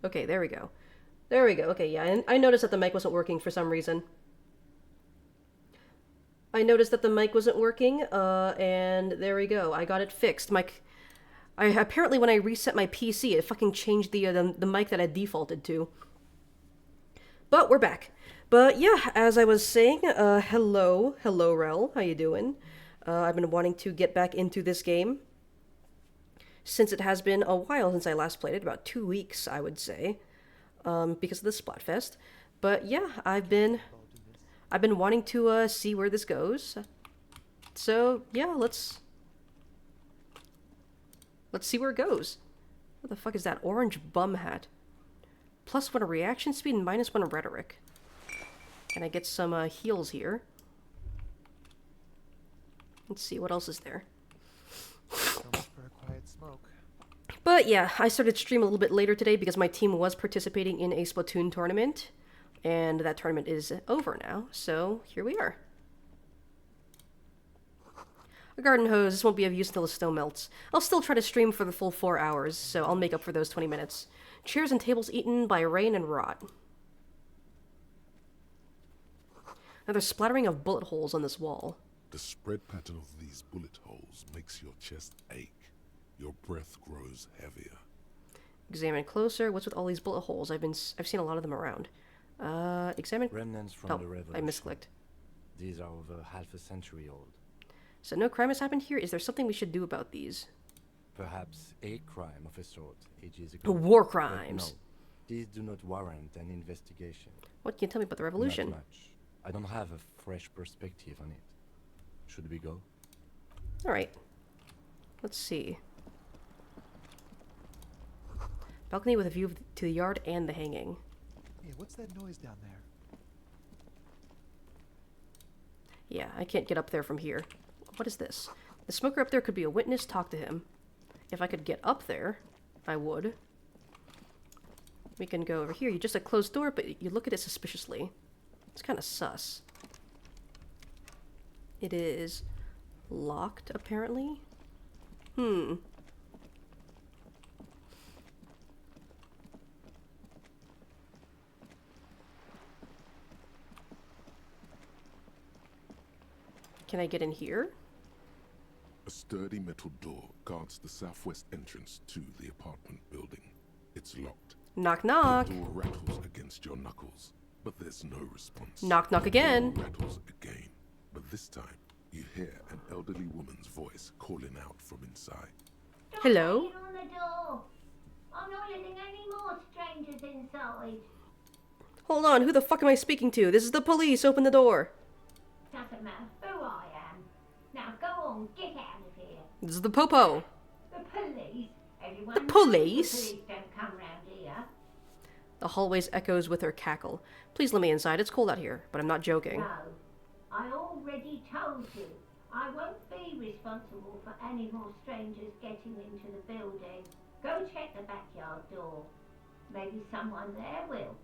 Okay, there we go. There we go. Okay, yeah, and I noticed that the mic wasn't working for some reason. I noticed that the mic wasn't working, and there we go. I got it fixed. I apparently when I reset my PC, it fucking changed the mic that I defaulted to. But we're back. But yeah, as I was saying, hello, Rel. How you doing? I've been wanting to get back into this game since it has been a while since I last played it, about 2 weeks, I would say, because of the Splatfest. But yeah, I've been wanting to see where this goes. So yeah, let's see where it goes. What the fuck is that orange bum hat? +1 reaction speed and -1 rhetoric. Can I get some heals here? Let's see, what else is there? So much for a quiet smoke. But yeah, I started stream a little bit later today because my team was participating in a Splatoon tournament. And that tournament is over now, so here we are. A garden hose, this won't be of use until the snow melts. I'll still try to stream for the full 4 hours, so I'll make up for those 20 minutes. Chairs and tables eaten by rain and rot. Another splattering of bullet holes on this wall. The spread pattern of these bullet holes makes your chest ache. Your breath grows heavier. Examine closer. What's with all these bullet holes? I've seen a lot of them around. Examine. Remnants from the revolution. I misclicked. These are over half a century old. So no crime has happened here? Is there something we should do about these? Perhaps a crime of a sort ages ago. War But crimes. no, these do not warrant an investigation. What can you tell me about the revolution? Not much. I don't have a fresh perspective on it. Should we go? Alright. Let's see. Balcony with a view to the yard and the hanging. Hey, what's that noise down there? Yeah, I can't get up there from here. What is this? The smoker up there could be a witness. Talk to him. If I could get up there, I would. We can go over here. You just a closed door, but you look at it suspiciously. It's kind of sus. It is locked, apparently. Hmm. Can I get in here? A sturdy metal door guards the southwest entrance to the apartment building. It's locked. Knock, knock. The door rattles against your knuckles, but there's no response. Knock, knock again. The door rattles again, but this time you hear an elderly woman's voice calling out from inside. Hello? Stop banging on the door. I'm not letting any more strangers inside. Hold on, who the fuck am I speaking to? This is the police. Open the door. Doesn't matter who I am. Now go on, get out of here. This is the popo. The police. Everyone The knows police? The police don't come round here. The hallways echoes with her cackle. Please let me inside. It's cold out here, but I'm not joking. No, I already told you. I won't be responsible for any more strangers getting into the building. Go check the backyard door. Maybe someone there will.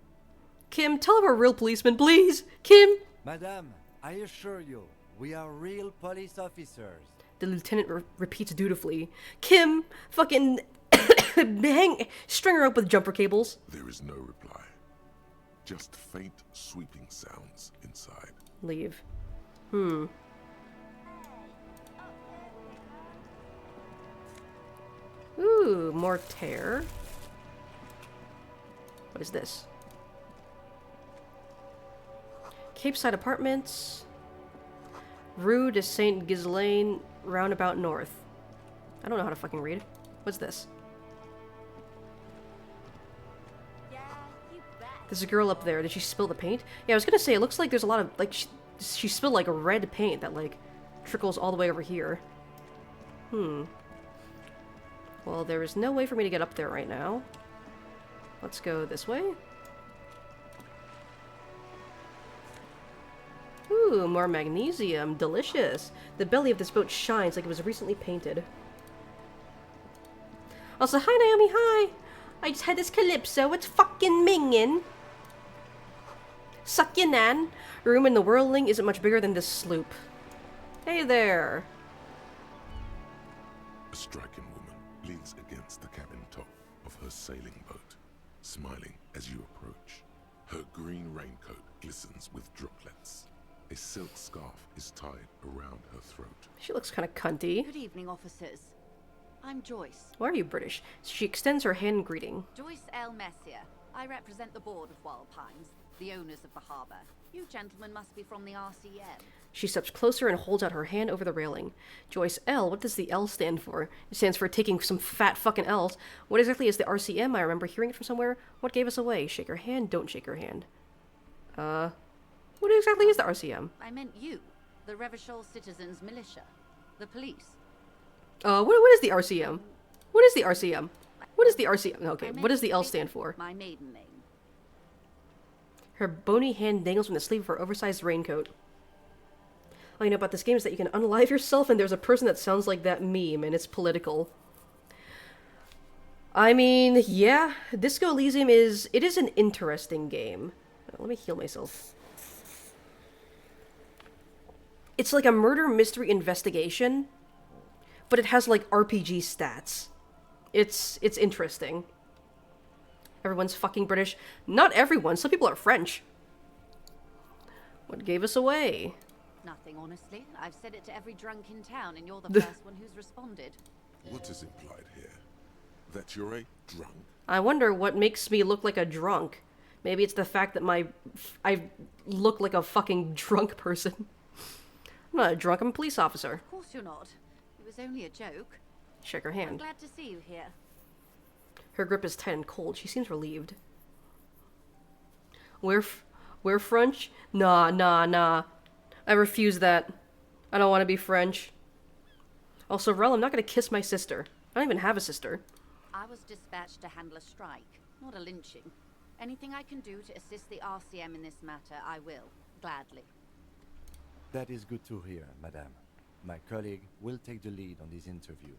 Kim, tell her we're real policemen, please. Kim. Madame, I assure you, we are real police officers. The lieutenant repeats dutifully. Kim, fucking string her up with jumper cables. There is no reply. Just faint, sweeping sounds inside. Leave. Hmm. Ooh, more tear. What is this? Cape Side Apartments. Rue de Saint Ghislaine, roundabout north. I don't know how to fucking read. What's this? There's a girl up there. Did she spill the paint? Yeah, I was gonna say, it looks like there's a lot of, like, she spilled, like, a red paint that, like, trickles all the way over here. Hmm. Well, there is no way for me to get up there right now. Let's go this way. Ooh, more magnesium. Delicious. The belly of this boat shines like it was recently painted. Also, hi Naomi, hi! I just had this calypso. It's fucking mingin'. Suck ya, nan. Room in the whirling isn't much bigger than this sloop. Hey there. A striking woman leans against the cabin top of her sailing boat. smiling as you approach. Her green raincoat glistens with droplets. A silk scarf is tied around her throat. She looks kind of cunty. Good evening, officers. I'm Joyce. Why are you British? She extends her hand in greeting. Joyce L. Messier. I represent the board of Wild Pines, the owners of the harbour. You gentlemen must be from the RCM. She steps closer and holds out her hand over the railing. Joyce L. What does the L stand for? It stands for taking some fat fucking L's. What exactly is the RCM? I remember hearing it from somewhere. What gave us away? Shake her hand, don't shake her hand. What exactly is the RCM? I meant you, the Revachol Citizens Militia, the police. What is the RCM? What is the RCM? What is the RCM? Okay, I meant what does the L take stand for? My maiden name. Her bony hand dangles from the sleeve of her oversized raincoat. All you know about this game is that you can unalive yourself, and there's a person that sounds like that meme, and it's political. I mean, yeah, Disco Elysium is an interesting game. Let me heal myself. It's like a murder mystery investigation, but it has like RPG stats. It's interesting. Everyone's fucking British. Not everyone. Some people are French. What gave us away? Nothing, honestly. I've said it to every drunk in town, and you're the first one who's responded. What is implied here? That you're a drunk? I wonder what makes me look like a drunk. Maybe it's the fact that I look like a fucking drunk person. I'm not a drunk, I'm a police officer. Of course you're not. It was only a joke. Shake her I'm hand. glad to see you here. Her grip is tight and cold. She seems relieved. We're French? Nah. I refuse that. I don't want to be French. Also, Rel, I'm not gonna kiss my sister. I don't even have a sister. I was dispatched to handle a strike, not a lynching. Anything I can do to assist the RCM in this matter, I will. Gladly. That is good to hear, madame. My colleague will take the lead on this interview.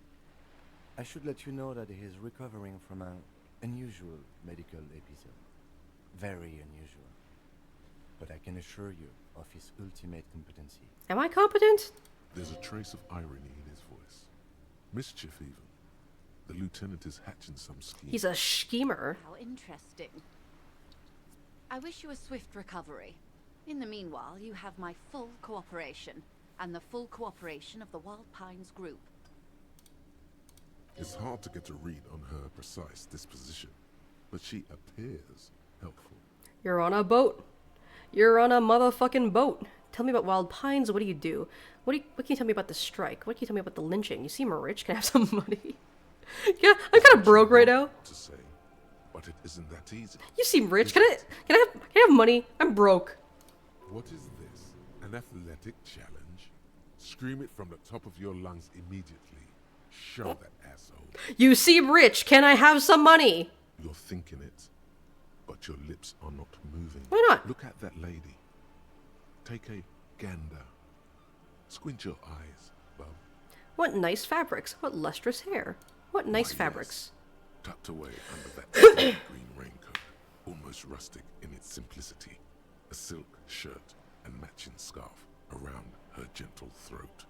I should let you know that he is recovering from an unusual medical episode. Very unusual. But I can assure you of his ultimate competency. Am I competent? There's a trace of irony in his voice. Mischief, even. The lieutenant is hatching some scheme. He's a schemer. How interesting. I wish you a swift recovery. In the meanwhile, you have my full cooperation, and the full cooperation of the Wild Pines group. It's hard to get a read on her precise disposition, but she appears helpful. You're on a boat. You're on a motherfucking boat. Tell me about Wild Pines. What do you do? What can you tell me about the strike? What can you tell me about the lynching? You seem rich. Can I have some money? Yeah, I'm kind of broke right now. To say, but it isn't that easy. You seem rich. Can I have money? I'm broke. What is this? An athletic challenge? Scream it from the top of your lungs immediately. Show that asshole. You seem rich. Can I have some money? You're thinking it, but your lips are not moving. Why not? Look at that lady. Take a gander. Squint your eyes, bub. What nice fabrics. What lustrous hair. What nice Why, fabrics. yes. Tucked away under that green raincoat, almost rustic in its simplicity. A silk shirt and matching scarf around her gentle throat.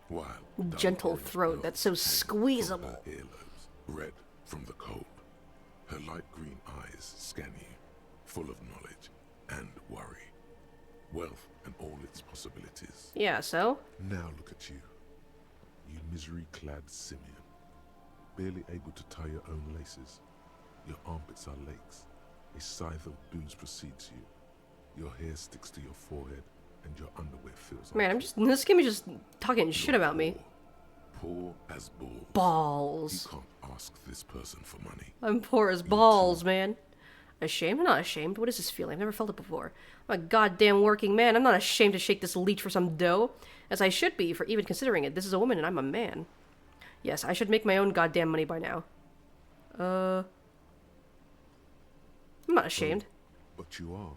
While dull Gentle orange throat, pearls that's so hang from squeezable. her earlobes, red from the cold. Her light green eyes scan you, full of knowledge and worry. Wealth and all its possibilities. Yeah, so? Now look at you. You misery-clad simian. Barely able to tie your own laces. Your armpits are lakes. A scythe of booze precedes you. Your hair sticks to your forehead, and your underwear feels Man, like this game is just talking shit about me. poor as balls. Balls. You can't ask this person for money. I'm poor as balls, man. Ashamed? I'm not ashamed. What is this feeling? I've never felt it before. I'm a goddamn working man. I'm not ashamed to shake this leech for some dough. As I should be for even considering it. This is a woman and I'm a man. Yes, I should make my own goddamn money by now. I'm not ashamed. But you are.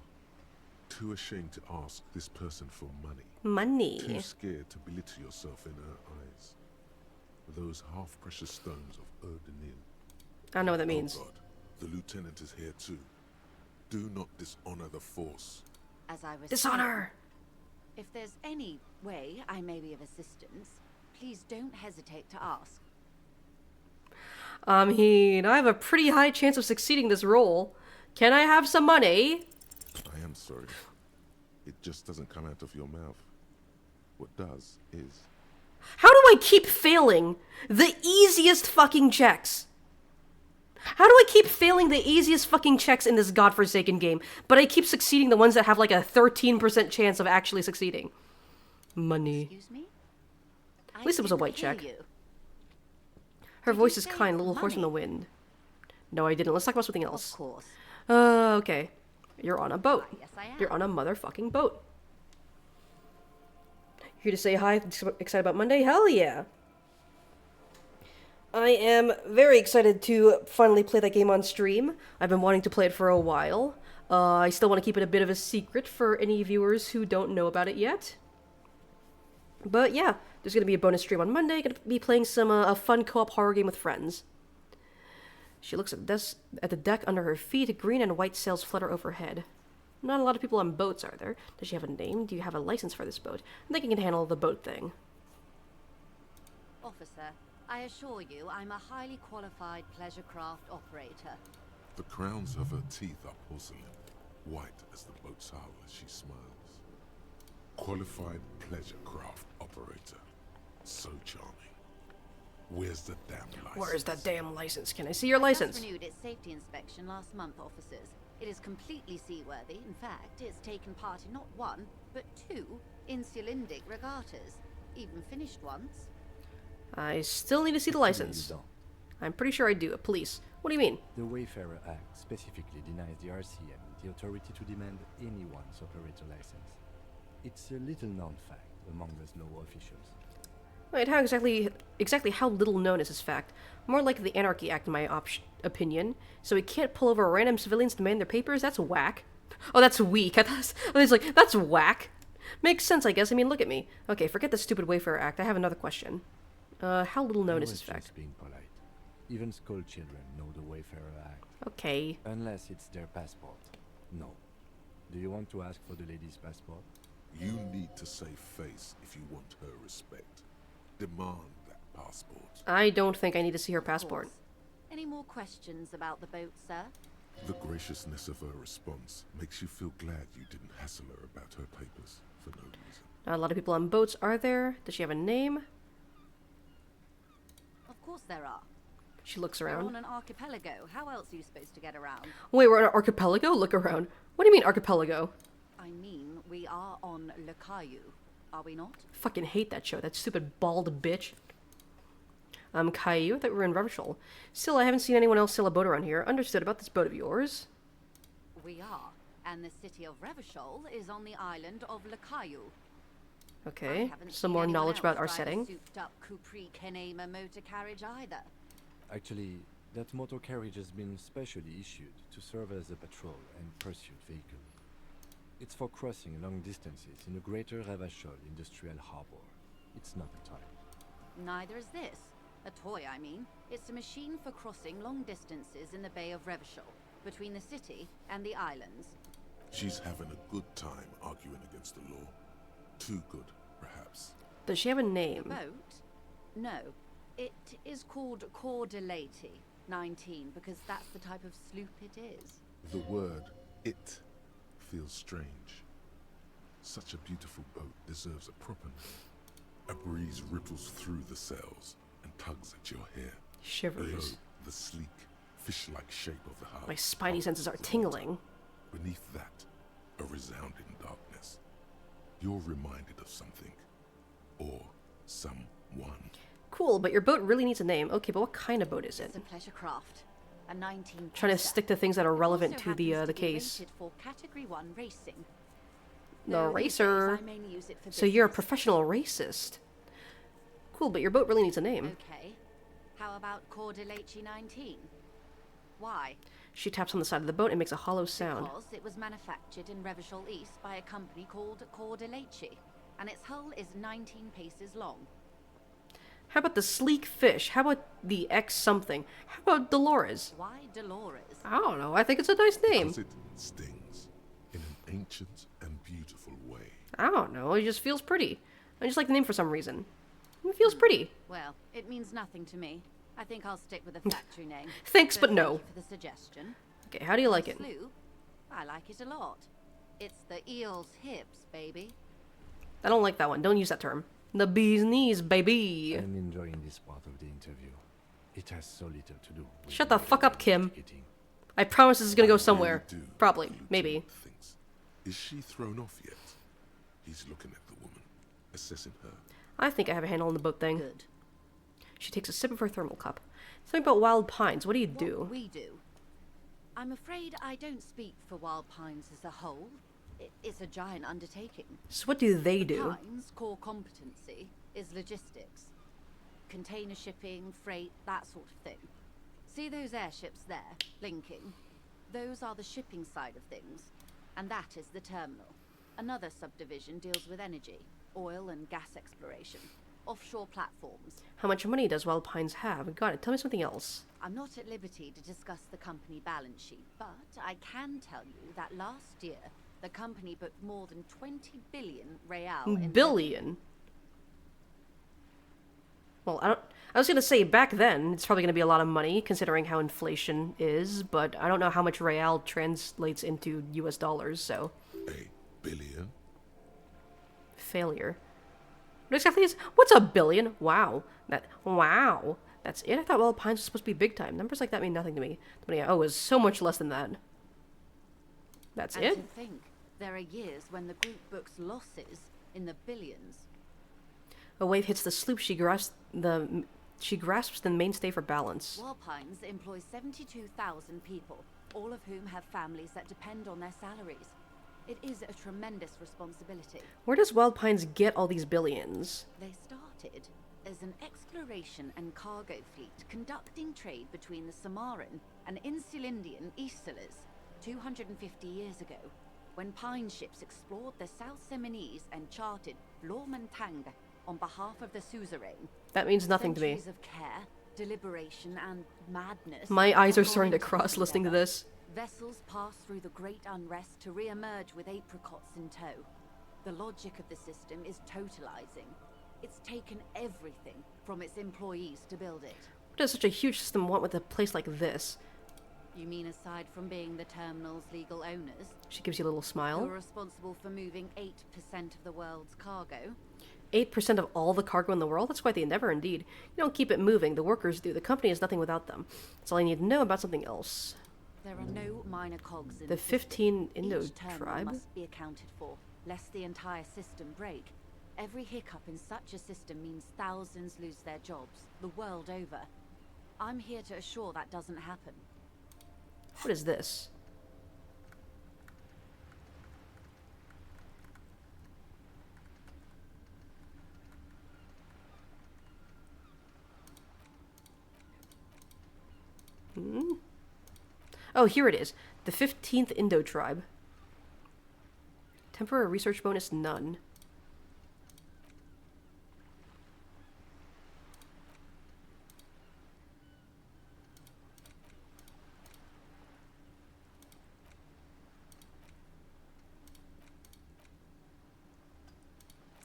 Too ashamed to ask this person for money. Money. Too scared to belittle yourself in her eyes. Those half-precious stones of Erdenil. I don't know what that means. Oh God, the lieutenant is here too. Do not dishonor the force. As I was Dishonor! saying, if there's any way I may be of assistance, please don't hesitate to ask. I mean, I have a pretty high chance of succeeding this role. Can I have some money? I am sorry. It just doesn't come out of your mouth. What does is... How do I keep failing the easiest fucking checks? How do I keep failing the easiest fucking checks in this godforsaken game, but I keep succeeding the ones that have like a 13% chance of actually succeeding? Money. Excuse me? At least it was a white check. Her Did voice you is say kind, a little hoarse in the money? wind. No, I didn't. Let's talk about something Of else. course. Okay. You're on a boat. Why, yes, I am. You're on a motherfucking boat. Here to say hi, excited about Monday? Hell yeah! I am very excited to finally play that game on stream. I've been wanting to play it for a while. I still want to keep it a bit of a secret for any viewers who don't know about it yet. But yeah, there's going to be a bonus stream on Monday. Going to be playing some a fun co-op horror game with friends. She looks at the deck under her feet. Green and white sails flutter overhead. Not a lot of people on boats, are there? Does she have a name? Do you have a license for this boat? I think I can handle the boat thing. Officer, I assure you I'm a highly qualified pleasure craft operator. The crowns of her teeth are porcelain, white as the boat's hull as she smiles. Qualified pleasure craft operator. So charming. Where's the damn license? Where's the damn license? Can I see your Just license? renewed its safety inspection last month, officers. It is completely seaworthy. In fact, it's taken part in not one, but two insulindic regattas. Even finished once. I still need to see the Actually, you license. don't. I'm pretty sure I do. Police. What do you mean? The Wayfarer Act specifically denies the RCM the authority to demand anyone's operator license. It's a little known fact among us law officials. Wait, how exactly how little known is this fact? More like the Anarchy Act in my opinion. So we can't pull over random civilians to demand their papers? That's whack. Oh, that's weak. I was like, that's whack. Makes sense, I guess. I mean, look at me. Okay, forget the stupid Wayfarer Act. I have another question. How little known I is was this fact? just being polite. Even school children know the Wayfarer Act. Okay. Unless it's their passport. No. Do you want to ask for the lady's passport? You need to save face if you want her respect. Demand that passport. I don't think I need to see her Of passport. course. Any more questions about the boat, sir? The graciousness of her response makes you feel glad you didn't hassle her about her papers for no reason. Not a lot of people on boats, are there? Does she have a name? Of course there are. She looks We're around. on an archipelago. How else are you supposed to get around? Wait, we're on an archipelago? Look around. What do you mean archipelago? I mean, we are on Le Caillou, are we not? Fucking hate that show. That stupid bald bitch. Caillou? I thought we were in Revachol. Still, I haven't seen anyone else sail a boat around here. Understood about this boat of yours. We are, and the city of Revachol is on the island of Le Caillou. I Okay. haven't Some seen more anyone knowledge else about our drive a setting. souped-up Capri Kenema motor carriage either. Actually, that motor carriage has been specially issued to serve as a patrol and pursuit vehicle. It's for crossing long distances in the greater Ravachol industrial harbor. It's not a toy. Neither is this. A toy, I mean. It's a machine for crossing long distances in the Bay of Revachol, between the city and the islands. She's having a good time arguing against the law. Too good, perhaps. Does she have a The name? boat? No. It is called Cordelati 19 because that's the type of sloop it is. The word it feels strange. Such a beautiful boat deserves a proper name. A breeze ripples through the sails and tugs at your hair. Below, Shivers. the sleek, fish-like shape of the hull. My spidey hovers senses are at the tingling. bottom. Beneath that, a resounding darkness. You're reminded of something. Or someone. Cool, but your boat really needs a name. Okay, but what kind of boat is it? It's a pleasure craft. A 19 Trying to passer. stick to things that are relevant Also to the happens to be case. rated for Category 1 racing. The Though these days racer. I mainly use it for So you're a business. professional racist. Cool, but your boat really needs a name. Okay. How about Cordelati 19? Why? She taps on the side of the boat and makes a hollow sound. Because it was manufactured in Revachol East by a company called Cordelati, and its hull is 19 paces long. How about the sleek fish? How about the X something? How about Dolores? Why Dolores? I don't know. I think it's a nice name. Because it stings in an ancient and beautiful way. I don't know. It just feels pretty. I just like the name for some reason. It feels pretty. Well, it means nothing to me. I think I'll stick with the factory name. Thanks, but no. Thank you for the suggestion. Okay, how do you like it? Slew? I like it a lot. It's the eel's hips, baby. I don't like that one. Don't use that term. The bee's knees, baby. I'm enjoying this part of the interview. It has so little to do with Shut the fuck up, Kim. ticketing. I promise this is gonna go somewhere. Really do, Probably. the lieutenant Maybe. thinks. Is she thrown off yet? He's looking at the woman, assessing her. I think I have a handle on the boat thing. Good. She takes a sip of her thermal cup. Something about Wild Pines. What do you What do? we do. I'm afraid I don't speak for Wild Pines as a whole. It's a giant undertaking. So what do they do? Pines' core competency is logistics. Container shipping, freight, that sort of thing. See those airships there, linking? Those are the shipping side of things. And that is the terminal. Another subdivision deals with energy, oil and gas exploration, offshore platforms. How much money does Wild Pines have? Got it. Tell me something else. I'm not at liberty to discuss the company balance sheet, but I can tell you that last year, the company booked more than 20 billion real in Billion? Well, I was gonna say back then it's probably gonna be a lot of money considering how inflation is, but I don't know how much real translates into US dollars, so A billion? failure. What exactly is what's a billion? Wow. Wow. That's it? I thought Wild Pines was supposed to be big time. Numbers like that mean nothing to me. The money I owe is so much less than that. That's And it? to think, there are years when the group books losses in the billions. A wave hits the sloop. She grasps the mainstay for balance. Wild Pines employs 72,000 people, all of whom have families that depend on their salaries. It is a tremendous responsibility. Where does Wild Pines get all these billions? They started as an exploration and cargo fleet conducting trade between the Samaran and Insulindian Isolas 250 years ago, when Pine ships explored the South Seminoes and charted Lormentang on behalf of the suzerain. That means nothing to me. Centuries of care, deliberation, and madness. My eyes are have gone starting to into cross this listening to endeavor. this. Vessels pass through the great unrest to re-emerge with apricots in tow. The logic of the system is totalizing. It's taken everything from its employees to build it. What does such a huge system want with a place like this? You mean aside from being the terminal's legal owners, She gives you a little who smile. are responsible for moving 8% of the world's cargo? 8% of all the cargo in the world? That's quite the endeavor indeed. You don't keep it moving, the workers do. The company is nothing without them. That's all I need to know about something else. There are no minor cogs in The system. 15 Indo Each terminal tribe? must be accounted for, lest the entire system break. Every hiccup in such a system means thousands lose their jobs, the world over. I'm here to assure that doesn't happen. What is this? Oh, here it is. The 15th Indo tribe. Temporary research bonus, none.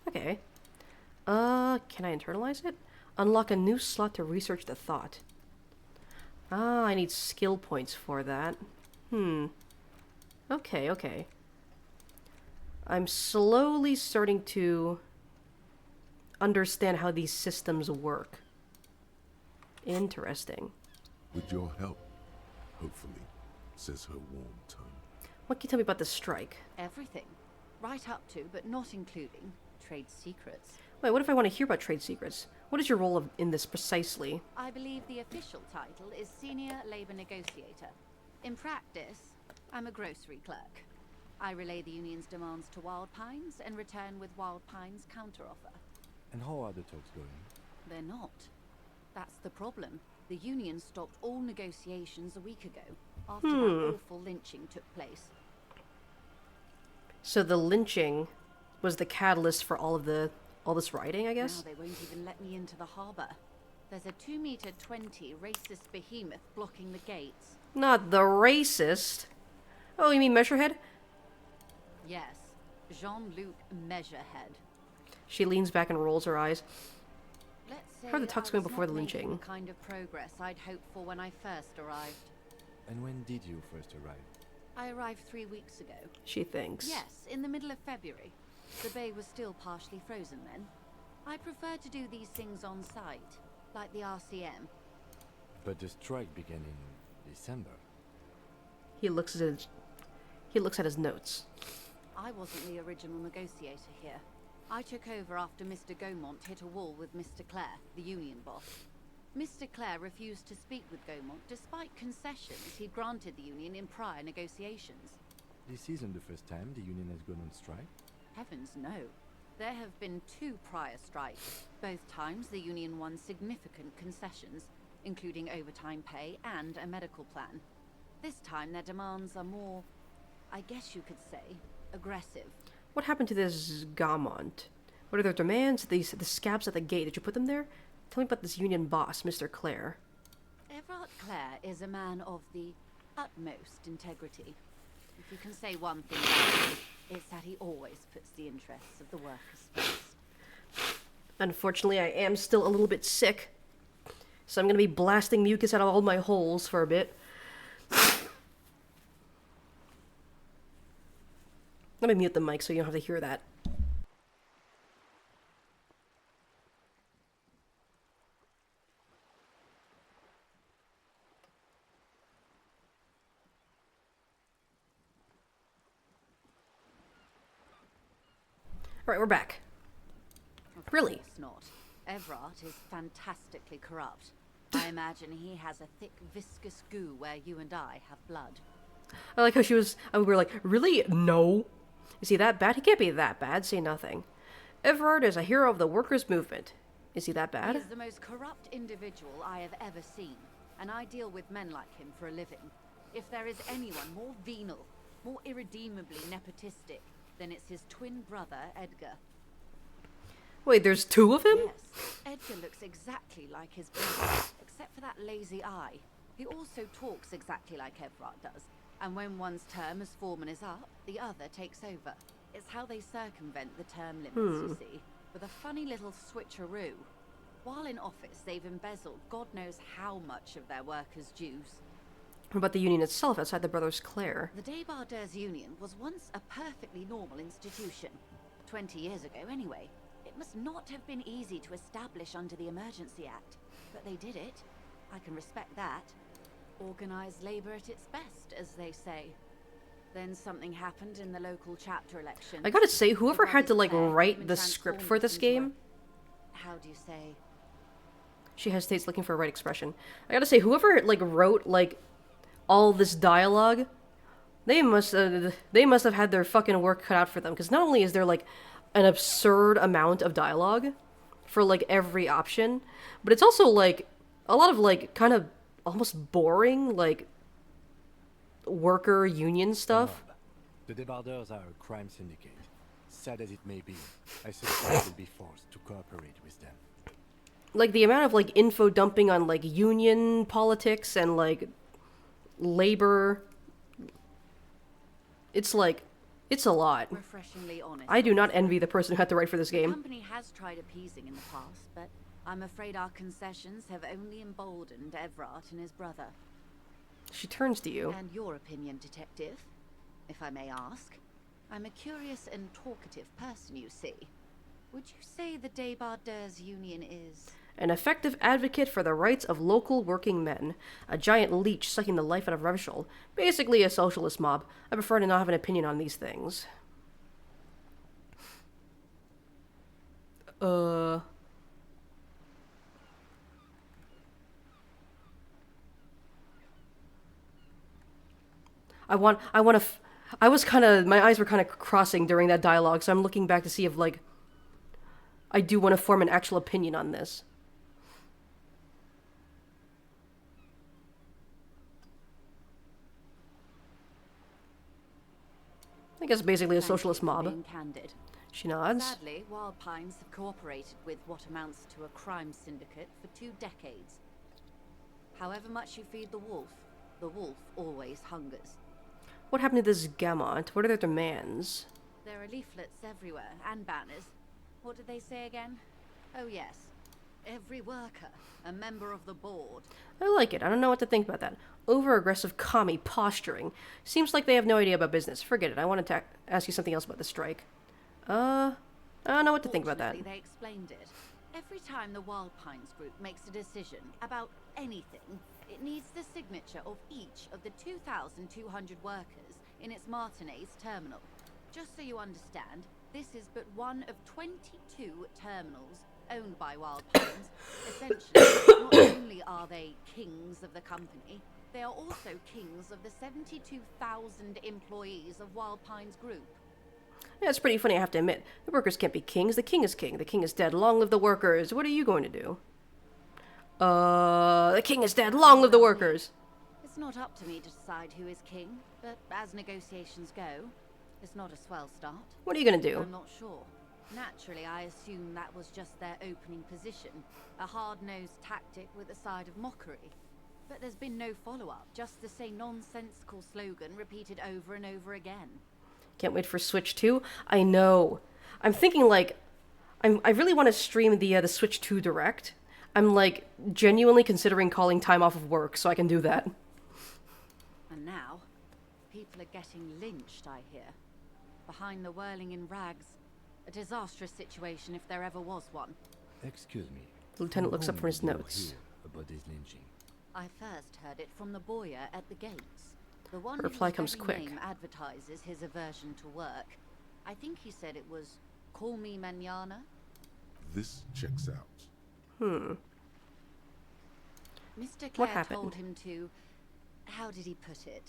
Okay. Can I internalize it? Unlock a new slot to research the thought. Ah, I need skill points for that. Okay, okay. I'm slowly starting to understand how these systems work. Interesting. With your help, hopefully, says her warm tone. What can you tell me about the strike? Everything. Right up to, but not including, trade secrets. Wait, what if I want to hear about trade secrets? What is your role in this precisely? I believe the official title is Senior Labor Negotiator. In practice, I'm a grocery clerk. I relay the union's demands to Wild Pines and return with Wild Pines' counteroffer. And how are the talks going? They're not. That's the problem. The union stopped all negotiations a week ago, after that awful lynching took place. So the lynching was the catalyst for all this rioting, I Now guess? they won't even let me into the harbour. There's a 2-meter 20 racist behemoth blocking the gates. Not the racist. Oh, you mean Measurehead? Yes, Jean-Luc Measurehead. She leans back and rolls her eyes. Let's say How are the talks I going was before not the making lynching? the kind of progress I'd hoped for when I first arrived. And when did you first arrive? I arrived 3 weeks ago. She thinks. Yes, in the middle of February. The bay was still partially frozen then. I prefer to do these things on site, like the RCM. But the strike began in December. He looks at his notes. I wasn't the original negotiator here. I took over after Mr. Gaumont hit a wall with Mr. Clare, the union boss. Mr. Clare refused to speak with Gaumont despite concessions he'd granted the union in prior negotiations. This isn't the first time the union has gone on strike. Heavens no. There have been 2 prior strikes. Both times the union won significant concessions, including overtime pay and a medical plan. This time their demands are more, I guess you could say, aggressive. What happened to this Gaumont? What are their demands? The scabs at the gate. Did you put them there? Tell me about this union boss, Mr. Clare. Everard Clare is a man of the utmost integrity. If you can say one thing about him, it's that he always puts the interests of the workers first. Unfortunately, I am still a little bit sick, so I'm going to be blasting mucus out of all my holes for a bit. Let me mute the mic so you don't have to hear that. Alright, we're back. Really? Of course not. Everard is fantastically corrupt. I imagine he has a thick, viscous goo where you and I have blood. I like how we were like, really? No. Is he that bad? He can't be that bad. Say nothing. Everard is a hero of the workers' movement. Is he that He bad? is the most corrupt individual I have ever seen, and I deal with men like him for a living. If there is anyone more venal, more irredeemably nepotistic, then it's his twin brother, Edgar. Wait, there's 2 of him? Yes, Edgar looks exactly like his brother, except for that lazy eye. He also talks exactly like Everard does, and when one's term as foreman is up, the other takes over. It's how they circumvent the term limits, you see, with a funny little switcheroo. While in office, they've embezzled God knows how much of their workers' dues. What about the union itself outside the Brothers Clare? The Débardeurs Union was once a perfectly normal institution. 20 years ago, anyway. It must not have been easy to establish under the Emergency Act, but they did it. I can respect that. Organised labour at its best, as they say. Then something happened in the local chapter election. I gotta say, whoever The had to, Brothers like, Clare write came and the script transformed for it this into a- game... How do you say? She hesitates, looking for a right expression. I gotta say, whoever, like, wrote, like, all this dialogue, they must have had their fucking work cut out for them. Because not only is there, like, an absurd amount of dialogue for, like, every option, but it's also, like, a lot of, like, kind of almost boring, like, worker union stuff. The Débardeurs are a crime syndicate. Sad as it may be, I suspect we'll be forced to cooperate with them. Like, the amount of, like, info dumping on, like, union politics and, like, labor, it's, like, it's a lot. Refreshingly honest. I do not envy the person who had to write for this The game. company has tried appeasing in the past, but I'm afraid our concessions have only emboldened Everard and his brother. She turns to you. And your opinion, detective, if I may ask. I'm a curious and talkative person, you see. Would you say the Débardeurs Union is... An effective advocate for the rights of local working men. A giant leech sucking the life out of Revachol. Basically a socialist mob. I prefer to not have an opinion on these things. I was kind of, my eyes were kind of crossing during that dialogue, so I'm looking back to see if, like, I do want to form an actual opinion on this. I guess basically a Thank socialist you for mob. being candid. She nods. Sadly, Wild Pines have cooperated with what amounts to a crime syndicate for 2 decades. However much you feed the wolf always hungers. What happened to this Gaumont? What are their demands? There are leaflets everywhere, and banners. What did they say again? Oh yes. Every worker, a member of the board. I like it. I don't know what to think about that. Over-aggressive commie posturing. Seems like they have no idea about business. Forget it. I want to ask you something else about the strike. I don't know what to think about that. Fortunately, they explained it. Every time the Wild Pines group makes a decision about anything, it needs the signature of each of the 2,200 workers in its Martinez terminal. Just so you understand, this is but one of 22 terminals owned by Wild Pines. Essentially, not only are they kings of the company, they are also kings of the 72,000 employees of Wild Pines Group. Yeah, it's pretty funny, I have to admit. The workers can't be kings. The king is king. The king is dead. Long live the workers. What are you going to do? The king is dead. Long live the workers. It's not up to me to decide who is king, but as negotiations go, it's not a swell start. What are you going to do? I'm not sure. Naturally, I assume that was just their opening position, a hard-nosed tactic with a side of mockery. But there's been no follow-up, just the same nonsensical slogan repeated over and over again. Can't wait for Switch 2. I know. I'm thinking like, I really want to stream the Switch 2 Direct. I'm like genuinely considering calling time off of work so I can do that. And now, people are getting lynched, I hear. Behind the whirling in rags, a disastrous situation if there ever was one. Excuse me. The lieutenant looks up from his Whom did you notes. hear about this lynching? I first heard it from the boyer at the gates. The one Her reply whose comes very quick. name advertises his aversion to work. I think he said it was, "Call me mañana." This checks out. Mr. What Clare happened? told him to, how did he put it?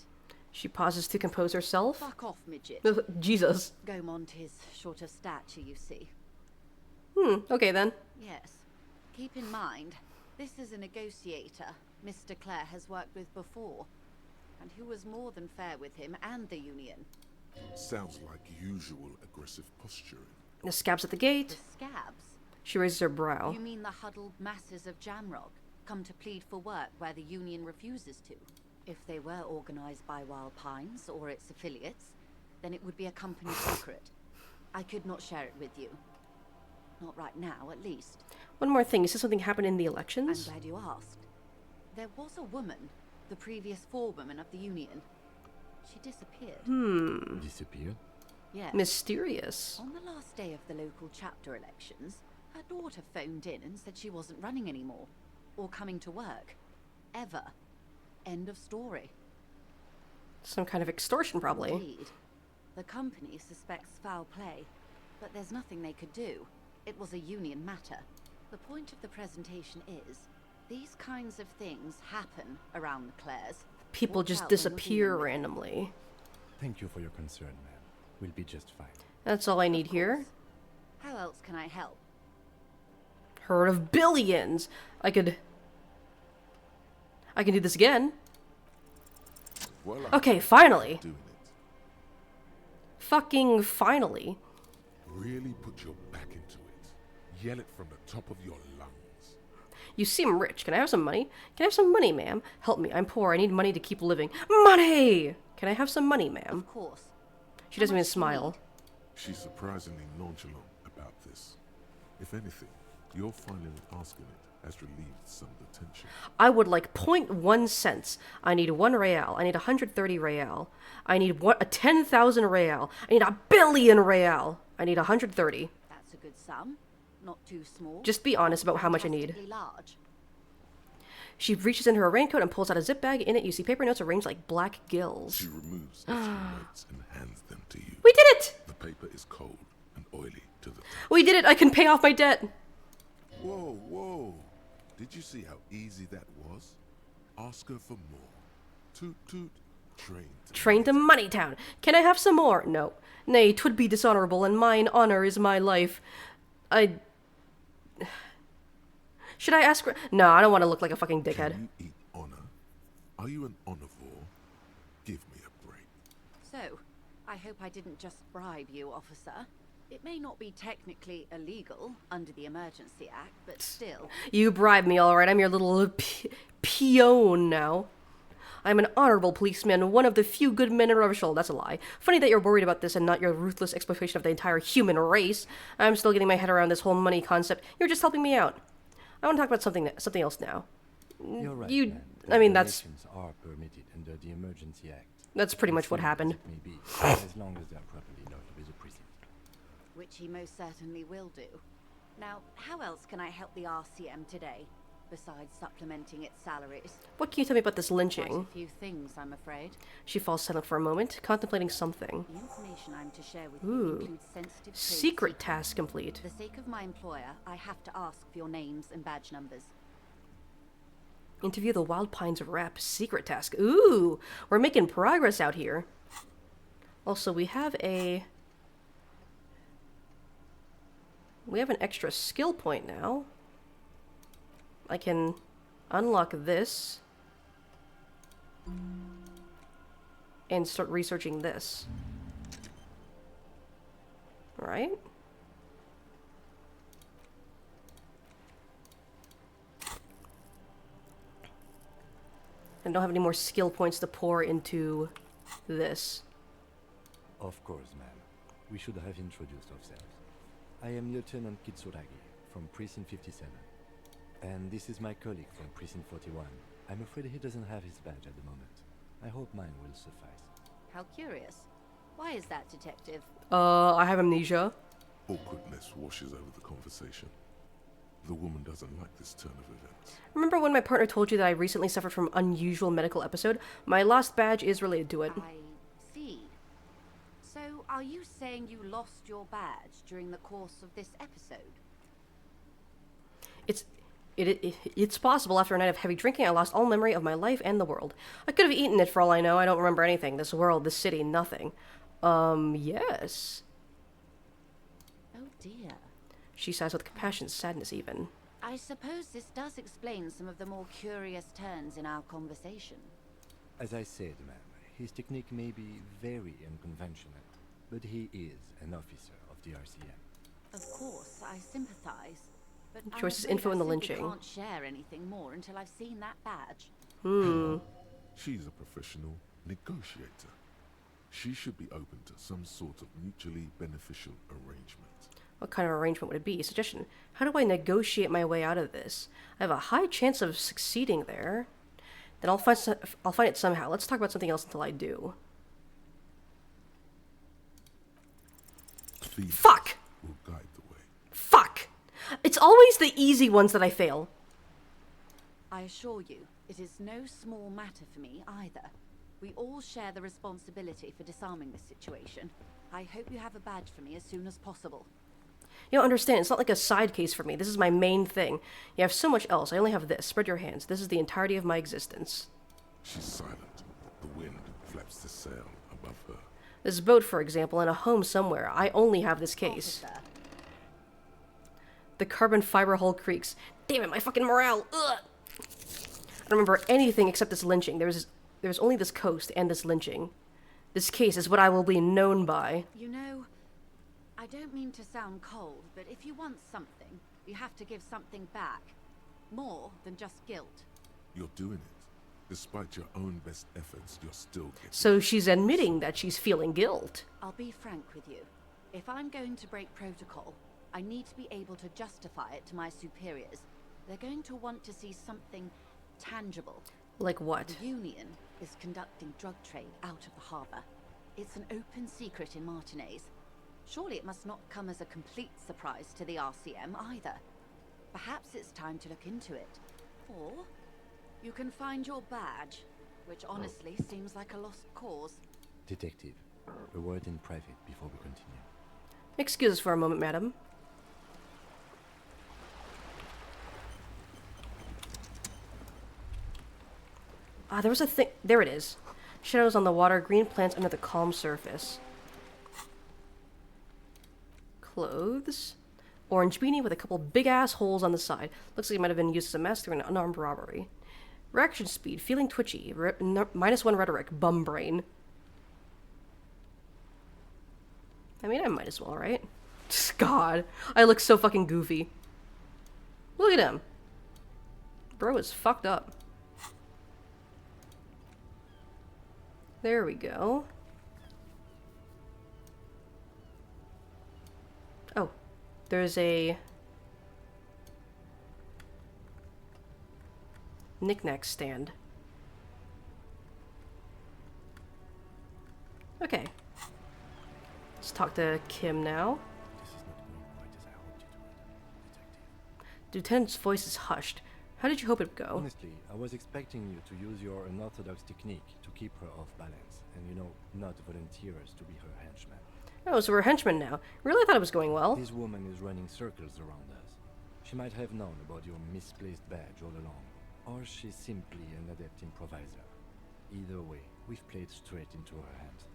She pauses to compose herself. Fuck off, midget. Jesus. Gaumont is short of stature, you see. Okay then. Yes. Keep in mind, this is a negotiator Mr. Clare has worked with before, and who was more than fair with him and the union. Sounds like usual aggressive posturing. The scabs at the The gate. scabs? She raises her brow. You mean the huddled masses of Jamrog, come to plead for work where the union refuses to? If they were organized by Wild Pines or its affiliates, then it would be a company secret. I could not share it with you. Not right now, at least. One more thing. You said something happened in the I'm elections? glad you asked. There was a woman, the previous forewoman of the union. She disappeared. Disappeared? Yes. Mysterious. On the last day of the local chapter elections, her daughter phoned in and said she wasn't running anymore. Or coming to work. Ever. End of story. Some kind of extortion, probably. Indeed. The company suspects foul play, but there's nothing they could do. It was a union matter. The point of the presentation is, these kinds of things happen around the Clares. People Watch just out when you're disappear dealing with them. randomly. Thank you for your concern, ma'am. We'll be just fine. That's all I need Of here. course. How else can I help? Heard of billions. I can do this again. Voila. Okay, finally. Doing it. Fucking finally. Really put your back into it. Yell it from the top of your lungs. You seem rich. Can I have some money? Can I have some money, ma'am? Help me. I'm poor. I need money to keep living. Money! Can I have some money, ma'am? Of course. She How doesn't even much do you smile. need? She's surprisingly nonchalant about this. If anything, your finally asking it has relieved some of the tension. I would like 0.1 cents. I need 1 real. I need 130 real. I need 10,000 real. I need 1 billion real. I need 130. That's a good sum. Not too small. Just be honest about how much I need. Fantastically large. She reaches into her raincoat and pulls out a zip bag. In it, you see paper notes arranged like black gills. She removes a few notes and hands them to you. We did it! The paper is cold and oily to the touch. We did it! I can pay off my debt! Whoa, whoa. Did you see how easy that was? Ask her for more. Toot toot. Train to Moneytown. Can I have some more? No. Nay, 'twould be dishonorable, and mine honor is my life. Should I ask her? No, I don't want to look like a fucking dickhead. Can you eat honor? Are you an omnivore? Give me a break. So, I hope I didn't just bribe you, officer. It may not be technically illegal under the Emergency Act, but still. You bribed me, alright. I'm your little peon now. I'm an honorable policeman, one of the few good men in Revachol. That's a lie. Funny that you're worried about this and not your ruthless exploitation of the entire human race. I'm still getting my head around this whole money concept. You're just helping me out. I want to talk about something else now. You're right, You, ma'am. I mean, that's Donations are permitted under the Emergency Act. pretty much what Simple as happened. it may be, as long as they are properly noted with the precinct. Which he most certainly will do. Now, how else can I help the RCM today, besides supplementing its salaries? What can you tell me about this Quite lynching? a few things, I'm afraid. She falls silent for a moment, contemplating something. The information I'm to share with Ooh. you includes sensitive trade Secret task complete. For the sake of my employer, I have to ask for your names and badge numbers. Interview the Wild Pines rep. Secret task. Ooh, we're making progress out here. Also, we have an extra skill point now. I can unlock this and start researching this. Right? I don't have any more skill points to pour into this. Of course, ma'am. We should have introduced ourselves. I am Lieutenant Kitsuragi from Precinct 57. And this is my colleague from Precinct 41. I'm afraid he doesn't have his badge at the moment. I hope mine will suffice. How curious. Why is that, Detective? I have amnesia. Awkwardness washes over the conversation. The woman doesn't like this turn of events. Remember when my partner told you that I recently suffered from unusual medical episode? My lost badge is related to it. I see. So, are you saying you lost your badge during the course of this episode? It's possible. After a night of heavy drinking, I lost all memory of my life and the world. I could have eaten it for all I know. I don't remember anything. This world, this city, nothing. Yes. Oh dear. She sighs with compassion, sadness even. I suppose this does explain some of the more curious turns in our conversation. As I said, ma'am, his technique may be very unconventional, but he is an officer of the RCM. Of course, I sympathize. But I'm Choices afraid info in the I simply lynching. can't share anything more until I've seen that badge. She's a professional negotiator. She should be open to some sort of mutually beneficial arrangement. What kind of arrangement would it be? Suggestion. How do I negotiate my way out of this? I have a high chance of succeeding there. Then I'll find it somehow. Let's talk about something else until I do. Thieves Fuck! will guide the way. Fuck! It's always the easy ones that I fail. I assure you, it is no small matter for me either. We all share the responsibility for disarming this situation. I hope you have a badge for me as soon as possible. You don't understand. It's not like a side case for me. This is my main thing. You have so much else. I only have this. Spread your hands. This is the entirety of my existence. She's silent. The wind flaps the sail above her. This boat, for example, in a home somewhere. I only have this case. Officer, The carbon fiber hull creaks. Damn it, my fucking morale. Ugh. I don't remember anything except this lynching. There was only this coast and this lynching. This case is what I will be known by. you know, I don't mean to sound cold, but if you want something, you have to give something back. More than just guilt. You're doing it. Despite your own best efforts, you're still getting... So she's admitting that she's feeling guilt. I'll be frank with you. If I'm going to break protocol, I need to be able to justify it to my superiors. They're going to want to see something tangible. Like what? The Union is conducting drug trade out of the harbor. It's an open secret in Martinez. Surely it must not come as a complete surprise to the RCM either. Perhaps it's time to look into it. Or you can find your badge, which honestly seems like a lost cause. Detective, a word in private before we continue. Excuse us for a moment, madam. Ah, there was a thing. There it is. Shadows on the water, green plants under the calm surface. Clothes. Orange beanie with a couple big-ass holes on the side. Looks like it might have been used as a mask during an unarmed robbery. Reaction speed, feeling twitchy. -1 rhetoric, bum brain. I mean, I might as well, right? God, I look so fucking goofy. Look at him. Bro is fucked up. There we go. Oh, there's a Knick-knack stand. Okay. Let's talk to Kim now. This is not going quite as I hoped it would, Detective. Lieutenant's voice is hushed. How did you hope it would go? Honestly, I was expecting you to use your unorthodox technique to keep her off balance, and not volunteer us to be her henchmen. Oh, so we're henchmen now. Really thought it was going well. This woman is running circles around us. She might have known about your misplaced badge all along, or she's simply an adept improviser. Either way, we've played straight into her hands.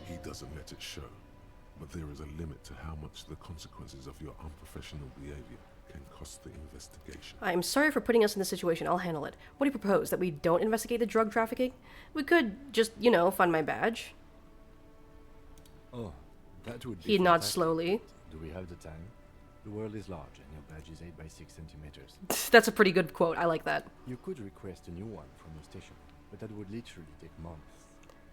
He doesn't let it show, but there is a limit to how much the consequences of your unprofessional behavior can cost the investigation. I'm sorry for putting us in this situation. I'll handle it. What do you propose? That we don't investigate the drug trafficking? We could just, find my badge. Oh, that would be He nods fantastic. slowly. Do we have the time? The world is large, and your badge is 8 by 6 centimeters. That's a pretty good quote. I like that. You could request a new one from your station, but that would literally take months.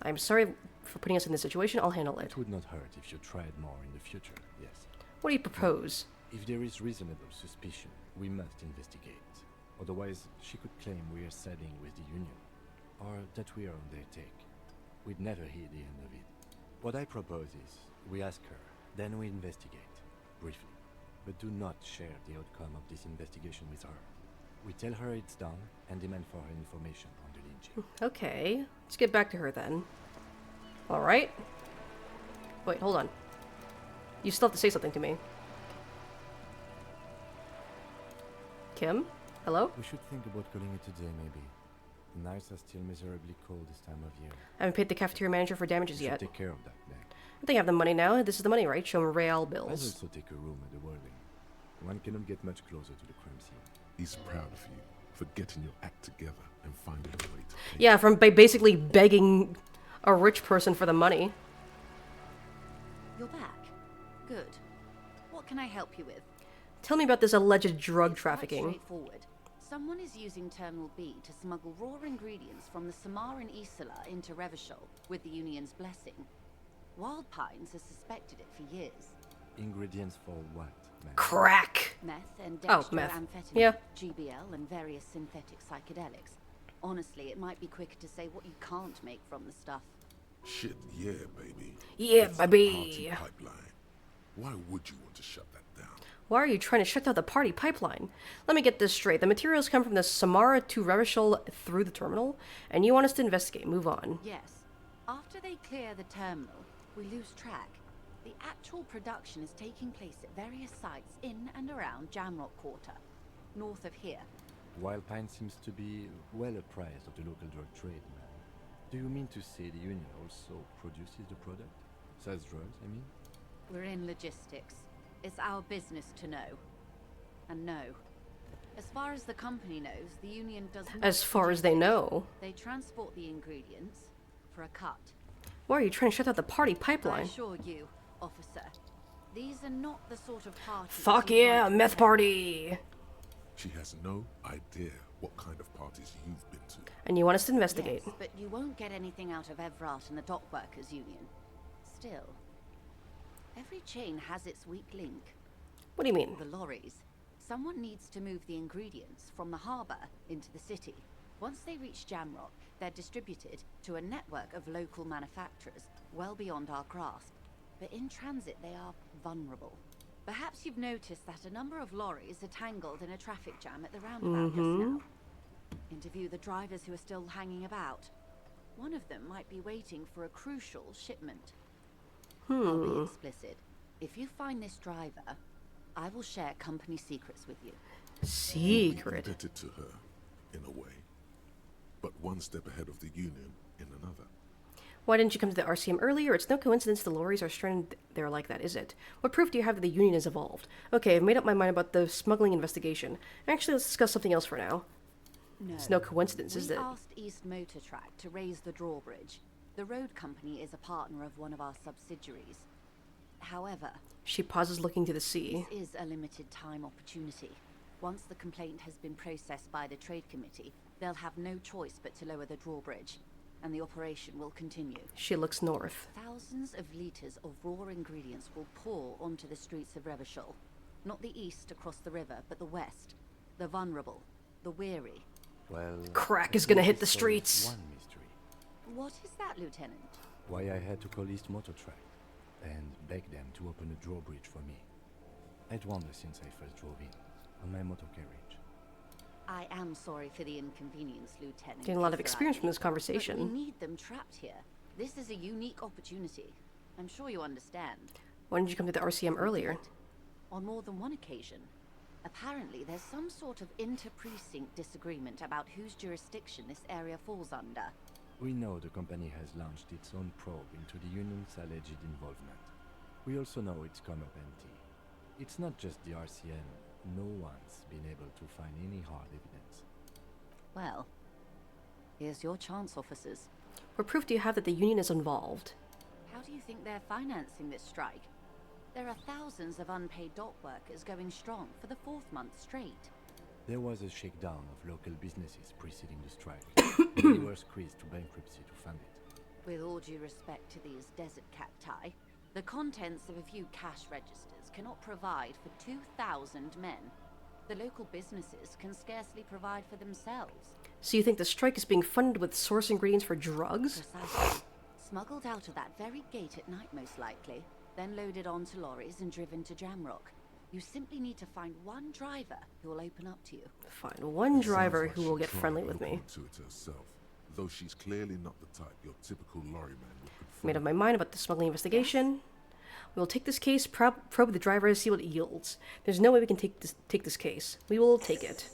I'm sorry for putting us in this situation. I'll handle it. It would not hurt if you tried more in the future, yes. What do you propose? If there is reasonable suspicion, we must investigate. Otherwise, she could claim we are siding with the Union, or that we are on their take. We'd never hear the end of it. What I propose is, we ask her, then we investigate, briefly. But do not share the outcome of this investigation with her. We tell her it's done, and demand for her information on the lynching. Okay. Let's get back to her then. Alright. Wait, hold on. You still have to say something to me. Kim? Hello? We should think about calling it today, maybe. The nights are still miserably cold this time of year. I haven't paid the cafeteria manager for damages We should yet. take care of that then. I think I have the money now. This is the money, right? Show him real I'd bills. also take a room at the Whirling. One cannot get much closer to the crime scene. He's proud of you for getting your act together and finding a way to pay. Yeah, from basically begging a rich person for the money. You're back. Good. What can I help you with? Tell me about this alleged drug It's quite trafficking. straightforward. Someone is using Terminal B to smuggle raw ingredients from the Samar and Isola into Revachol with the Union's blessing. Wild Pines has suspected it for years. Ingredients for what, man? Crack! Meth and Oh, meth. dextroamphetamine, Yeah. GBL, and various synthetic psychedelics. Honestly, it might be quicker to say what you can't make from the stuff. Shit, yeah, baby. Yeah, It's a baby. party pipeline. Why would you want to shut that down? Why are you trying to shut down the party pipeline? Let me get this straight. The materials come from the Samara to Revachol through the terminal, and you want us to investigate. Move on. Yes. After they clear the terminal, we lose track. The actual production is taking place at various sites in and around Jamrock Quarter, north of here. Wild Pine seems to be well apprised of the local drug trade, man. Do you mean to say the Union also produces the product? Sells drugs, I mean? We're in logistics. It's our business to know. And no. As far as the company knows, the Union does not As far as they produce it. know. They transport the ingredients for a cut. Why are you trying to shut down the party I pipeline? assure you, officer, these are not the sort of parties. Fuck you yeah, want to meth attend. party! She has no idea what kind of parties you've been to. And you want us to investigate. Yes, but you won't get anything out of Evrat and the Dock Workers Union. Still, every chain has its weak link. What do you mean? The lorries. Someone needs to move the ingredients from the harbour into the city. Once they reach Jamrock, they're distributed to a network of local manufacturers well beyond our grasp. But in transit, they are vulnerable. Perhaps you've noticed that a number of lorries are tangled in a traffic jam at the roundabout just now. Interview the drivers who are still hanging about. One of them might be waiting for a crucial shipment. I'll be explicit. If you find this driver, I will share company secrets with you. Secret. Indebted to her, in a way. But one step ahead of the Union in another. Why didn't you come to the RCM earlier? It's no coincidence the lorries are stranded there like that, is it? What proof do you have that the Union has evolved? Okay, I've made up my mind about the smuggling investigation. Actually, let's discuss something else for now. No. It's no coincidence, is We it? asked East Motor Track to raise the drawbridge. The road company is a partner of one of our subsidiaries. However, She pauses, looking to the sea. this is a limited time opportunity. Once the complaint has been processed by the Trade Committee, they'll have no choice but to lower the drawbridge, and the operation will continue. She looks north. Thousands of litres of raw ingredients will pour onto the streets of Revachol. Not the east across the river, but the west. The vulnerable, the weary, Well, Crack I is gonna think hit we the solved streets. one mystery. What is that, Lieutenant? Why I had to call East Motor Track and beg them to open a drawbridge for me. I'd wondered since I first drove in on my motor carriage. I am sorry for the inconvenience, Lieutenant. Getting a lot of Kisaragi, experience from this but conversation. we need them trapped here. This is a unique opportunity. I'm sure you understand. Why didn't you come to the RCM earlier? On more than one occasion. Apparently, there's some sort of inter-precinct disagreement about whose jurisdiction this area falls under. We know the company has launched its own probe into the union's alleged involvement. We also know it's come up empty. It's not just the RCM. No one's been able to find any hard evidence. Well, here's your chance, officers. What proof do you have that the union is involved? How do you think they're financing this strike? There are thousands of unpaid dock workers going strong for the 4th month straight. There was a shakedown of local businesses preceding the strike. They were squeezed to bankruptcy to fund it. With all due respect to these desert cacti, the contents of a few cash registers cannot provide for 2,000 men. The local businesses can scarcely provide for themselves. So you think the strike is being funded with source ingredients for drugs? Precisely. Smuggled out of that very gate at night, most likely, then loaded onto lorries and driven to Jamrock. You simply need to find one driver who will open up to you. Find one driver Sounds like who will she'd get try friendly and with open me. up to it herself, though she's clearly not the type your typical lorry man would confront. Made up my mind about the smuggling investigation. We will take this case, probe the driver, and see what it yields. There's no way we can take this case. We will take it.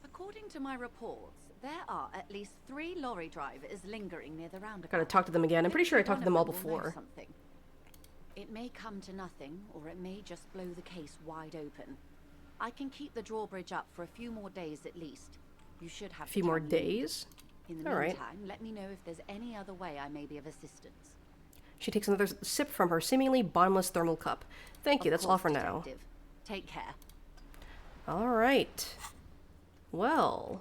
According to my reports, there are at least 3 lorry drivers lingering near the roundabout. Gotta talk to them again. I'm pretty sure I talked to them all One of will know before. something. It may come to nothing, or it may just blow the case wide open. I can keep the drawbridge up for a few more days at least. You should have A few the more time you need. days? In the All right. meantime, let me know if there's any other way I may be of assistance. She takes another sip from her seemingly bottomless thermal cup. Thank you, Of that's all course, for now. Detective. Take care. Alright. Well.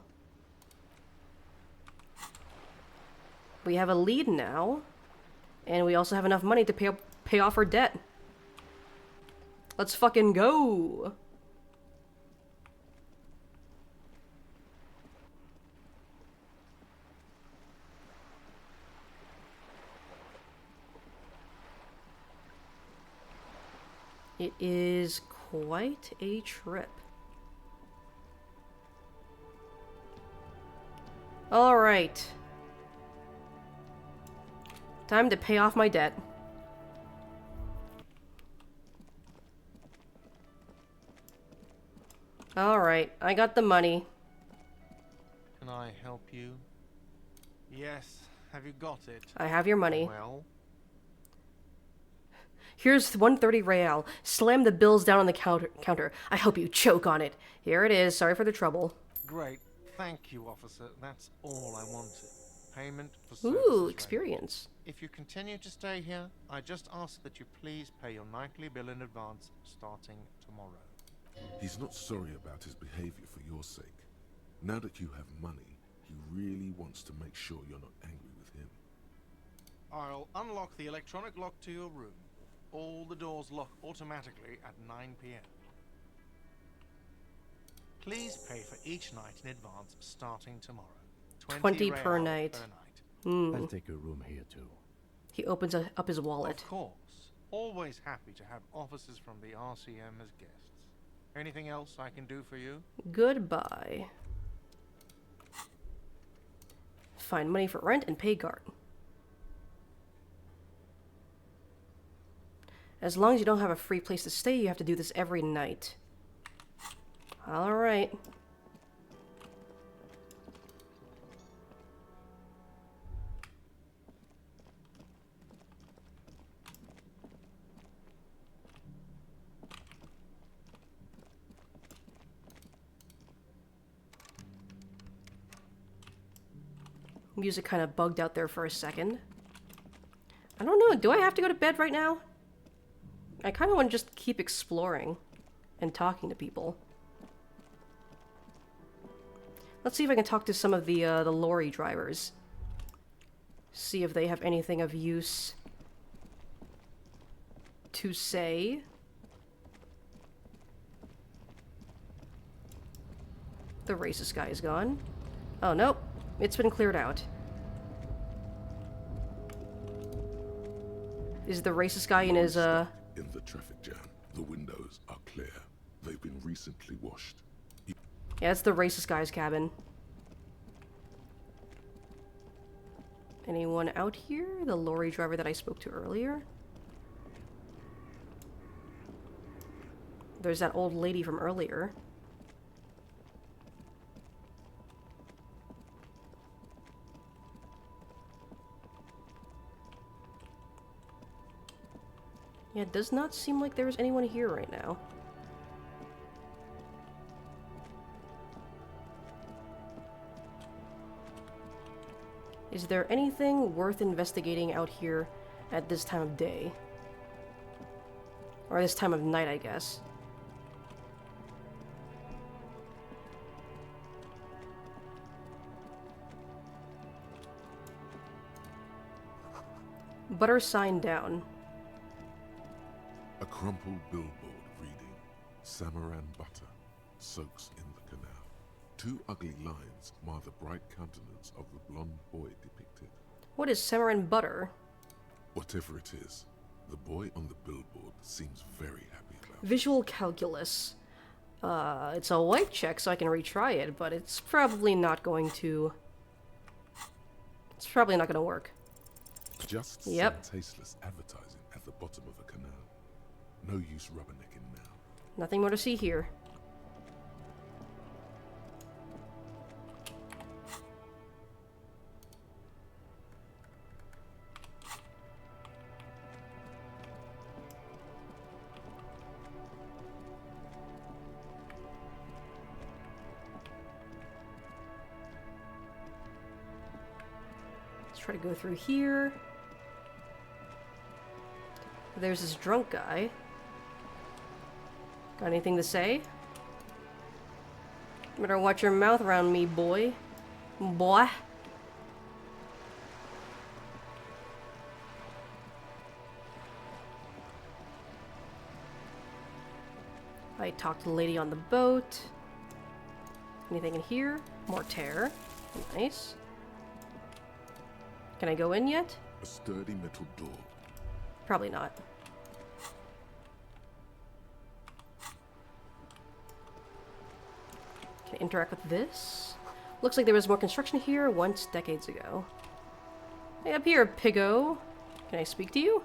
We have a lead now. And we also have enough money to pay off our debt. Let's fucking go! It is quite a trip. Alright. Time to pay off my debt. Alright, I got the money. Can I help you? Yes. Have you got it? I have your money. Well, Here's 130 real. Slam the bills down on the counter. I hope you choke on it. Here it is. Sorry for the trouble. great. Thank you, officer. That's all I wanted. Payment for Ooh, services experience. rendered. If you continue to stay here, I just ask that you please pay your nightly bill in advance starting tomorrow. He's not sorry about his behavior for your sake. Now that you have money, he really wants to make sure you're not angry with him. I'll unlock the electronic lock to your room. All the doors lock automatically at 9 p.m. Please pay for each night in advance starting tomorrow. 20 per real night. I'll take a room here too. He opens up his wallet. Of course. Always happy to have officers from the RCM as guests. Anything else I can do for you? Goodbye. Find money for rent and pay guard. As long as you don't have a free place to stay, you have to do this every night. Alright. Music kind of bugged out there for a second. I don't know, do I have to go to bed right now? I kind of want to just keep exploring and talking to people. Let's see if I can talk to some of the lorry drivers. See if they have anything of use to say. The racist guy is gone. Oh, nope. It's been cleared out. Is the racist guy in his, In the traffic jam, the windows are clear. They've been recently washed. Yeah, it's the racist guy's cabin. Anyone out here? The lorry driver that I spoke to earlier? There's that old lady from earlier. Yeah, it does not seem like there's anyone here right now. Is there anything worth investigating out here at this time of day? Or this time of night, I guess. Butter sign down. A crumpled billboard reading, Samaran butter soaks in the canal. Two ugly lines mar the bright countenance of the blonde boy depicted. What is Samaran butter? Whatever it is, the boy on the billboard seems very happy about it. Visual calculus. It's a white check, so I can retry it, but it's probably not going to... It's probably not going to work. Just Yep. some tasteless advertising at the bottom of a canal. No use rubbernecking now. Nothing more to see here. Let's try to go through here. There's this drunk guy. Got anything to say? Better watch your mouth around me, boy. Boy. I talked to the lady on the boat. Anything in here? More tear. Nice. Can I go in yet? A sturdy metal door. Probably not. Can I interact with this? Looks like there was more construction here once decades ago. Hey, up here, piggo. Can I speak to you?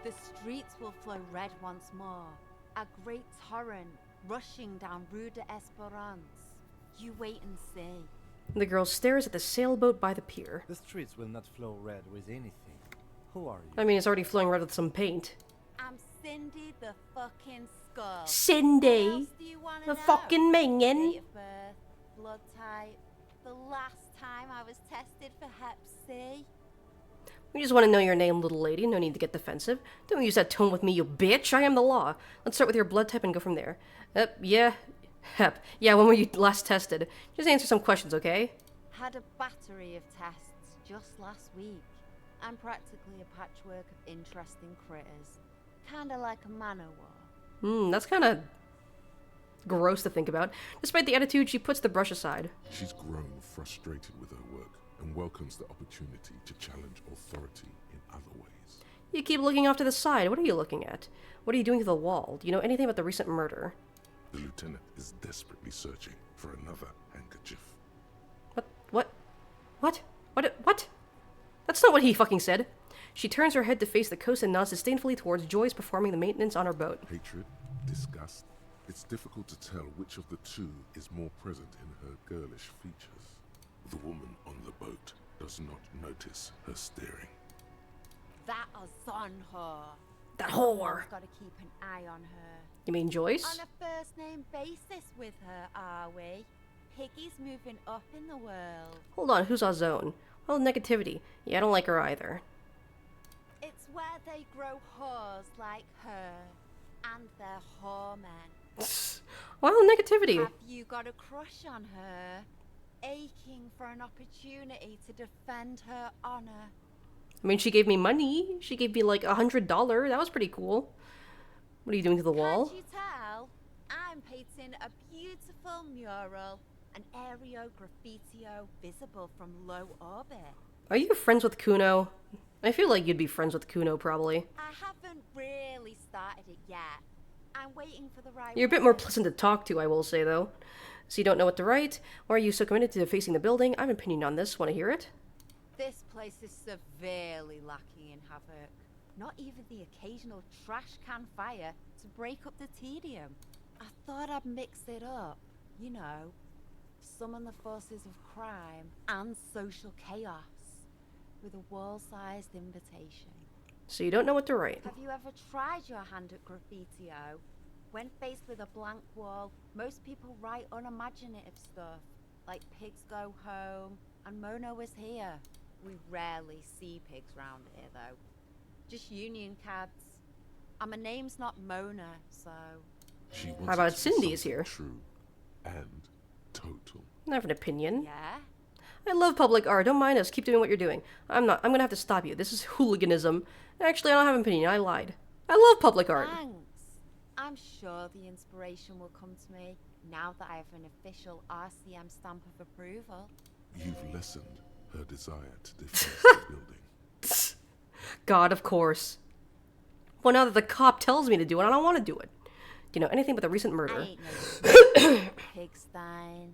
The streets will flow red once more. A great torrent rushing down Rue de Esperance. You wait and see. The girl stares at the sailboat by the pier. The streets will not flow red with anything. Who are you? I mean, it's already flowing red with some paint. I'm Cindy the fucking Skull. What Cindy! else do you wanna The know? fucking mingin'! Date of birth, blood type, the last time I was tested for Hep C. We just want to know your name, little lady. No need to get defensive. Don't use that tone with me, you bitch. I am the law. Let's start with your blood type and go from there. Yeah. Hep. Yeah, when were you last tested? Just answer some questions, okay? Had a battery of tests just last week. I'm practically a patchwork of interesting critters. Kinda like a Manowar. That's kind of gross to think about. Despite the attitude, she puts the brush aside. She's grown frustrated with her work and welcomes the opportunity to challenge authority in other ways. You keep looking off to the side. What are you looking at? What are you doing to the wall? Do you know anything about the recent murder? The lieutenant is desperately searching for another handkerchief. What? That's not what he fucking said. She turns her head to face the coast and nods disdainfully towards Joyce performing the maintenance on her boat. Hatred, disgust. It's difficult to tell which of the two is more present in her girlish features. The woman on the boat does not notice her staring. That is on her. That whore! Someone's gotta keep an eye on her. You mean Joyce? On a first name basis with her, are we? Piggy's moving up in the world. Hold on, who's our zone? Well, negativity. Yeah, I don't like her either. It's where they grow whores like her. And their whoremen. Well, negativity. Have you got a crush on her? Aching for an opportunity to defend her honor. I mean, she gave me money. She gave me like $100. That was pretty cool. What are you doing to the wall? Can't you tell? I'm painting a beautiful mural, an aereo graffitio visible from low orbit. Are you friends with Kuno? I feel like you'd be friends with Kuno, probably. I haven't really started it yet. I'm waiting for the right You're a bit more word. pleasant to talk to, I will say, though. So you don't know what to write? Or are you so committed to facing the building? I have an opinion on this. Want to hear it? This place is severely lacking in havoc. Not even the occasional trash can fire to break up the tedium. I thought I'd mix it up, you know, summon the forces of crime and social chaos with a wall-sized invitation. So you don't know what to write. Have you ever tried your hand at graffitio? When faced with a blank wall, most people write unimaginative stuff, like pigs go home and Mono is here. We rarely see pigs round here, though. Just union cabs. And my name's not Mona, so... She How wants about it to be Cindy's something here? True and total. I have an opinion. Yeah? I love public art. Don't mind us. Keep doing what you're doing. I'm gonna have to stop you. This is hooliganism. Actually, I don't have an opinion. I lied. I love public art. Thanks. I'm sure the inspiration will come to me now that I have an official RCM stamp of approval. You've lessened her desire to defend the building. God, of course. Well, now that the cop tells me to do it, I don't want to do it. Do you know anything about the recent I murder? ain't no pigstein.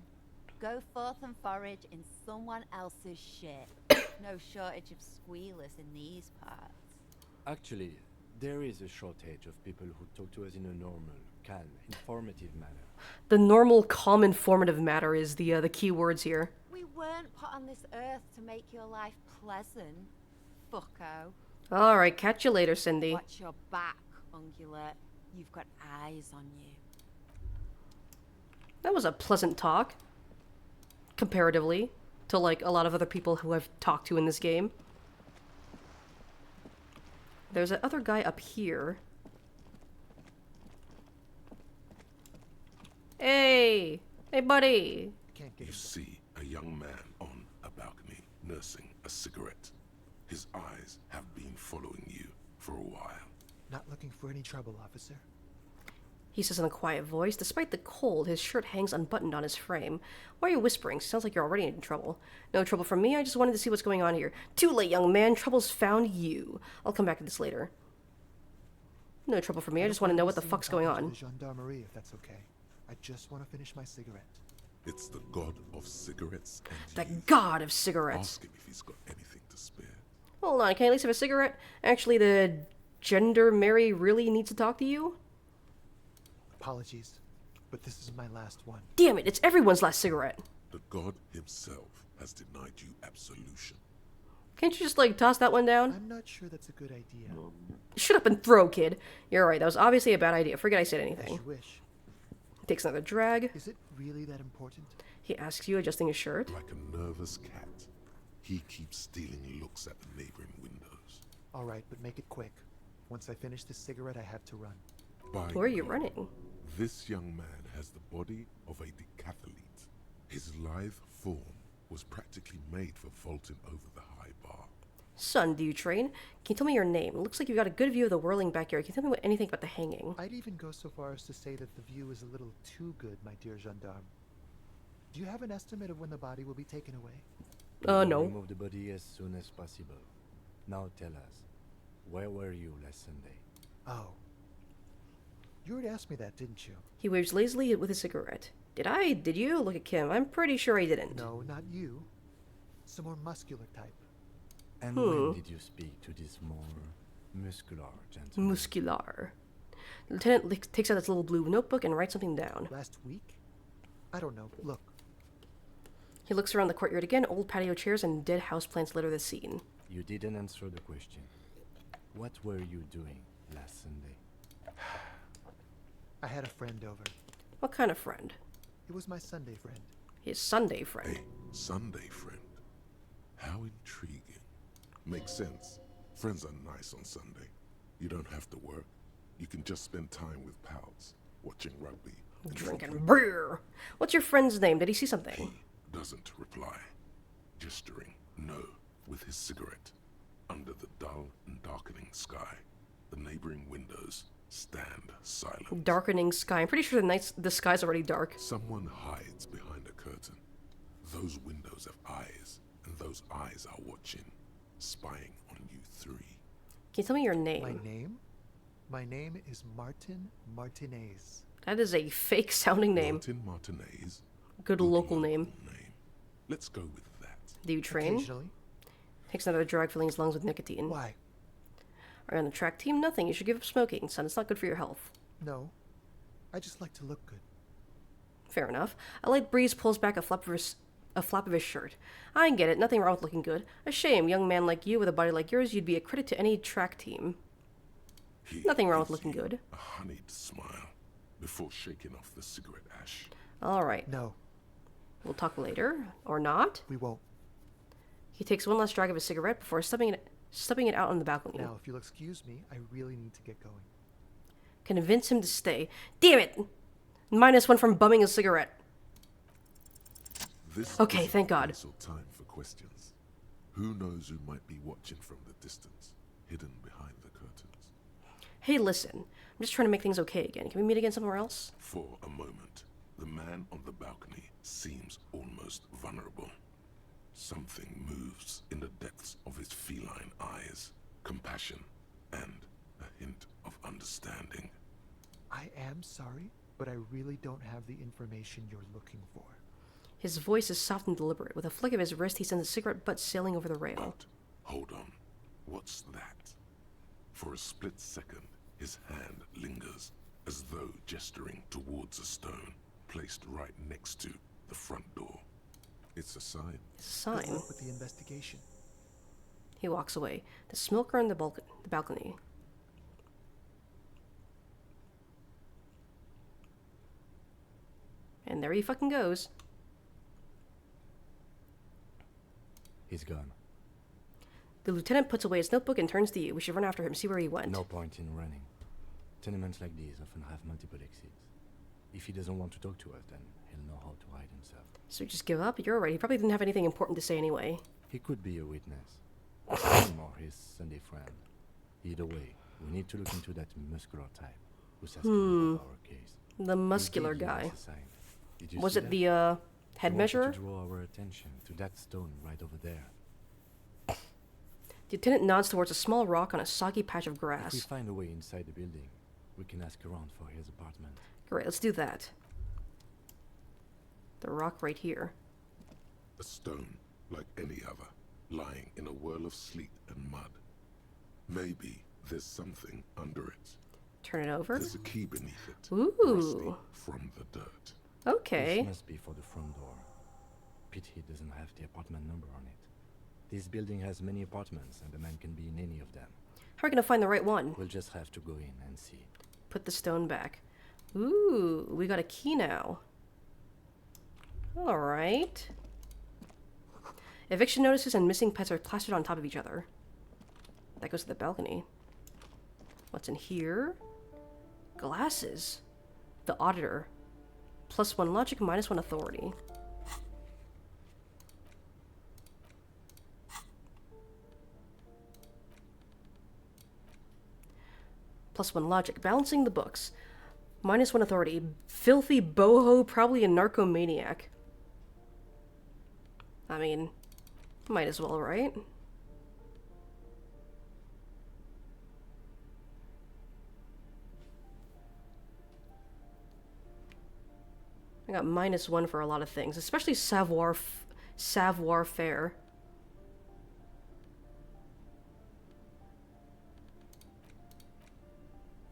Go forth and forage in someone else's shit. No shortage of squealers in these parts. Actually, there is a shortage of people who talk to us in a normal, calm, informative manner. The normal, calm, informative matter is the key words here. We weren't put on this earth to make your life pleasant, fucko. All right, catch you later, Cindy. Watch your back, ungulate. You've got eyes on you. That was a pleasant talk, comparatively to like a lot of other people who I've talked to in this game. There's that other guy up here. Hey! Hey, buddy! Can't get You him. see a young man on a balcony nursing a cigarette. His eyes have been following you for a while. Not looking for any trouble, officer. He says in a quiet voice. Despite the cold, his shirt hangs unbuttoned on his frame. Why are you whispering? Sounds like you're already in trouble. No trouble from me, I just wanted to see what's going on here. Too late, young man. Trouble's found you. I'll come back to this later. No trouble for me, I just want to know what the fuck's going on. The gendarmerie, if that's okay. I just want to finish my cigarette. It's the god of cigarettes and The youth. god of cigarettes. Ask him if he's got anything to spare. Hold on, can I at least have a cigarette? Actually, the gendarmerie really needs to talk to you? Apologies, but this is my last one. Damn it, it's everyone's last cigarette. The god himself has denied you absolution. Can't you just, like, toss that one down? I'm not sure that's a good idea. Shut up and throw, kid. You're right, that was obviously a bad idea. Forget I said As anything. you wish. Takes another drag. Is it really that important? He asks you, adjusting his shirt. Like a nervous cat, he keeps stealing looks at the neighboring windows. All right, but make it quick. Once I finish this cigarette, I have to run. By Where are you God, running? This young man has the body of a decathlete. His lithe form was practically made for vaulting over the high bar. Son, do you train? Can you tell me your name? It looks like you've got a good view of the whirling backyard. Can you tell me anything about the hanging? I'd even go so far as to say that the view is a little too good, my dear gendarme. Do you have an estimate of when the body will be taken away? We will No. remove the body as soon as possible. Now tell us, where were you last Sunday? Oh. You already asked me that, didn't you? He waves lazily with his cigarette. Did I? Did you? Look at Kim. I'm pretty sure I didn't. No, not you. Some more muscular type. And when did you speak to this more muscular gentleman? Muscular. The lieutenant takes out his little blue notebook and writes something down. Last week? I don't know. Look. He looks around the courtyard again. Old patio chairs and dead houseplants litter the scene. You didn't answer the question. What were you doing last Sunday? I had a friend over. What kind of friend? It was my Sunday friend. His Sunday friend. A Sunday friend. How intriguing. Makes sense. Friends are nice on Sunday. You don't have to work. You can just spend time with pals, watching rugby. and Drinking beer. What's your friend's name? Did he see something? He doesn't reply, gesturing no with his cigarette. Under the dull and darkening sky, the neighboring windows stand silent. Darkening sky. I'm pretty sure the sky's already dark. Someone hides behind a curtain. Those windows have eyes, and those eyes are watching, spying on you three. Can you tell me your name? My name? My name is Martin Martinez. That is a fake sounding name. Martin Martinez. Good local name. Let's go with that. Do you train? Occasionally. Takes another drag, filling his lungs with nicotine. Why? Are you on the track team? Nothing. You should give up smoking, son. It's not good for your health. No. I just like to look good. Fair enough. A light breeze pulls back a flap of his shirt. I get it. Nothing wrong with looking good. A shame, young man like you with a body like yours, you'd be a credit to any track team. Nothing wrong with looking good. A honeyed smile before shaking off the cigarette ash. All right. No, We'll talk later. Or not. we won't. He takes one last drag of his cigarette before stubbing it out on the balcony. Now, if you'll excuse me, I really need to get going. Convince him to stay. Damn it! -1 from bumming a cigarette. This Okay, isn't thank God. place or time for questions. Who knows who might be watching from the distance, hidden behind the curtains? Hey, listen. I'm just trying to make things okay again. Can we meet again somewhere else? For a moment, the man on the balcony seems almost vulnerable. Something moves in the depths of his feline eyes. Compassion and a hint of understanding. I am sorry, but I really don't have the information you're looking for. His voice is soft and deliberate. With a flick of his wrist, he sends a cigarette butt sailing over the rail. But, hold on. What's that? For a split second, his hand lingers, as though gesturing towards a stone placed right next to the front door. It's a sign. It's a sign. Good luck with the investigation. He walks away. The smoker on the balcony. And there he fucking goes. He's gone. The lieutenant puts away his notebook and turns to you. We should run after him, see where he went. No point in running. Tenements like these often have multiple exits. If he doesn't want to talk to us, then he'll know how to hide himself. So we just give up? You're right. He probably didn't have anything important to say anyway. He could be a witness. Him or his Sunday friend. Either way, we need to look into that muscular type who's asking about our case. The muscular We gave you guy. as a sign. Did you Was see it that? the, head We wanted measurer? to draw our attention to that stone right over there. The lieutenant nods towards a small rock on a soggy patch of If we grass. find a way inside the building, we can ask around for his apartment. Great, let's do that. The rock right here. A stone like any other, lying in a whirl of sleet and mud. Maybe there's something under it. Turn it over. There's a key beneath it. Ooh. Rusty from the dirt. Okay. This must be for the front door. Pity doesn't have the apartment number on it. This building has many apartments, and the man can be in any of them. How are we gonna find the right one? We'll just have to go in and see. Put the stone back. Ooh, we got a key now. Alright. Eviction notices and missing pets are plastered on top of each other. That goes to the balcony. What's in here? Glasses. The auditor. +1 logic, -1 authority. +1 logic. Balancing the books. -1 authority. Filthy boho, probably a narcomaniac. I mean, might as well, right? I got -1 for a lot of things, especially savoir faire.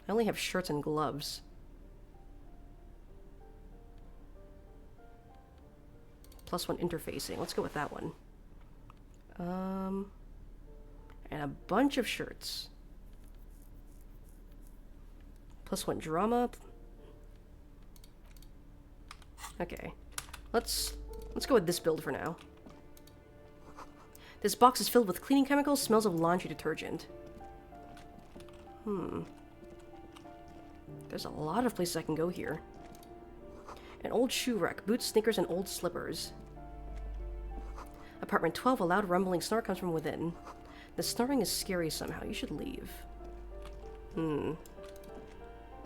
I only have shirts and gloves. +1 interfacing. Let's go with that one. And a bunch of shirts. +1 drama. Okay. Let's go with this build for now. This box is filled with cleaning chemicals, smells of laundry detergent. There's a lot of places I can go here. An old shoe rack, boots, sneakers, and old slippers. Apartment 12, a loud rumbling snore comes from within. The snoring is scary somehow. You should leave.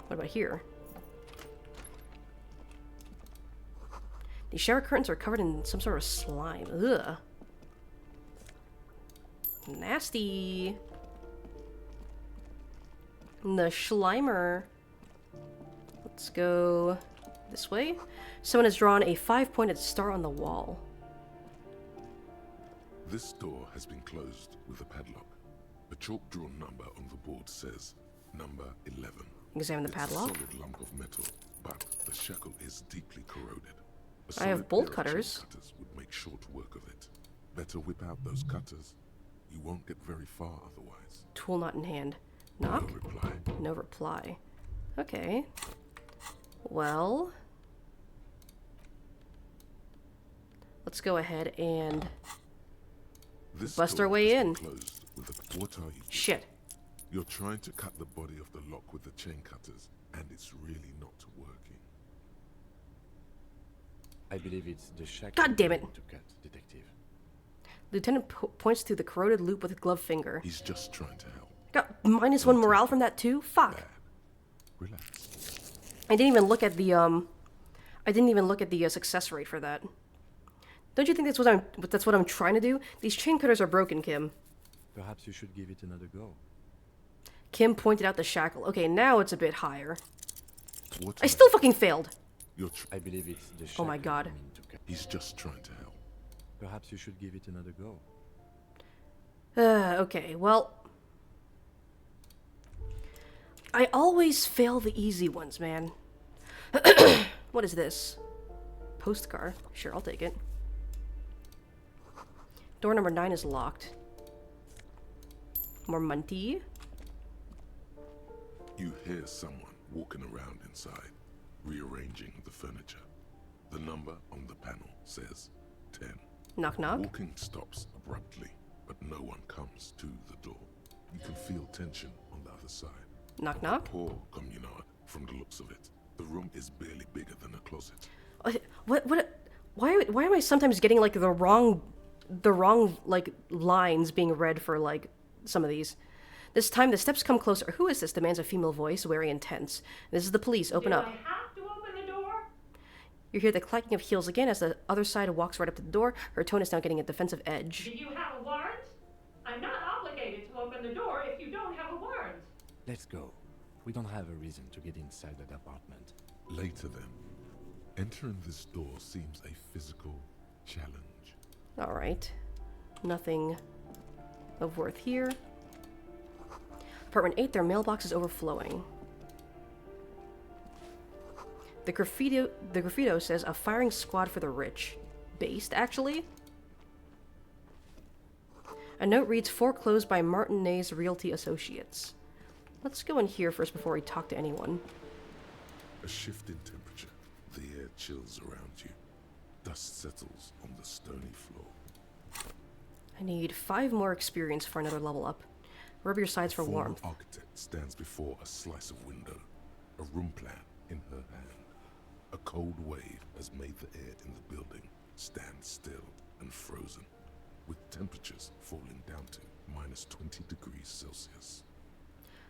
What about here? These shower curtains are covered in some sort of slime. Ugh. Nasty. The Schleimer. Let's go this way. Someone has drawn a 5-pointed star on the wall. This door has been closed with a padlock. A chalk-drawn number on the board says number 11. Examine the padlock. It's a solid lump of metal, but the shackle is deeply corroded. I have bolt cutters. Cutters would make short work of it. Better whip out those cutters. You won't get very far otherwise. Tool not in hand. Knock? No reply. No reply. Okay. Well, let's go ahead and This bust door our way has been in. Closed with a... What are you doing? Shit. You're trying to cut the body of the lock with the chain cutters, and it's really not working. I believe it's the shackle God damn it. to cut, Detective. Lieutenant points to the corroded loop with a glove finger. He's just trying to help. Got -1 morale from that too? Fuck. Bad. Relax. I didn't even look at the success rate for that. Don't you think that's what I'm trying to do? These chain cutters are broken, Kim. Perhaps you should give it another go. Kim pointed out the shackle. Okay, now it's a bit higher. What I still fucking failed. I I believe it's the Oh shackle. my God. you mean to cut. He's just trying to help. Perhaps you should give it another go. Okay, well, I always fail the easy ones, man. What is this? Postcard. Sure, I'll take it. Door number 9 is locked. More Munty. You hear someone walking around inside, rearranging the furniture. The number on the panel says 10. Knock knock. Walking stops abruptly, but no one comes to the door. You can feel tension on the other side. Knock knock. Poor communard, from the looks of it. The room is barely bigger than a closet. Why am I sometimes getting like the wrong like lines being read for like some of these? This time the steps come closer. Who is this? Demands a female voice, very intense. This is the police. Open up. Do I have to open the door? You hear the clacking of heels again as the other side walks right up to the door. Her tone is now getting a defensive Do edge. you have a warrant? I'm not obligated to open the door if you don't have a warrant. Let's go. We don't have a reason to get inside that apartment. Later then, entering this door seems a physical challenge. Alright. Nothing of worth here. Apartment 8, their mailbox is overflowing. The graffito says, a firing squad for the rich. Based, actually? A note reads, foreclosed by Martinez Realty Associates. Let's go in here first before we talk to anyone. A shift in temperature. The air chills around you. Dust settles on the stony floor. I need 5 more experience for another level up. Rub your sides for Former warmth. architect stands before a slice of window, a room plan in her hand. A cold wave has made the air in the building stand still and frozen, with temperatures falling down to -20 degrees Celsius.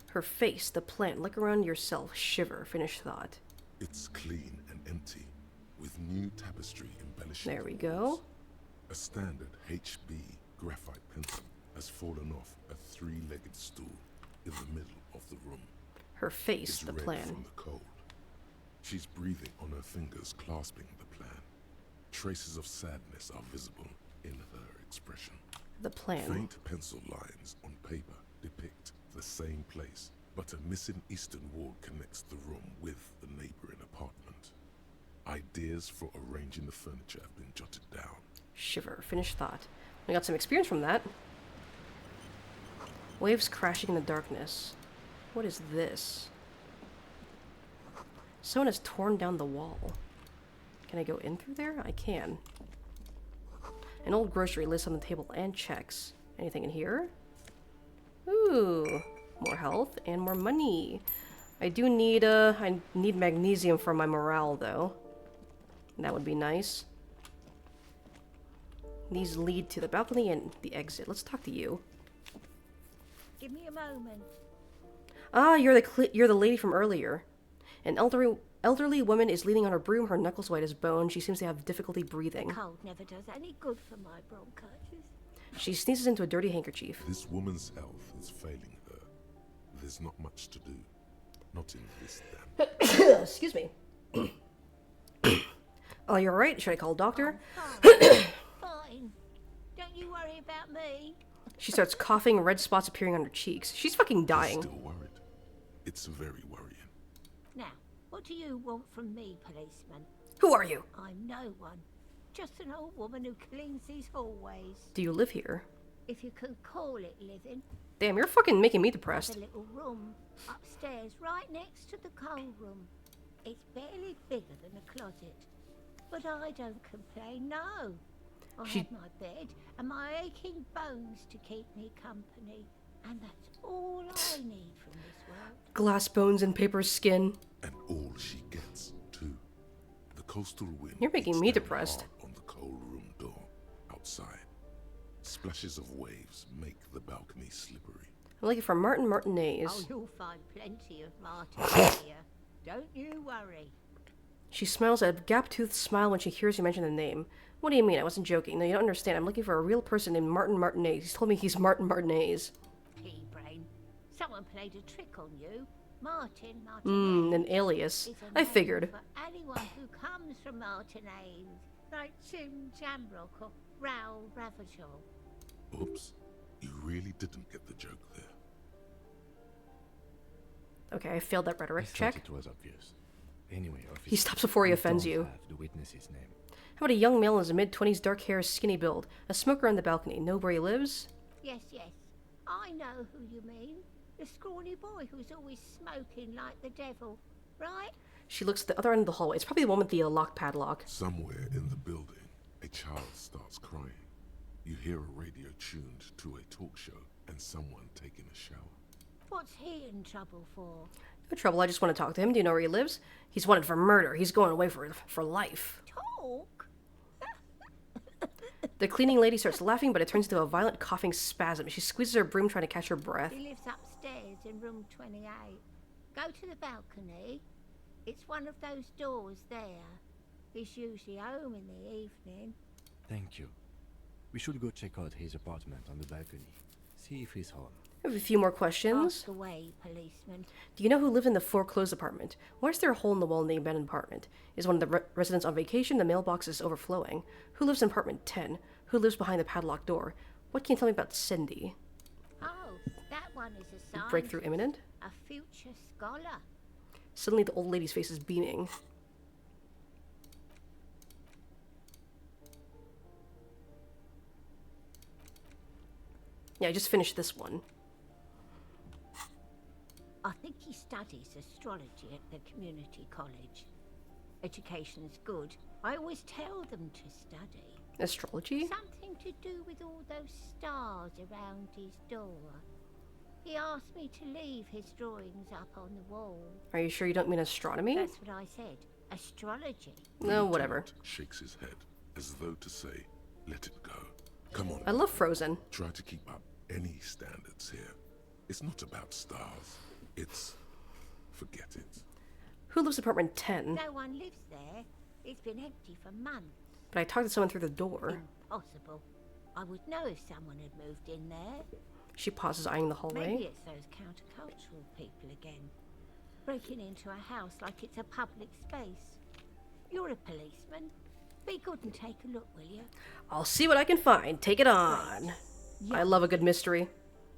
Her face, the plant. Look around yourself. Shiver. Finish thought. It's clean and empty, with new tapestry embellishing There we the go. walls. A standard HB graphite pencil has fallen off a 3-legged stool in the middle of the room. Her face, It's the red plan. from the cold. She's breathing on her fingers, clasping the plan. Traces of sadness are visible in her expression. The plan. Faint pencil lines on paper depict the same place, but a missing eastern wall connects the room with the neighboring apartment. Ideas for arranging the furniture have been jotted down. Shiver. Finish thought. I got some experience from that. Waves crashing in the darkness. What is this? Someone has torn down the wall. Can I go in through there? I can. An old grocery list on the table and checks. Anything in here? Ooh, more health and more money. I do need I need magnesium for my morale though. That would be nice. These lead to the balcony and the exit. Let's talk to you. Give me a moment. Ah, you're the lady from earlier. An elderly woman is leaning on her broom, her knuckles white as bone. She seems to have difficulty breathing. Cold never does any good for my bronchitis. She sneezes into a dirty handkerchief. This woman's health is failing her. There's not much to do. Not in this damn. Excuse me. Oh, you're right. Should I call a doctor? Fine. Don't you worry about me. She starts coughing, red spots appearing on her cheeks. She's fucking dying. Still worried. It's very worrying. Now, what do you want from me, policeman? Who are you? I'm no one. Just an old woman who cleans these hallways. Do you live here? If you can call it living. Damn, you're fucking making me depressed. The little room upstairs, right next to the coal room. It's barely bigger than a closet. But I don't complain, no. I have my bed and my aching bones to keep me company. And that's all I need from this world. Glass bones and paper skin. And all she gets, too. The coastal wind. You're making beats me down depressed. hard on the coal room door outside. Splashes of waves make the balcony slippery. I'm looking for Martin Oh, Martinez. you'll find plenty of Martins here. Don't you worry. She smiles a gap-toothed smile when she hears you mention the name. What do you mean? I wasn't joking. No, you don't understand. I'm looking for a real person named Martin Martinez. He's told me he's Martin Martinez. Pea-brain. Someone played a trick on you. Martin Martinez. An alias. is a I name figured. For anyone who comes from Martinez, like Jim Jamrock or Raoul Ravachol. Oops. You really didn't get the joke there. Okay, I failed that I rhetoric thought check. it was obvious. Anyway, officer, He stops before he we offends don't you. have the witness's name. How about a young male in his mid-20s, dark hair, skinny build? A smoker on the balcony. Know where he lives? Yes, yes. I know who you mean. The scrawny boy who's always smoking like the devil, right? She looks at the other end of the hallway. It's probably the one with the locked padlock. Somewhere in the building, a child starts crying. You hear a radio tuned to a talk show and someone taking a shower. What's he in trouble for? No trouble, I just want to talk to him. Do you know where he lives? He's wanted for murder. He's going away for life. Talk? The cleaning lady starts laughing, but it turns into a violent coughing spasm. She squeezes her broom trying to catch her breath. He lives upstairs in room 28. Go to the balcony. It's one of those doors there. He's usually home in the evening. Thank you. We should go check out his apartment on the balcony. See if he's home. I have a few more questions. Ask away, policeman. Do you know who lived in the foreclosed apartment? Why is there a hole in the wall in the abandoned apartment? Is one of the residents on vacation? The mailbox is overflowing. Who lives in apartment 10? Who lives behind the padlocked door? What can you tell me about Cindy? Oh, that one is a sign. Breakthrough imminent? A future scholar. Suddenly the old lady's face is beaming. Yeah, I just finished this one. I think he studies astrology at the community college. Education's good. I always tell them to study. Astrology? Something to do with all those stars around his door. He asked me to leave his drawings up on the wall. Are you sure you don't mean astronomy? That's what I said. Astrology. No, whatever. Lieutenant shakes his head as though to say, let it go. Come on. I love Frozen. Try to keep up any standards here. It's not about stars. It's... forget it. Who lives in apartment 10? No one lives there. It's been empty for months. But I talked to someone through the door. Impossible. I would know if someone had moved in there. She pauses, eyeing the hallway. Maybe it's those countercultural people again. Breaking into a house like it's a public space. You're a policeman. Be good and take a look, will you? I'll see what I can find. Take it on. I love a good mystery.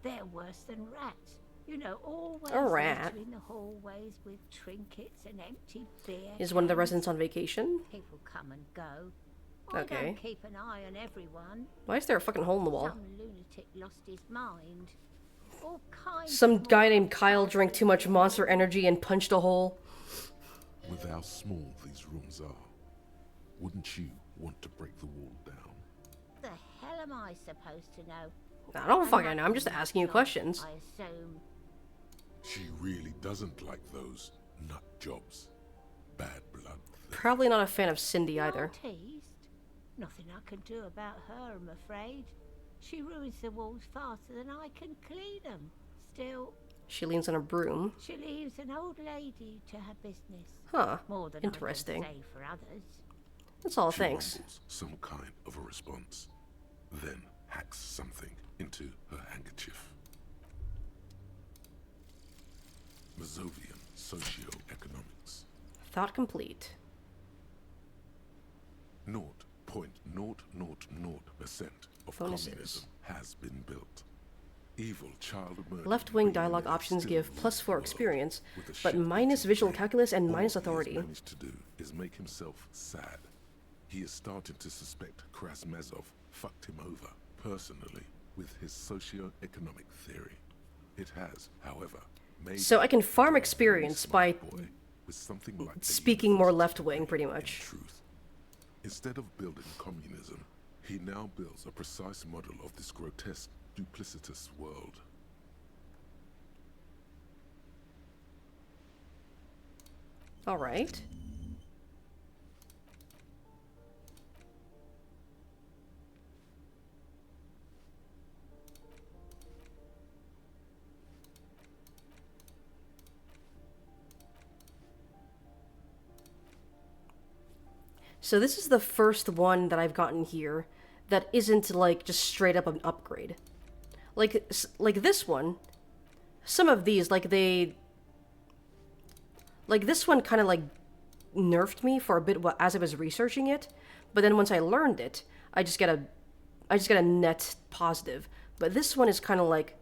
They're worse than rats. You know, always A rat. in the hallways with trinkets and empty beer. Is one of the cans. residents on vacation? People come and go. I Okay. don't keep an eye on everyone. Why is there a fucking hole in the wall? Some lunatic lost his mind. All kinds Some of guy named horrible Kyle stuff drank too much Monster Energy and punched a hole. With how small these rooms are, wouldn't you want to break the wall down? The hell am I supposed to know? I don't fucking know. I'm just asking you questions. I assume. She really doesn't like those nut jobs. Bad blood. Probably not a fan of Cindy either. Not teased. Nothing I can do about her, I'm afraid. She ruins the walls faster than I can clean them. Still, She leans on a broom. She leaves an old lady to her business. Huh. More than Interesting. I can say for others. That's all, She thanks. mumbles some kind of a response, then hacks something into her handkerchief. Mazovian socioeconomics. Thought complete. 0.000% of Bonuses. communism has been built. Evil child emerging Left-wing billionaires dialogue options still give rule +4 the world experience, with a but shit-eating minus visual brain. calculus and All minus he has authority. managed to do is make himself sad. He is starting to suspect Krasmazov fucked him over personally with his socio-economic theory. It has, however, made So I can farm him a very experience smart by boy with something like a speaking more university left-wing, degree pretty in much. truth. Instead of building communism, he now builds a precise model of this grotesque, duplicitous world. All right. So this is the first one that I've gotten here that isn't like just straight up an upgrade. Like this one, some of these like this one kind of like nerfed me for a bit as I was researching it, but then once I learned it, I just get a net positive. But this one is kind of like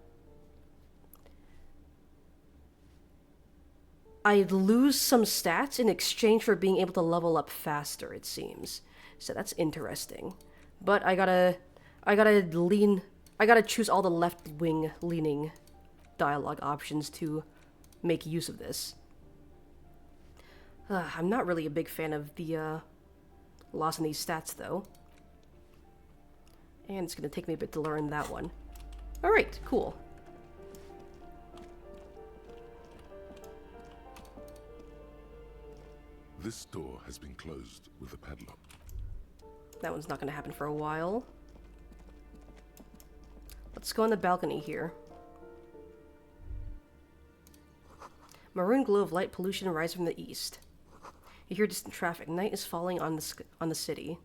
I lose some stats in exchange for being able to level up faster, it seems. So that's interesting. But I gotta choose all the left-wing leaning dialogue options to make use of this. I'm not really a big fan of the loss in these stats, though. And it's gonna take me a bit to learn that one. Alright, cool. This door has been closed with a padlock. That one's not gonna happen for a while. Let's go on the balcony here. Maroon glow of light pollution rising from the east. You hear distant traffic. Night is falling on the city.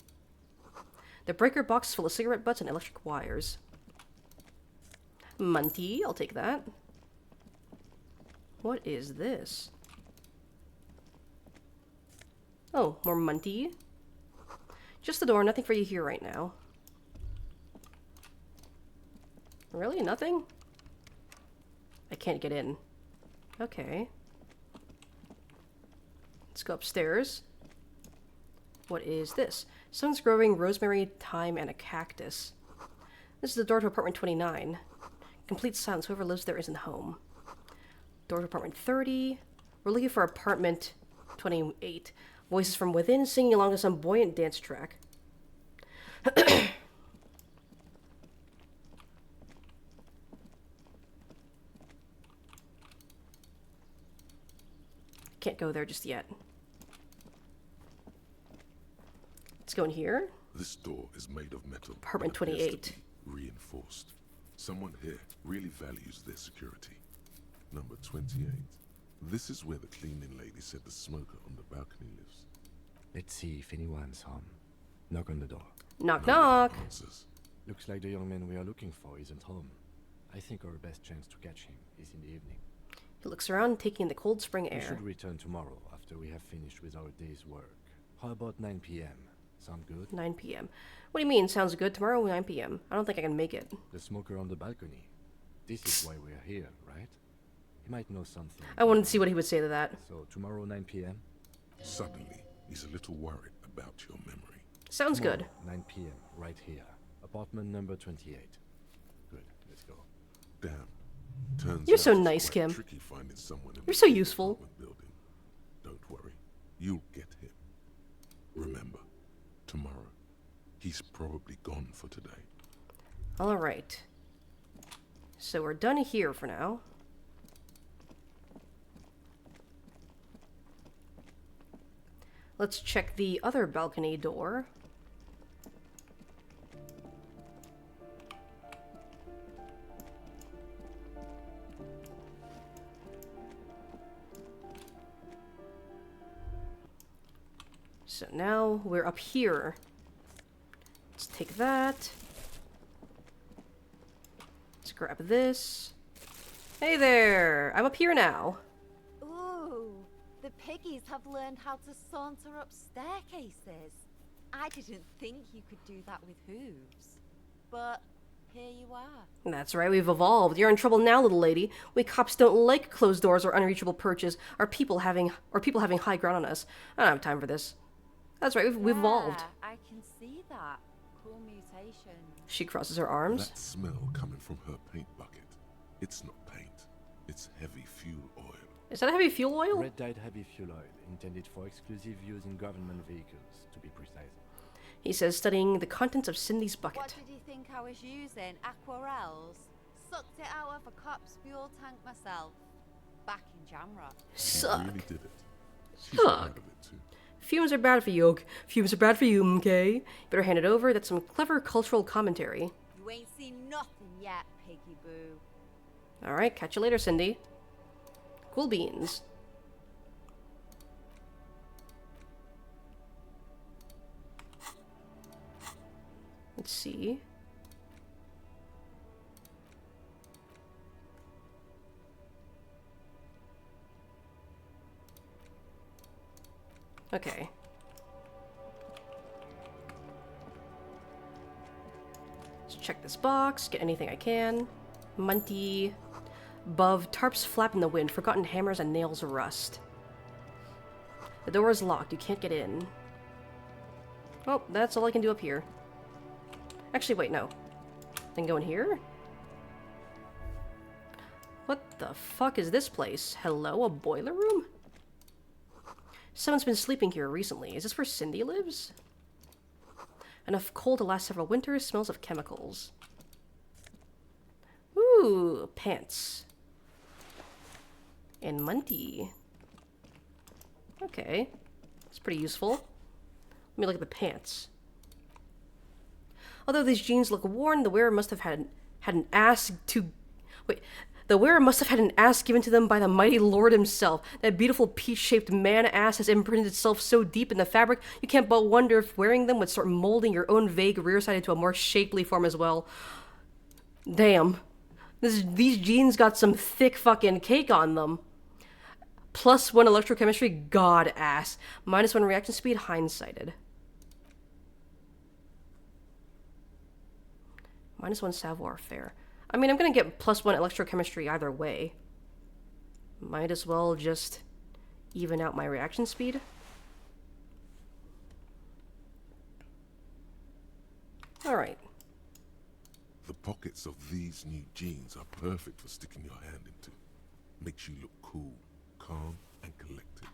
The breaker box is full of cigarette butts and electric wires. Munty, I'll take that. What is this? Oh, more Munty. Just the door, nothing for you here right now. Really? Nothing? I can't get in. Okay. Let's go upstairs. What is this? Sun's growing, rosemary, thyme, and a cactus. This is the door to apartment 29. Complete silence. Whoever lives there isn't home. Door to apartment 30. We're looking for apartment 28. Voices from within singing along to some buoyant dance track. Can't go there just yet. Let's go in here. This door is made of metal. Apartment but appears to 28. be reinforced. Someone here really values their security. Number 28. This is where the cleaning lady said the smoker on the balcony lives. Let's see if anyone's home. Knock on the door. Knock, No one knock. answers. Looks like the young man we are looking for isn't home. I think our best chance to catch him is in the evening. He looks around, taking the cold spring We air. should return tomorrow after we have finished with our day's work. How about 9 p.m.? Sound good? 9 p.m. What do you mean? Sounds good. Tomorrow, 9 p.m. I don't think I can make it. The smoker on the balcony. This is why we're here, right? He might know something. I wanted to see what he would say to that. So tomorrow 9 p.m.? Suddenly, he's a little worried about your memory. Sounds good. Tomorrow, 9 p.m. right here. Apartment number 28. Good, let's go. Damn. Turns You're out so it's nice, quite Kim. tricky finding someone in You're the so same useful. apartment building. Don't worry. You'll get him. Remember, tomorrow, he's probably gone for today. Alright. So we're done here for now. Let's check the other balcony door. So now we're up here. Let's take that. Let's grab this. Hey there! I'm up here now. Ooh, the piggies have learned how to saunter up staircases. I didn't think you could do that with hooves. But here you are. That's right, we've evolved. You're in trouble now, little lady. We cops don't like closed doors or unreachable perches, or people having high ground on us. I don't have time for this. That's right, we've evolved. I can see that. Cool mutation. She crosses her arms. That smell coming from her paint bucket. It's not paint. It's heavy fuel oil. Is that heavy fuel oil? Red dyed heavy fuel oil, intended for exclusive use in government vehicles, to be precise. He says, studying the contents of Cindy's bucket. What did you think I was using? Aquarels? Sucked it out of a cop's fuel tank myself. Back in Jamrock. She Suck. really did it. She's proud of it too. Fumes are bad for you, ok? Fumes are bad for you, okay? Better hand it over. That's some clever cultural commentary. You ain't seen nothing yet, piggy boo. Alright, catch you later, Cindy. Cool beans. Let's see. Okay. Let's check this box, get anything I can. Munty. Above, tarps flap in the wind, forgotten hammers and nails rust. The door is locked, you can't get in. Oh, that's all I can do up here. Actually, wait, no. I can go in here? What the fuck is this place? Hello, a boiler room? Someone's been sleeping here recently. Is this where Cindy lives? Enough coal to last several winters, smells of chemicals. Ooh, pants. And Munty. Okay. It's pretty useful. Let me look at the pants. Although these jeans look worn, the wearer must have had an ass to... Wait. The wearer must have had an ass given to them by the mighty Lord himself. That beautiful peach-shaped man-ass has imprinted itself so deep in the fabric, you can't but wonder if wearing them would start molding your own vague rear side into a more shapely form as well. Damn. These jeans got some thick fucking cake on them. +1 electrochemistry, god ass. -1 reaction speed, hindsighted. -1 savoir-faire. I mean, I'm gonna get +1 electrochemistry either way. Might as well just even out my reaction speed. Alright. The pockets of these new jeans are perfect for sticking your hand into. Makes you look cool, calm, and collected.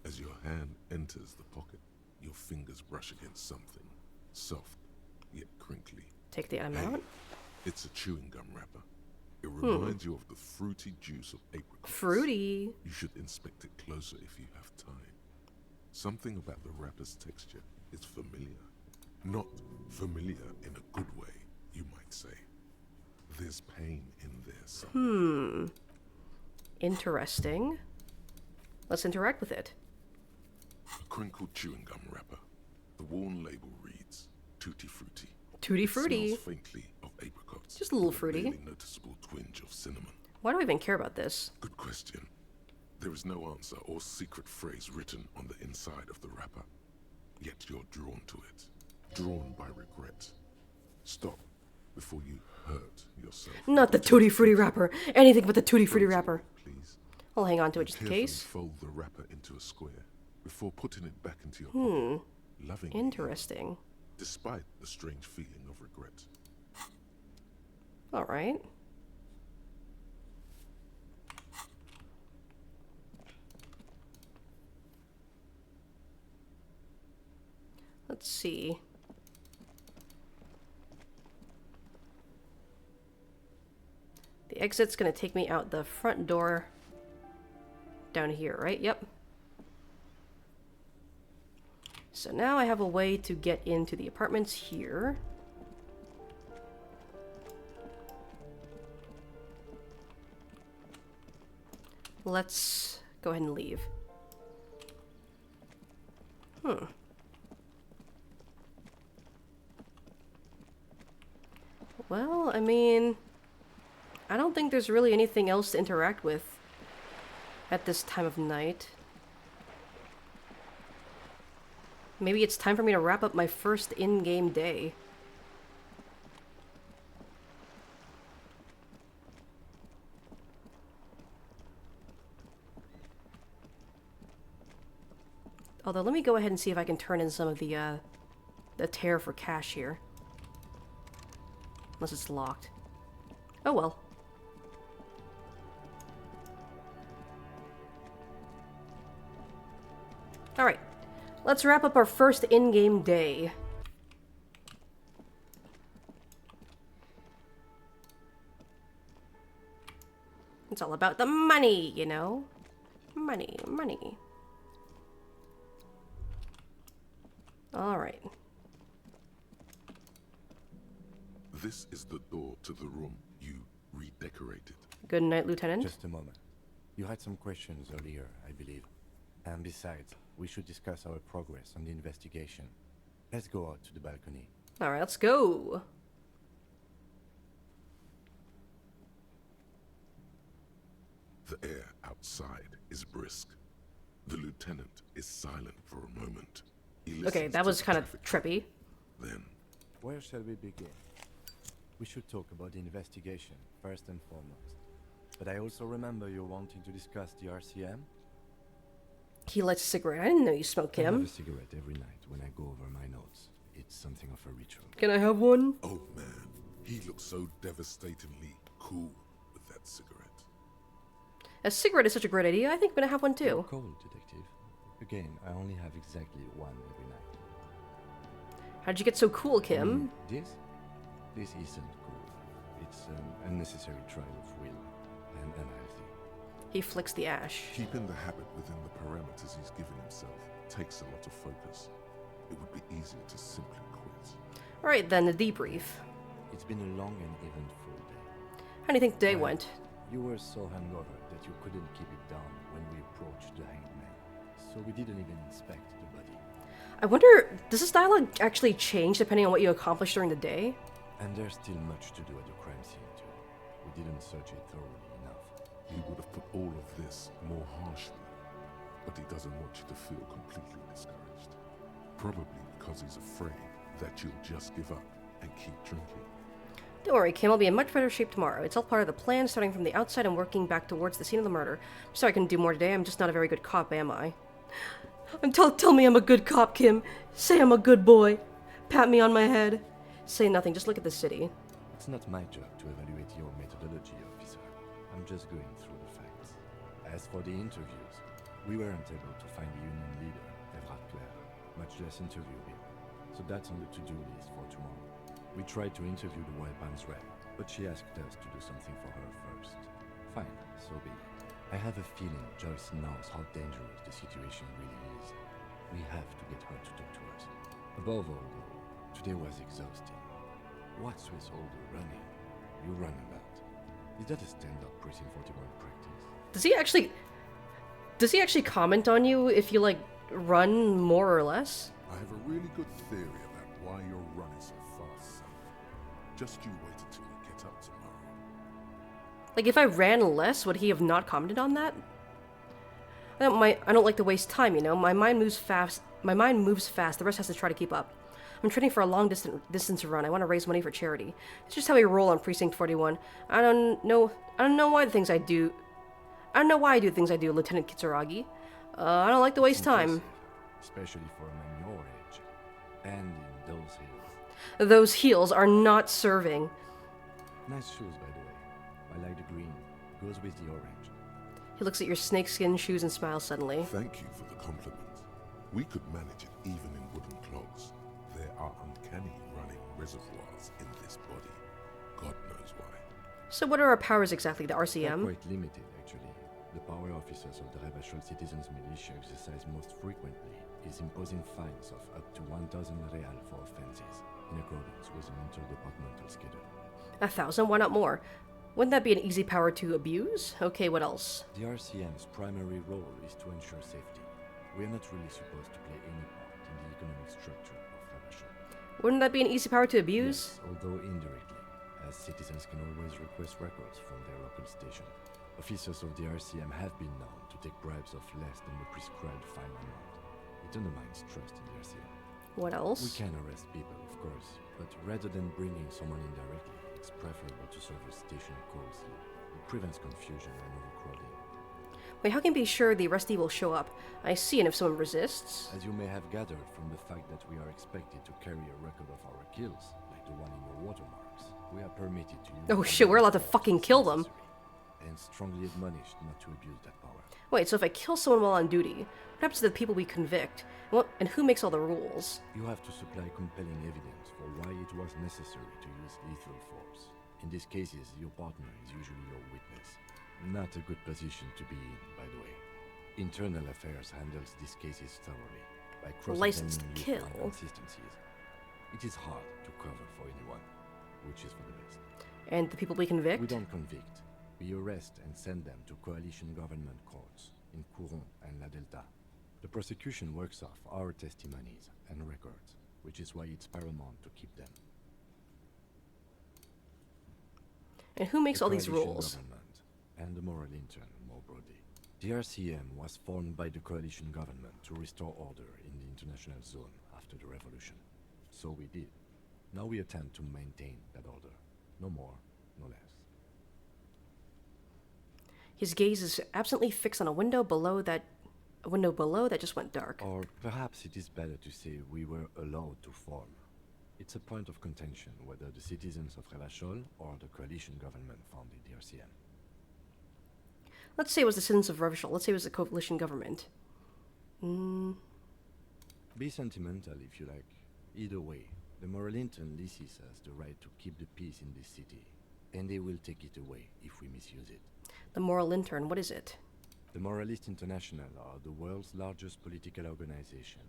As your hand enters the pocket, your fingers brush against something soft, yet crinkly. Take the item out. It's a chewing gum wrapper. It reminds you of the fruity juice of apricots. Fruity. You should inspect it closer if you have time. Something about the wrapper's texture is familiar. Not familiar in a good way, you might say. There's pain in there somewhere. Interesting. Let's interact with it. A crinkled chewing gum wrapper. The worn label reads, Tutti Frutti. Tutti Frutti. Smells faintly of apricots. Just a little with fruity. Barely noticeable twinge of cinnamon. Why do I even care about this? Good question. There is no answer or secret phrase written on the inside of the wrapper. Yet you're drawn to it. Drawn by regret. Stop before you hurt yourself. Not the Tutti Frutti wrapper. Anything but the Tutti Frutti wrapper. Please. I'll hang on to it just in Carefully case. fold the wrapper into a square before putting it back into your pocket. Loving Interesting. despite the strange feeling of regret. Alright. Let's see. The exit's gonna take me out the front door down here, right? Yep. So now I have a way to get into the apartments here. Let's go ahead and leave. Well, I mean, I don't think there's really anything else to interact with at this time of night. Maybe it's time for me to wrap up my first in-game day. Although, let me go ahead and see if I can turn in some of the tear for cash here. Unless it's locked. Oh well. Alright. Let's wrap up our first in-game day. It's all about the money, you know? Money, money. Alright. This is the door to the room you redecorated. Good night, Lieutenant. Just a moment. You had some questions earlier, I believe. And besides, we should discuss our progress on the investigation. Let's go out to the balcony. Alright, let's go. The air outside is brisk. The lieutenant is silent for a moment. He Okay, listens that to was the kind of traffic. trippy. Then, Where shall we begin? We should talk about the investigation, first and foremost. But I also remember you wanting to discuss the RCM. He lights a cigarette. I didn't know you smoked, I have Kim. a cigarette every night when I go over my notes. It's something of a ritual. Can I have one? oh man, he looks so devastatingly cool with that cigarette. A cigarette is such a great idea. I think I'm gonna have one You're too. cold, detective. Again, I only have exactly one every night. How'd you get so cool, Kim? This isn't cool. It's an unnecessary trial of will and unhealthy. He flicks the ash. Keeping the habit within the parameters he's given himself takes a lot of focus. It would be easier to simply quit. Alright then, the debrief. It's been a long and eventful day. How do you think the day Well, went? You were so hungover that you couldn't keep it down when we approached the hanged man. So we didn't even inspect the body. I wonder, does this dialogue actually change depending on what you accomplish during the day? And there's still much to do at the crime scene too. We didn't search it thoroughly enough. He would have put all of this more harshly, but he doesn't want you to feel completely discouraged. Probably because he's afraid that you'll just give up and keep drinking. Don't worry, Kim, I'll be in much better shape tomorrow. It's all part of the plan, starting from the outside and working back towards the scene of the murder. I'm sorry I couldn't do more today, I'm just not a very good cop, am I? Tell me I'm a good cop, Kim. Say I'm a good boy. Pat me on my head. Say nothing, just look at the city. It's not my job to evaluate your methodology, officer. I'm just going through the facts. As for the interviews, we weren't able to find the union leader, Everard Claire, much less interview him. So that's on the to-do list for tomorrow. We tried to interview the Wild Palms rep, but she asked us to do something for her first. Fine, so be it. I have a feeling Joyce knows how dangerous the situation really is. We have to get her to talk to us. Above all, though, today was exhausting. What's with all the running? You run about. Is that a stand-up prison 41 practice? Does he actually comment on you if you, like, run more or less? I have a really good theory about why you're running so fast, son. Just you wait until we get up tomorrow. Like, if I ran less, would he have not commented on that? I don't like to waste time, you know? My mind moves fast. The rest has to try to keep up. I'm training for a long distance run. I want to raise money for charity. It's just how we roll on Precinct 41. I don't know why I do the things I do, Lieutenant Kitsuragi. I don't like to waste time. Especially for a man your age. And in those heels. Those heels are not serving. Nice shoes, by the way. I like the green. Goes with the orange. He looks at your snakeskin shoes and smiles suddenly. Thank you for the compliment. We could manage it even in wooden clogs. There are uncanny running reservoirs in this body. God knows why. So what are our powers exactly, the They're RCM? quite limited, actually. The power officers of the Rebachol Citizens Militia exercise most frequently is imposing fines of up to 1,000 real for offenses, in accordance with an interdepartmental schedule. 1,000? Why not more? Wouldn't that be an easy power to abuse? Okay, what else? The RCM's primary role is to ensure safety. We are not really supposed to play any part in the economic structure of Rebachol. Wouldn't that be an easy power to abuse? Yes, although indirectly. as citizens can always request records from their local station. Officers of the RCM have been known to take bribes of less than the prescribed fine amount. It undermines trust in the RCM. What else? We can arrest people, of course, but rather than bringing someone in directly, it's preferable to serve a station closely. It prevents confusion and overcrowding. Wait, how can we be sure the arrestee will show up? I see, and if someone resists... As you may have gathered from the fact that we are expected to carry a record of our kills, like the one in your watermarks, we are permitted to use... Oh shit, we're allowed to fucking kill them. And strongly admonished not to abuse that power. Wait, so if I kill someone while on duty, what happens to the people we convict? And who makes all the rules? You have to supply compelling evidence for why it was necessary to use lethal force. In these cases, your partner is usually your witness. Not a good position to be in, by the way. Internal Affairs handles these cases thoroughly by Licensed cross-examining kill. inconsistencies. It is hard to cover for anyone, which is for the best. And the people we convict? We don't convict. We arrest and send them to coalition government courts in Couron and La Delta. The prosecution works off our testimonies and records, which is why it's paramount to keep them. And who makes The all these coalition rules? government and the moral intern, more broadly. The RCM was formed by the coalition government to restore order in the international zone after the revolution. So we did. Now we attempt to maintain that order. No more, no less. His gaze is absently fixed on a window below that just went dark. Or perhaps it is better to say we were allowed to form. It's a point of contention whether the citizens of Revachol or the coalition government founded the RCM. Let's say it was the citizens of Revachol. Let's say it was the coalition government. Be sentimental if you like. Either way, the moral intern leases us the right to keep the peace in this city, and they will take it away if we misuse it. The moral intern, what is it? The Moralist International are the world's largest political organization.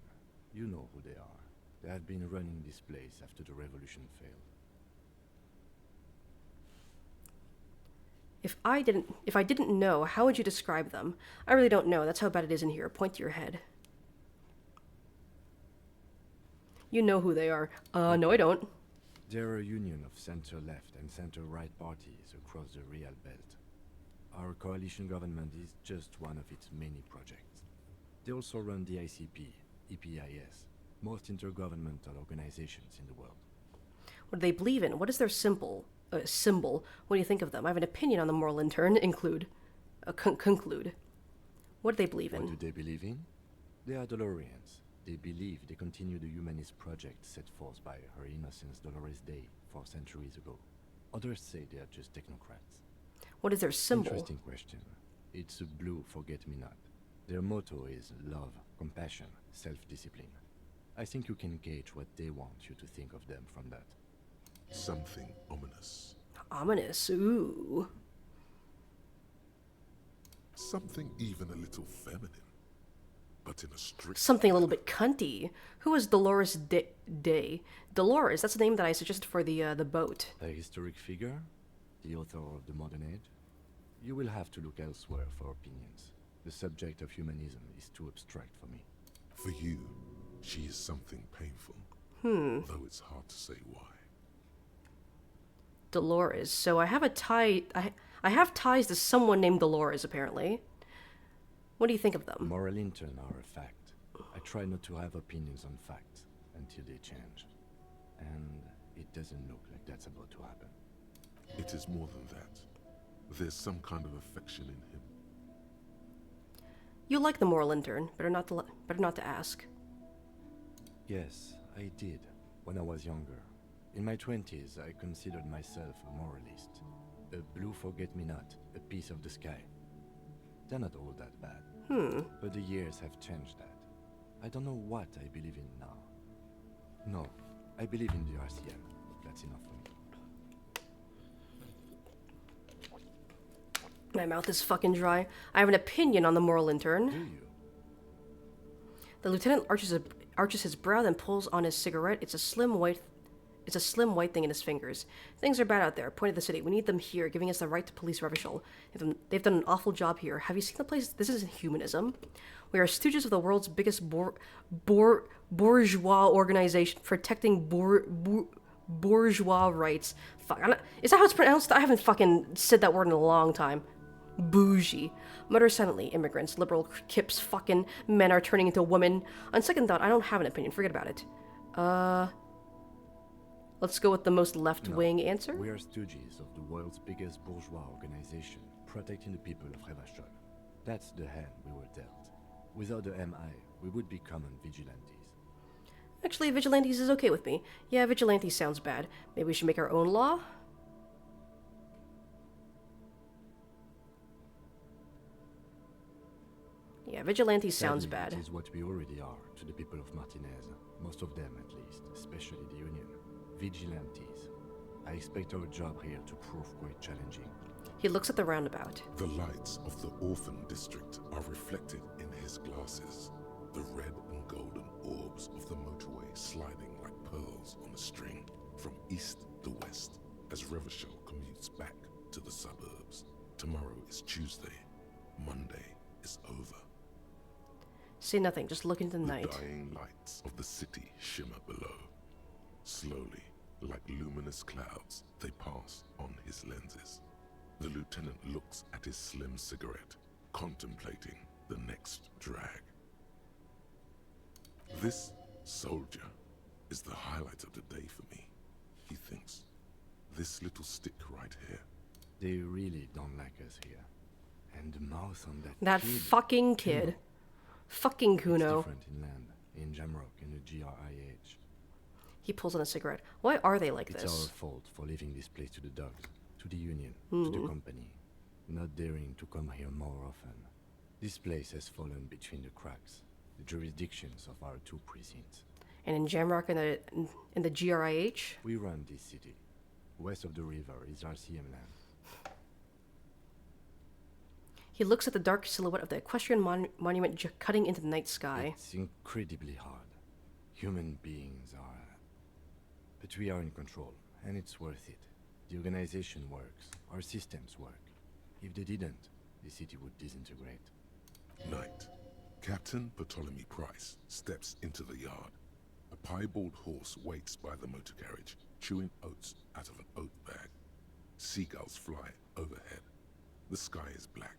You know who they are. They have been running this place after the revolution failed. If I didn't know, how would you describe them? I really don't know. That's how bad it is in here. Point to your head. You know who they are. No, I don't. They're a union of center-left and center-right parties across the Real Belt. Our coalition government is just one of its many projects. They also run the ICP, EPIS, most intergovernmental organizations in the world. What do they believe in? What is their symbol? What do you think of them? I have an opinion on the moral intern. Conclude. What do they believe in? What do they believe in? They are Dolorians. They believe they continue the humanist project set forth by Her Innocence Dolores Day 4 centuries ago. Others say they are just technocrats. What is their symbol? Interesting question. It's a blue forget-me-not. Their motto is love, compassion, self-discipline. I think you can gauge what they want you to think of them from that. Something ominous. Ominous, ooh. Something even a little feminine. But in a strict... Something a little bit cunty. Who is Dolores Day? Dolores, that's the name that I suggested for the boat. A historic figure? The author of the modern age? You will have to look elsewhere for opinions. The subject of humanism is too abstract for me. For you, she is something painful. Though it's hard to say why. Dolores. So I have a tie... I have ties to someone named Dolores, apparently. What do you think of them? Moral intern are a fact. I try not to have opinions on facts until they change. And it doesn't look like that's about to happen. It is more than that. There's some kind of affection in him. You like the moral intern. Better not to ask. Yes, I did, when I was younger. In my 20s, I considered myself a moralist. A blue forget-me-not, a piece of the sky. They're not all that bad. But the years have changed that. I don't know what I believe in now. No, I believe in the RCM. That's enough for me. My mouth is fucking dry. I have an opinion on the moral intern. Do you? The lieutenant arches his brow, then pulls on his cigarette. It's a slim white thing in his fingers. Things are bad out there. Point at the city. We need them here, giving us the right to police Revachol. They've done an awful job here. Have you seen the place? This isn't humanism. We are stooges of the world's biggest bourgeois organization, protecting Bourgeois rights. Fuck, is that how it's pronounced? I haven't fucking said that word in a long time. Bougie. Mutter silently. Immigrants, liberal kips, fucking men are turning into women. On second thought, I don't have an opinion. Forget about it. Let's go with the most left-wing answer. We are stooges of the world's biggest bourgeois organization, protecting the people of Revachol. That's the hand we were dealt. Without the MI, we would be common vigilantes. Actually, vigilantes is okay with me. Yeah, vigilantes sounds bad. Maybe we should make our own law? Yeah, vigilantes sounds Sadly, bad. It is what we already are to the people of Martinez. Most of them, at least, especially the Union. Vigilantes. I expect our job here to prove quite challenging. He looks at the roundabout. The lights of the orphan district are reflected in his glasses. The red and golden orbs of the motorway sliding like pearls on a string from east to west as Revachol commutes back to the suburbs. Tomorrow is Tuesday. Monday is over. Say nothing, just look into the night. The dying lights of the city shimmer below. Slowly, like luminous clouds, they pass on his lenses. The lieutenant looks at his slim cigarette, contemplating the next drag. This soldier is the highlight of the day for me, he thinks. This little stick right here. They really don't like us here. And the mouth on That kid. fucking kid. Fucking Kuno. It's different inland, in Jamrock, in the GRIH. He pulls on a cigarette. Why are they like It's this? our fault for leaving this place to the dogs, to the Union, to the company. Not daring to come here more often. This place has fallen between the cracks, the jurisdictions of our two precincts. And in Jamrock and in the GRIH? We run this city. West of the river is RCM land. He looks at the dark silhouette of the equestrian monument cutting into the night sky. It's incredibly hard. Human beings are... But we are in control, and it's worth it. The organization works. Our systems work. If they didn't, the city would disintegrate. Night. Captain Ptolemy Price steps into the yard. A piebald horse waits by the motor carriage, chewing oats out of an oat bag. Seagulls fly overhead. The sky is black.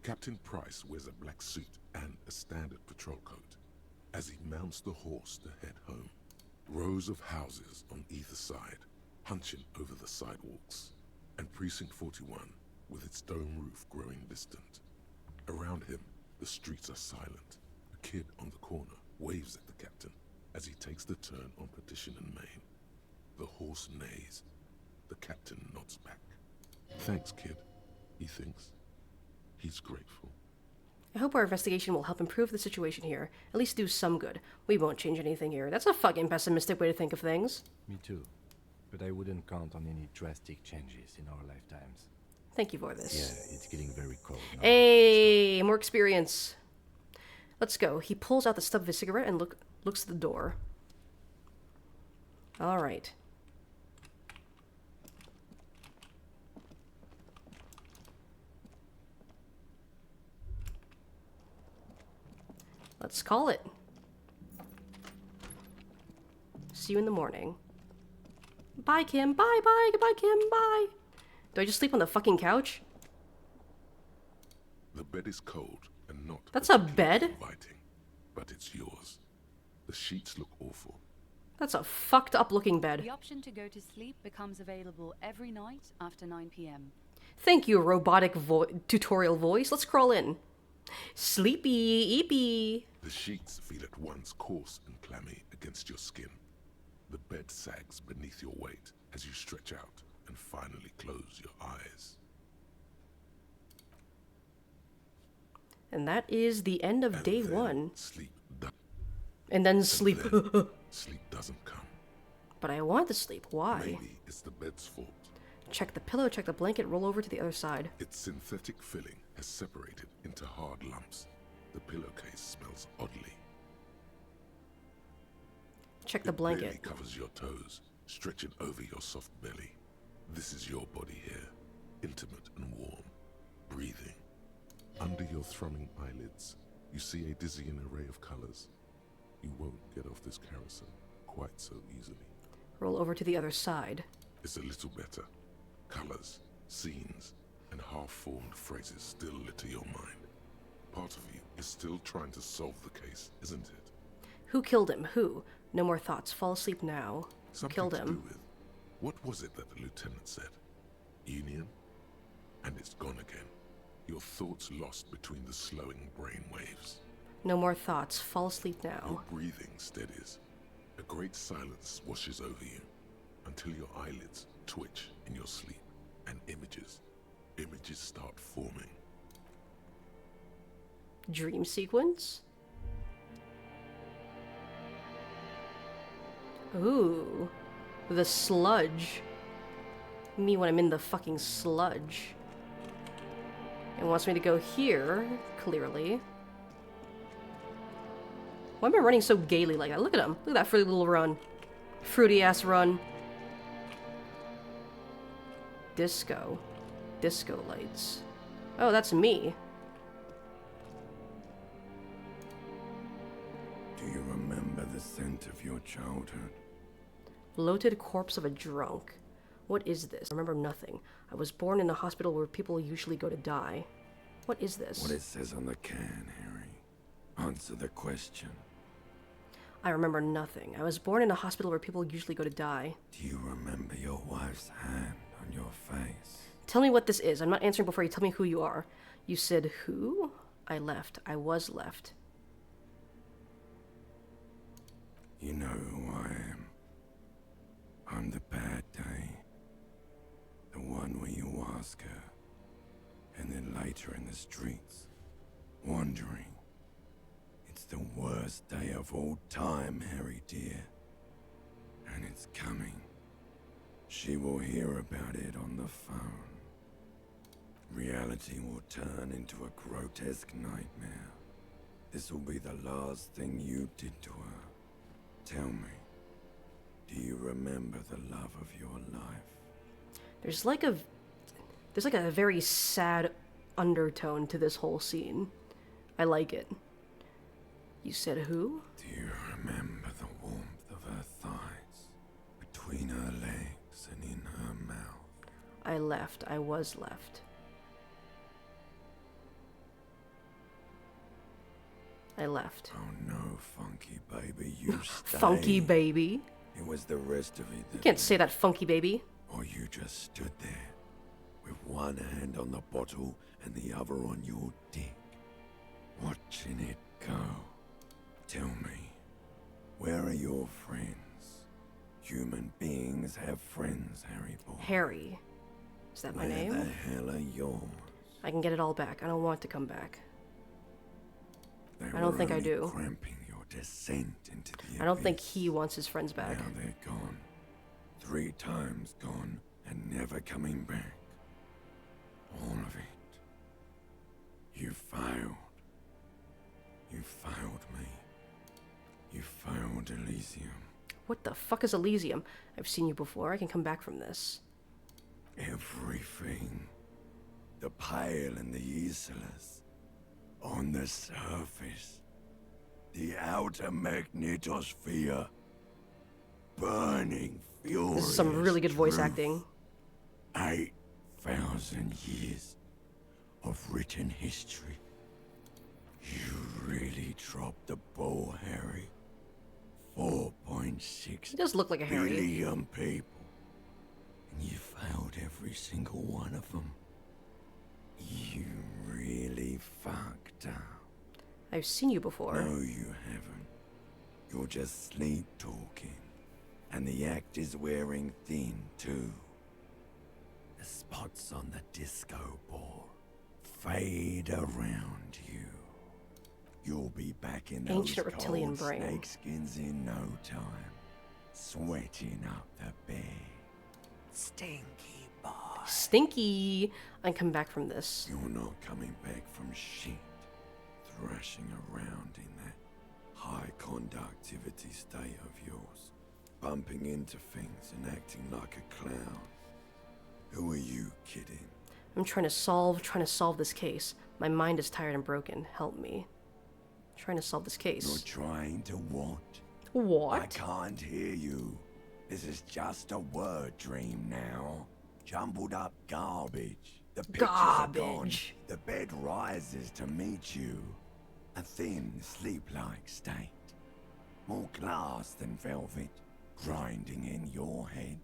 Captain Price wears a black suit and a standard patrol coat. As he mounts the horse to head home, rows of houses on either side, hunching over the sidewalks, and Precinct 41 with its dome roof growing distant. Around him, the streets are silent. A kid on the corner waves at the captain as he takes the turn on Petition and Main. The horse neighs. The captain nods back. Thanks, kid, he thinks. He's grateful. I hope our investigation will help improve the situation here. At least do some good. We won't change anything here. That's a fucking pessimistic way to think of things. Me too. But I wouldn't count on any drastic changes in our lifetimes. Thank you for this. Yeah, it's getting very cold now. Hey, more experience. Let's go. He pulls out the stub of his cigarette and looks at the door. All right. Let's call it. See you in the morning. Bye, Kim. Bye, bye. Goodbye, Kim. Bye. Do I just sleep on the fucking couch? The bed is cold and not That's a particularly bed? inviting, but it's yours. The sheets look awful. That's a fucked up looking bed. The option to go to sleep becomes available every night after 9 p.m. Thank you, robotic tutorial voice. Let's crawl in. Sleepy, eepy. The sheets feel at once coarse and clammy against your skin. The bed sags beneath your weight as you stretch out and finally close your eyes. And that is the end of And day then one. Sleep And then sleep. sleep doesn't come. But I want to sleep. Why? Maybe it's the bed's fault. Check the pillow, check the blanket, roll over to the other side. Its synthetic filling has separated into hard lumps. The pillowcase smells oddly. Check the It barely blanket. covers your toes, stretching over your soft belly. This is your body here, intimate and warm, breathing. Under your thrumming eyelids, you see a dizzying array of colors. You won't get off this carousel quite so easily. Roll over to the other side. It's a little better. Colors, scenes, and half-formed phrases still litter your mind. Part of you is still trying to solve the case, isn't it? Who killed him? Who? No more thoughts. Fall asleep now. Who Something killed to him? do with, what was it that the lieutenant said? Union? And it's gone again. Your thoughts lost between the slowing brain waves. No more thoughts. Fall asleep Your now. breathing steadies. A great silence washes over you until your eyelids twitch in your sleep and images start forming. Dream sequence? Ooh. The sludge. Me when I'm in the fucking sludge. It wants me to go here, clearly. Why am I running so gaily like that? Look at him. Look at that fruity little run. Fruity ass run. Disco. Disco lights. Oh, that's me. Do you remember the scent of your childhood? Bloated corpse of a drunk. What is this? I remember nothing. I was born in a hospital where people usually go to die. What is this? What it says on the can, Harry. Answer the question. I remember nothing. I was born in a hospital where people usually go to die. Do you remember your wife's hand on your face? Tell me what this is. I'm not answering before you tell me who you are. You said who? I left. I was left. You know who I am. I'm the bad day. The one where you ask her, and then later in the streets, wandering. It's the worst day of all time, Harry dear. And it's coming. She will hear about it on the phone. Reality will turn into a grotesque nightmare. This will be the last thing you did to her. Tell me, do you remember the love of your life? There's like a very sad undertone to this whole scene. I like it. You said who? Do you remember the warmth of her thighs, between her legs and in her mouth? I left. I was left. I left. Oh no, Funky Baby, you stayed. Funky baby. It was the rest of it that... You can't say that, funky baby. Or you just stood there, with one hand on the bottle and the other on your dick, watching it go. Tell me, where are your friends? Human beings have friends, Harry boy. Harry. Is that my name? Where the hell are yours? I can get it all back. I don't want to come back. They I don't were think I only do. Cramping your descent into the I don't think abyss. he wants his friends back. Now they're gone. 3 times gone and never coming back. All of it. You failed. You failed me. You failed Elysium. What the fuck is Elysium? I've seen you before. I can come back from this. Everything. The pale and the useless. On the surface. The outer magnetosphere. Burning fury. This is some really good voice acting. 8,000 years of written history. You really dropped the ball, Harry. 4.6 He does look like a Harry. billion people. And you failed every single one of them. You really fucked up. I've seen you before. No, you haven't. You're just sleep talking. And the act is wearing thin, too. The spots on the disco ball fade around you. You'll be back in those Ancient reptilian cold brain. snakeskins in no time. Sweating up the bed. Stinky boy. Stinky! I come back from this. You're not coming back from shit. Thrashing around in that high conductivity state of yours. Bumping into things and acting like a clown. Who are you kidding? I'm trying to solve this case. My mind is tired and broken. Help me. I'm trying to solve this You're case. trying to what? What? I can't hear you. This is just a word dream now. Jumbled up garbage. The pictures are gone. Garbage. The bed rises to meet you. A thin, sleep-like state. More glass than velvet, grinding in your head.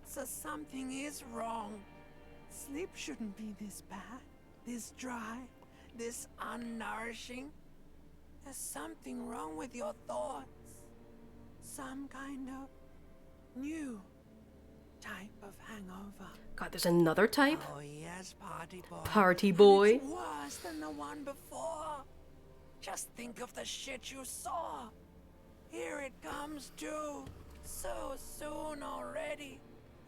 So something is wrong. Sleep shouldn't be this bad, this dry, this unnourishing. There's something wrong with your thoughts. Some kind of new type of hangover. God, there's another type? Oh yes, party boy. Party boy. And it's worse than the one before. Just think of the shit you saw. Here it comes too. So soon already.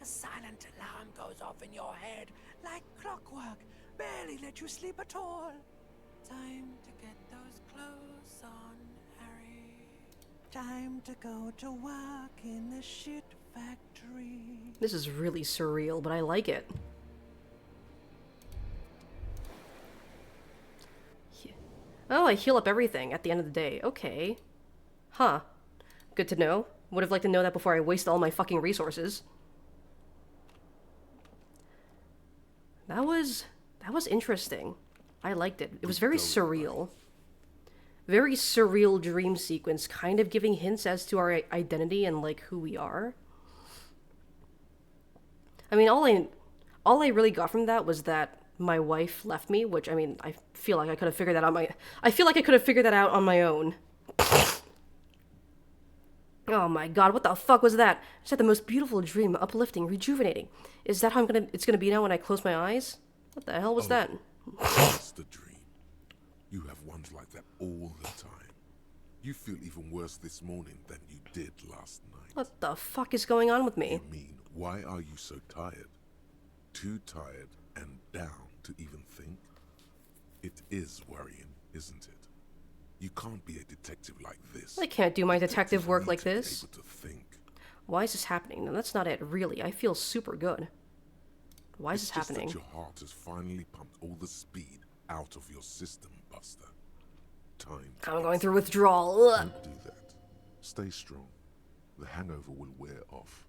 A silent alarm goes off in your head like clockwork. Barely let you sleep at all. Time to get those clothes on, Harry. Time to go to work in the shit factory. This is really surreal, but I like it. Oh, I heal up everything at the end of the day. Okay. Huh. Good to know. Would have liked to know that before I waste all my fucking resources. That was interesting. I liked it. It was very surreal. Very surreal dream sequence, kind of giving hints as to our identity and like who we are. I mean, all I really got from that was that my wife left me, which I mean, I feel like I could have figured that out on my own. Oh my god, what the fuck was that? I just had the most beautiful dream, uplifting, rejuvenating. Is that how it's gonna be now when I close my eyes? What the hell was that? That's the dream. You have ones like that all the time. You feel even worse this morning than you did last night. What the fuck is going on with me? You mean, why are you so tired? Too tired and down to even think? It is worrying, isn't it? You can't be a detective like this. I can't do my detective work like need to be this. able to think. Why is this happening? No, that's not it, really. I feel super good. Why is this It's just happening? that your heart has finally pumped all the speed out of your system, Buster. Time to I'm going exit. through withdrawal. Ugh. Don't do that. Stay strong. The hangover will wear off.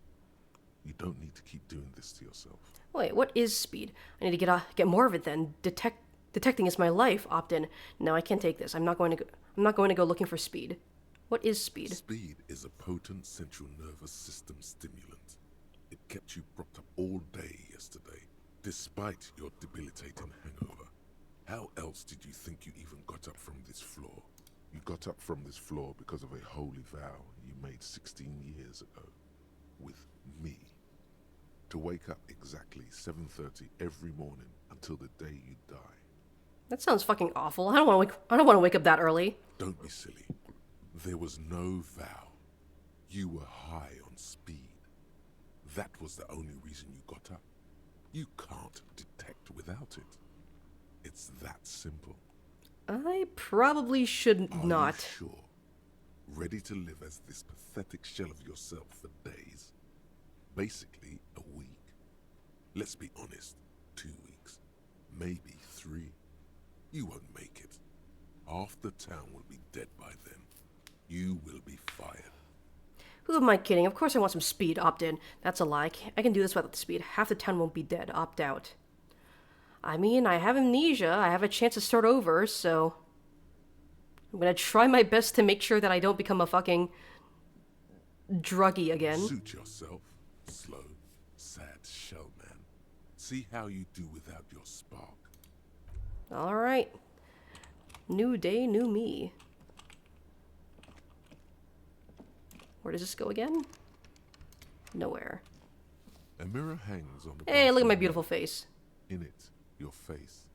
You don't need to keep doing this to yourself. Wait, what is speed? I need to get more of it then. Detecting is my life, Opt-in. No, I can't take this. I'm not going to go looking for speed. What is speed? Speed is a potent central nervous system stimulant. It kept you propped up all day yesterday, despite your debilitating hangover. How else did you think you even got up from this floor? You got up from this floor because of a holy vow you made 16 years ago. With me. To wake up exactly 7:30 every morning until the day you die. That sounds fucking awful. I don't want to wake up that early. Don't be silly. There was no vow. You were high on speed. That was the only reason you got up. You can't detect without it. It's that simple. I probably should Are not. you sure? Ready to live as this pathetic shell of yourself for days? Basically, a week. Let's be honest, 2 weeks. Maybe 3. You won't make it. Half the town will be dead by then. You will be fired. Who am I kidding? Of course I want some speed. Opt-in. That's a lie. I can do this without the speed. Half the town won't be dead. Opt out. I mean, I have amnesia. I have a chance to start over, so I'm gonna try my best to make sure that I don't become a fucking druggie again. Suit yourself, slow, sad shell man. See how you do without your spark. Alright. New day, new me. Where does this go again? Nowhere. A mirror hangs on the Hey, look at my bathroom beautiful wall. face. In it, your face,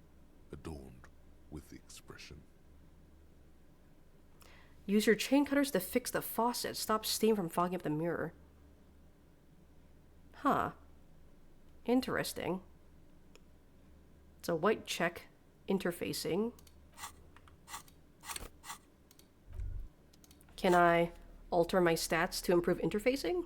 adorned with the expression. Use your chain cutters to fix the faucet. Stop steam from fogging up the mirror. Huh. Interesting. It's a white check. Interfacing. Can I alter my stats to improve interfacing?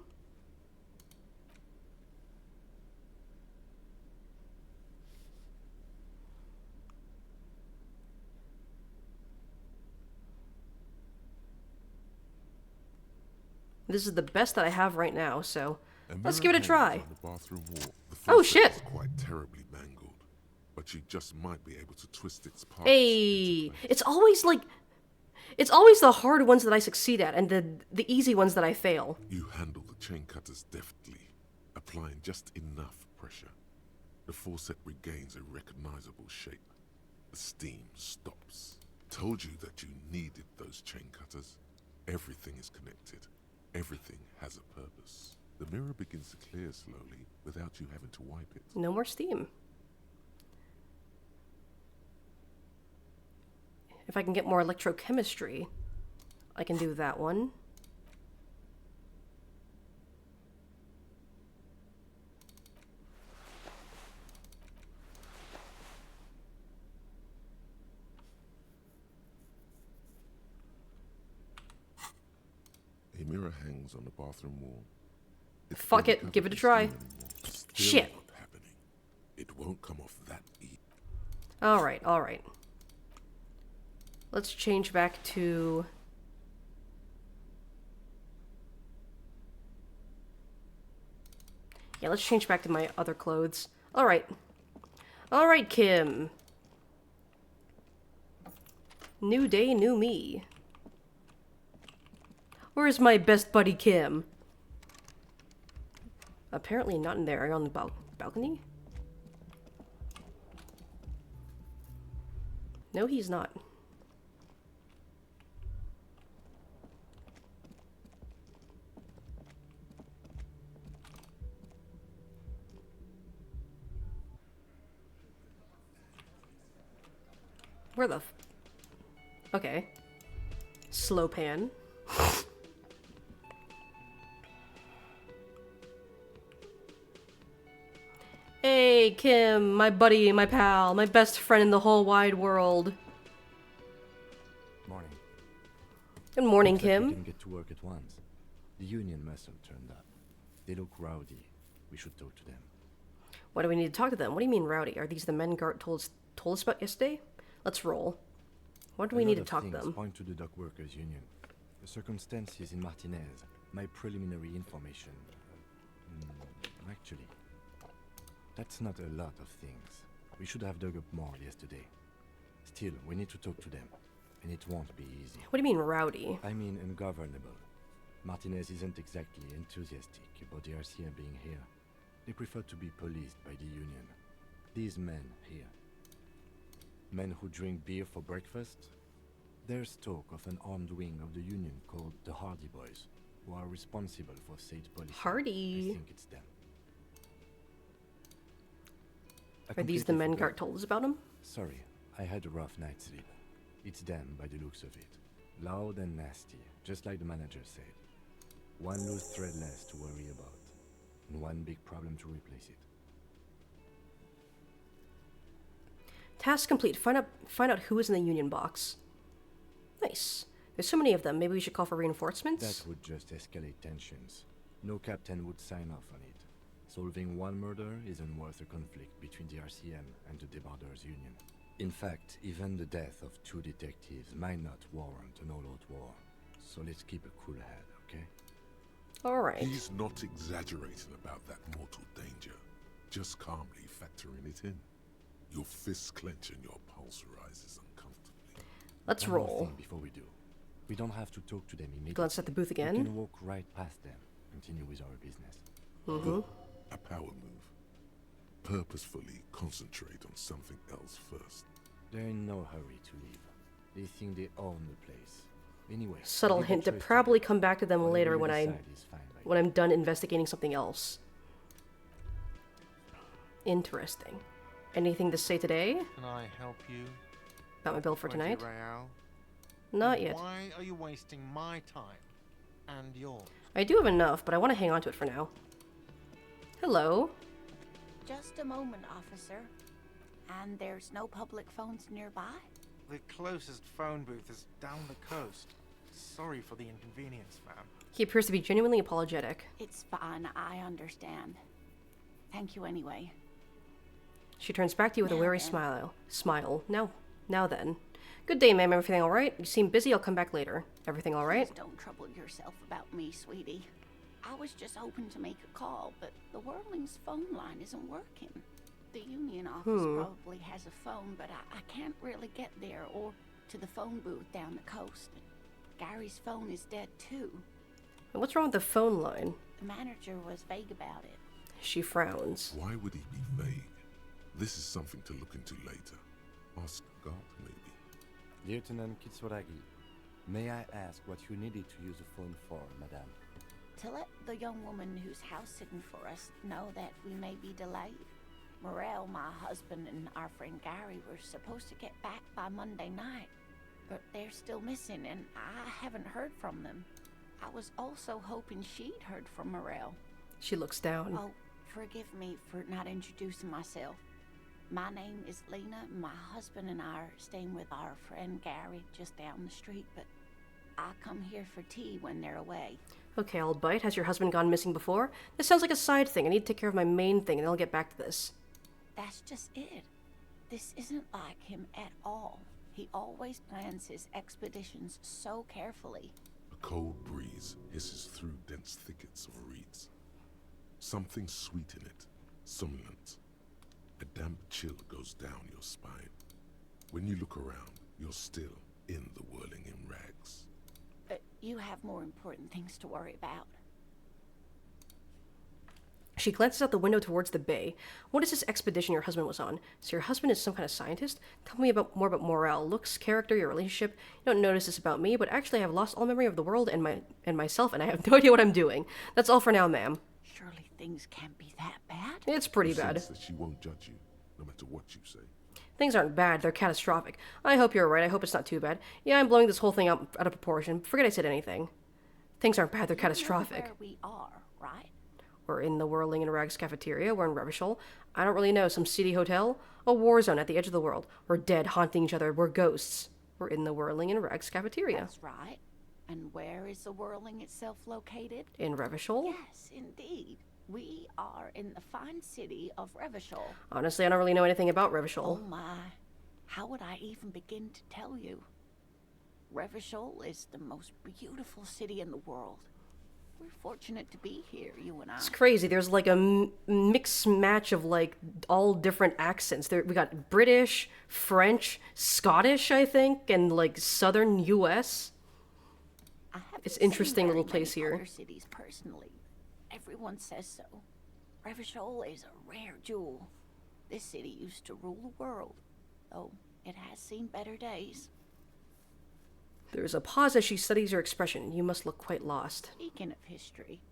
This is the best that I have right now, so let's mirror give it a hangs try. on the bathroom wall. The Oh, faucet shit. is quite terribly mangled, but you just might be able to twist its parts. Hey, it's always the hard ones that I succeed at, and the easy ones that I fail. You handle the chain cutters deftly, applying just enough pressure. The faucet regains a recognizable shape. The steam stops. Told you that you needed those chain cutters. Everything is connected. Everything has a purpose. The mirror begins to clear slowly without you having to wipe it. No more steam. If I can get more electrochemistry, I can do that one. A mirror hangs on the bathroom wall. Fuck it, give it a try. Shit. It won't come off that easy. Alright, alright. Let's change back to... Yeah, let's change back to my other clothes. Alright. Alright, Kim. New day, new me. Where's my best buddy, Kim? Apparently not in there. Are you on the balcony? No, he's not. Where the okay. Slow pan. Hey, Kim, my buddy, my pal, my best friend in the whole wide world. Morning. Good morning, Looks like Kim. we didn't get to work at once. The union must have turned up. They look rowdy. We should talk to them. Why do we need to talk to them? What do you mean rowdy? Are these the men Gart told us about yesterday? Let's roll. What do we need to talk to them? Point to the dock workers union. The circumstances in Martinez. My preliminary information. Actually, that's not a lot of things. We should have dug up more yesterday. Still, we need to talk to them, and it won't be easy. What do you mean rowdy? I mean ungovernable. Martinez isn't exactly enthusiastic about the RCM being here. They prefer to be policed by the union. These men here. Men who drink beer for breakfast? There's talk of an armed wing of the union called the Hardy Boys, who are responsible for state policy. Hardy? I think it's them. Are these the men Gart told us about him? Sorry, I had a rough night's sleep. It's them by the looks of it. Loud and nasty, just like the manager said. One loose thread less to worry about, and one big problem to replace it. Task complete. Find out who is in the union box. Nice. There's so many of them. Maybe we should call for reinforcements? That would just escalate tensions. No captain would sign off on it. Solving one murder isn't worth a conflict between the RCM and the Debarders Union. In fact, even the death of 2 detectives might not warrant an all-out war. So let's keep a cool head, okay? Alright. He's not exaggerating about that mortal danger. Just calmly factoring it in. Your fists clench and your pulse rises uncomfortably. Let's One more roll. thing before we do. We don't have to talk to them immediately. Glance at the booth again. We can walk right past them. Continue with our business. Mm-hmm. A power move. Purposefully concentrate on something else first. They're in no hurry to leave. They think they own the place. Anyway. Subtle leave the hint to choice probably them. come back to them Whatever later you when decide is fine by when I'm done investigating something else. Interesting. Anything to say today? Can I help you? About my bill for 20 tonight? Real? Not yet. Why are you wasting my time and yours? I do have enough, but I want to hang on to it for now. Hello. Just a moment, officer. And there's no public phones nearby? The closest phone booth is down the coast. Sorry for the inconvenience, ma'am. He appears to be genuinely apologetic. It's fine, I understand. Thank you anyway. She turns back to you with a Now wary then. smile. Now then. Good day, ma'am. Everything all right? You seem busy. I'll come back later. Everything all right? Please don't trouble yourself about me, sweetie. I was just hoping to make a call, but the Whirling's phone line isn't working. The union office probably has a phone, but I can't really get there or to the phone booth down the coast. Gary's phone is dead too. And what's wrong with the phone line? The manager was vague about it. She frowns. Why would he be vague? This is something to look into later. Ask God, maybe. Lieutenant Kitsuragi, may I ask what you needed to use the phone for, madame? To let the young woman who's house sitting for us know that we may be delayed. Morel, my husband, and our friend Gary were supposed to get back by Monday night, but they're still missing, and I haven't heard from them. I was also hoping she'd heard from Morel. She looks down. Oh, forgive me for not introducing myself. My name is Lena. My husband and I are staying with our friend Gary just down the street, but I come here for tea when they're away. Okay, I'll bite. Has your husband gone missing before? This sounds like a side thing. I need to take care of my main thing, and then I'll get back to this. That's just it. This isn't like him at all. He always plans his expeditions so carefully. A cold breeze hisses through dense thickets of reeds. Something sweet in it, somnolent. A damp chill goes down your spine. When you look around, you're still in the whirling in rags. You have more important things to worry about. She glances out the window towards the bay. What is this expedition your husband was on? So your husband is some kind of scientist? Tell me more about Morel, looks, character, your relationship. You don't notice this about me, but actually I have lost all memory of the world and myself, and I have no idea what I'm doing. That's all for now, ma'am. Surely things can't be that bad. It's pretty bad. That she won't judge you, no matter what you say. Things aren't bad, they're catastrophic. I hope you're right, I hope it's not too bad. Yeah, I'm blowing this whole thing out of proportion. Forget I said anything. Things aren't bad, they're catastrophic. Where we are, right? We're in the Whirling in Rags cafeteria, we're in Revachol. I don't really know, some seedy hotel? A war zone at the edge of the world. We're dead, haunting each other, we're ghosts. We're in the Whirling in Rags cafeteria. That's right. And where is the Whirling itself located? In Revachol? Yes, indeed. We are in the fine city of Revachol. Honestly, I don't really know anything about Revachol. Oh my. How would I even begin to tell you? Revachol is the most beautiful city in the world. We're fortunate to be here, you and I. It's crazy. There's like a mixed match of like all different accents. We got British, French, Scottish, I think, and like Southern U.S. It's interesting little place here. Other cities personally. Everyone says so. Revachol is a rare jewel. This city used to rule the world, though it has seen better days. There's a pause as she studies your expression. You must look quite lost. Speaking of history,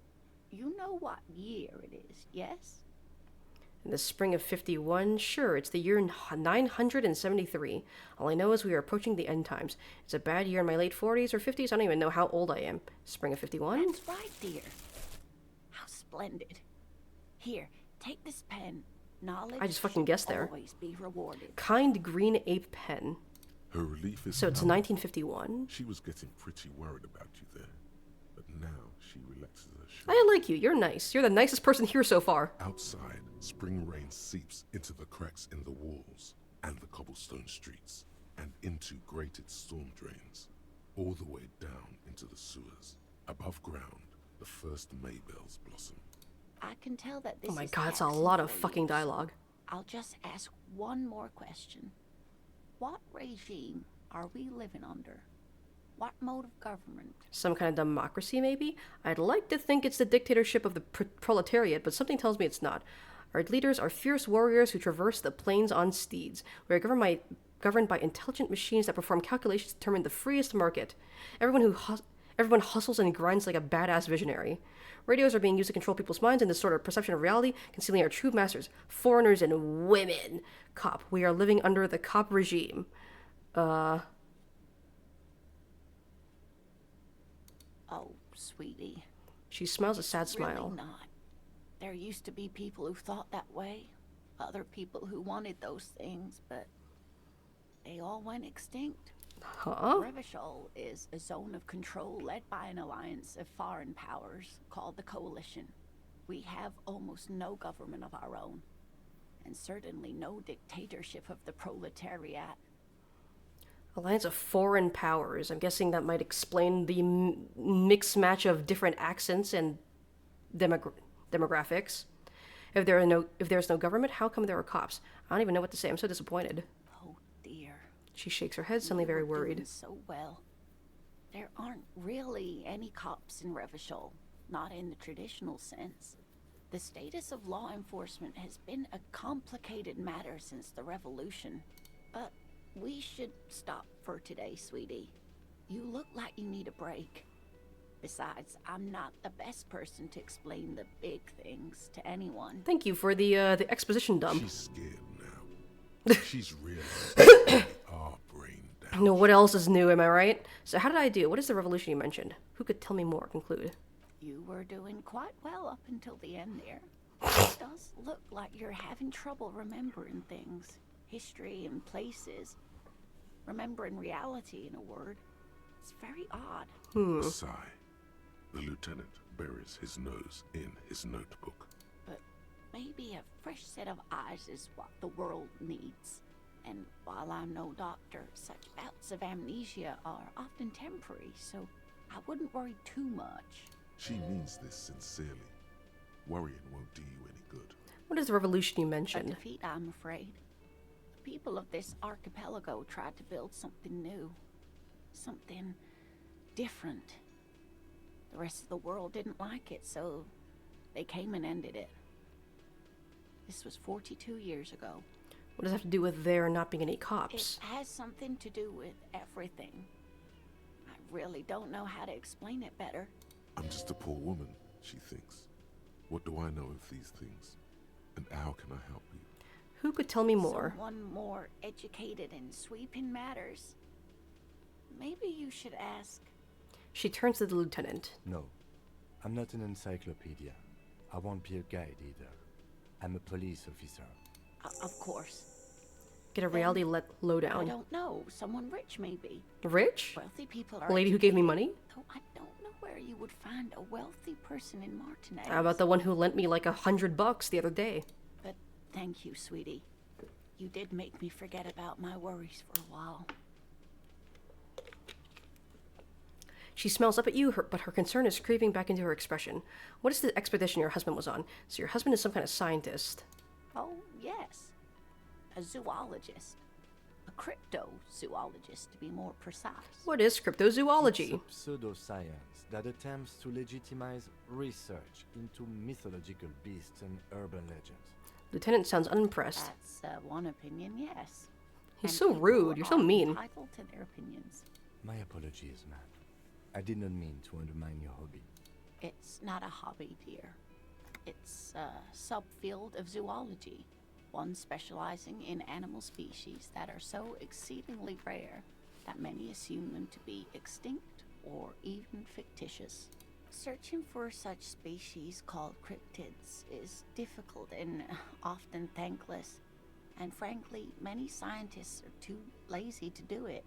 you know what year it is, yes? In the spring of 51? Sure, it's the year 973. All I know is we are approaching the end times. It's a bad year in my late 40s or 50s. I don't even know how old I am. Spring of 51? That's right, dear. How splendid. Here, take this pen. Knowledge I just fucking guessed there. Always be rewarded. Kind green ape pen. Her relief is So it's numbing. 1951? She was getting pretty worried about you there, but now she relaxes her shoulder. I like you. You're nice. You're the nicest person here so far. Outside, spring rain seeps into the cracks in the walls and the cobblestone streets and into grated storm drains, all the way down into the sewers. Above ground, the first maybells blossom. I can tell that this Oh my is god, it's a taxing lot of for fucking you. dialogue. I'll just ask one more question. What regime are we living under? What mode of government? Some kind of democracy, maybe? I'd like to think it's the dictatorship of the proletariat, but something tells me it's not. Our leaders are fierce warriors who traverse the plains on steeds. We are governed by intelligent machines that perform calculations to determine the freest market. Everyone hustles and grinds like a badass visionary. Radios are being used to control people's minds and distort our perception of reality, concealing our true masters, foreigners and women. Cop. We are living under the cop regime. Oh, sweetie. She smiles a sad It's smile. really not. There used to be people who thought that way. Other people who wanted those things, but they all went extinct. Huh? Revachol is a zone of control led by an alliance of foreign powers called the Coalition. We have almost no government of our own, and certainly no dictatorship of the proletariat. Alliance of foreign powers. I'm guessing that might explain the mixed match of different accents and demographics. If there's no government, how come there are cops? I don't even know what to say. I'm so disappointed. Oh dear. She shakes her head, suddenly very You were worried. doing so well. There aren't really any cops in Revachol, not in the traditional sense. The status of law enforcement has been a complicated matter since the revolution. But we should stop for today, sweetie. You look like you need a break. Besides, I'm not the best person to explain the big things to anyone. Thank you for the exposition dump. She's scared now. She's realized our brain down. No, what else is new, am I right? So how did I do? What is the revolution you mentioned? Who could tell me more? Conclude. You were doing quite well up until the end there. It does look like you're having trouble remembering things. History and places. Remembering reality, in a word. It's very odd. A sigh. The lieutenant buries his nose in his notebook. But maybe a fresh set of eyes is what the world needs. And while I'm no doctor, such bouts of amnesia are often temporary, so I wouldn't worry too much. She means this sincerely. Worrying won't do you any good. What is the revolution you A mentioned? defeat, I'm afraid. The people of this archipelago tried to build something new. Something different. The rest of the world didn't like it, so they came and ended it. This was 42 years ago. What does it have to do with there not being any cops? It has something to do with everything. I really don't know how to explain it better. I'm just a poor woman, she thinks. What do I know of these things? And how can I help you? Who could tell me more? Someone more educated in sweeping matters. Maybe you should ask. She turns to the lieutenant. No, I'm not an encyclopedia. I won't be a guide either. I'm a police officer. Of course. Get a reality I lowdown. don't know. Someone rich, maybe. Rich? Wealthy people are The lady who gave me money? Though I don't know where you would find a wealthy person in Martinez. How about the one who lent me like $100 the other day? But thank you, sweetie. You did make me forget about my worries for a while. She smells up at you, but her concern is creeping back into her expression. What is the expedition your husband was on? So your husband is some kind of scientist. Oh, yes. A zoologist. A cryptozoologist, to be more precise. What is cryptozoology? It's a pseudoscience that attempts to legitimize research into mythological beasts and urban legends. Lieutenant sounds unimpressed. That's one opinion, yes. He's And so people rude. You're so are mean. entitled to their opinions. My apologies, ma'am. I did not mean to undermine your hobby. It's not a hobby, dear. It's a subfield of zoology, one specializing in animal species that are so exceedingly rare that many assume them to be extinct or even fictitious. Searching for such species called cryptids is difficult and often thankless, and frankly, many scientists are too lazy to do it.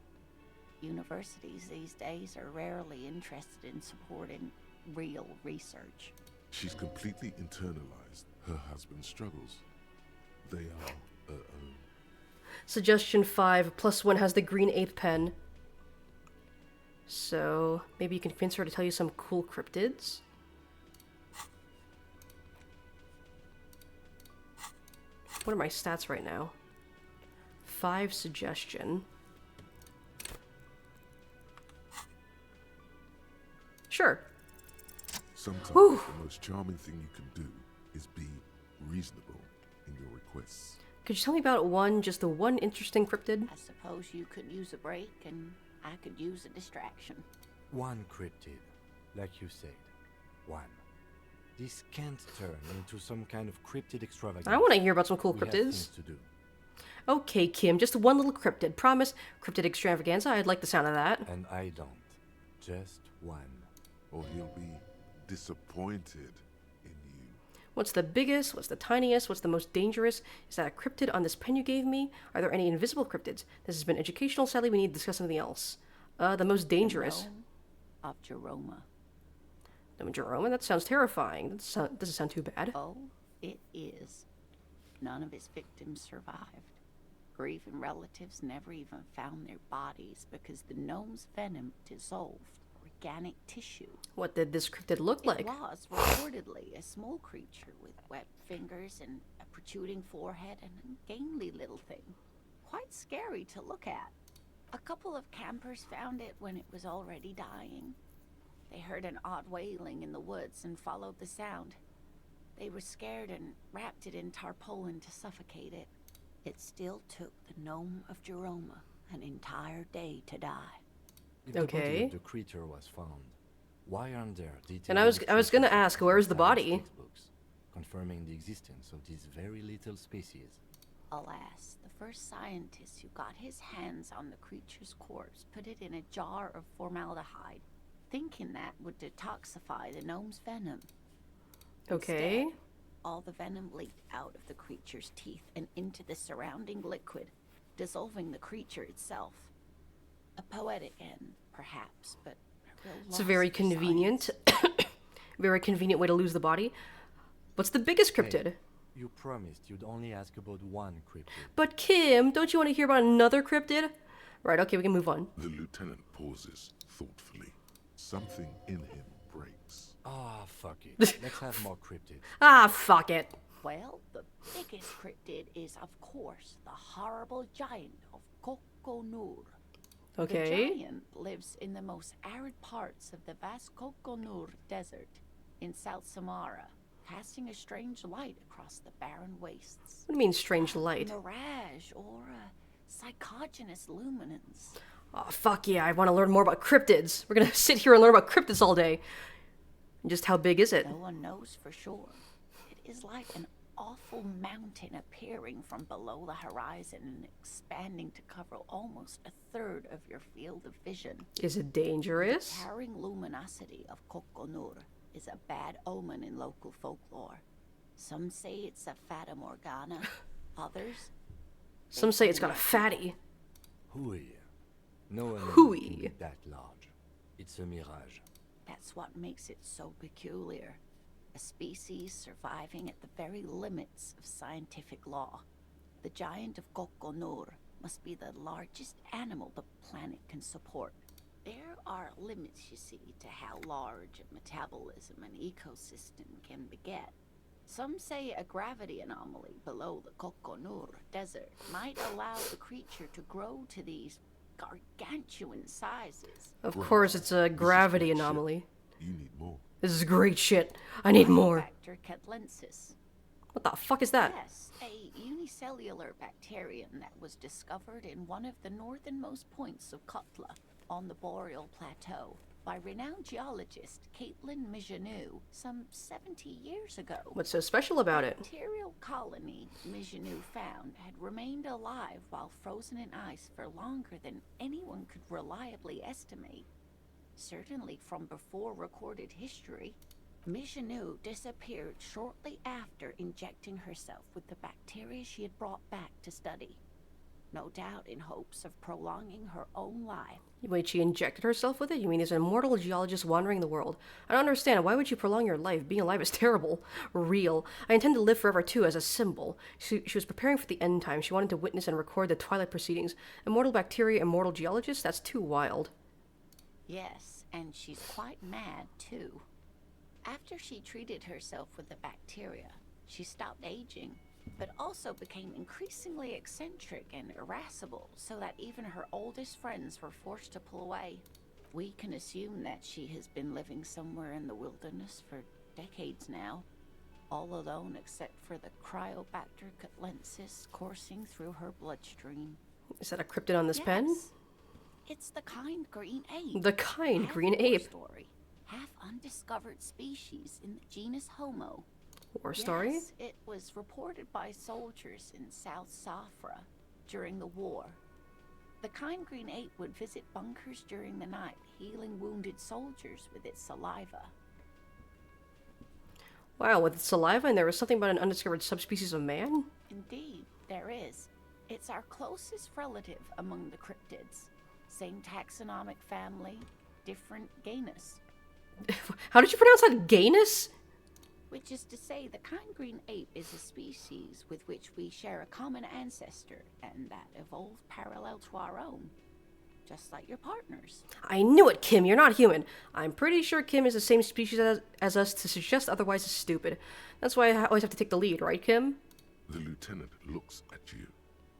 Universities these days are rarely interested in supporting real research. She's completely internalized her husband's struggles. They are her own. Suggestion 5, +1 has the green 8th pen. So, maybe you can convince her to tell you some cool cryptids? What are my stats right now? 5 suggestion. Sure. Sometimes Whew. the most charming thing you can do is be reasonable in your requests. Could you tell me about just the one interesting cryptid? I suppose you could use a break and I could use a distraction. One cryptid, like you said. One. This can't turn into some kind of cryptid extravaganza. I want to hear about some cool We have cryptids. things to do. Okay, Kim, just one little cryptid. Promise, cryptid extravaganza. I'd like the sound of that. And I don't. Just one. Or he'll be disappointed in you. What's the biggest? What's the tiniest? What's the most dangerous? Is that a cryptid on this pen you gave me? Are there any invisible cryptids? This has been educational. Sadly, we need to discuss something else. The most dangerous. The gnome of Jeroma. No, Jerome? That sounds terrifying. That doesn't sound too bad. Oh, it is. None of his victims survived. grieving relatives never even found their bodies because the gnome's venom dissolved organic tissue. What did this cryptid look like? It was reportedly a small creature with webbed fingers and a protruding forehead and a gangly little thing. Quite scary to look at. A couple of campers found it when it was already dying. They heard an odd wailing in the woods and followed the sound. They were scared and wrapped it in tarpaulin to suffocate it. It still took the gnome of Jeroma an entire day to die. If the body of the creature was found, why aren't there details? And I was gonna ask, where's the body? Confirming the existence of this very little species. Alas, the first scientist who got his hands on the creature's corpse put it in a jar of formaldehyde, thinking that would detoxify the gnome's venom. Okay. Instead, all the venom leaked out of the creature's teeth and into the surrounding liquid, dissolving the creature itself. A poetic end, perhaps, but a real It's a very convenient, very convenient way to lose the body. What's the biggest cryptid? Hey, you promised you'd only ask about one cryptid. But Kim, don't you want to hear about another cryptid? Right, okay, we can move on. The lieutenant pauses thoughtfully. Something in him breaks. Ah, fuck it. Let's have more cryptids. Ah, fuck it. Well, the biggest cryptid is, of course, the horrible giant of Kokonur. Okay. The giant lives in the most arid parts of the vast Kokonur Desert in South Samara, casting a strange light across the barren wastes. What do you mean, strange light? A mirage or a psychogenous luminance. Oh, fuck yeah, I want to learn more about cryptids. We're gonna sit here and learn about cryptids all day. And just how big is it? No one knows for sure. It is like an awful mountain appearing from below the horizon and expanding to cover almost a third of your field of vision. Is it dangerous? The towering luminosity of Kokonur is a bad omen in local folklore. Some say it's a fata morgana. Others? Some say it's got a fatty. Hooey. No one Hooey. can be that large. It's a mirage. That's what makes it so peculiar. A species surviving at the very limits of scientific law. The giant of Kokonur must be the largest animal the planet can support. There are limits, you see, to how large a metabolism an ecosystem can beget. Some say a gravity anomaly below the Kokonur Desert might allow the creature to grow to these gargantuan sizes. Of course, it's a gravity anomaly. You need more. This is great shit. I need more. Bacter catlensis. What the fuck is that? Yes, a unicellular bacterium that was discovered in one of the northernmost points of Kotla on the Boreal Plateau by renowned geologist Caitlin Mijanou some 70 years ago. What's so special about it? The bacterial colony Mijanou found had remained alive while frozen in ice for longer than anyone could reliably estimate. Certainly from before recorded history, Mijanou disappeared shortly after injecting herself with the bacteria she had brought back to study. No doubt in hopes of prolonging her own life. Wait, she injected herself with it? You mean there's an immortal geologist wandering the world? I don't understand. Why would you prolong your life? Being alive is terrible. Real. I intend to live forever too, as a symbol. She was preparing for the end time. She wanted to witness and record the Twilight proceedings. Immortal bacteria, immortal geologist? That's too wild. Yes, and she's quite mad too. After she treated herself with the bacteria, she stopped aging, but also became increasingly eccentric and irascible, so that even her oldest friends were forced to pull away. We can assume that she has been living somewhere in the wilderness for decades now, all alone except for the Cryobacter catlensis coursing through her bloodstream. Is that a cryptid on this pen? It's the kind green ape. The kind half green war ape. Story, half undiscovered species in the genus Homo. War story? Yes, it was reported by soldiers in South Safra during the war. The kind green ape would visit bunkers during the night, healing wounded soldiers with its saliva. Wow, with its saliva, and there was something about an undiscovered subspecies of man? Indeed, there is. It's our closest relative among the cryptids. Same taxonomic family, different genus. How did you pronounce that? Gayness? Which is to say, the kind green ape is a species with which we share a common ancestor, and that evolved parallel to our own. Just like your partners. I knew it, Kim. You're not human. I'm pretty sure Kim is the same species as us. To suggest otherwise is stupid. That's why I always have to take the lead, right, Kim? The lieutenant looks at you,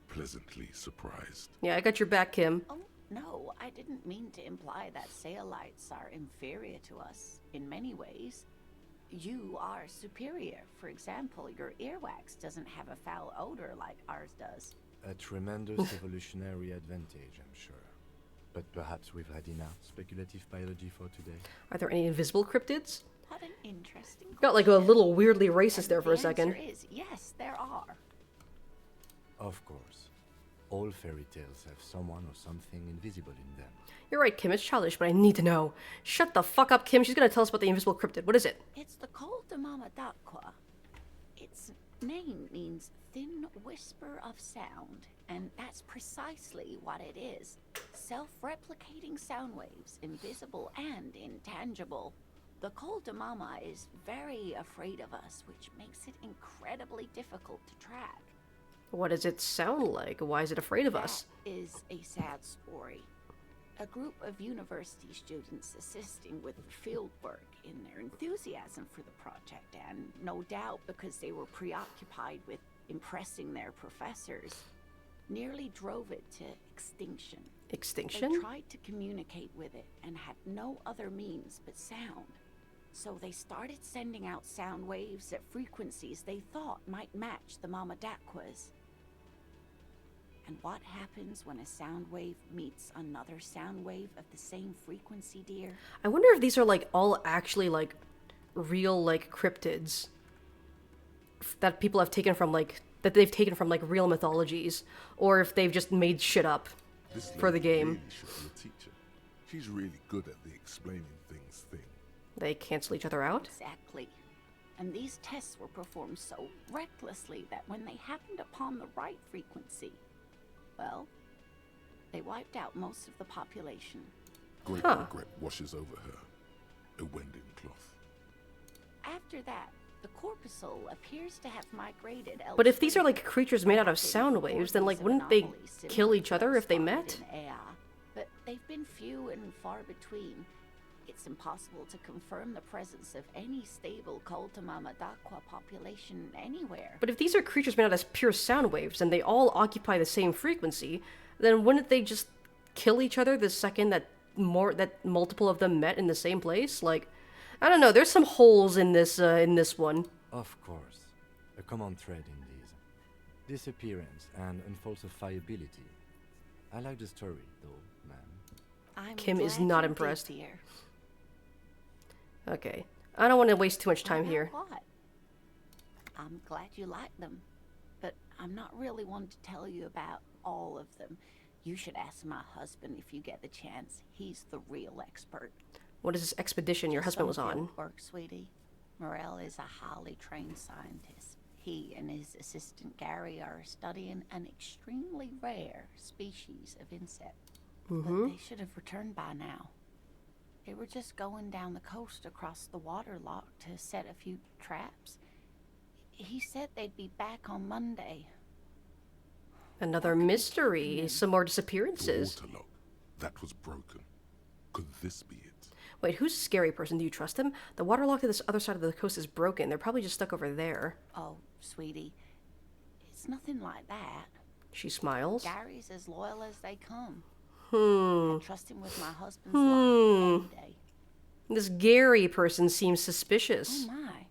pleasantly surprised. Yeah, I got your back, Kim. Oh, no, I didn't mean to imply that Saolites are inferior to us in many ways. You are superior. For example, your earwax doesn't have a foul odor like ours does. A tremendous evolutionary advantage, I'm sure. But perhaps we've had enough speculative biology for today. Are there any invisible cryptids? What an interesting question. Got like a little weirdly racist there for a The second. answer is yes, there are. Of course. All fairy tales have someone or something invisible in them. You're right, Kim. It's childish, but I need to know. Shut the fuck up, Kim. She's gonna tell us about the invisible cryptid. What is it? It's the Col de Mama d'Aqua. Its name means thin whisper of sound, and that's precisely what it is. Self-replicating sound waves, invisible and intangible. The Col de Mama is very afraid of us, which makes it incredibly difficult to track. What does it sound like? Why is it afraid of us? That is a sad story. A group of university students assisting with the field work in their enthusiasm for the project, and no doubt because they were preoccupied with impressing their professors, nearly drove it to extinction. Extinction? They tried to communicate with it and had no other means but sound. So they started sending out sound waves at frequencies they thought might match the Mama d'Aquas. And what happens when a sound wave meets another sound wave of the same frequency, dear? I wonder if these are like all actually like real like cryptids that people have taken from like they've taken from like real mythologies, or if they've just made shit up for the game. Really should be a teacher. She's really good at the explaining things thing. They cancel each other out? Exactly. And these tests were performed so recklessly that when they happened upon the right frequency, well, they wiped out most of the population. Great regret washes over her. A Wending cloth. After that, the corpuscle appears to have migrated elsewhere. But if these are like creatures made out of sound waves, then like wouldn't they kill each other if they met? But they've been few and far between. It's impossible to confirm the presence of any stable Col de Mama d'Aqua population anywhere. But if these are creatures made out of pure sound waves and they all occupy the same frequency, then wouldn't they just kill each other the second that multiple of them met in the same place? Like, I don't know. There's some holes in this one. Of course. A common thread in these. Disappearance and unfalsifiability. I like the story, though, ma'am. Kim is not impressed. Okay. I don't want to waste too much time here. What? I'm glad you like them, but I'm not really one to tell you about all of them. You should ask my husband if you get the chance. He's the real expert. What is this expedition your husband was on? Work, sweetie. Morel is a highly trained scientist. He and his assistant Gary are studying an extremely rare species of insect. But they should have returned by now. They were just going down the coast across the waterlock to set a few traps. He said they'd be back on Monday. Another mystery. Some more disappearances. The waterlock. That was broken. Could this be it? Wait, who's a scary person? Do you trust him? The waterlock to this other side of the coast is broken. They're probably just stuck over there. Oh, sweetie. It's nothing like that. She smiles. Gary's as loyal as they come. I trust him with my husband's life any day. This Gary person seems suspicious. Oh my.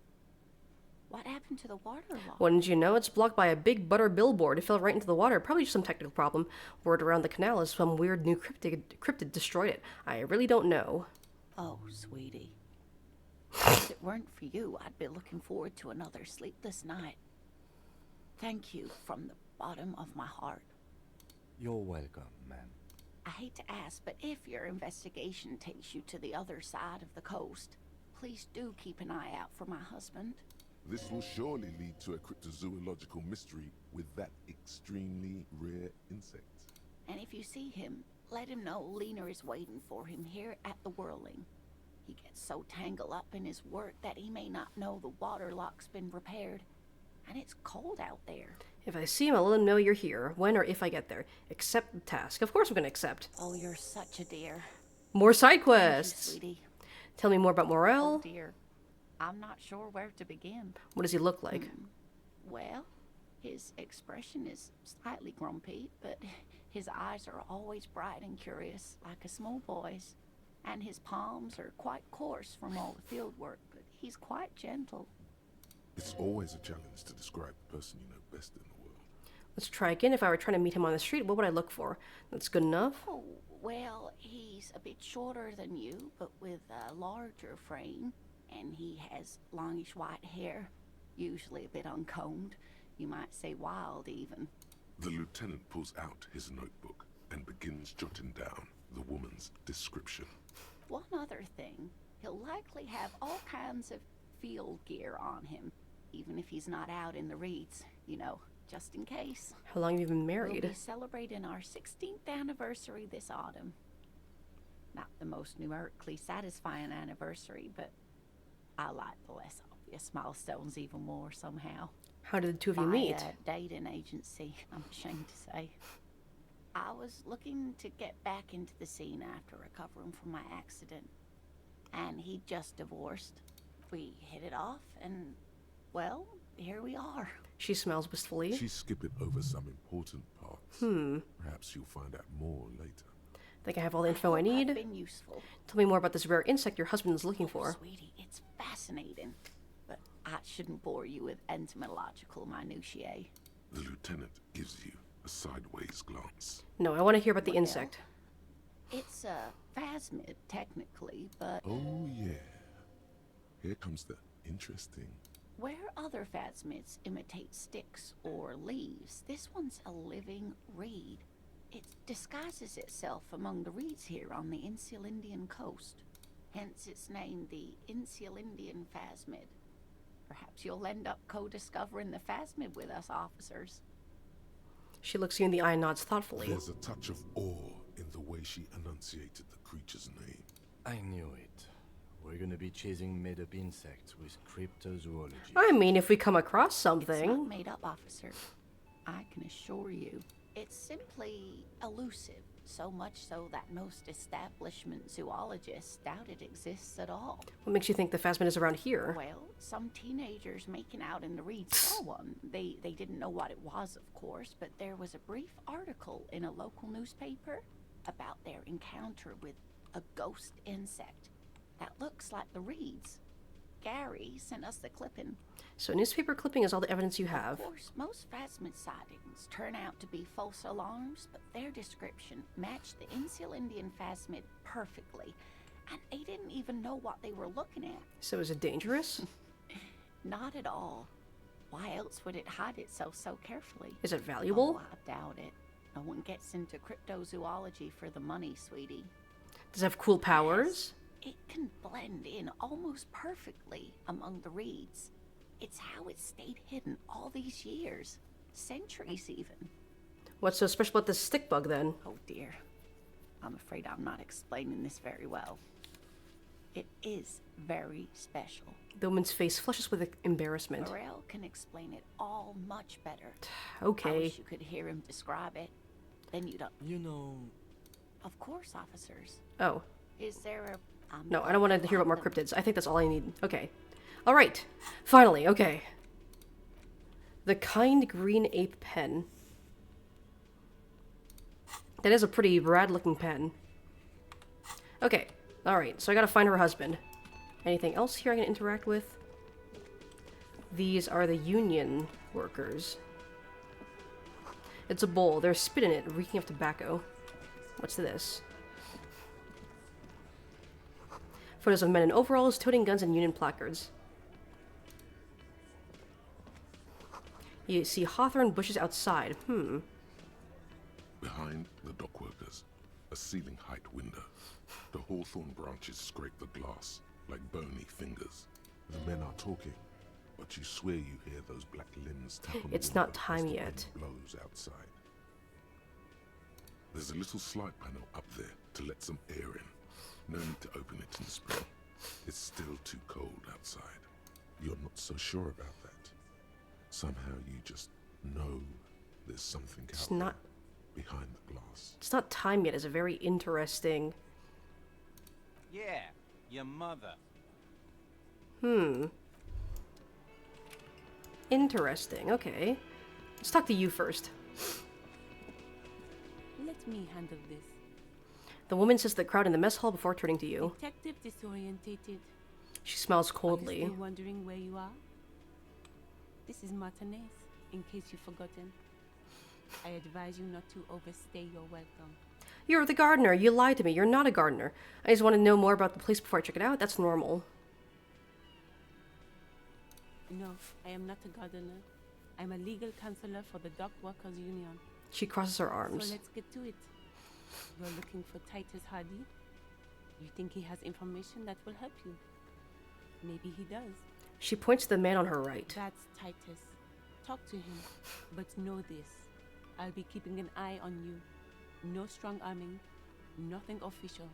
What happened to the waterlock? Wouldn't you know? It's blocked by a big butter billboard. It fell right into the water. Probably just some technical problem. Word around the canal is some weird new cryptid destroyed it. I really don't know. Oh, sweetie. If it weren't for you, I'd be looking forward to another sleepless night. Thank you from the bottom of my heart. You're welcome, ma'am. I hate to ask, but if your investigation takes you to the other side of the coast, please do keep an eye out for my husband. This will surely lead to a cryptozoological mystery with that extremely rare insect. And if you see him, let him know Lena is waiting for him here at the Whirling. He gets so tangled up in his work that he may not know the water lock's been repaired. And it's cold out there. If I see him, I'll let him know you're here, when or if I get there. Accept the task. Of course I'm gonna accept. Oh, you're such a dear. More side quests! Thank you, sweetie. Tell me more about Morel. Oh, dear. I'm not sure where to begin. What does he look like? Well, his expression is slightly grumpy, but his eyes are always bright and curious, like a small boy's. And his palms are quite coarse from all the field work, but he's quite gentle. It's always a challenge to describe the person you know best in the world. Let's try again. If I were trying to meet him on the street, what would I look for? That's good enough. Oh, well, he's a bit shorter than you, but with a larger frame. And he has longish white hair, usually a bit uncombed. You might say wild, even. The lieutenant pulls out his notebook and begins jotting down the woman's description. One other thing, he'll likely have all kinds of field gear on him, even if he's not out in the reeds, you know, just in case. How long have you been married? We'll be celebrating our 16th anniversary this autumn. Not the most numerically satisfying anniversary, but I like the less obvious milestones even more somehow. How did the two of you meet? By a dating agency, I'm ashamed to say. I was looking to get back into the scene after recovering from my accident. And he'd just divorced. We hit it off, and, well, here we are. She smiles wistfully. She's skipping over some important parts. Perhaps you'll find out more later. Think I have all the info I need? I've been useful. Tell me more about this rare insect your husband is looking for. Sweetie, it's fascinating. But I shouldn't bore you with entomological minutiae. The lieutenant gives you a sideways glance. No, I want to hear about the insect. It's a phasmid, technically, but... Oh, yeah. Here comes the interesting. Where other phasmids imitate sticks or leaves, this one's a living reed. It disguises itself among the reeds here on the Insulindian coast. Hence its name, the Insulindian phasmid. Perhaps you'll end up co-discovering the phasmid with us, officers. She looks you in the eye and nods thoughtfully. There's a touch of awe in the way she enunciated the creature's name. I knew it. We're gonna be chasing made-up insects with cryptozoology. I mean, if we come across It's something... not made up, officer. I can assure you. It's simply elusive, so much so that most establishment zoologists doubt it exists at all. What makes you think the phasmid is around here? Well, some teenagers making out in the reeds saw one. They didn't know what it was, of course, but there was a brief article in a local newspaper about their encounter with a ghost insect that looks like the reeds. Gary sent us the clipping. So a newspaper clipping is all the evidence you have. Of course, most phasmid sightings turn out to be false alarms, but their description matched the Insulindian phasmid perfectly, and they didn't even know what they were looking at. So is it dangerous? Not at all. Why else would it hide itself so carefully? Is it valuable? Oh, I doubt it. No one gets into cryptozoology for the money, sweetie. Does it have cool powers? It can blend in almost perfectly among the reeds. It's how it stayed hidden all these years. Centuries, even. What's so special about this stick bug, then? Oh, dear. I'm afraid I'm not explaining this very well. It is very special. The woman's face flushes with embarrassment. Morel can explain it all much better. Okay. I wish you could hear him describe it. Then you don't... You know... Of course, officers. Oh. Is there a... No, I don't want to hear about more cryptids. I think that's all I need. Okay. Alright. Finally, okay. The Kind Green Ape Pen. That is a pretty rad-looking pen. Okay. Alright, so I gotta find her husband. Anything else here I can interact with? These are the union workers. It's a bowl. There's spit in it, reeking of tobacco. What's this? Photos of men in overalls, toting guns, and union placards. You see hawthorn bushes outside. Behind the dock workers, a ceiling-height window. The hawthorn branches scrape the glass like bony fingers. The men are talking, but you swear you hear those black limbs tap on the It's not window time as the yet. wind blows outside. There's a little slide panel up there to let some air in. No need to open it in the spring. It's still too cold outside. You're not so sure about that. Somehow you just know there's something out there behind the glass. It's not time yet. It's a very interesting. Yeah, your mother. Interesting. Okay. Let's talk to you first. Let me handle this. The woman sits the crowd in the mess hall before turning to you. Detective disorientated. She smiles Are you coldly. still wondering where you are? This is Martinez, in case you've forgotten. I advise you not to overstay your welcome. You're the gardener. You lied to me. You're not a gardener. I just want to know more about the place before I check it out. That's normal. No, I am not a gardener. I'm a legal counselor for the Dock Workers Union. She crosses her arms. So let's get to it. You're looking for Titus Hardy? You think he has information that will help you? Maybe he does. She points to the man on her right. That's Titus. Talk to him. But know this. I'll be keeping an eye on you. No strong arming. Nothing official.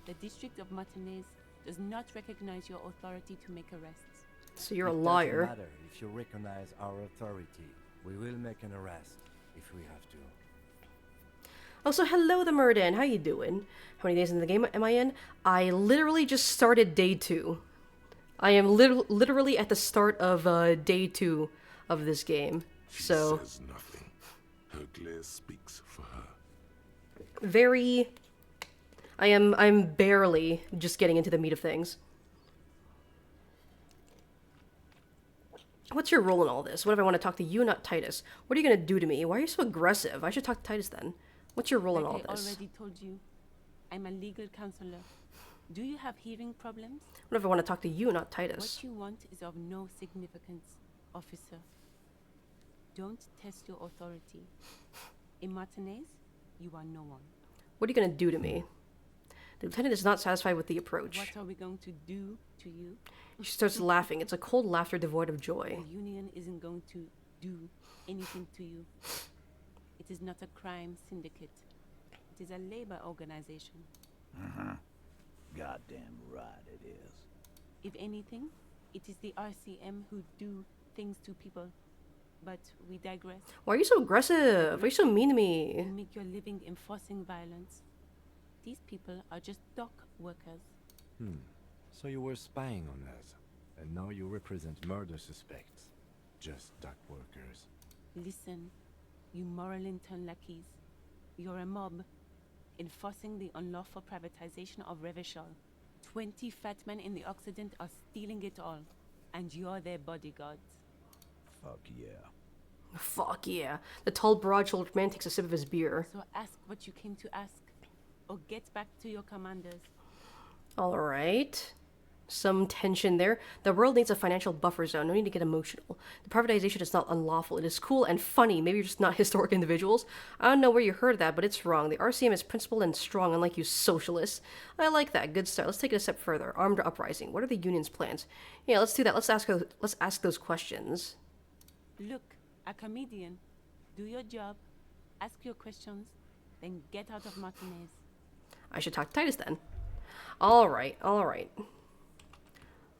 The District of Martinez does not recognize your authority to make arrests. So you're a It liar. doesn't matter if you recognize our authority. We will make an arrest if we have to. Also, hello, the Murden. How you doing? How many days into the game am I in? I literally just started day 2. I am literally at the start of day 2 of this game. She So says nothing. Her glare speaks for her. very. I'm barely just getting into the meat of things. What's your role in all this? What if I want to talk to you, not Titus? What are you gonna do to me? Why are you so aggressive? I should talk to Titus then. What's your role in all Like I this? already told you, I'm a legal counselor. Do you have hearing problems? What if I want to talk to you, not Titus? What you want is of no significance, officer. Don't test your authority. In Martinez, you are no one. What are you gonna do to me? The lieutenant is not satisfied with the approach. What are we going to do to you? She starts laughing. It's a cold laughter devoid of joy. The union isn't going to do anything to you. It is not a crime syndicate. It is a labor organization. Goddamn right it is. If anything, it is the RCM who do things to people. But we digress. Why are you so aggressive? Why are you so mean to me? You make your living enforcing violence. These people are just dock workers. So you were spying on us, and now you represent murder suspects. Just dock workers. Listen, you moral intern lackeys. You're a mob, enforcing the unlawful privatization of Revachol. 20 fat men in the Occident are stealing it all, and you're their bodyguards. Fuck yeah. Fuck yeah. The tall, broad-shouldered man takes a sip of his beer. So ask what you came to ask, or get back to your commanders. Alright. Some tension there. The world needs a financial buffer zone. No need to get emotional. The privatization is not unlawful. It is cool and funny. Maybe you're just not historic individuals. I don't know where you heard that, but it's wrong. The RCM is principled and strong, unlike you socialists. I like that. Good start. Let's take it a step further. Armed uprising. What are the union's plans? Yeah, let's do that. Let's ask those questions. Look, a comedian. Do your job, ask your questions, then get out of Martinez. I should talk to Titus then. Alright, alright.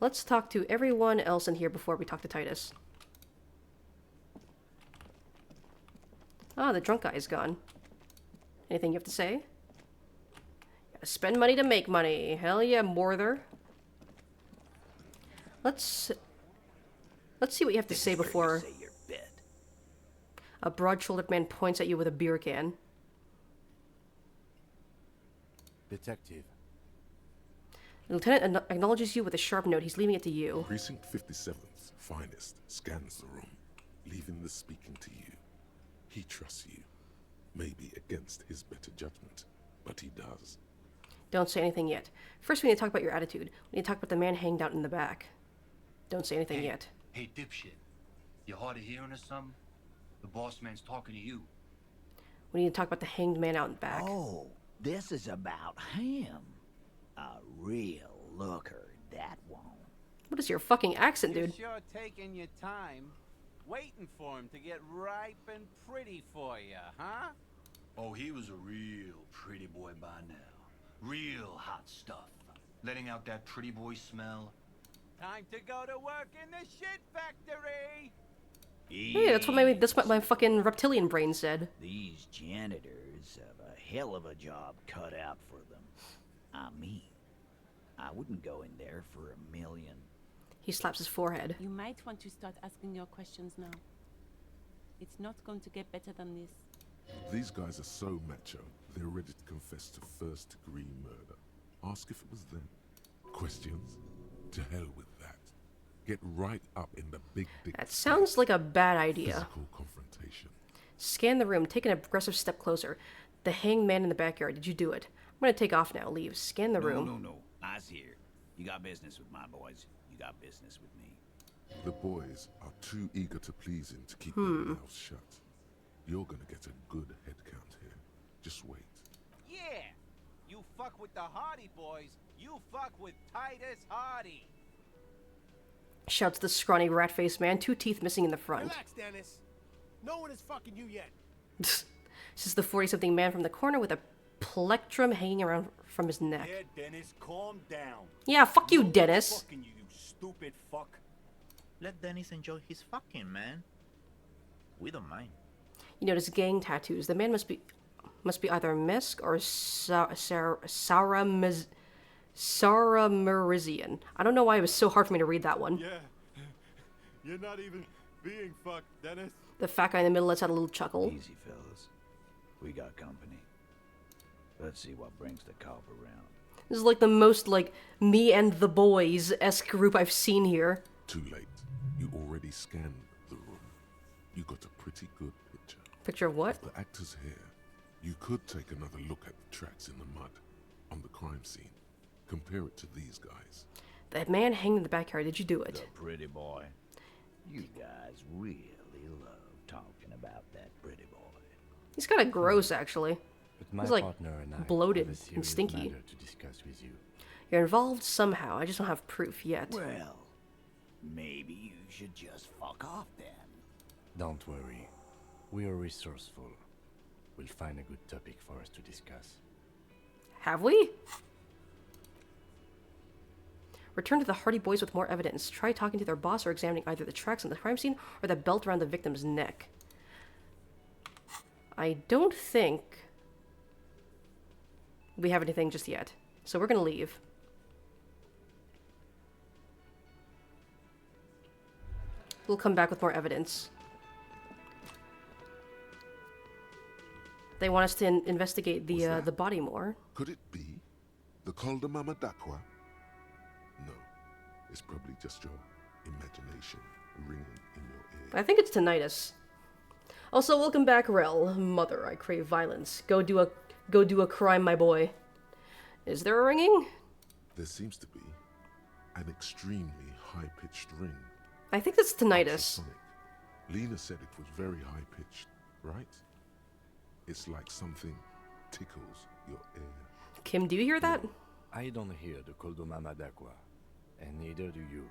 Let's talk to everyone else in here before we talk to Titus. Ah, the drunk guy is gone. Anything you have to say? Gotta spend money to make money. Hell yeah, Morther. Let's see what you have to say before a broad-shouldered man points at you with a beer can. Detective. The lieutenant acknowledges you with a sharp note. He's leaving it to you. Precinct 57's finest scans the room, leaving the speaking to you. He trusts you, maybe against his better judgment, but he does. Don't say anything yet. First, we need to talk about your attitude. We need to talk about the man hanged out in the back. Don't say anything yet. Hey, dipshit. You hard of hearing or something? The boss man's talking to you. We need to talk about the hanged man out in back. Oh, this is about him. A real looker, that one. What is your fucking accent, dude? You're sure taking your time, waiting for him to get ripe and pretty for you, huh? Oh, he was a real pretty boy by now. Real hot stuff. letting out that pretty boy smell. Time to go to work in the shit factory! Hey, that's what my fucking reptilian brain said. These janitors have a hell of a job cut out for them. I mean, I wouldn't go in there for $1 million. He slaps his forehead. You might want to start asking your questions now. It's not going to get better than this. These guys are so macho, they're ready to confess to first-degree murder. Ask if it was them. Questions? To hell with that. Get right up in the big dick. That sounds like a bad idea. Physical confrontation. Scan the room. Take an aggressive step closer. The hanged man in the backyard. Did you do it? I'm gonna take off now. Leave. Scan the room. No. I's here. You got business with my boys. You got business with me. The boys are too eager to please him to keep their mouths shut. You're gonna get a good head count here. Just wait. Yeah! You fuck with the Hardy boys, you fuck with Titus Hardy! Shouts the scrawny rat-faced man, 2 teeth missing in the front. Relax, Dennis. No one is fucking you yet. This is the 40-something man from the corner with a plectrum hanging around from his neck. Yeah, Dennis, calm down. Yeah, fuck you, Dennis. Fucking you stupid fuck. Let Dennis enjoy his fucking, man. We don't mind. You notice gang tattoos. The man must be either Misk or Saramirizian. I don't know why it was so hard for me to read that one. Yeah. You're not even being fucked, Dennis. The fat guy in the middle lets out a little chuckle. Easy, fellas. We got company. Let's see what brings the cop around. This is like the most, like, me and the boys-esque group I've seen here. Too late. You already scanned the room. You got a pretty good picture. Picture of what? Of the actors here. You could take another look at the tracks in the mud on the crime scene. Compare it to these guys. That man hanging in the backyard, did you do it? The pretty boy. You guys really love talking about that pretty boy. He's kind of gross, actually. But my He's like partner and I bloated have a and serious stinky. matter to discuss with you. You're involved somehow. I just don't have proof yet. Well, maybe you should just fuck off then. Don't worry. We are resourceful. We'll find a good topic for us to discuss. Have we? Return to the Hardy Boys with more evidence. Try talking to their boss or examining either the tracks on the crime scene or the belt around the victim's neck. I don't think we have anything just yet. So we're gonna leave. We'll come back with more evidence. They want us to investigate the body more. Could it be the Calder Mama Dakwa? No, it's probably just your imagination ringing in your ear. I think it's tinnitus. Also, welcome back, Rel. Mother, I crave violence. Go do a crime, my boy. Is there a ringing? There seems to be an extremely high-pitched ring. I think that's tinnitus. Ultrasonic. Lena said it was very high-pitched, right? It's like something tickles your ear. Kim, do you hear that? I don't hear the Koldomama Dakwa, and neither do you.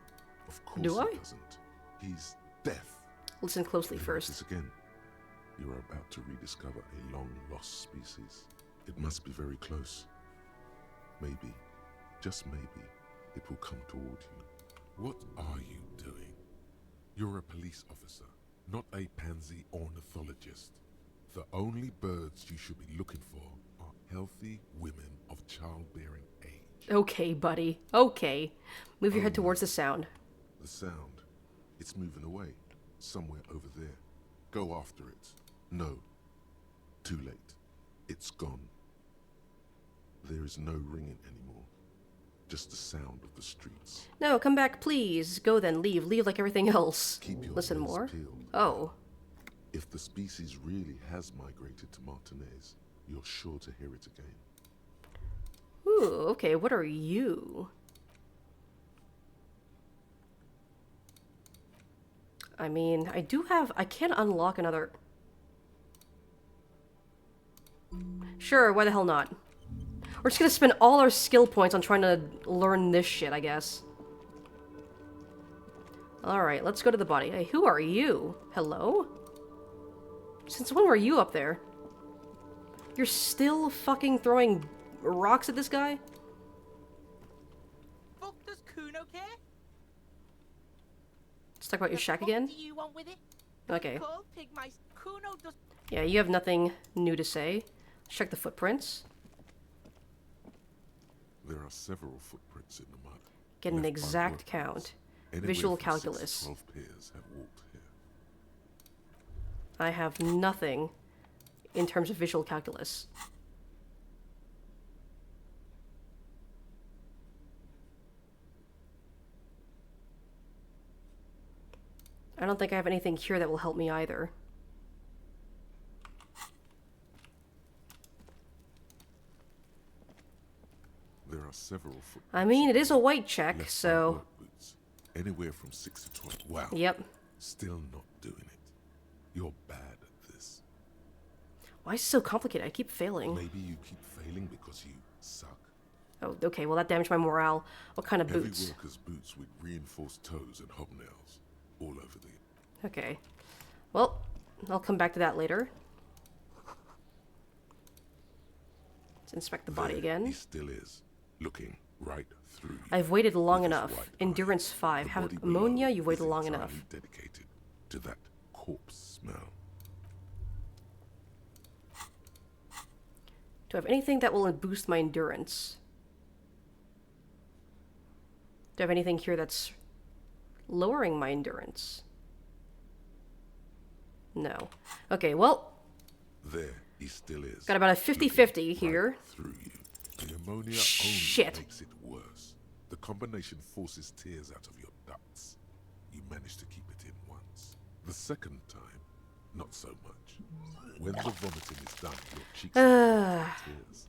Of course Do I? he doesn't. He's deaf. Listen closely Then first. notice again. You are about to rediscover a long-lost species. It must be very close. Maybe, just maybe, it will come toward you. What are you doing? You're a police officer, not a pansy ornithologist. The only birds you should be looking for are healthy women of childbearing age. Okay, buddy. Okay. Move your head towards the sound. The sound, it's moving away, somewhere over there. Go after it. No, too late. It's gone. There is no ringing anymore. Just the sound of the streets. No, come back, please. Go then. Leave. Leave like everything else. Keep your Listen ears more. peeled. Oh. If the species really has migrated to Martinez, you're sure to hear it again. Ooh, okay. What are you? I mean, I can't unlock another... Sure, why the hell not? We're just gonna spend all our skill points on trying to learn this shit, I guess. Alright, let's go to the body. Hey, who are you? Hello? Since when were you up there? You're still fucking throwing rocks at this guy? talk about your shack again. Do you want with it? Okay. Call pig mice. Kuno does. Yeah, you have nothing new to say. Let's check the footprints. There are several footprints in the mud. Get an left by exact workers. count. Anywhere Visual from 6 to calculus. 12 pairs have walked here. I have nothing in terms of visual calculus. I don't think I have anything here that will help me either. There are several footprints. I mean, it is a white check, left by so... work boots. Anywhere from 6 to 12. Wow. Yep. Still not doing it. You're bad at this. Why is it so complicated? I keep failing. Maybe you keep failing because you suck. Oh, okay, well that damaged my morale. What kind of boots? Every worker's boots with reinforced toes and hobnails. All over the... Okay. Well, I'll come back to that later. Let's inspect the body There again. He still is. Looking right through you. I've waited long with his enough. white eye. Endurance 5. The Have body below ammonia, you've is waited long entirely enough. dedicated to that corpse smell. Do I have anything that will boost my endurance? Do I have anything here that's lowering my endurance? No. Okay, well, There he still is. got about a 50-50 here. Right through you. The ammonia Shit. only makes it worse. The combination forces tears out of your ducts. You managed to keep it in once. The second time, not so much. When the vomiting is done, your cheeks are tears.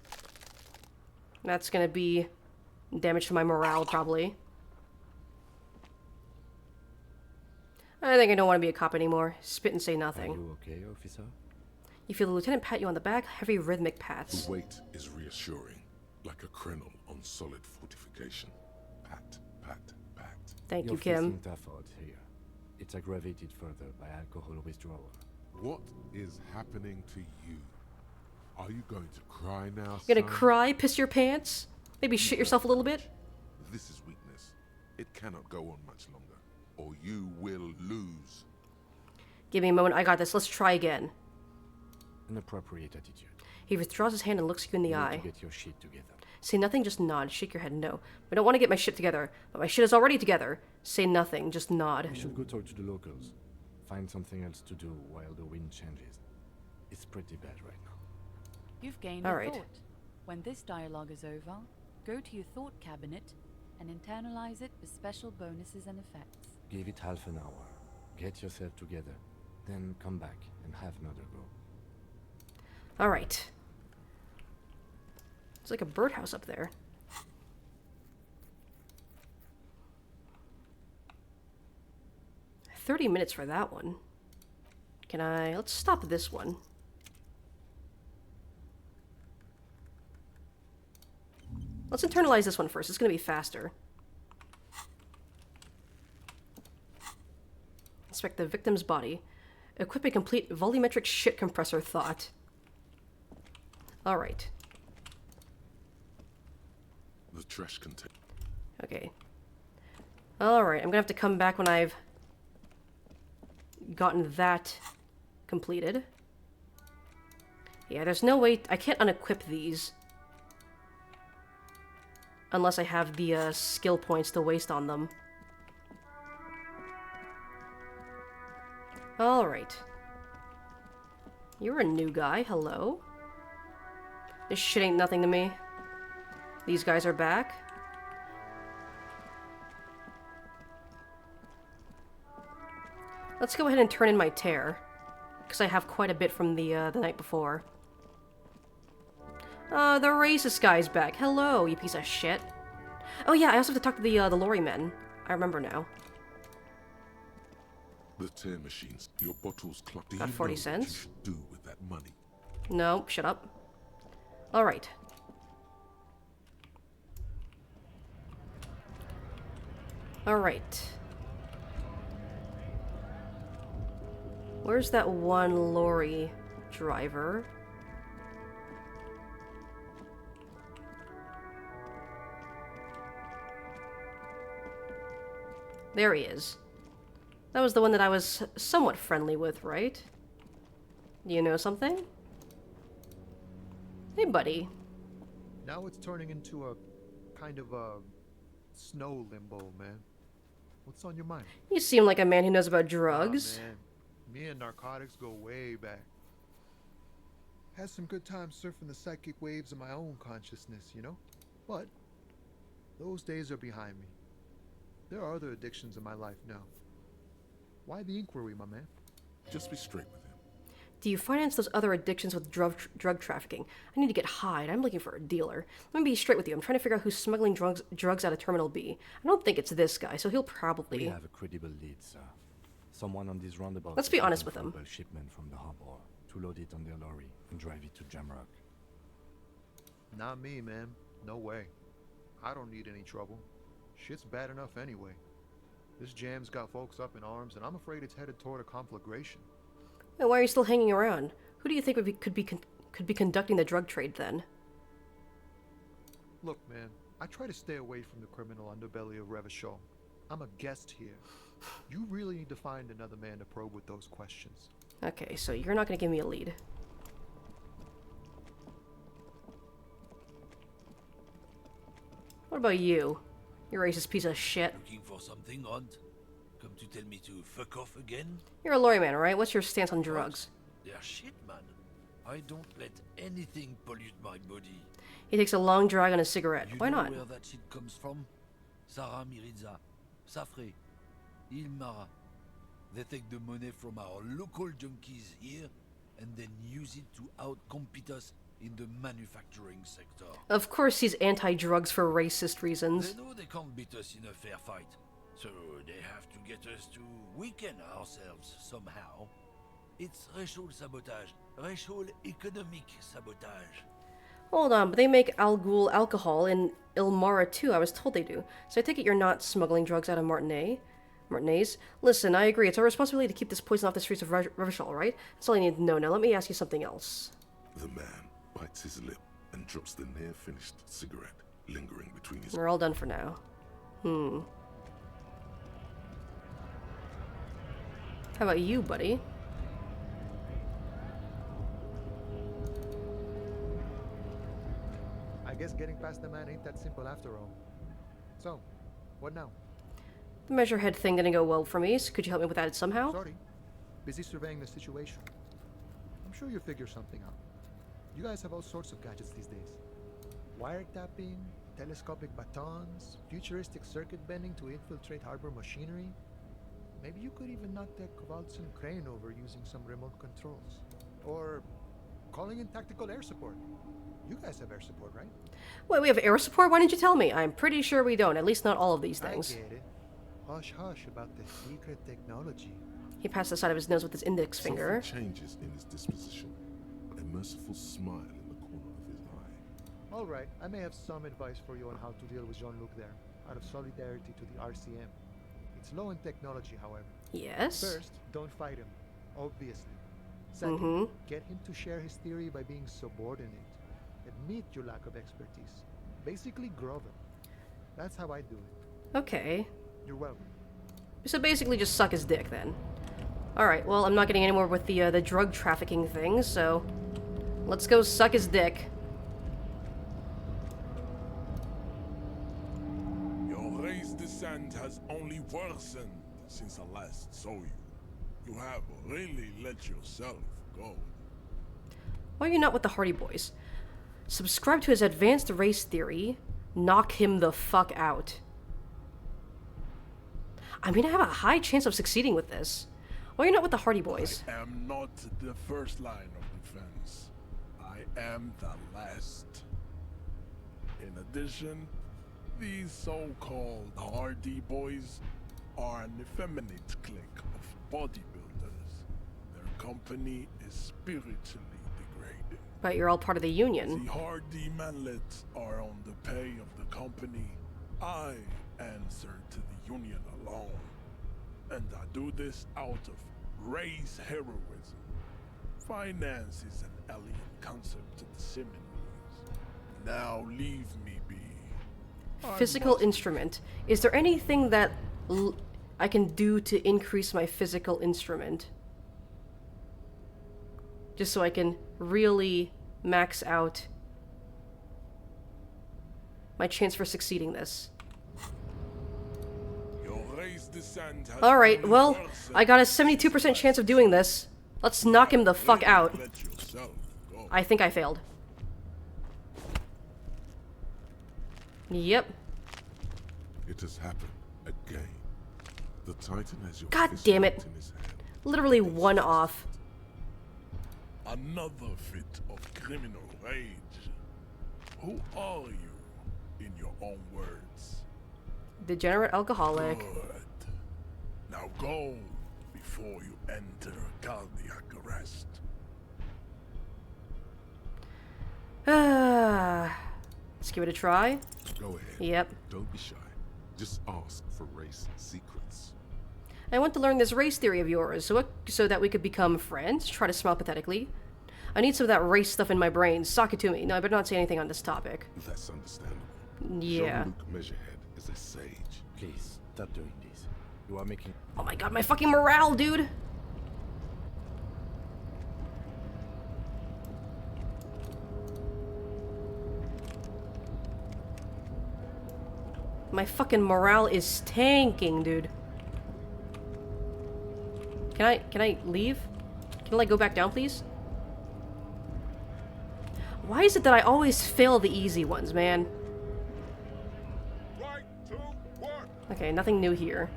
That's gonna be damage to my morale, probably. I think I don't want to be a cop anymore. Spit and say nothing. Are you okay, officer? You feel the lieutenant pat you on the back, heavy rhythmic pats. The weight is reassuring, like a crenel on solid fortification. Pat, pat, pat. Thank you, You're Kim. facing tough odds here. It's aggravated further by alcohol withdrawal. What is happening to you? Are you going to cry now, You're gonna son? cry, piss your pants? Maybe shit yourself a little bit? This is weakness. It cannot go on much longer, or you will lose. Give me a moment, I got this. Let's try again. An appropriate attitude. He withdraws his hand and looks you in the You need eye. to get your shit together. Say nothing, just nod. Shake your head no. I don't want to get my shit together, but my shit is already together. Say nothing, just nod. We should go talk to the locals. Find something else to do while the wind changes. It's pretty bad right now. You've gained All a right. thought. When this dialogue is over, go to your thought cabinet and internalize it with special bonuses and effects. Give it half an hour. Get yourself together. Then come back and have another go. Alright. It's like a birdhouse up there. $30 for that one. Can I... Let's stop this one. Let's internalize this one first. It's gonna be faster. Inspect the victim's body. Equip a complete volumetric shit compressor thought. Alright. The trash container. Okay. Alright, I'm gonna have to come back when I've gotten that completed. Yeah, there's no way... I can't unequip these. Unless I have the skill points to waste on them. Alright. You're a new guy, hello? This shit ain't nothing to me. These guys are back. Let's go ahead and turn in my tear. Because I have quite a bit from the night before. The racist guy's back. Hello, you piece of shit. Oh yeah, I also have to talk to the lorry men. I remember now. The tear machines. Your bottles clock. Do Got you 40 know what cents. you should do with that money? No, shut up. Alright. Alright. Where's that one lorry driver? There he is. That was the one that I was somewhat friendly with, right? Do you know something? Hey, buddy. Now it's turning into a kind of a snow limbo, man. What's on your mind? You seem like a man who knows about drugs. Man. Me and narcotics go way back. Had some good times surfing the psychic waves of my own consciousness, you know? But those days are behind me. There are other addictions in my life now. Why the inquiry, my man? Just be straight with him. Do you finance those other addictions with drug trafficking? I need to get high, and I'm looking for a dealer. Let me be straight with you. I'm trying to figure out who's smuggling drugs out of Terminal B. I don't think it's this guy, so he'll probably... We have a credible lead, sir. Someone on this roundabout... Let's be honest with him. A shipment from the harbor to load it on their lorry and drive it to Jamrock. Not me, man. No way. I don't need any trouble. Shit's bad enough anyway. This jam's got folks up in arms, and I'm afraid it's headed toward a conflagration. Wait, why are you still hanging around? Who do you think could be conducting the drug trade then? Look, man, I try to stay away from the criminal underbelly of Revachol. I'm a guest here. You really need to find another man to probe with those questions. Okay, so you're not gonna give me a lead. What about you? You racist piece of shit. Looking for something, Hunt? Come to tell me to fuck off again? You're a lorry man, alright? What's your stance on drugs? They're shit, man. I don't let anything pollute my body. He takes a long drag on a cigarette. You Why know not? where that shit comes from? Sarah Mirizza, Safre, Ilmara. They take the money from our local junkies here and then use it to outcompete us in the manufacturing sector. Of course he's anti-drugs for racist reasons. They know they can't beat us in a fair fight, so they have to get us to weaken ourselves somehow. It's racial sabotage, racial economic sabotage. Hold on, but they make Al Ghul alcohol in Ilmara too. I was told they do. So I take it you're not smuggling drugs out of Martinez? Listen, I agree. It's our responsibility to keep this poison off the streets of Revachol, right? That's all I need to know. Now let me ask you something else. The man bites his lip and drops the near-finished cigarette, lingering between his... We're all done for now. How about you, buddy? I guess getting past the man ain't that simple after all. So, what now? The measurehead thing didn't go well for me, so could you help me with that somehow? Sorry. Busy surveying the situation. I'm sure you'll figure something out. You guys have all sorts of gadgets these days. Wiretapping, telescopic batons, futuristic circuit bending to infiltrate harbor machinery. Maybe you could even knock that Kowalczyk crane over using some remote controls. Or calling in tactical air support. You guys have air support, right? Wait, we have air support? Why didn't you tell me? I'm pretty sure we don't. At least not all of these things. I get it. Hush hush about the secret technology. He passed the side of his nose with his index finger. Something changes in his disposition. A merciful smile in the corner of his eye. All right, I may have some advice for you on how to deal with Jean-Luc there, out of solidarity to the RCM. It's low in technology, however. Yes? First, don't fight him, obviously. Second, get him to share his theory by being subordinate. Admit your lack of expertise. Basically, grovel. That's how I do it. Okay. You're welcome. So basically just suck his dick, then. Alright, well, I'm not getting any more with the drug trafficking thing, so... let's go suck his dick. Your race descent has only worsened since I last saw you. You have really let yourself go. Why are you not with the Hardy Boys? Subscribe to his advanced race theory. Knock him the fuck out. I mean, I have a high chance of succeeding with this. Why are you not with the Hardy Boys? I am not the first line of defense. I am the last. In addition, these so-called Hardy Boys are an effeminate clique of bodybuilders. Their company is spiritually degrading. But you're all part of the union. The Hardy manlets are on the pay of the company. I answer to the union alone. And I do this out of race heroism. Finance is an alien concept to the Seminoles. Now leave me be. Physical instrument. Is there anything that I can do to increase my physical instrument. Just so I can really max out my chance for succeeding this. Alright, well, I got a 72% chance of doing this. Let's knock him the fuck out. I think I failed. Yep. It has happened again. The Titan has your God fist damn it. locked in his hand. Literally one off. Another fit of criminal rage. Who are you, in your own words? Degenerate alcoholic. Good. Now go before you enter cardiac arrest. Let's give it a try. Go ahead. Yep. Don't be shy. Just ask for race secrets. I want to learn this race theory of yours, so that we could become friends. Try to smile pathetically. I need some of that race stuff in my brain. Sock it to me. No, I better not say anything on this topic. That's understandable. Yeah. Jean-Luc Measurehead is a sage. Please, stop doing this. You are making... Oh my god, my fucking morale, dude! My fucking morale is tanking, dude. Can I leave? Can I, like, go back down, please? Why is it that I always fail the easy ones, man? Okay, nothing new here.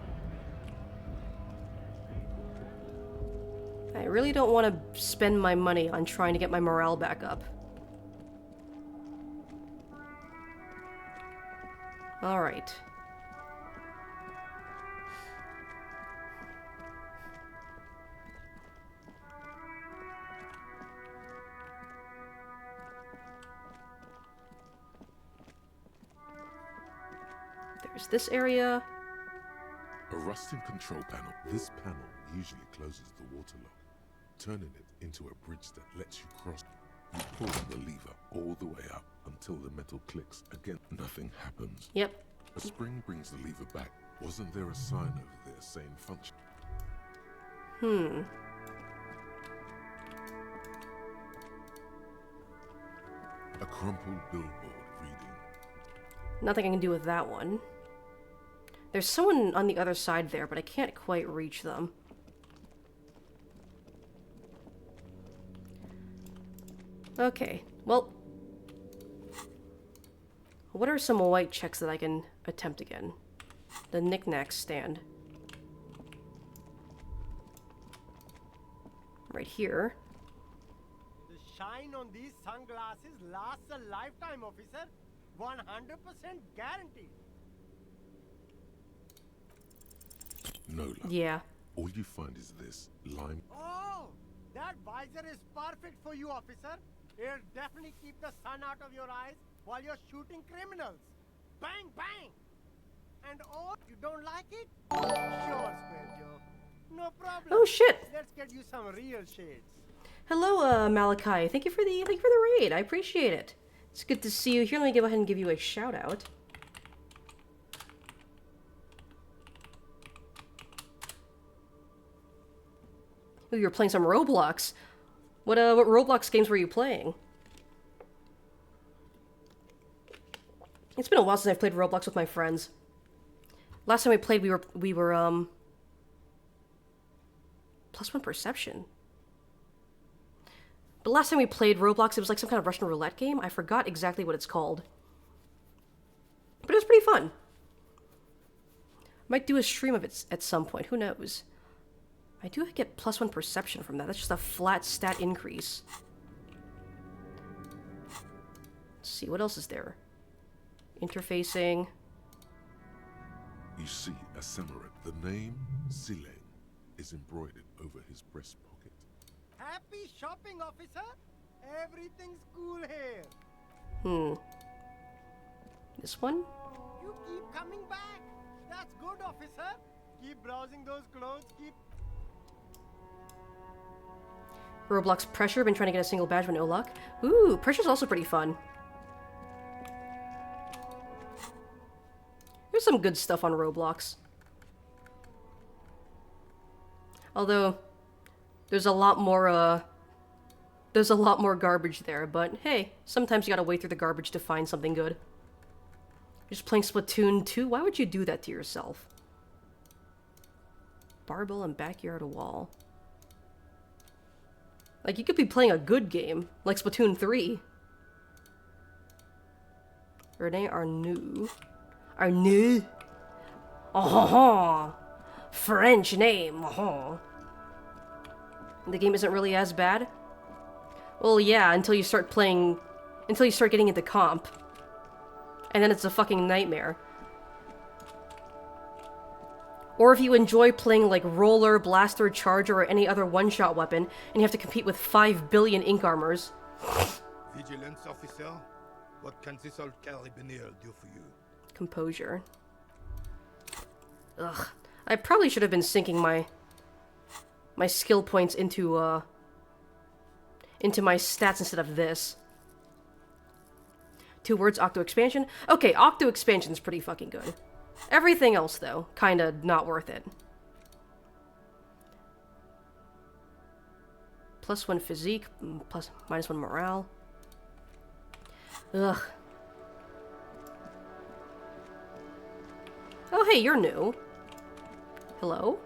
I really don't want to spend my money on trying to get my morale back up. Alright. There's this area. A rusting control panel. This panel usually closes the water lock, turning it into a bridge that lets you cross. You pull the lever all the way up until the metal clicks. Again, nothing happens. Yep. A spring brings the lever back. Wasn't there a sign over there saying function? A crumpled billboard reading. Nothing I can do with that one. There's someone on the other side there, but I can't quite reach them. Okay, well... What are some white checks that I can attempt again? The knick-knack stand. Right here. The shine on these sunglasses lasts a lifetime, officer. 100% guaranteed. No luck. Yeah. All you find is this lime. Oh, that visor is perfect for you, officer. It'll definitely keep the sun out of your eyes while you're shooting criminals. Bang, bang! And oh, you don't like it? Sure, Square Joe. No problem. Oh shit! Let's get you some real shades. Hello, Malachi. Thank you for the raid. I appreciate it. It's good to see you here. Let me go ahead and give you a shout out. Ooh, you're playing some Roblox. What Roblox games were you playing? It's been a while since I've played Roblox with my friends. Last time we played, we were +1 perception. But last time we played Roblox, it was like some kind of Russian roulette game. I forgot exactly what it's called. But it was pretty fun. Might do a stream of it at some point, who knows. I do get +1 perception from that. That's just a flat stat increase. Let's see, what else is there? Interfacing. You see a samurai. The name Sileng is embroidered over his breast pocket. Happy shopping, officer. Everything's cool here. This one? You keep coming back. That's good, officer. Keep browsing those clothes. Keep... Roblox Pressure. Been trying to get a single badge but no luck. Ooh, Pressure's also pretty fun. There's some good stuff on Roblox. Although, there's a lot more garbage there, but hey, sometimes you gotta wade through the garbage to find something good. You're just playing Splatoon 2? Why would you do that to yourself? Barbell and backyard wall. Like, you could be playing a good game, like Splatoon 3. Rene Arnoux. Arnoux? Oh, French name. Oh. The game isn't really as bad? Well, yeah, until you start getting into comp. And then it's a fucking nightmare. Or if you enjoy playing like Roller, Blaster, Charger, or any other one-shot weapon, and you have to compete with 5 billion ink armors. Vigilance officer, what can this old carabinier do for you? Composure. Ugh. I probably should have been sinking my skill points into my stats instead of this. 2 words, Octo Expansion. Okay, Octo Expansion's pretty fucking good. Everything else, though, kinda not worth it. +1 physique, -1 morale. Ugh. Oh, hey, you're new. Hello?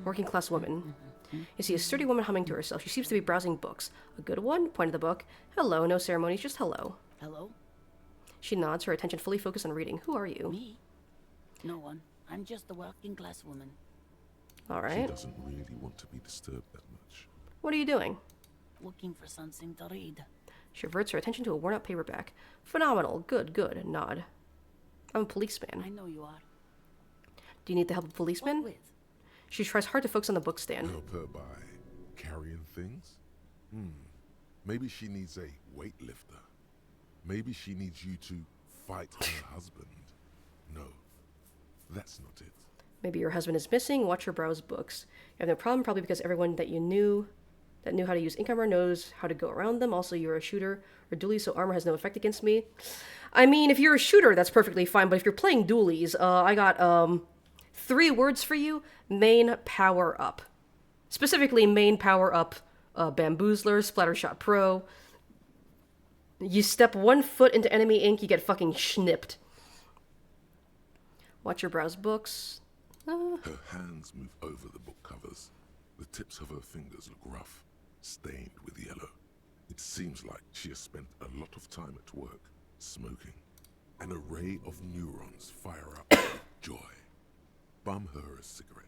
Working class woman. You see a sturdy woman humming to herself. She seems to be browsing books. A good one? Point of the book. Hello, no ceremonies, just hello. Hello? She nods, her attention fully focused on reading. Who are you? Me? No one. I'm just a working class woman. Alright. She doesn't really want to be disturbed that much. What are you doing? Looking for something to read. She reverts her attention to a worn-out paperback. Phenomenal. Good, good. Nod. I'm a policeman. I know you are. Do you need the help of a policeman? What with? She tries hard to focus on the book stand. Help her by carrying things? Maybe she needs a weightlifter. Maybe she needs you to fight her husband. No, that's not it. Maybe your husband is missing. Watch her browse books. You have no problem, probably because everyone that knew how to use ink armor knows how to go around them. Also, you're a shooter or dually, so armor has no effect against me. I mean, if you're a shooter, that's perfectly fine. But if you're playing dualies, I got 3 words for you. Main power up. Specifically, main power up. Bamboozler, Splattershot Pro. You step 1 foot into enemy ink, you get fucking schnipped. Watch your browse books. Her hands move over the book covers. The tips of her fingers look rough, stained with yellow. It seems like she has spent a lot of time at work, smoking. An array of neurons fire up with joy. Bum her a cigarette,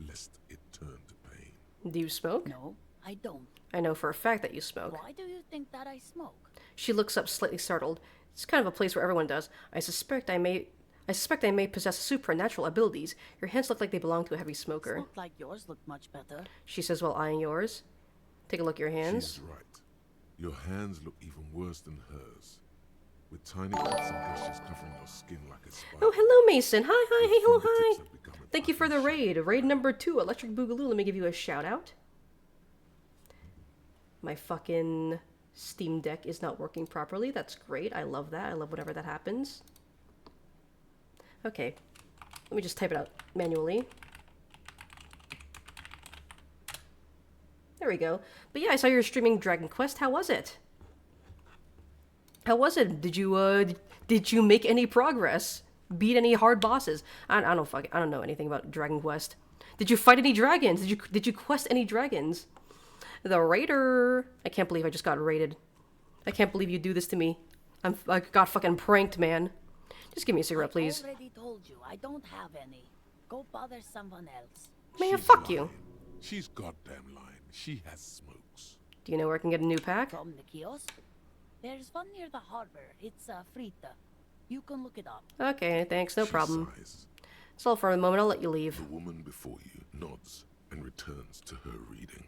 lest it turn to pain. Do you smoke? No, I don't. I know for a fact that you smoke. Why do you think that I smoke? She looks up slightly startled. It's kind of a place where everyone does. I suspect I may possess supernatural abilities. Your hands look like they belong to a heavy smoker. Look like yours look much better. She says while eyeing yours. Take a look at your hands. She's right. Your hands look even worse than hers. With tiny cuts and gashes covering your skin like a spider. Oh, hello, Mason. Hi, hey, hello, hi. Thank you for the raid. Raid number 2, Electric Boogaloo. Let me give you a shout out. My fucking Steam Deck is not working properly. That's great. I love that. I love whenever that happens. Okay. Let me just type it out manually. There we go. But yeah, I saw you were streaming Dragon Quest. How was it? How was it? Did you make any progress? Beat any hard bosses? I don't know anything about Dragon Quest. Did you fight any dragons? Did you quest any dragons? The Raider. I can't believe I just got raided. I can't believe you do this to me. I got fucking pranked, man. Just give me a cigarette, please. I already told you, I don't have any. Go bother someone else. Man, fuck you. She's goddamn lying. She has smokes. Do you know where I can get a new pack? From the kiosk? There's one near the harbor. It's Frita. You can look it up. Okay, thanks. No problem. Sighs. That's all for a moment. I'll let you leave. The woman before you nods and returns to her reading.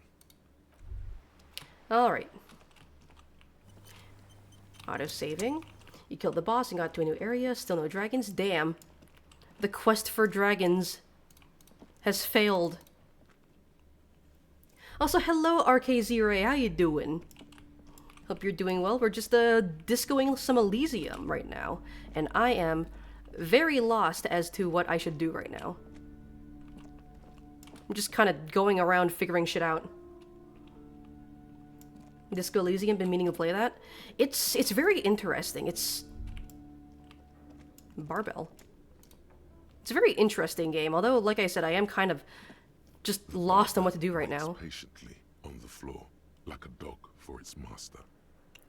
Alright. Auto-saving. You killed the boss and got to a new area. Still no dragons. Damn. The quest for dragons has failed. Also, hello, RK0A. How you doing? Hope you're doing well. We're just discoing some Elysium right now. And I am very lost as to what I should do right now. I'm just kind of going around figuring shit out. Disco Elysium, been meaning to play that. It's very interesting. It's barbell. It's a very interesting game, although, like I said, I am kind of just lost on what to do right now. Patiently on the floor, like a dog for its master.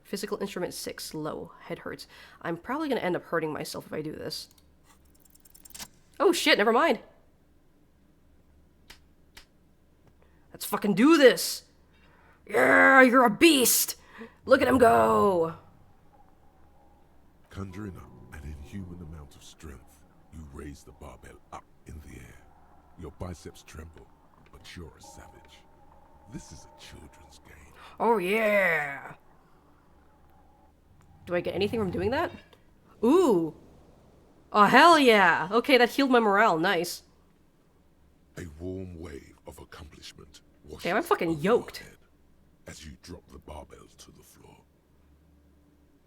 Physical instrument 6, low. Head hurts. I'm probably gonna end up hurting myself if I do this. Oh shit, never mind. Let's fucking do this! Yeah, you're a beast! Look at him go! Conjuring up an inhuman amount of strength, you raise the barbell up in the air. Your biceps tremble, but you're a savage. This is a children's game. Oh yeah! Do I get anything from doing that? Ooh! Oh hell yeah! Okay, that healed my morale, nice. A warm wave of accomplishment washes Damn, I'm fucking yoked. over your head as you drop the barbells to the floor.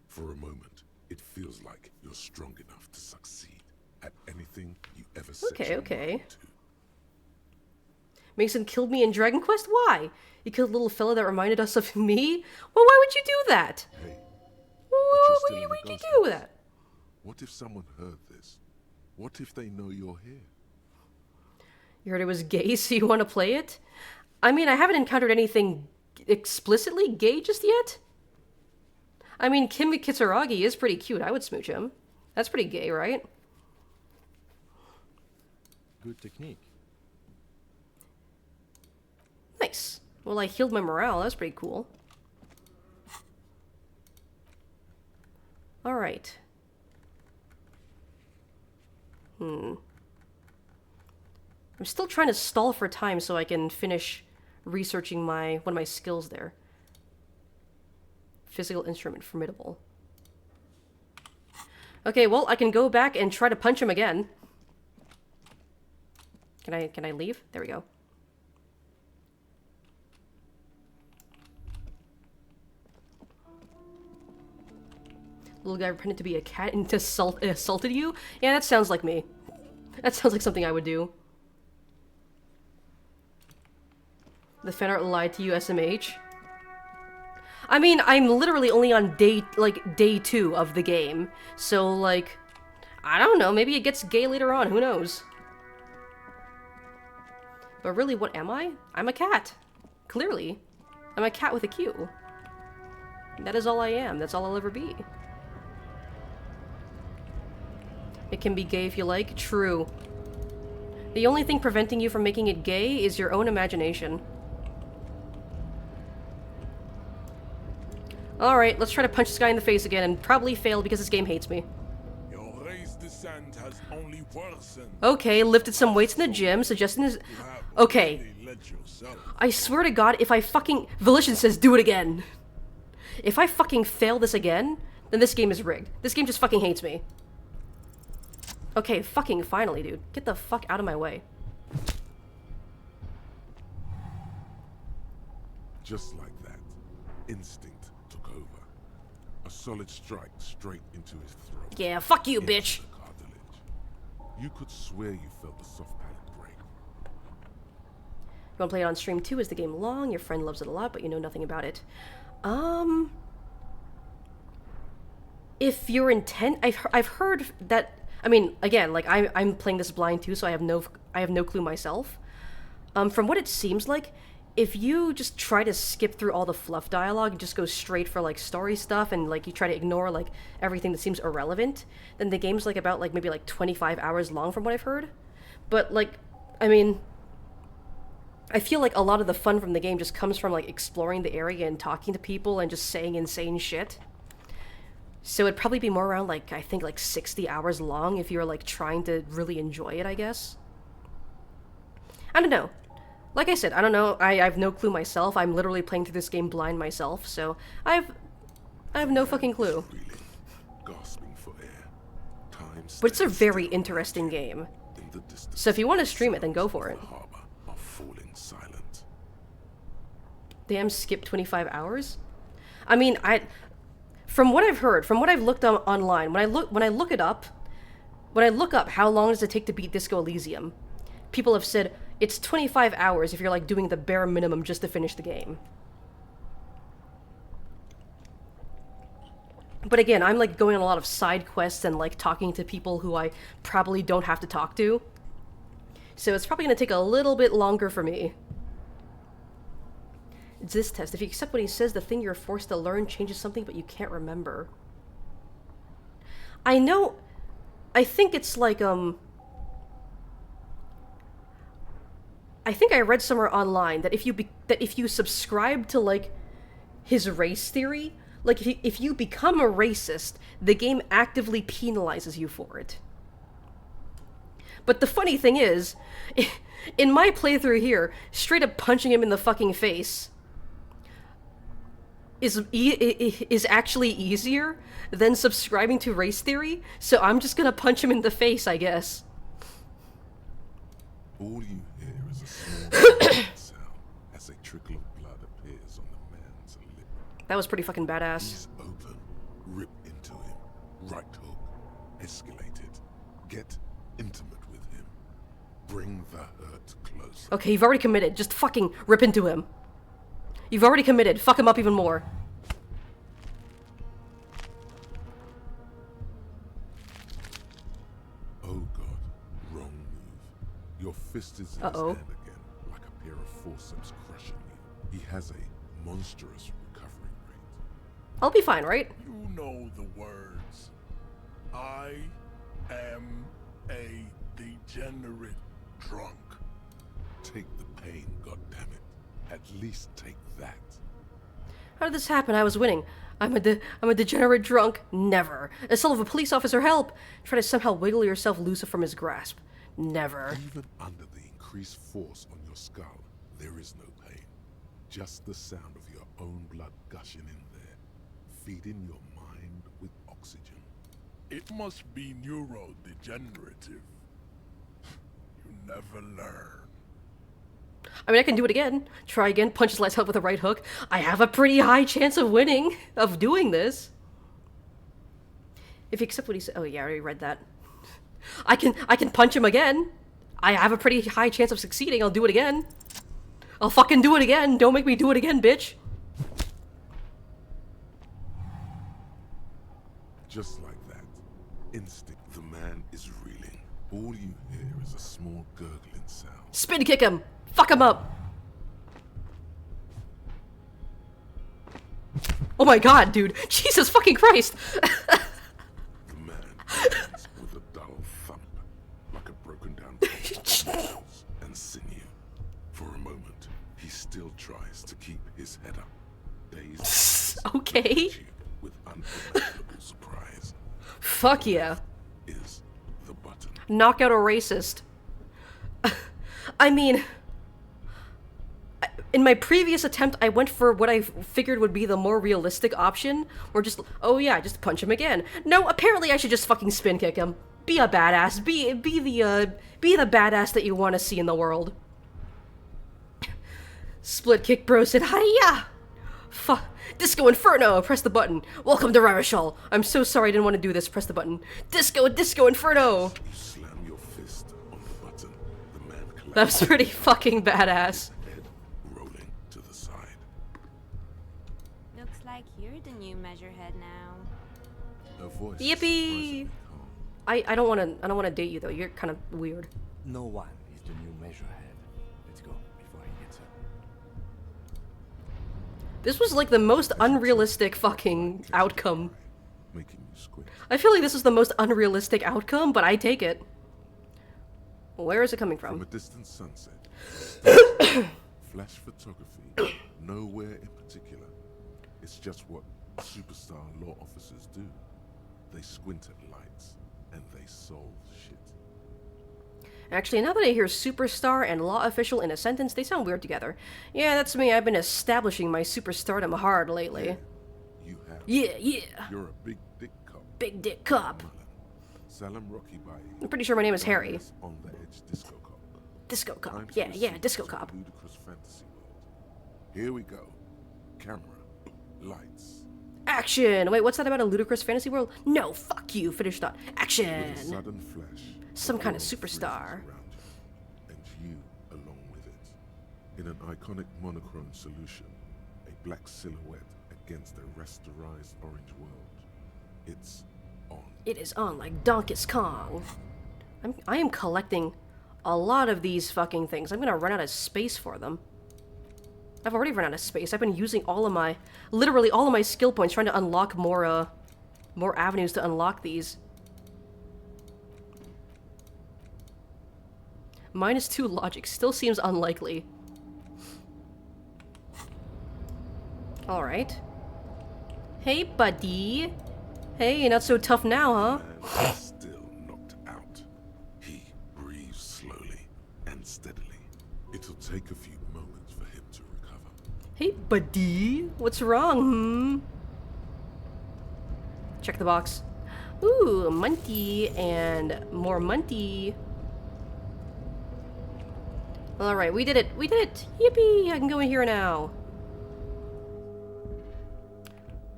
For a moment, it feels like you're strong enough to succeed at anything you ever set your mind to. Mason killed me in Dragon Quest? Why? You killed a little fella that reminded us of me? Well, why would you do that? Hey, Why would you do that? what if someone heard this? What if they know you're here? You heard it was gay, so you want to play it? I mean, I haven't encountered anything explicitly gay just yet. I mean, Kim Kitsuragi is pretty cute. I would smooch him. That's pretty gay, right? Good technique. Nice. Well, I healed my morale. That's pretty cool. Alright. I'm still trying to stall for time so I can finish researching one of my skills there. Physical instrument, formidable. Okay, well, I can go back and try to punch him again. Can I leave? There we go. Little guy pretended to be a cat and assaulted you? Yeah, that sounds like me. That sounds like something I would do. The fan art lied to you, SMH. I mean, I'm literally only on day 2 of the game. So, like, I don't know, maybe it gets gay later on, who knows? But really, what am I? I'm a cat. Clearly. I'm a cat with a Q. That is all I am. That's all I'll ever be. It can be gay if you like. True. The only thing preventing you from making it gay is your own imagination. Alright, let's try to punch this guy in the face again and probably fail because this game hates me. Your race descent has only worsened. Okay, lifted some weights in the gym, suggesting this. Okay. I swear to God, if I fucking... Volition says do it again. If I fucking fail this again, then this game is rigged. This game just fucking hates me. Okay, fucking finally, dude. Get the fuck out of my way. Just like that, instinct took over. A solid strike straight into his throat. Yeah, fuck you, bitch. The cartilage. You could swear you felt the soft palate break. You wanna play it on stream too? Is the game long? Your friend loves it a lot, but you know nothing about it. If you're intent, I've heard that. I mean, again, like I'm playing this blind too, so I have no clue myself. From what it seems like, if you just try to skip through all the fluff dialogue and just go straight for like story stuff and like you try to ignore like everything that seems irrelevant, then the game's like about like maybe like 25 hours long from what I've heard. But like, I mean, I feel like a lot of the fun from the game just comes from like exploring the area and talking to people and just saying insane shit. So it'd probably be more around like, I think like 60 hours long if you're like trying to really enjoy it, I guess. I don't know. Like I said, I don't know. I have no clue myself. I'm literally playing through this game blind myself, so I have no fucking clue. Gasping for air. But it's a very interesting game. So if you want to stream it, then go for it. Falling silent. Damn, skip 25 hours? I mean, from what I've heard, from what I've looked online, when I look up how long does it take to beat Disco Elysium, people have said It's 25 hours if you're like doing the bare minimum just to finish the game. But again, I'm like going on a lot of side quests and like talking to people who I probably don't have to talk to. So it's probably going to take a little bit longer for me. It's this test. If you accept what he says, the thing you're forced to learn changes something but you can't remember. I know... I think it's like, I think I read somewhere online that if you subscribe to, like, his race theory, like, if you become a racist, the game actively penalizes you for it. But the funny thing is, in my playthrough here, straight up punching him in the fucking face is actually easier than subscribing to race theory, so I'm just gonna punch him in the face, I guess. All you hear is a small sound as a trickle of blood appears on the man's lip. That was pretty fucking badass. He's open. Rip into him. Right hook. Escalate it. Get intimate with him. Bring the hurt closer. Okay, you've already committed. Just fucking rip into him. You've already committed. Fuck him up even more. Oh god. Wrong move. Your fist is in his hand again, like a pair of forceps crushing you. He has a monstrous recovery rate. I'll be fine, right? You know the words. I am a degenerate drunk. Take the pain, goddammit. At least take that. How did this happen? I was winning. I'm a degenerate drunk. Never. A son of a police officer, help! Try to somehow wiggle yourself loose from his grasp. Never. Even under the increased force on your skull, there is no pain. Just the sound of your own blood gushing in there, feeding your mind with oxygen. It must be neurodegenerative. You never learn. I mean, I can do it again. Try again, punch his lights out with a right hook. I have a pretty high chance of winning, of doing this. If you accept what he said... Oh yeah, I already read that. I can punch him again. I have a pretty high chance of succeeding. I'll do it again. I'll fucking do it again. Don't make me do it again, bitch. Just like that. Instinct. The man is reeling. All you hear is a small gurgling sound. Spin kick him! Fuck him up! Oh my god, dude. Jesus fucking Christ! The man ends with a dull thump, like a broken down bones and sinew. For a moment, he still tries to keep his head up, dazed okay. with unimaginable surprise. Fuck yeah. Is the button. Knock out a racist. I mean... In my previous attempt, I went for what I figured would be the more realistic option, or just, oh yeah, just punch him again. No, apparently I should just fucking spin kick him. Be a badass. Be the badass that you want to see in the world. Split kick bro said, hiya! Disco Inferno! Press the button. Welcome to Ravishal. I'm so sorry I didn't want to do this. Press the button. Disco Inferno! You slam your fist on the button. The man collapses. That was pretty fucking badass. Looks like you're the new measurehead now. Her voice Yippee! I don't wanna date you though. You're kind of weird. No one is the new measurehead. Let's go before he gets up. This was like the most unrealistic fucking outcome. Making you squint. I feel like this is the most unrealistic outcome, but I take it. Where is it coming from? From a distant sunset. Flash photography. Nowhere in particular. It's just what superstar law officers do. They squint at lights, and they solve shit. Actually, now that I hear superstar and law official in a sentence, they sound weird together. Yeah, that's me. I've been establishing my superstardom hard lately. You have. Yeah. You're a big dick cop. Big dick cop. Salam Rocky Bai. I'm pretty sure my name is Harry. On the edge disco cop. Disco cop. Time to Yeah, proceed disco to cop. the ludicrous fantasy world. Here we go. Camera. Lights. Action! Wait, what's that about a ludicrous fantasy world? No, fuck you. Finish thought. Action! With a sudden flash. Some the kind of world superstar. freezes around you, and you along with it. In an iconic monochrome solution, a black silhouette against a rasterized orange world. It's on. It is on like Donkey Kong. I am collecting a lot of these fucking things. I'm gonna run out of space for them. I've already run out of space. I've been using literally all of my skill points trying to unlock more avenues to unlock these. -2 logic still seems unlikely. Alright. Hey, buddy. Hey, not so tough now, huh? Man is still knocked out. He breathes slowly and steadily. It'll take a few moments for him to recover. Hey, buddy. What's wrong, Check the box. Ooh, Munty and more Munty. Alright, we did it. We did it. Yippee! I can go in here now.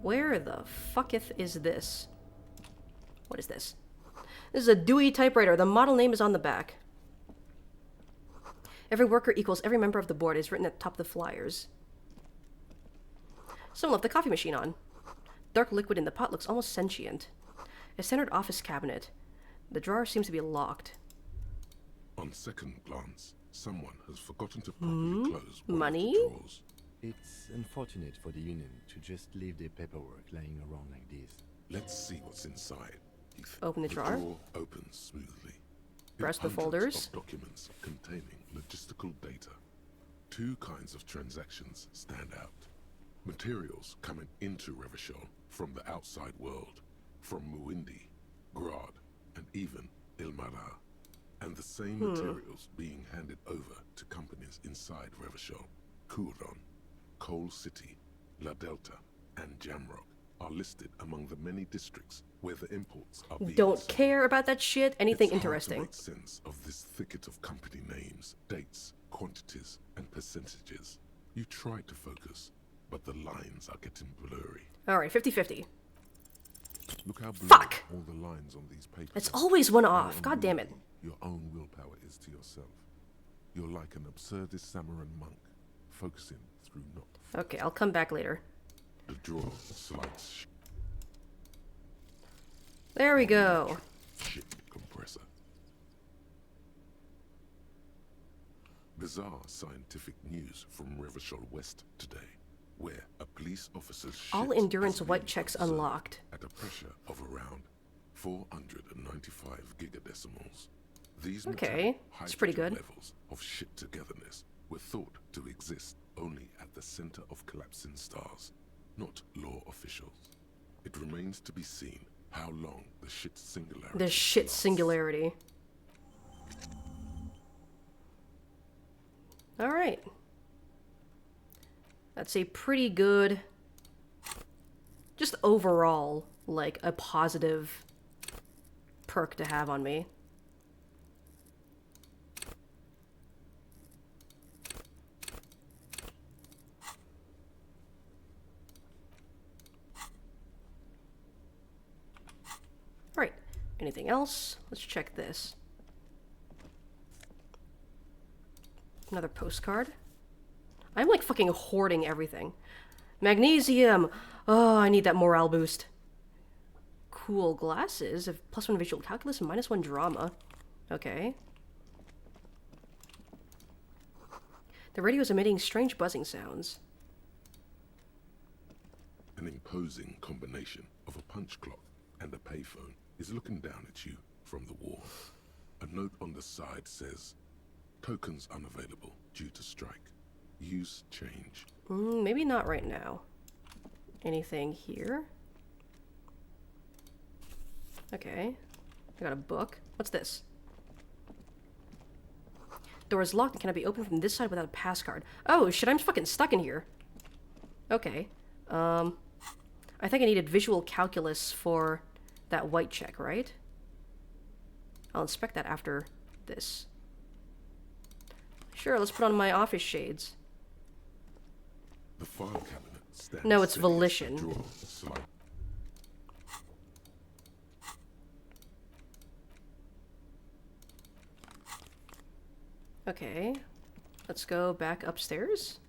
Where the fucketh is this? What is this? This is a Dewey typewriter. The model name is on the back. Every worker equals every member of the board is written at the top of the flyers. Someone left the coffee machine on. Dark liquid in the pot looks almost sentient. A standard office cabinet. The drawer seems to be locked. On second glance, someone has forgotten to properly close one Money? of the drawers. It's unfortunate for the union to just leave their paperwork lying around like this. Let's see what's inside. Open the drawer. drawer opens smoothly. Press the Hundreds folders. Of documents containing logistical data. Two kinds of transactions stand out. Materials coming into Revachol from the outside world, from Muindi, Grad, and even Ilmara. And the same materials being handed over to companies inside Revachol. Kuron, Coal City, La Delta, and Jamrock are listed among the many districts where the imports are being Don't sent. care about that shit. Anything It's hard interesting. to make sense of this thicket of company names, dates, quantities, and percentages. You try to focus, but the lines are getting blurry. Alright, 50-50. Look how blurry Fuck! all the lines on these papers It's are. always one How off. God damn it. unwieldy your own willpower is to yourself. You're like an absurdist Samaran monk, focusing through not. Okay, I'll come back later. The drawer slides There we go. shit compressor. Bizarre scientific news from Revachol West today, where a police officer's shit All endurance is white being checks observed unlocked. at a pressure of around 495 gigadecimals. These Okay, metallic that's pretty hydrogen good. levels of shit togetherness were thought to exist only at the center of collapsing stars, not law officials. It remains to be seen how long the shit singularity. The shit lasts. singularity. Alright. That's a pretty good, just overall, like, a positive perk to have on me. Alright, anything else? Let's check this. Another postcard. I'm like fucking hoarding everything. Magnesium! Oh, I need that morale boost. Cool glasses of +1 visual calculus and -1 drama. Okay. The radio is emitting strange buzzing sounds. An imposing combination of a punch clock and a payphone is looking down at you from the wall. A note on the side says, "Tokens unavailable due to strike. Use change." Maybe not right now. Anything here? Okay. I got a book. What's this? Door is locked and cannot be opened from this side without a pass card. Oh shit, I'm fucking stuck in here. Okay. I think I needed visual calculus for that white check, right? I'll inspect that after this. Sure, let's put on my office shades. The file cabinet stands No, it's steady as the volition. drawer slide. Okay. Let's go back upstairs.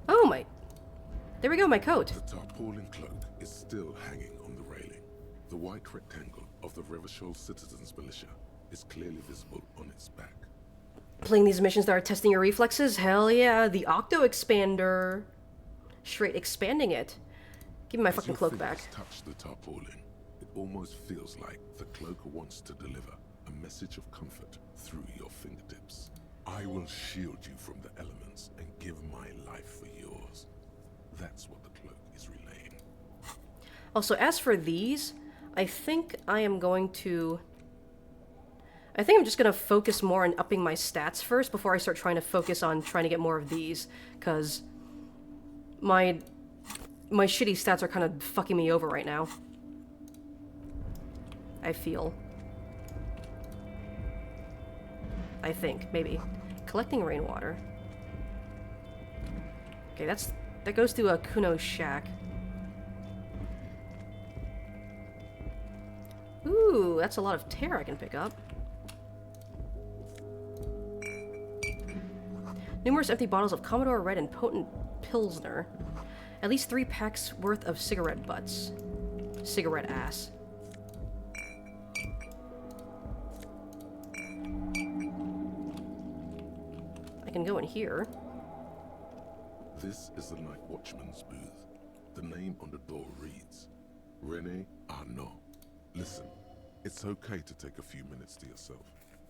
Oh my... There we go, my coat. The tarpaulin cloak is still hanging on the railing. The white rectangle of the Revachol Citizens Militia is clearly visible on its back. Playing these missions that are testing your reflexes? Hell yeah. The Octo Expander. Straight expanding it. Give me my fucking cloak back. Touch the tarpaulin. It almost feels like the cloak wants to deliver a message of comfort through your fingertips. I will shield you from the elements and give my life for yours. That's what the cloak is relaying. Also, as for these, I think I'm just gonna focus more on upping my stats first before I start trying to focus on trying to get more of these, because my shitty stats are kind of fucking me over right now. I feel. I think, maybe. Collecting rainwater. Okay, that goes to a Kuno's shack. Ooh, that's a lot of tear I can pick up. Numerous empty bottles of Commodore Red and potent Pilsner. At least 3 packs worth of cigarette butts. Cigarette ass. I can go in here. This is the Night Watchman's booth. The name on the door reads, René Arnaud. Listen, it's okay to take a few minutes to yourself.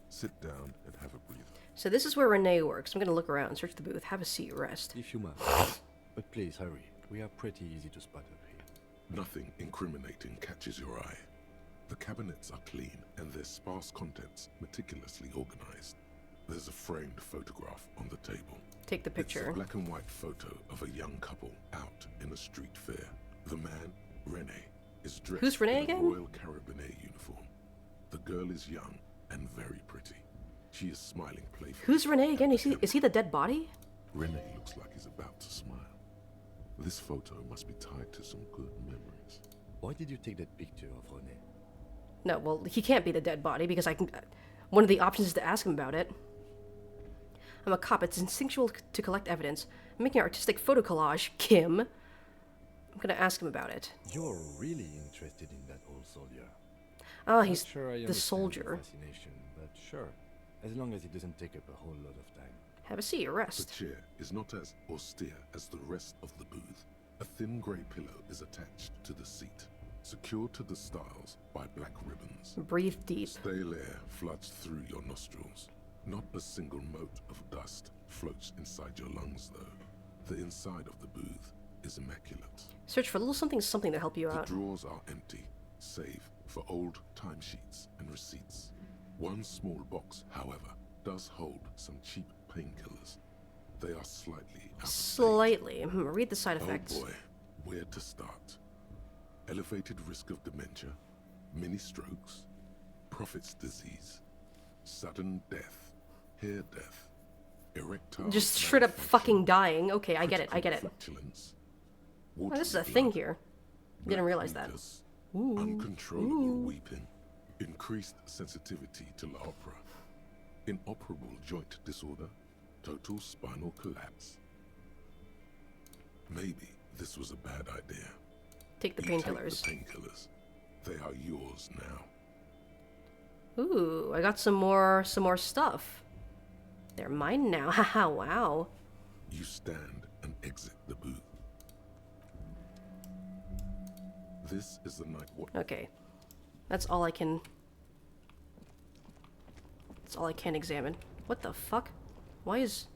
Sit down and have a breather. So this is where René works. I'm gonna look around, search the booth, have a seat, rest. If you must. But please hurry. We are pretty easy to spot up here. Nothing incriminating catches your eye. The cabinets are clean and their sparse contents meticulously organized. There's a framed photograph on the table. Take the picture. It's a black and white photo of a young couple out in a street fair. The man, René, is dressed Who's René in again? a Royal Carabinier uniform. The girl is young and very pretty. She is smiling playfully. Who's René again? Is he the dead body? René looks like he's about to smile. This photo must be tied to some good memories. Why did you take that picture of René? No, well, he can't be the dead body because I can... One of the options is to ask him about it. I'm a cop. It's instinctual to collect evidence. I'm making an artistic photo collage, Kim. I'm gonna ask him about it. You're really interested in that old soldier. Ah, he's sure I the understand soldier. your fascination, but sure, as long as it doesn't take up a whole lot of time. Have a seat, rest. The chair is not as austere as the rest of the booth. A thin grey pillow is attached to the seat, secured to the stiles by black ribbons. Breathe deep. Stale air floods through your nostrils. Not a single mote of dust floats inside your lungs, though. The inside of the booth is immaculate. Search for a little something to help you out. The drawers are empty, save for old timesheets and receipts. One small box, however, does hold some cheap painkillers. They are slightly out of Slightly. Read the side effects. Oh boy, where to start? Elevated risk of dementia, mini strokes, Prophet's disease, sudden death, hair death, erectile... Just straight up fucking dying. Okay, I get it. flatulence, Oh, this is a thing here. Didn't realize that. Uncontrollable weeping, increased sensitivity to la opera, inoperable joint disorder, total spinal collapse. Maybe this was a bad idea. Take the You painkillers. Take the painkillers. They are yours now. Ooh, I got some more stuff. They're mine now. Haha, wow. You stand and exit the booth. This is the night watch. Okay. That's all I can examine. What the fuck? Why is...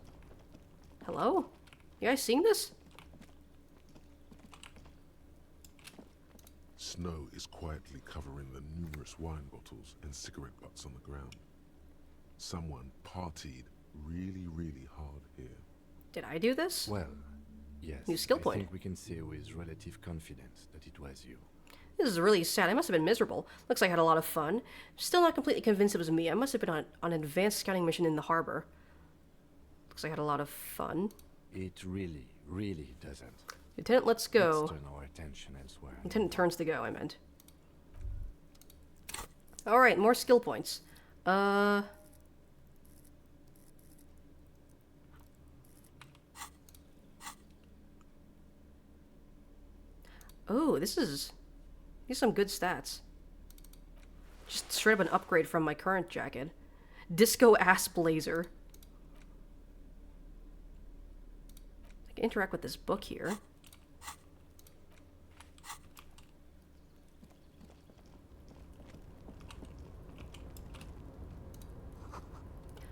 Hello? You guys seeing this? Snow is quietly covering the numerous wine bottles and cigarette butts on the ground. Someone partied really, really hard here. Did I do this? Well, yes. New skill I point. think we can say with relative confidence that it was you. This is really sad. I must have been miserable. Looks like I had a lot of fun. Still not completely convinced it was me. I must have been on an advanced scouting mission in the harbor. Looks like I had a lot of fun. It really, really doesn't. Lieutenant, let's go. Let's turn our attention elsewhere. Lieutenant turns to go, I meant. Alright, more skill points. Oh, these are some good stats. Just straight up an upgrade from my current jacket. Disco ass blazer. I can interact with this book here.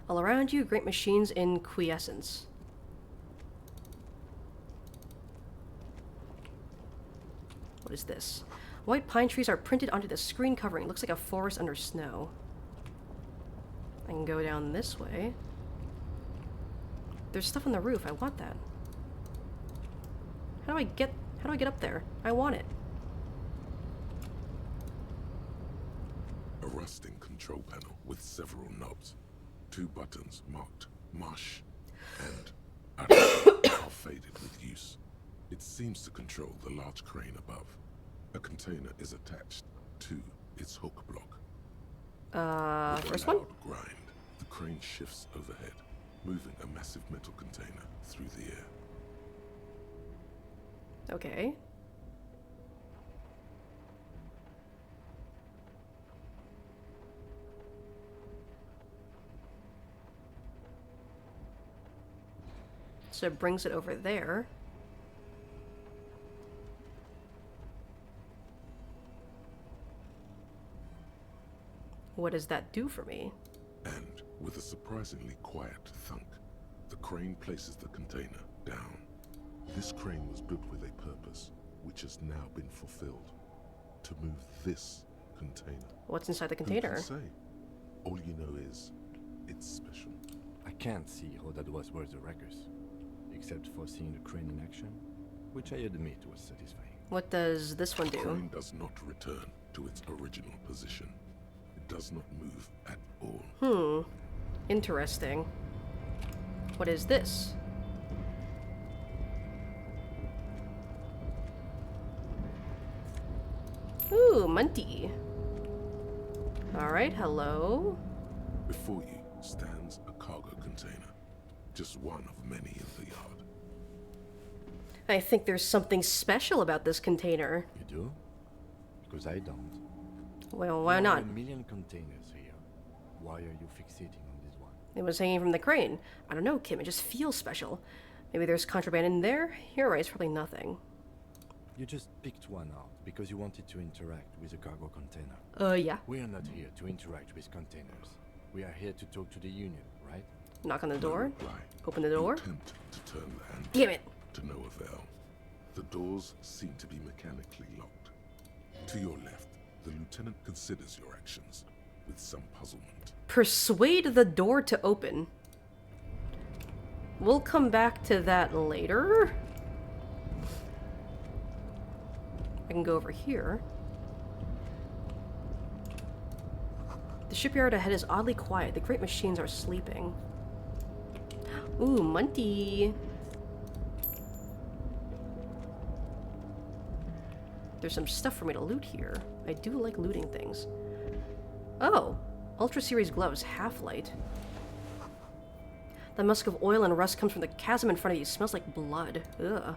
All around you, great machines in quiescence. What is this? White pine trees are printed onto the screen covering. It looks like a forest under snow. I can go down this way. There's stuff on the roof. I want that. How do I get up there? I want it. A rusting control panel with several knobs. 2 buttons marked mush and are faded with use. It seems to control the large crane above. A container is attached to its hook block. With first a one? loud grind, the crane shifts overhead, moving a massive metal container through the air. Okay. So it brings it over there. What does that do for me? And with a surprisingly quiet thunk, the crane places the container down. This crane was built with a purpose, which has now been fulfilled. To move this container. What's inside the container? Who can say? All you know is, it's special. I can't see how that was worth the records, except for seeing the crane in action, which I admit was satisfying. What does this one The do? crane does not return to its original position. It does not move at all. Interesting. What is this? Ooh, Munty. Alright, hello. Before you stands a cargo container. Just one of many in the yard. I think there's something special about this container. You do? Because I don't. Well, why There not? are a million containers here. Why are you fixating on this one? It was hanging from the crane. I don't know, Kim, it just feels special. Maybe there's contraband in there? You're right, it's probably nothing. You just picked one out because you wanted to interact with a cargo container. Yeah. We are not here to interact with containers. We are here to talk to the union, right? Knock on the door. Reply. Open the door. Attempt to turn the handle. Damn it! To no avail. The doors seem to be mechanically locked. To your left, the lieutenant considers your actions with some puzzlement. Persuade the door to open. We'll come back to that later. I can go over here. The shipyard ahead is oddly quiet. The great machines are sleeping. Ooh, Munty. There's some stuff for me to loot here. I do like looting things. Oh, Ultra Series gloves, half-light. The musk of oil and rust comes from the chasm in front of you. It smells like blood. Ugh.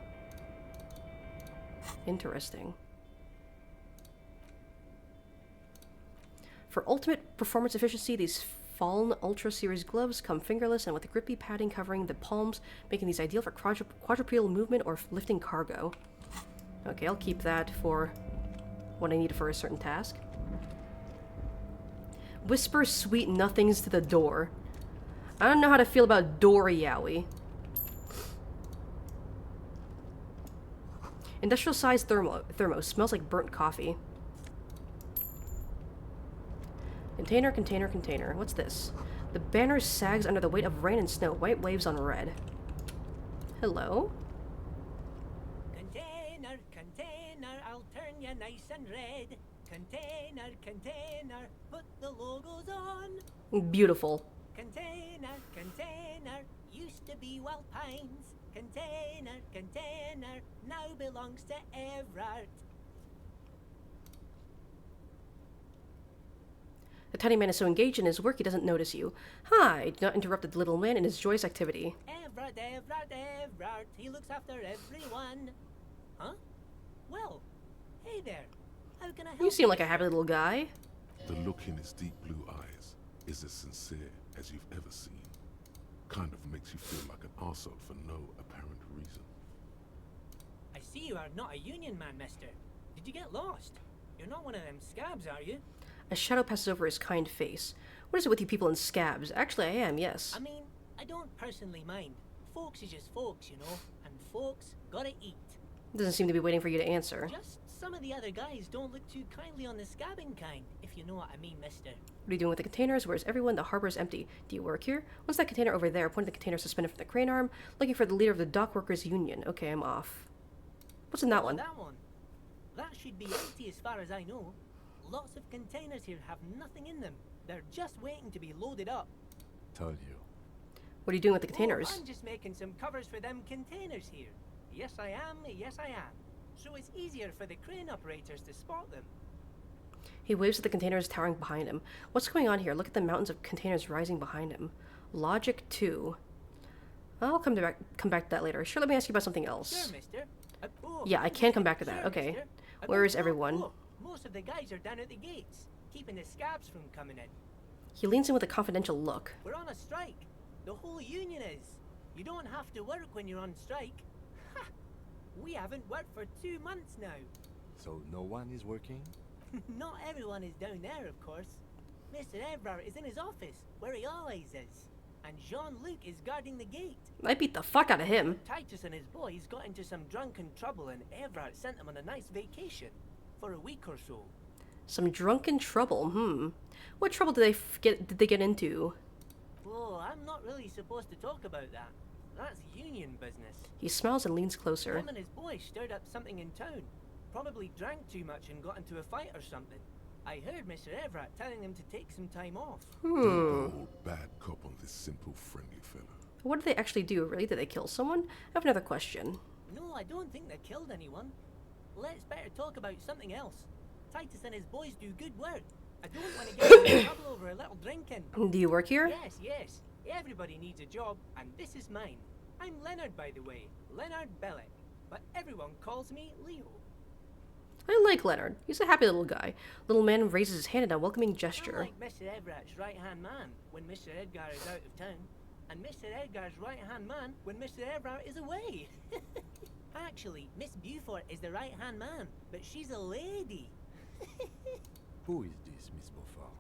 Interesting. For ultimate performance efficiency, these Fallen Ultra Series gloves come fingerless and with grippy padding covering the palms, making these ideal for quadrupedal movement or lifting cargo. Okay, I'll keep that for what I need for a certain task. Whisper sweet nothings to the door. I don't know how to feel about door yaoi. Industrial sized thermo. Smells like burnt coffee. Container, container, container. What's this? The banner sags under the weight of rain and snow. White waves on red. Hello? Container, container, I'll turn you nice and red. Container, container, put the logos on. Beautiful. Container, container, used to be Wild Pines. Container, container, now belongs to Everard. tiny man is so engaged in his work he doesn't notice you. Hi, do not interrupt the little man in his joyous activity. Everard, he looks after everyone. Huh? Well, hey there. How can I help You seem like a happy little guy. The look in his deep blue eyes is as sincere as you've ever seen. Kind of makes you feel like an arsehole for no apparent reason. I see you are not a union man, mister. Did you get lost? You're not one of them scabs, are you? A shadow passes over his kind face. What is it with you people in scabs? Actually, I am, yes. I mean, I don't personally mind. Folks is just folks, you know, and folks gotta eat. Doesn't seem to be waiting for you to answer. Just some of the other guys don't look too kindly on the scabbing kind, if you know what I mean, mister. What are you doing with the containers? Where's everyone? The harbor is empty. Do you work here? What's that container over there? Pointing the container suspended from the crane arm. Looking for the leader of the dock workers union. Okay, I'm off. What's in that one? That one. That should be empty as far as I know. Lots of containers here have nothing in them. They're just waiting to be loaded up. Told you. What are you doing with the containers? Oh, I'm just making some covers for them containers here. Yes, I am. Yes, I am. So it's easier for the crane operators to spot them. He waves at the containers towering behind him. What's going on here? Look at the mountains of containers rising behind him. Logic 2. I'll come back to that later. Sure, let me ask you about something else. Sure, mister. Yeah, I can come back to that. Okay. Where is everyone? Most of the guys are down at the gates, keeping the scabs from coming in. He leans in with a confidential look. We're on a strike. The whole union is. You don't have to work when you're on strike. Ha! We haven't worked for 2 months now. So no one is working? Not everyone is down there, of course. Mr. Everard is in his office, where he always is. And Jean-Luc is guarding the gate. I beat the fuck out of him. Titus and his boys got into some drunken trouble and Everard sent them on a nice vacation. For a week or so. Some drunken trouble, What trouble did they get into? Oh, I'm not really supposed to talk about that. That's union business. He smiles and leans closer. Him and his boys stirred up something in town. Probably drank too much and got into a fight or something. I heard Mr. Everett telling them to take some time off. Don't go all bad cop on this simple, friendly fella. What did they actually do, really? Did they kill someone? I have another question. No, I don't think they killed anyone. Let's better talk about something else. Titus and his boys do good work. I don't want to get into trouble over a little drinking. Do you work here? Yes. Everybody needs a job, and this is mine. I'm Leonard, by the way. Leonard Bellick. But everyone calls me Leo. I like Leonard. He's a happy little guy. Little man raises his hand in a welcoming gesture. I'm like Mr. Everett's right-hand man when Mr. Edgar is out of town. And Mr. Edgar's right-hand man when Mr. Everett is away. Actually, Miss Beaufort is the right-hand man, but she's a lady. Who is this, Miss Beaufort?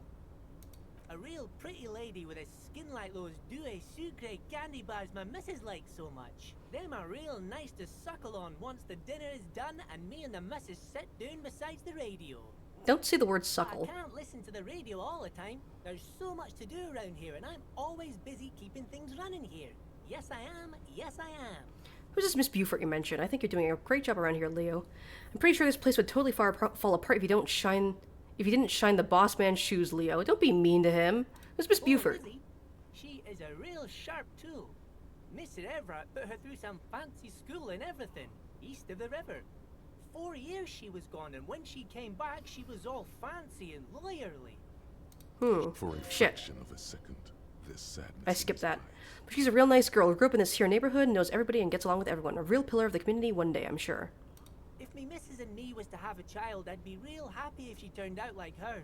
A real pretty lady with a skin like those Douai Sucre candy bars my missus likes so much. Them are real nice to suckle on once the dinner is done and me and the missus sit down beside the radio. Don't say the word suckle. I can't listen to the radio all the time. There's so much to do around here and I'm always busy keeping things running here. Yes, I am. Yes, I am. Who's this Miss Beaufort you mentioned? I think you're doing a great job around here, Leo. I'm pretty sure this place would totally fall apart if you didn't shine the boss man's shoes, Leo. Don't be mean to him. Who's Miss Beaufort? Really? She is a real sharp tool. Mr. Everett put her through some fancy school and everything, east of the river. 4 years she was gone, and when she came back, she was all fancy and lawyerly. For a fraction of a second, there's sadness. I skipped that. But she's a real nice girl who grew up in this here neighborhood, knows everybody and gets along with everyone. A real pillar of the community one day, I'm sure. If me missus and me was to have a child, I'd be real happy if she turned out like her.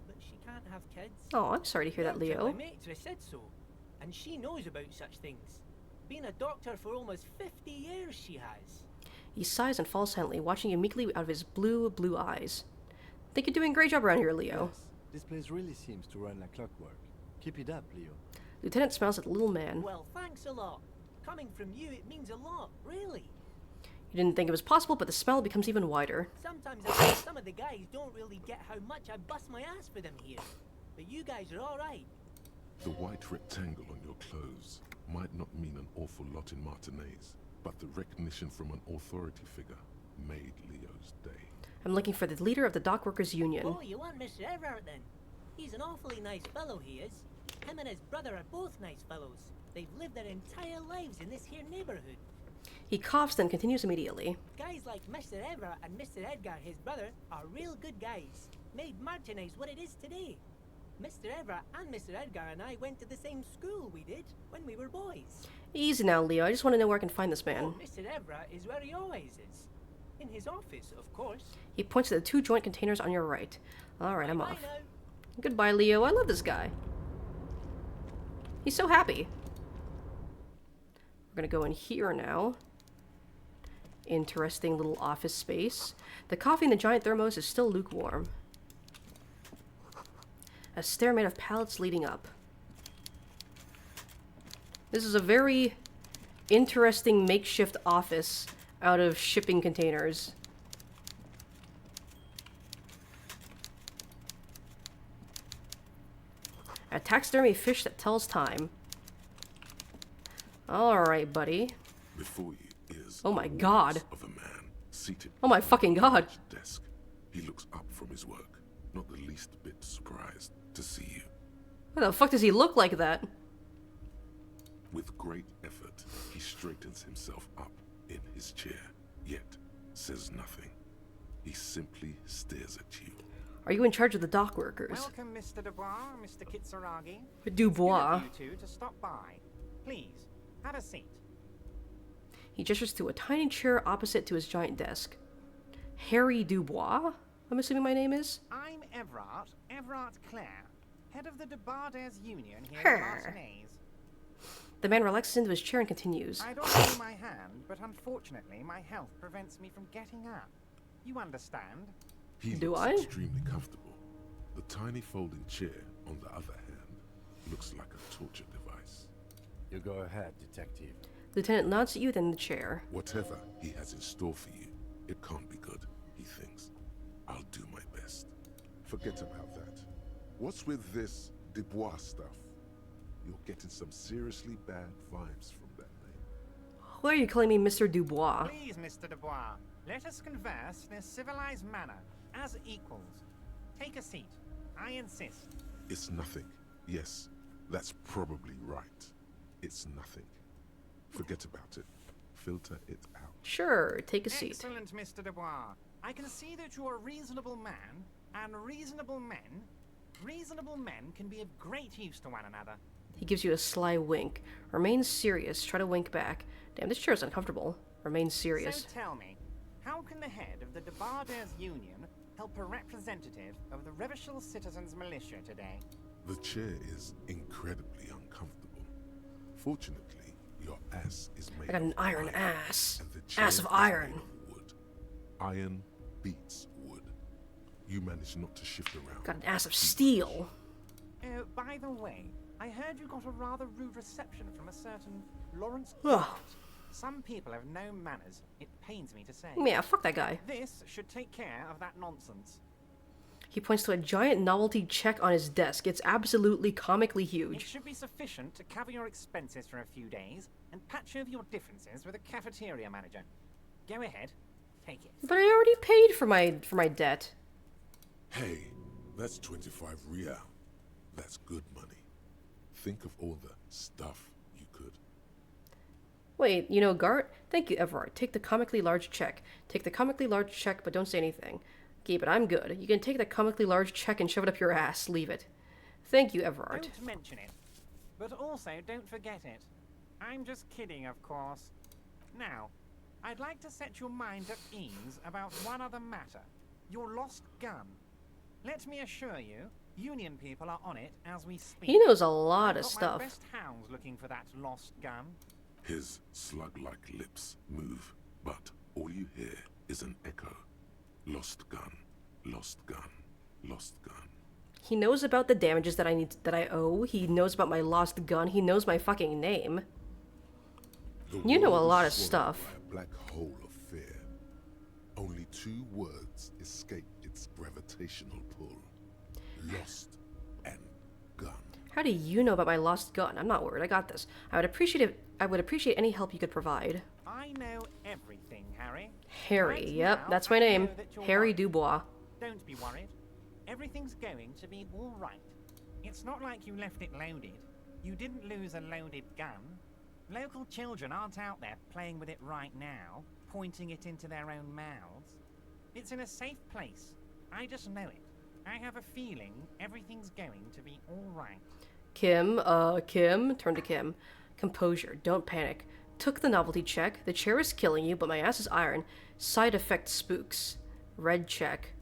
But she can't have kids. Oh, I'm sorry to hear that, Leo. My matron said so, and she knows about such things. Been a doctor for almost 50 years, she has. He sighs and falls silently, watching you meekly out of his blue eyes. Think you're doing a great job around here, Leo. Yes, this place really seems to run like clockwork. Keep it up, Leo. Lieutenant smiles at the little man. Well, thanks a lot. Coming from you, it means a lot, really. You didn't think it was possible, but the smile becomes even wider. Sometimes I think some of the guys don't really get how much I bust my ass for them here. But you guys are alright. The white rectangle on your clothes might not mean an awful lot in Martinez, but the recognition from an authority figure made Leo's day. I'm looking for the leader of the dock workers union. Oh, you want Mr. Everett then? He's an awfully nice fellow, he is. Him and his brother are both nice fellows. They've lived their entire lives in this here neighborhood. He coughs, then continues immediately. Guys like Mr. Everett and Mr. Edgar, his brother, are real good guys. Made Martinez what it is today. Mr. Everett and Mr. Edgar and I went to the same school, we did, when we were boys. Easy now, Leo. I just want to know where I can find this man. Oh, Mr. Everett is where he always is. In his office, of course. He points to the 2 joint containers on your right. Alright, I'm Bye off. now. Goodbye, Leo. I love this guy. He's so happy. We're gonna go in here now. Interesting little office space. The coffee in the giant thermos is still lukewarm. A stair made of pallets leading up. This is a very interesting makeshift office out of shipping containers. A taxidermy fish that tells time. Alright, buddy. Before you is Oh my god. of a man seated Oh my fucking god. desk. He looks up from his work, not the least bit surprised to see you. Why the fuck does he look like that? With great effort, he straightens himself up in his chair, yet says nothing. He simply stares at you. Are you in charge of the dock workers? Welcome, Mr. Dubois, Mr. Kitsuragi. Dubois. It's good of you two to stop by. Please, have a seat. He gestures to a tiny chair opposite to his giant desk. Harry Dubois? I'm assuming my name is? I'm Everard Clare, head of the Debarders Union here Her. in Martinez. The man relaxes into his chair and continues. I'd offer you my hand, but unfortunately my health prevents me from getting up. You understand? He Do looks I? extremely comfortable. The tiny folding chair, on the other hand, looks like a torture device. You go ahead, detective. Lieutenant nods at you, then the chair. Whatever he has in store for you, it can't be good, he thinks. I'll do my best. Forget about that. What's with this Dubois stuff? You're getting some seriously bad vibes from that name. Why are you calling me Mr. Dubois? Please, Mr. Dubois, let us converse in a civilized manner, as equals. Take a seat. I insist. It's nothing. Yes, that's probably right. It's nothing. Forget about it. Filter it out. Sure, take a seat. Excellent, Mr. Dubois. I can see that you're a reasonable man, and reasonable men can be of great use to one another. He gives you a sly wink. Remain serious. Try to wink back. Damn, this chair is uncomfortable. Remain serious. So tell me, how can the head of the Debarders Union help a representative of the Revachol Citizens Militia today? The chair is incredibly uncomfortable. Fortunately, your ass is made I got an of iron ass. and the chair Ass of is iron. made of wood. Iron beats wood. You manage not to shift around. Got an ass of steel. Oh, by the way, I heard you got a rather rude reception from a certain Lawrence. Ugh. Some people have no manners, it pains me to say. Yeah, fuck that guy. This should take care of that nonsense. He points to a giant novelty check on his desk. It's absolutely comically It huge. should be sufficient to cover your expenses for a few days and patch over your differences with the cafeteria manager. Go ahead, take it. But I already paid for my debt. Hey, that's 25 real. That's good money. Think of all the stuff you could. Wait, you know, Gart? Thank you, Everard. Take the comically large check. Take the comically large check, but don't say anything. Okay, but I'm good. You can take the comically large check and shove it up your ass. Leave it. Thank you, Everard. Don't mention it. But also, don't forget it. I'm just kidding, of course. Now, I'd like to set your mind at ease about one other matter. Your lost gun. Let me assure you, Union people are on it as we speak. He knows a lot I've of got stuff. My best hounds looking for that lost gun. His slug-like lips move, but all you hear is an echo. Lost gun, lost gun, lost gun. He knows about the damages that I owe. He knows about my lost gun. He knows my fucking name. You know a world lot is of swallowed stuff. by a black hole of fear. Only 2 words escape its gravitational pull. Lost and gun. How do you know about my lost gun? I'm not worried. I got this. I would appreciate any help you could provide. I know everything, Harry. Harry. Right Yep, now, that's my I name. know that you're Harry worried. Dubois. Don't be worried. Everything's going to be all right. It's not like you left it loaded. You didn't lose a loaded gun. Local children aren't out there playing with it right now, pointing it into their own mouths. It's in a safe place. I just know it. I have a feeling everything's going to be all right. Kim, turn to Kim. Composure, don't panic. Took the novelty check. The chair is killing you, but my ass is iron. Side effect spooks. Red check.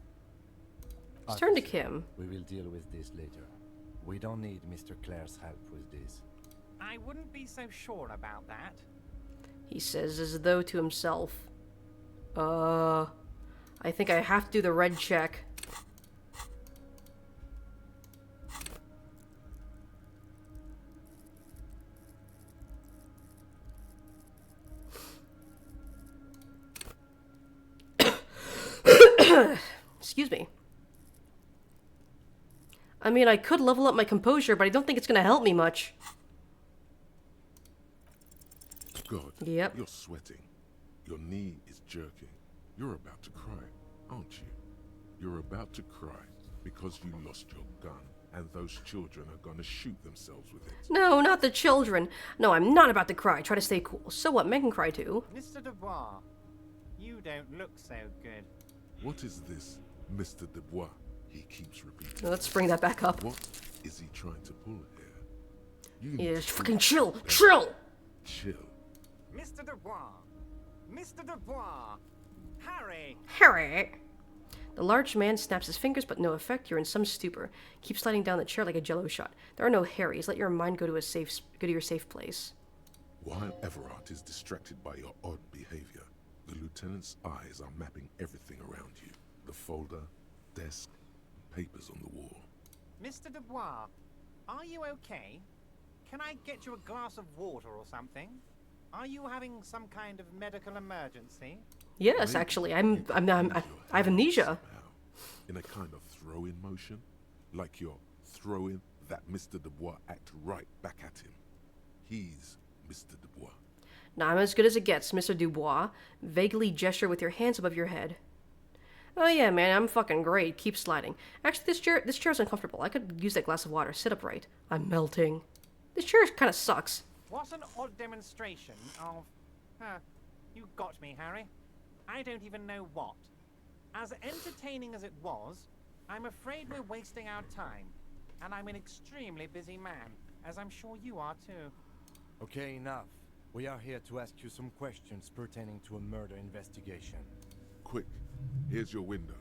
Let's turn to Kim. We will deal with this later. We don't need Mr. Claire's help with this. I wouldn't be so sure about that. He says as though to himself. I think I have to do the red check. Excuse me. I mean, I could level up my composure, but I don't think it's gonna help me much. God, yep. You're sweating. Your knee is jerking. You're about to cry, aren't you? You're about to cry because you lost your gun, and those children are gonna shoot themselves with it. No, not the children. No, I'm not about to cry. Try to stay cool. So what? Men can cry too. Mr. Dubois, you don't look so good. What is this, Mr. Dubois? He keeps repeating. Let's bring that back up. What is he trying to pull here? Yeah, fucking chill. Chill. Chill. Mr. Dubois. Mr. Dubois. Harry. Harry. The large man snaps his fingers, but no effect. You're in some stupor. Keep sliding down the chair like a jello shot. There are no Harrys. Let your mind go to your safe place. While Everard is distracted by your odd behavior, the lieutenant's eyes are mapping everything around you. The folder, desk, papers on the wall. Mr. Dubois, are you okay? Can I get you a glass of water or something? Are you having some kind of medical emergency? Yes, actually, I have amnesia. In a kind of throw-in motion, like you're throwing that Mr. Dubois act right back at him. He's Mr. Dubois. Now I'm as good as it gets, Mr. Dubois. Vaguely gesture with your hands above your head. Oh yeah, man, I'm fucking great. Keep sliding. Actually, this chair's uncomfortable. I could use that glass of water. Sit upright. I'm melting. This chair kind of sucks. What an odd demonstration of... you got me, Harry. I don't even know what. As entertaining as it was, I'm afraid we're wasting our time. And I'm an extremely busy man, as I'm sure you are too. Okay, enough. We are here to ask you some questions pertaining to a murder investigation. Quick, here's your window.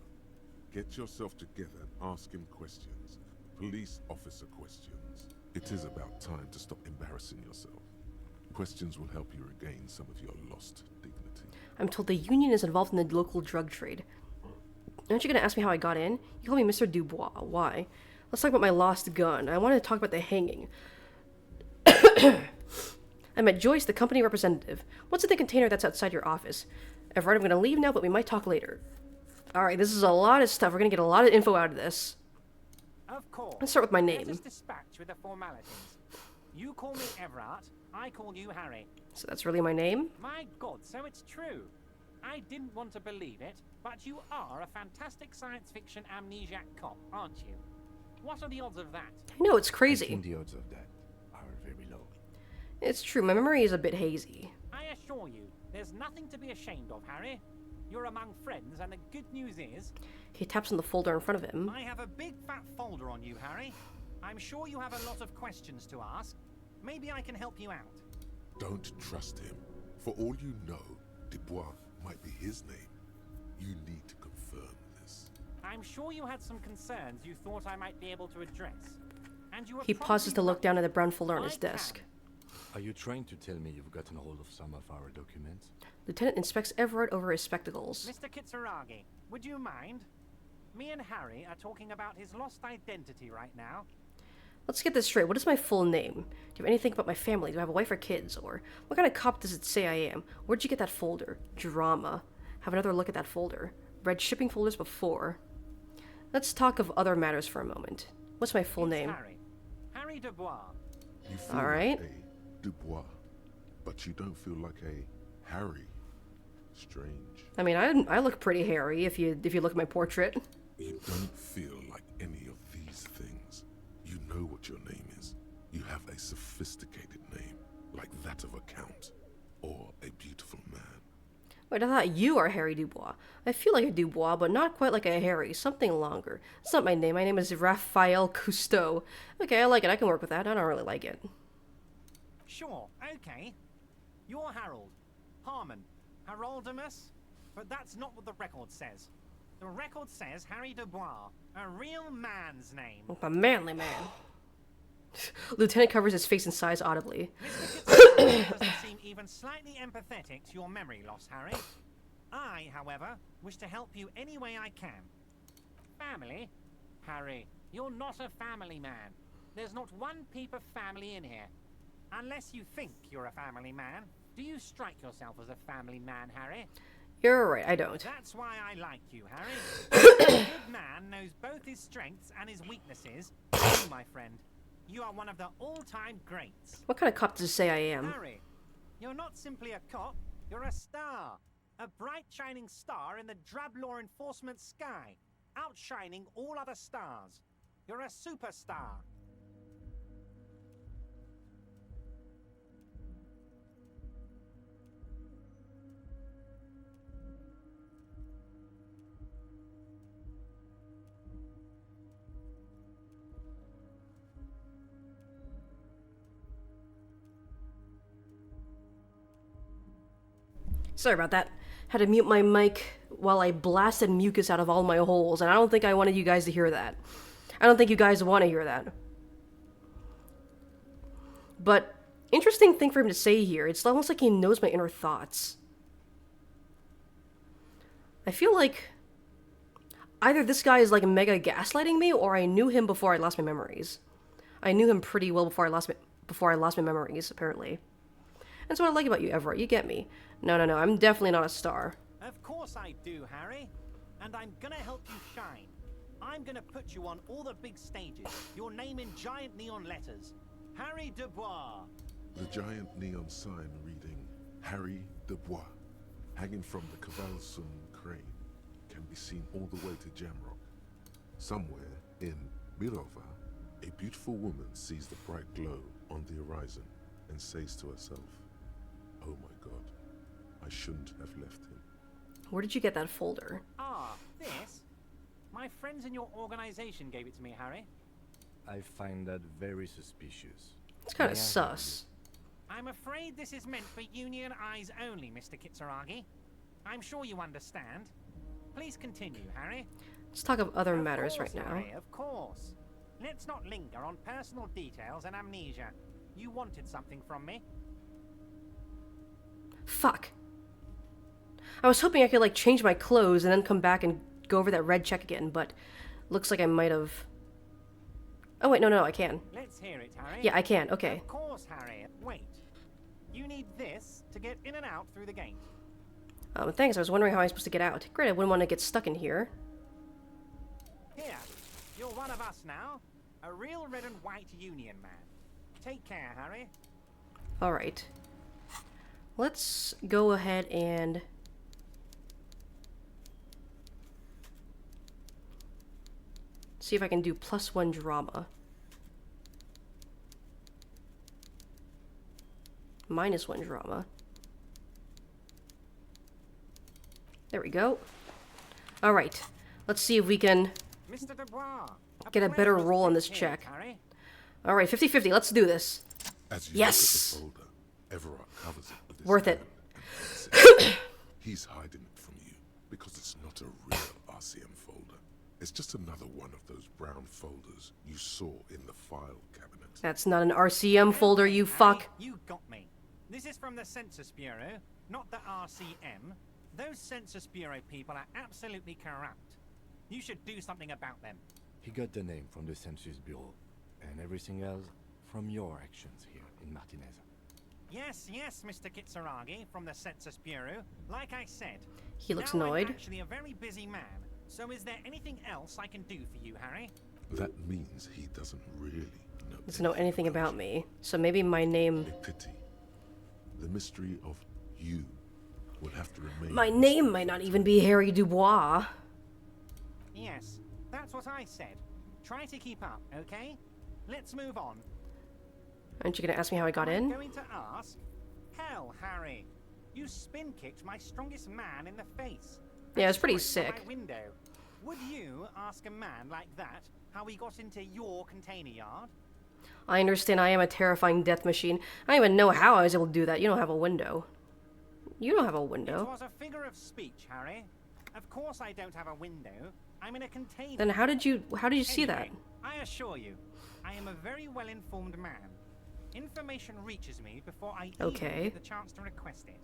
Get yourself together and ask him questions. Police officer questions. It is about time to stop embarrassing yourself. Questions will help you regain some of your lost dignity. I'm told the union is involved in the local drug trade. Aren't you going to ask me how I got in? You call me Mr. Dubois. Why? Let's talk about my lost gun. I want to talk about the hanging. I met Joyce, the company representative. What's in the container that's outside your office? Everard, I'm going to leave now, but we might talk later. Alright, this is a lot of stuff. We're going to get a lot of info out of this. Of course. Let's start with my name. Let us dispatch with the formalities. You call me Everard, I call you Harry. So that's really my name? My God, so it's true. I didn't want to believe it, but you are a fantastic science fiction amnesiac cop, aren't you? What are the odds of that? I know, it's crazy. I think the odds of that are very low. It's true, my memory is a bit hazy. I assure you, there's nothing to be ashamed of, Harry. You're among friends, and the good news is... He taps on the folder in front of him. I have a big fat folder on you, Harry. I'm sure you have a lot of questions to ask. Maybe I can help you out. Don't trust him. For all you know, Dubois might be his name. You need to confirm this. I'm sure you had some concerns you thought I might be able to address. And you were He pauses to look down at the brown folder on his desk. Are you trying to tell me you've gotten hold of some of our documents? Lieutenant inspects Everard over his spectacles. Mr. Kitsuragi, would you mind? Me and Harry are talking about his lost identity right now. Let's get this straight. What is my full name? Do you have anything about my family? Do I have a wife or kids? Or what kind of cop does it say I am? Where'd you get that folder? Drama. Have another look at that folder. Read shipping folders before. Let's talk of other matters for a moment. What's my full name? Harry. Harry Dubois. You feel Alright. like a Dubois, but you don't feel like a Harry. Strange. I mean, I look pretty hairy if you look at my portrait. You don't feel like any of these things. You know what your name is. You have a sophisticated name, like that of a count, or a beautiful man. Wait, I thought you are Harry Dubois. I feel like a Dubois, but not quite like a Harry. Something longer. That's not my name. My name is Raphael Cousteau. Okay, I like it. I can work with that. I don't really like it. Sure, okay. You're Harold. Harmon. Haroldamus? But that's not what the record says. The record says Harry Dubois, a real man's name. A manly man. Lieutenant covers his face and sighs audibly. Doesn't seem even slightly empathetic to your memory loss, Harry. I, however, wish to help you any way I can. Family? Harry, you're not a family man. There's not one peep of family in here. Unless you think you're a family man, do you strike yourself as a family man, Harry? You're right, I don't. That's why I like you, Harry. A good man knows both his strengths and his weaknesses. You, my friend, you are one of the all-time greats. What kind of cop does it say I am? Harry, you're not simply a cop, you're a star. A bright shining star in the drab law enforcement sky, outshining all other stars. You're a superstar. Sorry about that. Had to mute my mic while I blasted mucus out of all my holes, and I don't think I wanted you guys to hear that. I don't think you guys want to hear that. But, interesting thing for him to say here, it's almost like he knows my inner thoughts. I feel like either this guy is like mega gaslighting me, or I knew him before I lost my memories. I knew him pretty well before I lost my memories, apparently. That's what I like about you, Everett. You get me. No, I'm definitely not a star. Of course I do, Harry. And I'm gonna help you shine. I'm gonna put you on all the big stages. Your name in giant neon letters. Harry Dubois. The giant neon sign reading Harry Dubois, hanging from the Cavalsum crane, can be seen all the way to Jamrock. Somewhere in Mirova, a beautiful woman sees the bright glow on the horizon and says to herself, "Oh my God, I shouldn't have left him." Where did you get that folder? Ah, this? My friends in your organization gave it to me, Harry. I find that very suspicious. It's kind of sus. I'm afraid this is meant for union eyes only, Mr. Kitsuragi. I'm sure you understand. Please continue, Harry. Let's talk of other matters right now. Harry, of course. Let's not linger on personal details and amnesia. You wanted something from me. Fuck. I was hoping I could, like, change my clothes and then come back and go over that red check again, but looks like I might have... Oh, wait, no, I can. Let's hear it, Harry. Yeah, I can, okay. Of course, Harry. Wait. You need this to get in and out through the gate. Thanks. I was wondering how I'm supposed to get out. Great, I wouldn't want to get stuck in here. Here. You're one of us now. A real red and white union man. Take care, Harry. Alright. Let's go ahead and... see if I can do +1 drama. -1 drama. There we go. Alright. Let's see if we can Mr. Dubois, get a better roll on this check. Alright, 50-50. Let's do this. As you Yes! look at the folder, Everard covers it with his Worth it. hand and says, "He's hiding it from you because it's not a real RCM folder. It's just another one of those brown folders you saw in the file cabinet." That's not an RCM folder, you fuck. You got me. This is from the Census Bureau, not the RCM. Those Census Bureau people are absolutely corrupt. You should do something about them. He got the name from the Census Bureau, and everything else from your actions here in Martinez. Yes, Mr. Kitsuragi from the Census Bureau. Like I said, He looks now annoyed. I'm actually a very busy man. So is there anything else I can do for you, Harry? That means he doesn't really know. Doesn't know anything about me. So maybe my name... A pity. The mystery of you will have to remain. My name might not even be Harry Dubois. Yes, that's what I said. Try to keep up, okay? Let's move on. Aren't you gonna ask me how I got I'm in? going to ask? Hell, Harry. You spin kicked my strongest man in the face. Yeah, it's pretty And threw it from sick. my window. Would you ask a man like that how he got into your container yard? I understand I am a terrifying death machine. I don't even know how I was able to do that. You don't have a window. You don't have a It window. was a figure of speech, Harry. Of course I don't have a window. I'm in a container. Then how did you see that? Anyway, I assure you, I am a very well-informed man. Information reaches me before I even Okay. get the chance to request it.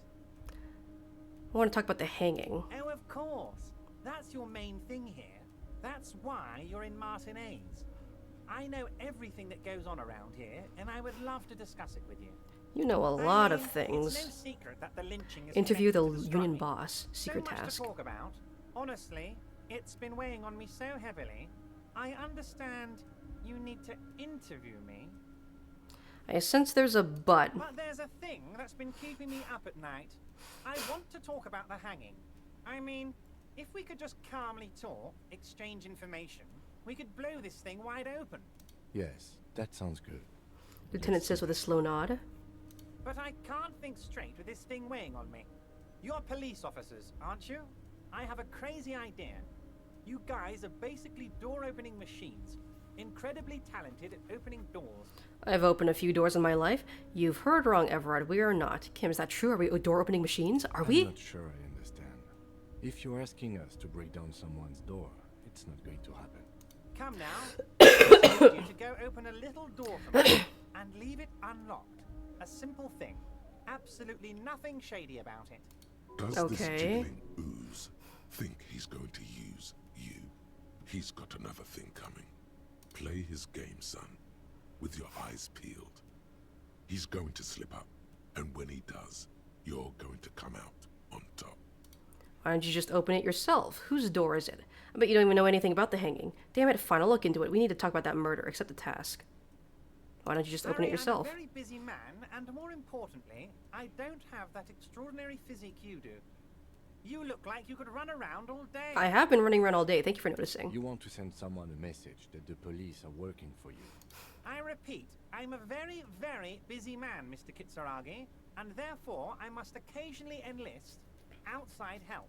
I want to talk about the hanging. Oh, of course. That's your main thing here. That's why you're in Martinez. I know everything that goes on around here, and I would love to discuss it with you. You know a I lot mean, of things. It's no secret that the lynching is Interview the connected to union strike. boss. Secret so much task. to talk about. Honestly, it's been weighing on me so heavily. I understand you need to interview me. I sense there's a but. But there's a thing that's been keeping me up at night. I want to talk about the hanging. I mean, if we could just calmly talk, exchange information, we could blow this thing wide open. Yes, that sounds good. Lieutenant says with a slow nod. But I can't think straight with this thing weighing on me. You're police officers, aren't you? I have a crazy idea. You guys are basically door-opening machines. Incredibly talented at opening doors. I've opened a few doors in my life. You've heard wrong, Everard. We are not. Kim, is that true? Are we door-opening machines? Are we? I'm not sure I understand. If you're asking us to break down someone's door, it's not going to happen. Come now. I need you to go open a little door for me and leave it unlocked. A simple thing. Absolutely nothing shady about it. Does this jiggling ooze think he's going to use you? He's got another thing coming. Play his game, son, with your eyes peeled. He's going to slip up, and when he does, you're going to come out on top. Why don't you just open it yourself? Whose door is it? I bet you don't even know anything about the hanging. Damn it, fine, I'll look into it. We need to talk about that murder. Accept the task. Why don't you just open it yourself? I'm a very busy man, and more importantly, I don't have that extraordinary physique you do. You look like you could run around all day. I have been running around all day. Thank you for noticing. You want to send someone a message that the police are working for you. I repeat, I'm a very, very busy man, Mr. Kitsuragi, and therefore I must occasionally enlist outside help.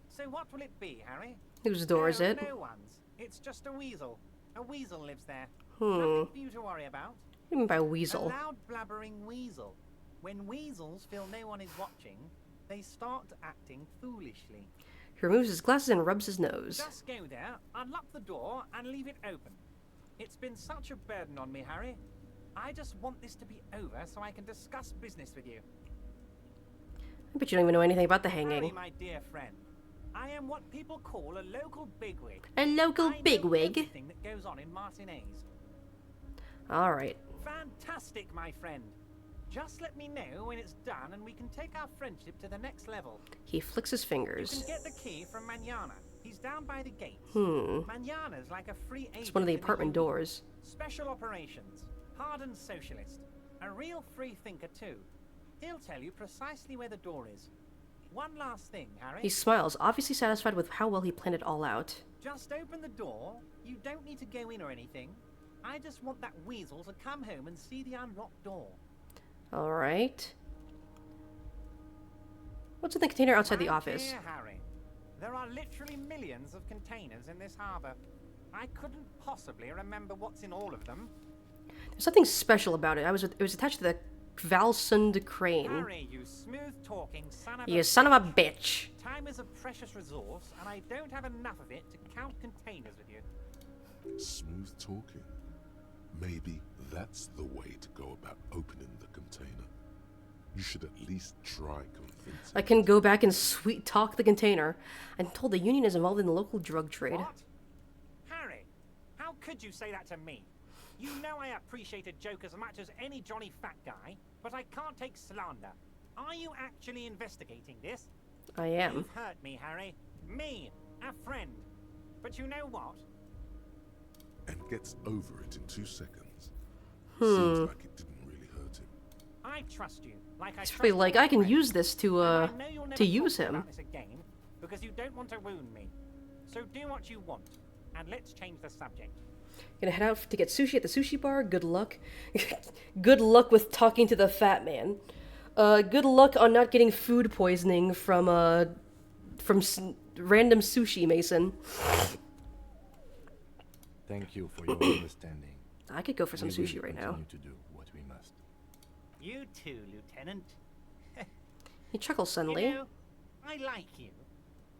So what will it be, Harry? Whose door is it? No one's. It's just a weasel. A weasel lives there. Hmm. Nothing for you to worry about. What do you mean by weasel? A loud blabbering weasel. When weasels feel no one is watching, they start acting foolishly. He removes his glasses and rubs his nose. Just go there, unlock the door, and leave it open. It's been such a burden on me, Harry. I just want this to be over so I can discuss business with you. I bet you don't even know anything about the hanging. Harry, my dear friend, I am what people call a local bigwig. A local bigwig? Everything that goes on in Martinez. Alright. Fantastic, my friend. Just let me know when it's done and we can take our friendship to the next level. He flicks his You fingers. can get the key from Manana. He's down by the gates. Hmm. Manana's like a free agent. It's one of the in apartment union. doors. Special operations. Hardened socialist. A real free thinker too. He'll tell you precisely where the door is. One last thing, Harry. He smiles, obviously satisfied with how well he planned it all out. Just open the door. You don't need to go in or anything. I just want that weasel to come home and see the unlocked door. Alright. What's in the container outside the My office? dear Harry, there are literally millions of containers in this harbor. I couldn't possibly remember what's in all of them. There's something special about it. It was attached to the Valsund crane. Harry, you smooth-talking son of You son of a bitch. Time is a precious resource, and I don't have enough of it to count containers with you. Smooth talking. Maybe that's the way to go about opening the container. You should at least try convincing. I can go back and sweet talk the container. I'm told the union is involved in the local drug trade. What? Harry, how could you say that to me? You know I appreciate a joke as much as any Johnny Fat Guy, but I can't take slander. Are you actually investigating this? I am. You've hurt me, Harry. Me, a friend. But you know what? And gets over it in 2 seconds. Hmm. Seems like it didn't really hurt him. I trust you, like I It's trust probably like, my I can friend. use this to And I know you'll never use talk him. about this again, because you don't want to wound me. So do what you want, and let's change the subject. Gonna head out to get sushi at the sushi bar. Good luck. Good luck with talking to the fat man. Good luck on not getting food poisoning from random sushi, Mason. Thank you for your understanding. I could go for some We will sushi right now. continue to do what we must. You too, Lieutenant. He chuckles suddenly. You know, I like you,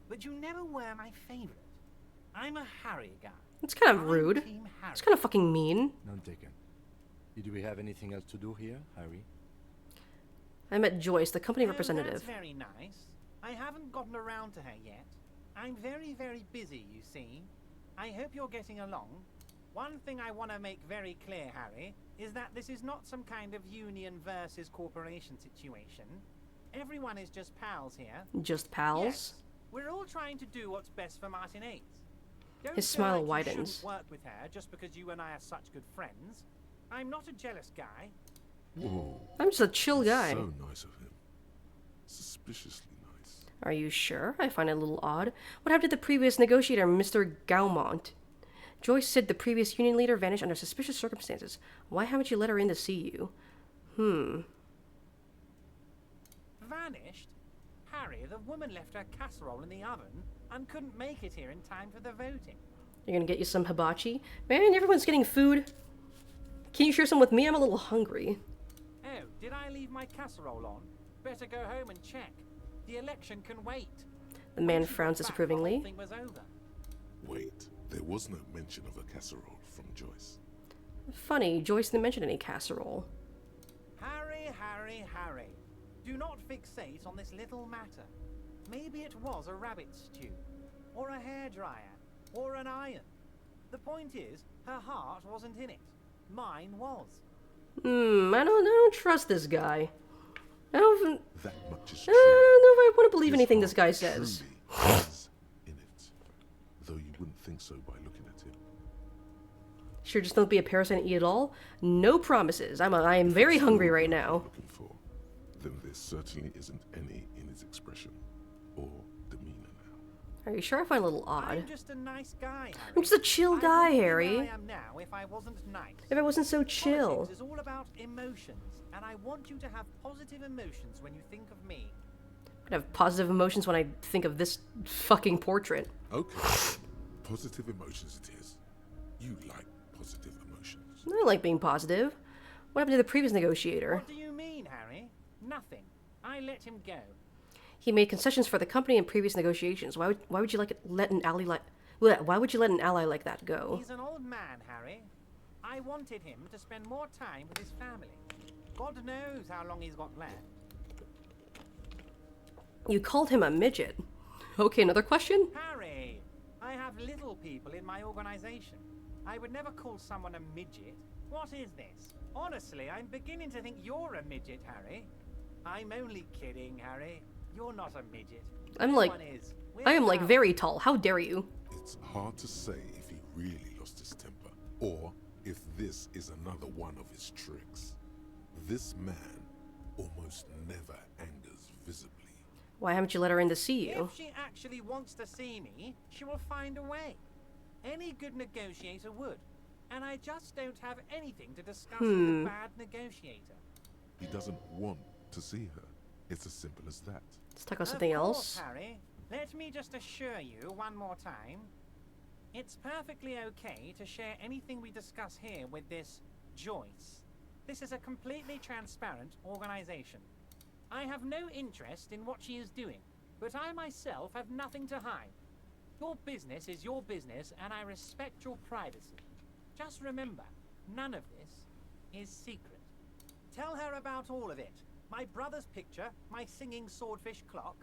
but you never were my favorite. I'm a Harry guy. It's kind of rude. Team Harry. It's kind of fucking mean. None taken. Did we have anything else to do here, Harry? I met Joyce, the company Oh, representative. that's very nice. I haven't gotten around to her yet. I'm very, very busy, you see. I hope you're getting along. One thing I want to make very clear, Harry, is that this is not some kind of union versus corporation situation. Everyone is just pals here. Just pals? Yes, we're all trying to do what's best for Martinez. Don't His feel smile like widens. You shouldn't work with her just because you and I are such good friends. I'm not a jealous guy. Whoa. I'm just a chill guy. So nice of him. Suspiciously nice. Are you sure? I find it a little odd. What happened to the previous negotiator, Mr. Gaumont? Joyce said the previous union leader vanished under suspicious circumstances. Why haven't you let her in to see you? Vanished? Harry, the woman left her casserole in the oven and couldn't make it here in time for the voting. You're gonna get you some hibachi? Man, everyone's getting food. Can you share some with me? I'm a little hungry. Oh, did I leave my casserole on? Better go home and check. The election can wait. The man frowns disapprovingly. Thing was over. Wait, there was no mention of a casserole from Joyce. Funny, Joyce didn't mention any casserole. Harry, Harry, Harry. Do not fixate on this little matter. Maybe it was a rabbit stew, or a hairdryer, or an iron. The point is, her heart wasn't in it. Mine was. I don't trust this guy. I don't That much is I true. don't know if I want to believe His anything this heart guy says. truly is in it, though you wouldn't think so by looking at him. Sure, just don't be a parasite and eat it all. No promises. I am very hungry right now. Looking for, then there certainly isn't any in his expression or demeanor now. Are you sure? I find it a little odd. I'm just a nice guy, Harry. I'm just a chill guy, Harry. I am now if I wasn't nice. If I wasn't so chill. Politics is all about emotions, and I want you to have positive emotions when you think of me. I have positive emotions when I think of this fucking portrait. Okay, positive emotions it is. You like positive emotions. I like being positive. What happened to the previous negotiator? What do you mean, Harry? Nothing. I let him go. He made concessions for the company in previous negotiations. Why would you let an ally like why would you let an ally like that go? He's an old man, Harry. I wanted him to spend more time with his family. God knows how long he's got left. You called him a midget. Okay, another question? Harry, I have little people in my organization. I would never call someone a midget. What is this? Honestly, I'm beginning to think you're a midget, Harry. I'm only kidding, Harry. You're not a midget. I'm No like one is. I am We're like pals. very tall. How dare you? It's hard to say if he really lost his temper, or if this is another one of his tricks. This man almost never angers visibly. Why haven't you let her in to see you? If she actually wants to see me, she will find a way. Any good negotiator would. And I just don't have anything to discuss with a bad negotiator. He doesn't want to see her. It's as simple as that. Let's talk about something Of course, else. Harry. Let me just assure you one more time. It's perfectly okay to share anything we discuss here with this Joyce. This is a completely transparent organization. I have no interest in what she is doing, but I myself have nothing to hide. Your business is your business, and I respect your privacy. Just remember, none of this is secret. Tell her about all of it. My brother's picture, my singing swordfish clock.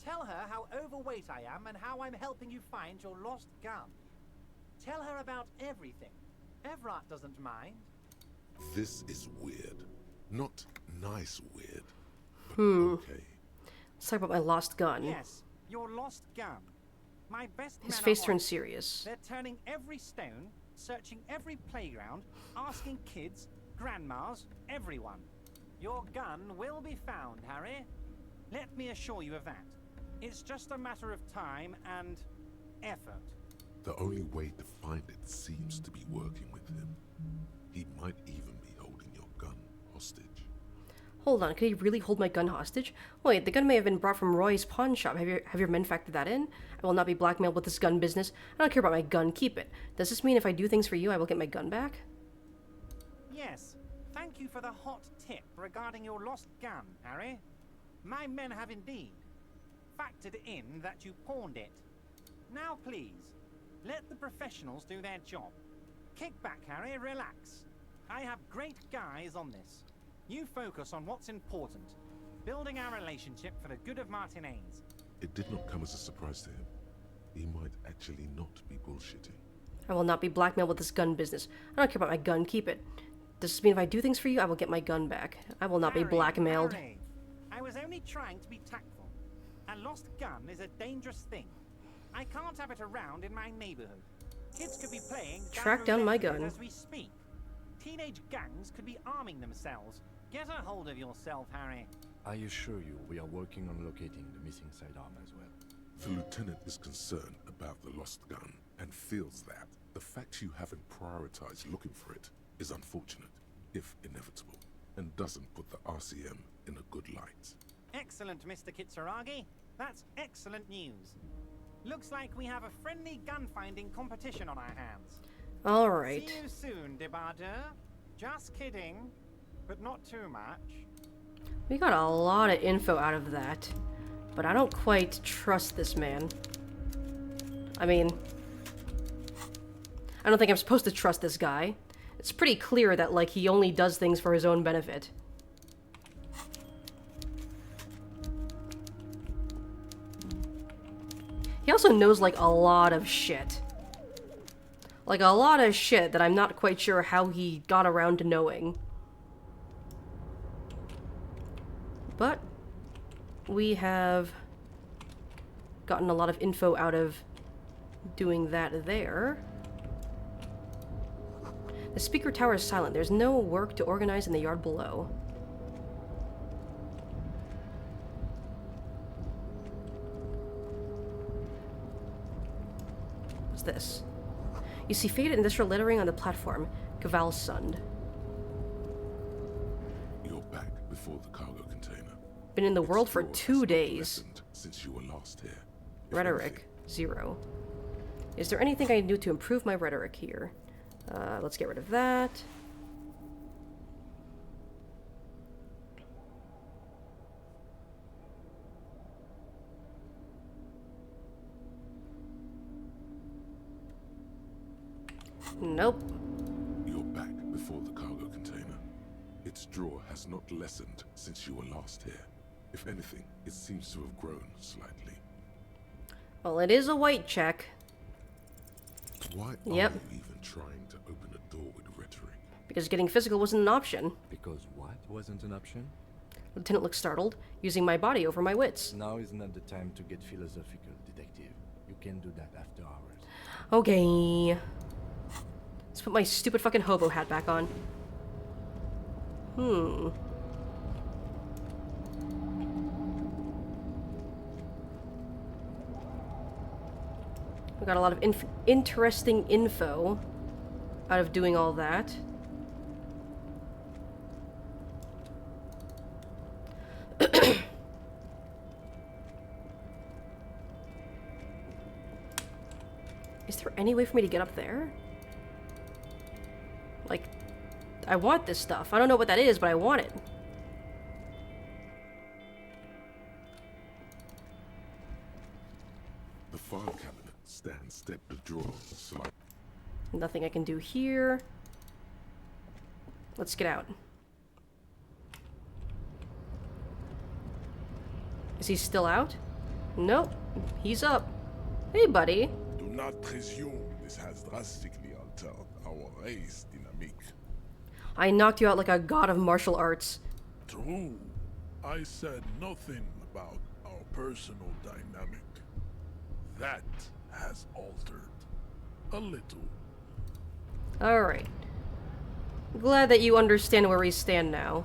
Tell her how overweight I am and how I'm helping you find your lost gun. Tell her about everything. Everett doesn't mind. This is weird. Not nice weird, but okay. Let's talk about my lost gun. Yes, your lost gun. My best His men face are on turns it. serious. They're turning every stone, searching every playground, asking kids, grandmas, everyone. Your gun will be found, Harry. Let me assure you of that. It's just a matter of time and effort. The only way to find it seems to be working with him. He might even be holding your gun hostage. Hold on, could he really hold my gun hostage? Wait, the gun may have been brought from Roy's pawn shop. Have your men factored that in? I will not be blackmailed with this gun business. I don't care about my gun. Keep it. Does this mean if I do things for you, I will get my gun back? Yes. Thank you for the hot tip regarding your lost gun, Harry. My men have indeed factored in that you pawned it. Now please, let the professionals do their job. Kick back, Harry, relax. I have great guys on this. You focus on what's important, building our relationship for the good of Martinez. It did not come as a surprise to him. He might actually not be bullshitting. I will not be blackmailed with this gun business. I don't care about my gun. Keep it. Does this mean if I do things for you, I will get my gun back? I will not be blackmailed. Harry, I was only trying to be tactful. A lost gun is a dangerous thing. I can't have it around in my neighborhood. Kids could be playing Track down my gun. as we speak. Teenage gangs could be arming themselves. Get a hold of yourself, Harry. I assure you, we are working on locating the missing sidearm as well. The lieutenant is concerned about the lost gun and feels that the fact you haven't prioritized looking for it is unfortunate, if inevitable, and doesn't put the RCM in a good light. Excellent, Mr. Kitsuragi. That's excellent news. Looks like we have a friendly gun-finding competition on our hands. All right. See you soon, Debardeur. Just kidding, but not too much. We got a lot of info out of that, but I don't quite trust this man. I mean, I don't think I'm supposed to trust this guy. It's pretty clear that, like, he only does things for his own benefit. He also knows, like, a lot of shit. Like, a lot of shit that I'm not quite sure how he got around to knowing. But we have gotten a lot of info out of doing that there. The speaker tower is silent. There's no work to organize in the yard below. What's this? You see faded industrial lettering on the platform. Kvalsund. You're back before the cargo container. Been in the world for 2 days. Since you were last here. Rhetoric, 0. Is there anything I can do to improve my rhetoric here? Let's get rid of that. Nope. You're back before the cargo container. Its draw has not lessened since you were last here. If anything, it seems to have grown slightly. Well, it is a white check. Why are you even trying to open a door with rhetoric? Because getting physical wasn't an option. Because what wasn't an option? Lieutenant looked startled, using my body over my wits. Now is not the time to get philosophical, detective. You can do that after hours. Okay. Let's put my stupid fucking hobo hat back on. We got a lot of interesting info out of doing all that. Is there any way for me to get up there? Like, I want this stuff. I don't know what that is, but I want it. The file cabinet stands step to drawer slightly. Nothing I can do here. Let's get out. Is he still out? Nope. He's up. Hey, buddy. Do not presume this has drastically altered our race dynamic. I knocked you out like a god of martial arts. True. I said nothing about our personal dynamic. That has altered. A little. Alright. Glad that you understand where we stand now.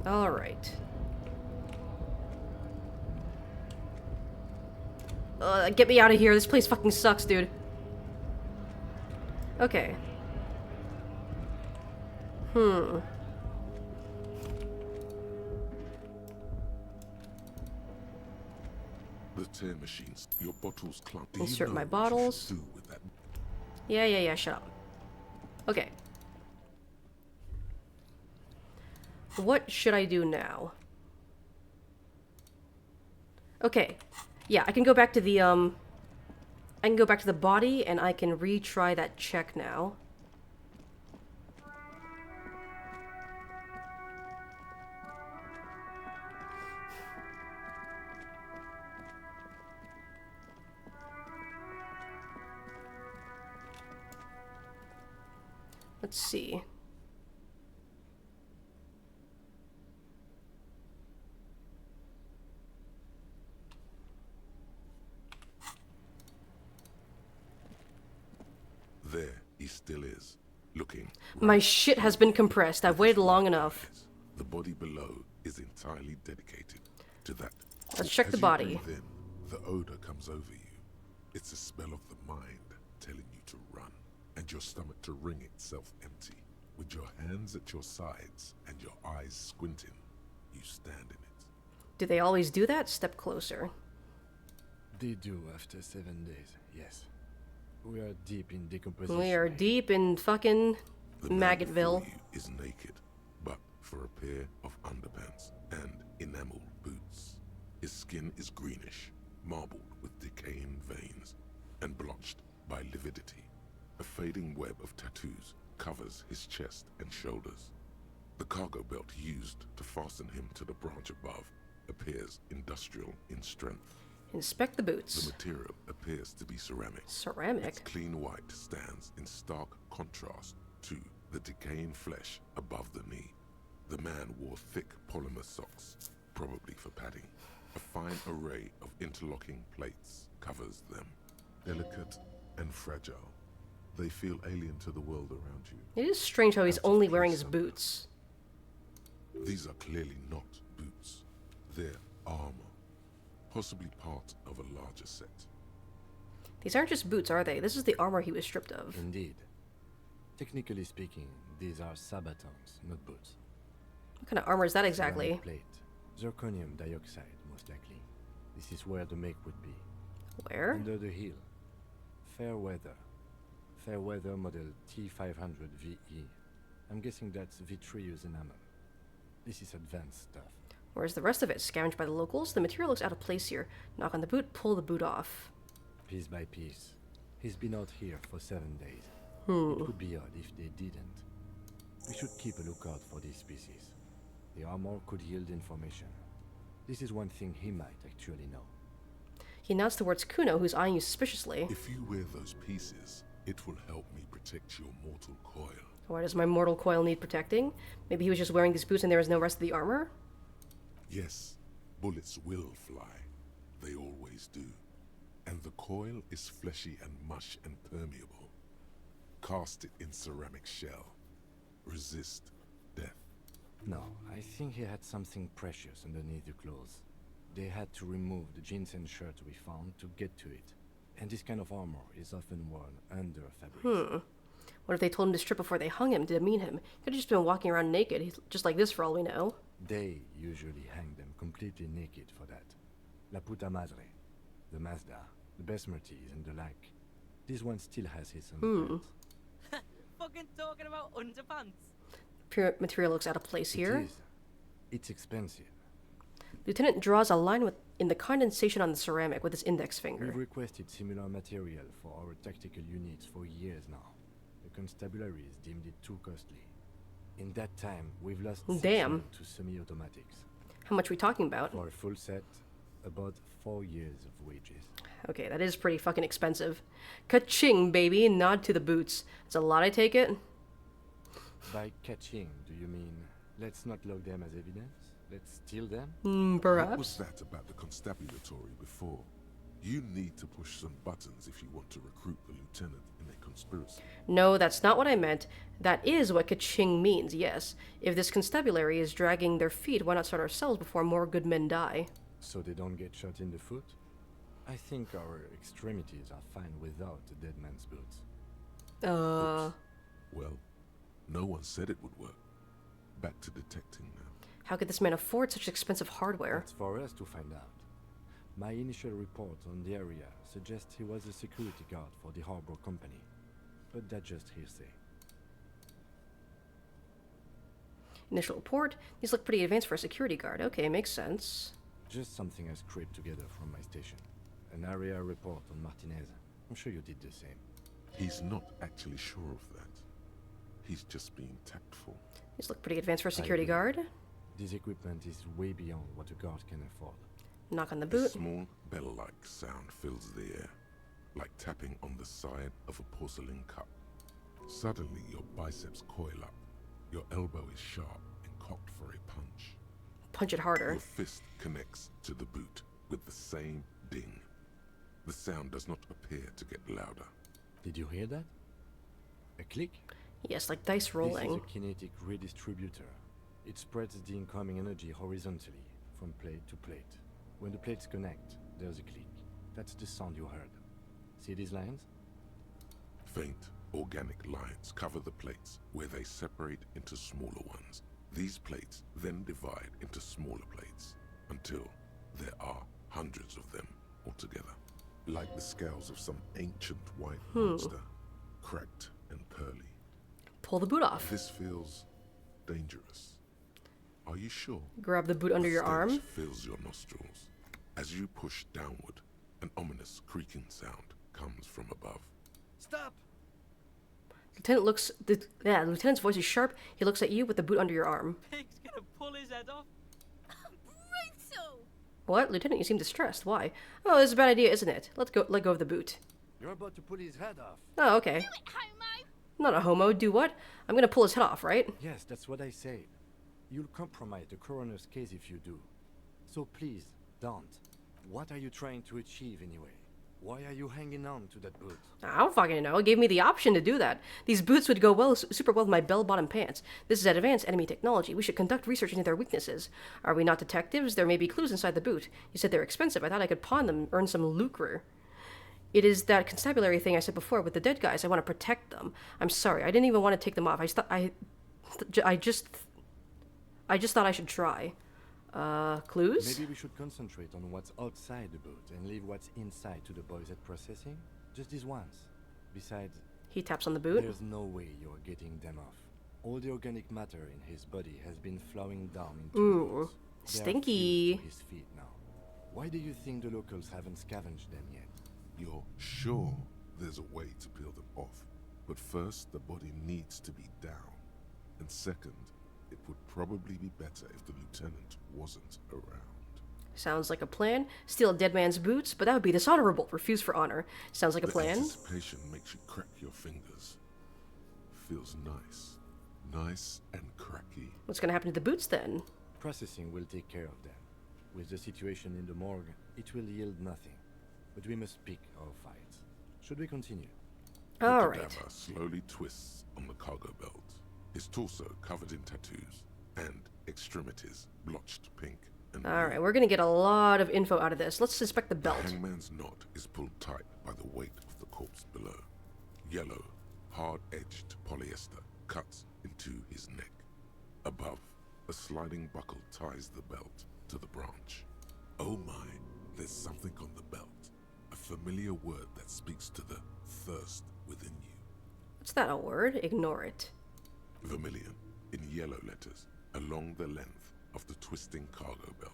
Alright. Get me out of here. This place fucking sucks, dude. Okay. Hmm. The tear machines. Your bottles clump. Do you Insert know my what bottles. you should do with that? Yeah, shut up. Okay. What should I do now? Okay. Yeah, I can go back to the, I can go back to the body, and I can retry that check now. Let's see. There he still is, looking. My shit has been compressed. I've waited long enough. The body below is entirely dedicated to that. Let's check the As body. you breathe in, the odor comes over you. It's a smell of the mind telling you to run, and your stomach to wring itself empty. With your hands at your sides and your eyes squinting, you stand in it. Do they always do that? Step closer. They do after 7 days, yes. We are deep in decomposition. We are deep in fucking Maggotville. The man is naked, but for a pair of underpants and enameled boots. His skin is greenish, marbled with decaying veins, and blotched by lividity. A fading web of tattoos covers his chest and shoulders. The cargo belt used to fasten him to the branch above appears industrial in strength. Inspect the boots. The material appears to be ceramic. Ceramic? Its clean white stands in stark contrast to the decaying flesh above the knee. The man wore thick polymer socks, probably for padding. A fine array of interlocking plates covers them. Delicate and fragile, they feel alien to the world around you. It is strange how he's only wearing his boots. These are clearly not boots. They're armor. Possibly part of a larger set. These aren't just boots, are they? This is the armor he was stripped of. Indeed. Technically speaking, these are sabatons, not boots. What kind of armor is that exactly? Ceramic plate. Zirconium dioxide, most likely. This is where the make would be. Where? Under the heel. Fair weather. Fair weather model T500 VE. I'm guessing that's vitreous enamel. This is advanced stuff. Where's the rest of it? Scavenged by the locals? The material looks out of place here. Knock on the boot, pull the boot off. Piece by piece. He's been out here for 7 days. Hmm. It would be odd if they didn't. We should keep a lookout for these species. The armor could yield information. This is one thing he might actually know. He nods towards Kuno, who's eyeing you suspiciously. If you wear those pieces, it will help me protect your mortal coil. Why does my mortal coil need protecting? Maybe he was just wearing these boots and there was no rest of the armor? Yes, bullets will fly. They always do. And the coil is fleshy and mush and permeable. Cast it in ceramic shell. Resist death. No, I think he had something precious underneath the clothes. They had to remove the jeans and shirt we found to get to it. And this kind of armor is often worn under fabrics. What if they told him to strip before they hung him to demean him? He could have just been walking around naked, just like this for all we know. They usually hang them completely naked for that. La puta madre, the Mazda, the Besmerties, and the like. This one still has his underpants. Fucking talking about underpants. Pure material looks out of place here. It is. It's expensive. Lieutenant draws a line in the condensation on the ceramic with his index finger. We've requested similar material for our tactical units for years now. The constabularies deemed it too costly. In that time, we've lost 6 men to semi-automatics. How much are we talking about? For a full set, about 4 years of wages. Okay, that is pretty fucking expensive. Ka-ching, baby. Nod to the boots. It's a lot, I take it? By catching, do you mean let's not log them as evidence? Let's steal them? Perhaps. What was that about the constabulatory before? You need to push some buttons if you want to recruit the lieutenant in a conspiracy. No, that's not what I meant. That is what ka-ching means, yes. If this constabulary is dragging their feet, why not start ourselves before more good men die? So they don't get shot in the foot? I think our extremities are fine without the dead man's boots. Oops. Well, no one said it would work. Back to detecting now. How could this man afford such expensive hardware? That's for us to find out. My initial report on the area suggests he was a security guard for the harbor company, but that's just hearsay. Initial report. These look pretty advanced for a security guard. Okay, makes sense. Just something I scraped together from my station. An area report on Martinez. I'm sure you did the same. He's not actually sure of that. He's just being tactful. These look pretty advanced for a security guard. This equipment is way beyond what a guard can afford. Knock on the A boot. small bell-like sound fills the air, like tapping on the side of a porcelain cup. Suddenly, your biceps coil up. Your elbow is sharp and cocked for a punch. Punch it harder. Your fist connects to the boot with the same ding. The sound does not appear to get louder. Did you hear that? A click? Yes, like dice rolling. This is a kinetic redistributor. It spreads the incoming energy horizontally, from plate to plate. When the plates connect, there's a click. That's the sound you heard. See these lines? Faint, organic lines cover the plates where they separate into smaller ones. These plates then divide into smaller plates until there are hundreds of them altogether. Like the scales of some ancient white monster, cracked and pearly. Pull the boot off. This feels dangerous. Are you sure? Grab the boot under your arm. The stench fills your nostrils. As you push downward, an ominous creaking sound comes from above. Stop! Lieutenant's voice is sharp. He looks at you with the boot under your arm. Pig's gonna pull his head off. Brutal! What? Lieutenant, you seem distressed. Why? Oh, this is a bad idea, isn't it? Let go of the boot. You're about to pull his head off. Oh, okay. Do it, homo! Not a homo. Do what? I'm gonna pull his head off, right? Yes, that's what I said. You'll compromise the coroner's case if you do. So please, don't. What are you trying to achieve anyway? Why are you hanging on to that boot? I don't fucking know. It gave me the option to do that. These boots would go super well with my bell-bottom pants. This is advanced enemy technology. We should conduct research into their weaknesses. Are we not detectives? There may be clues inside the boot. You said they're expensive. I thought I could pawn them, earn some lucre. It is that constabulary thing I said before with the dead guys. I want to protect them. I'm sorry. I didn't even want to take them off. I just thought I should try. Clues? Maybe we should concentrate on what's outside the boot and leave what's inside to the boys at processing. Just this once. Besides, he taps on the boot. There's no way you're getting them off. All the organic matter in his body has been flowing down into the boats. Stinky. His feet now. Why do you think the locals haven't scavenged them yet? You're sure there's a way to peel them off, but first the body needs to be down, and second, it would probably be better if the lieutenant wasn't around. Sounds like a plan. Steal a dead man's boots, but that would be dishonorable. Refuse for honor. Sounds like a plan. Anticipation makes you crack your fingers. Feels nice. Nice and cracky. What's gonna happen to the boots then? Processing will take care of them. With the situation in the morgue, it will yield nothing. But we must pick our fights. Should we continue? All right. The cadaver slowly twists on the cargo belt. His torso covered in tattoos, and extremities blotched pink and All right, we're gonna get a lot of info out of this. Let's inspect the The belt. hangman's knot is pulled tight by the weight of the corpse below. Yellow, hard-edged polyester cuts into his neck. Above, a sliding buckle ties the belt to the branch. Oh my, there's something on the belt. A familiar word that speaks to the thirst within you. What's that a word? Ignore it. Vermilion, in yellow letters, along the length of the twisting cargo belt.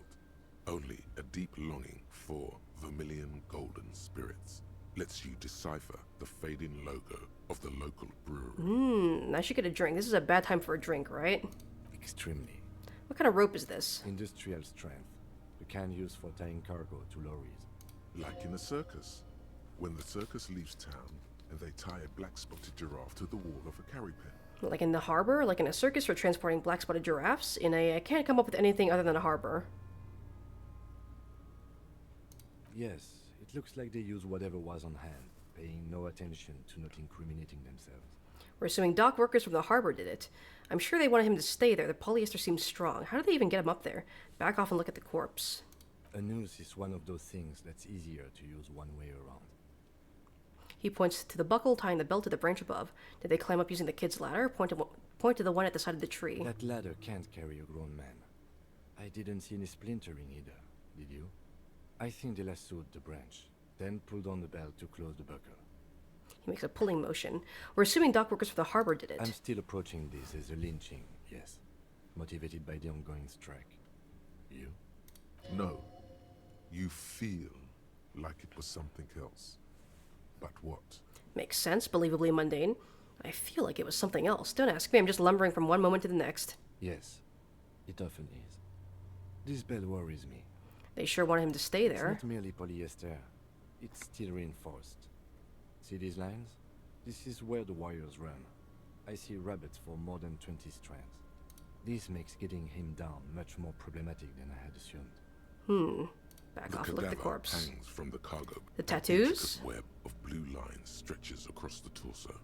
Only a deep longing for vermilion golden spirits lets you decipher the fading logo of the local brewery. I should get a drink. This is a bad time for a drink, right? Extremely. What kind of rope is this? Industrial strength. The kind used for tying cargo to lorries. Like in a circus. When the circus leaves town and they tie a black-spotted giraffe to the wall of a carry pen. Like in the harbor? Like in a circus for transporting black-spotted giraffes? I can't come up with anything other than a harbor. Yes, it looks like they use whatever was on hand, paying no attention to not incriminating themselves. We're assuming dock workers from the harbor did it. I'm sure they wanted him to stay there. The polyester seems strong. How did they even get him up there? Back off and look at the corpse. A noose is one of those things that's easier to use one way around. He points to the buckle tying the belt to the branch above. Did they climb up using the kid's ladder? Point to the one at the side of the tree. That ladder can't carry a grown man. I didn't see any splintering either, did you? I think they lassoed the branch, then pulled on the belt to close the buckle. He makes a pulling motion. We're assuming dock workers for the harbor did it. I'm still approaching this as a lynching, yes. Motivated by the ongoing strike. You? No. You feel like it was something else. But what? Makes sense, believably mundane. I feel like it was something else. Don't ask me, I'm just lumbering from one moment to the next. Yes, it often is. This bell worries me. They sure wanted him to stay there. It's not merely polyester. It's steel reinforced. See these lines? This is where the wires run. I see rabbits for more than 20 strands. This makes getting him down much more problematic than I had assumed. Back off and look at the corpse. Hangs from the cargo. The tattoos? A web of blue lines stretches across the torso,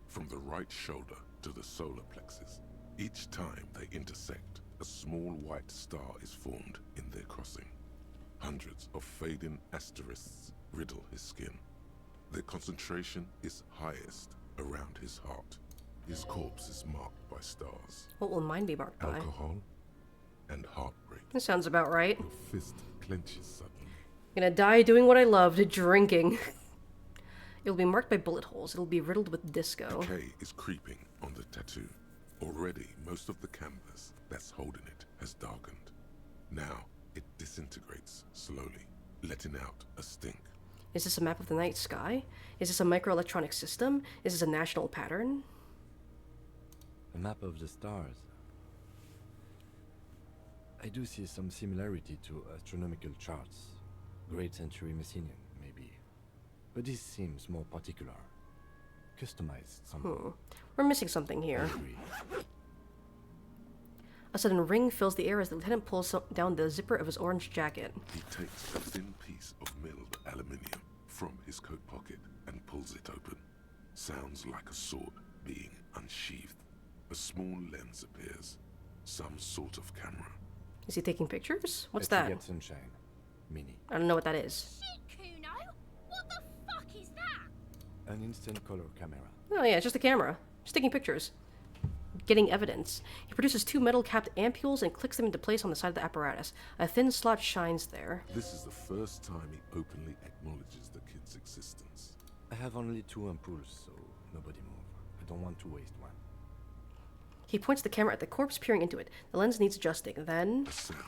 from the right shoulder to the solar plexus. Each time they intersect, a small white star is formed in their crossing. Hundreds of fading asterisks riddle his skin. Their concentration is highest around his heart. His corpse is marked by stars. What will mine be marked by? Alcohol and heartbreak. That sounds about right. Your fist clenches suddenly. I'm gonna die doing what I loved, drinking. It'll be marked by bullet holes. It'll be riddled with disco. Decay is creeping on the tattoo. Already, most of the canvas that's holding it has darkened. Now, it disintegrates slowly, letting out a stink. Is this a map of the night sky? Is this a microelectronic system? Is this a national pattern? A map of the stars. I do see some similarity to astronomical charts. Great century Messinian, maybe. But this seems more particular. Customized somehow. We're missing something here. A sudden ring fills the air as the lieutenant pulls down the zipper of his orange jacket. He takes a thin piece of milled aluminium from his coat pocket and pulls it open. Sounds like a sword being unsheathed. A small lens appears. Some sort of camera. Is he taking pictures? What's Let's that? Get sunshine. Mini. I don't know what that is. Shit, Kuno! What the fuck is that? An instant color camera. Oh yeah, it's just a camera. Just taking pictures. Getting evidence. He produces two metal-capped ampules and clicks them into place on the side of the apparatus. A thin slot shines there. This is the first time he openly acknowledges the kid's existence. I have only 2 ampoules, so nobody move. I don't want to waste one. He points the camera at the corpse, peering into it. The lens needs adjusting. Then... A sound.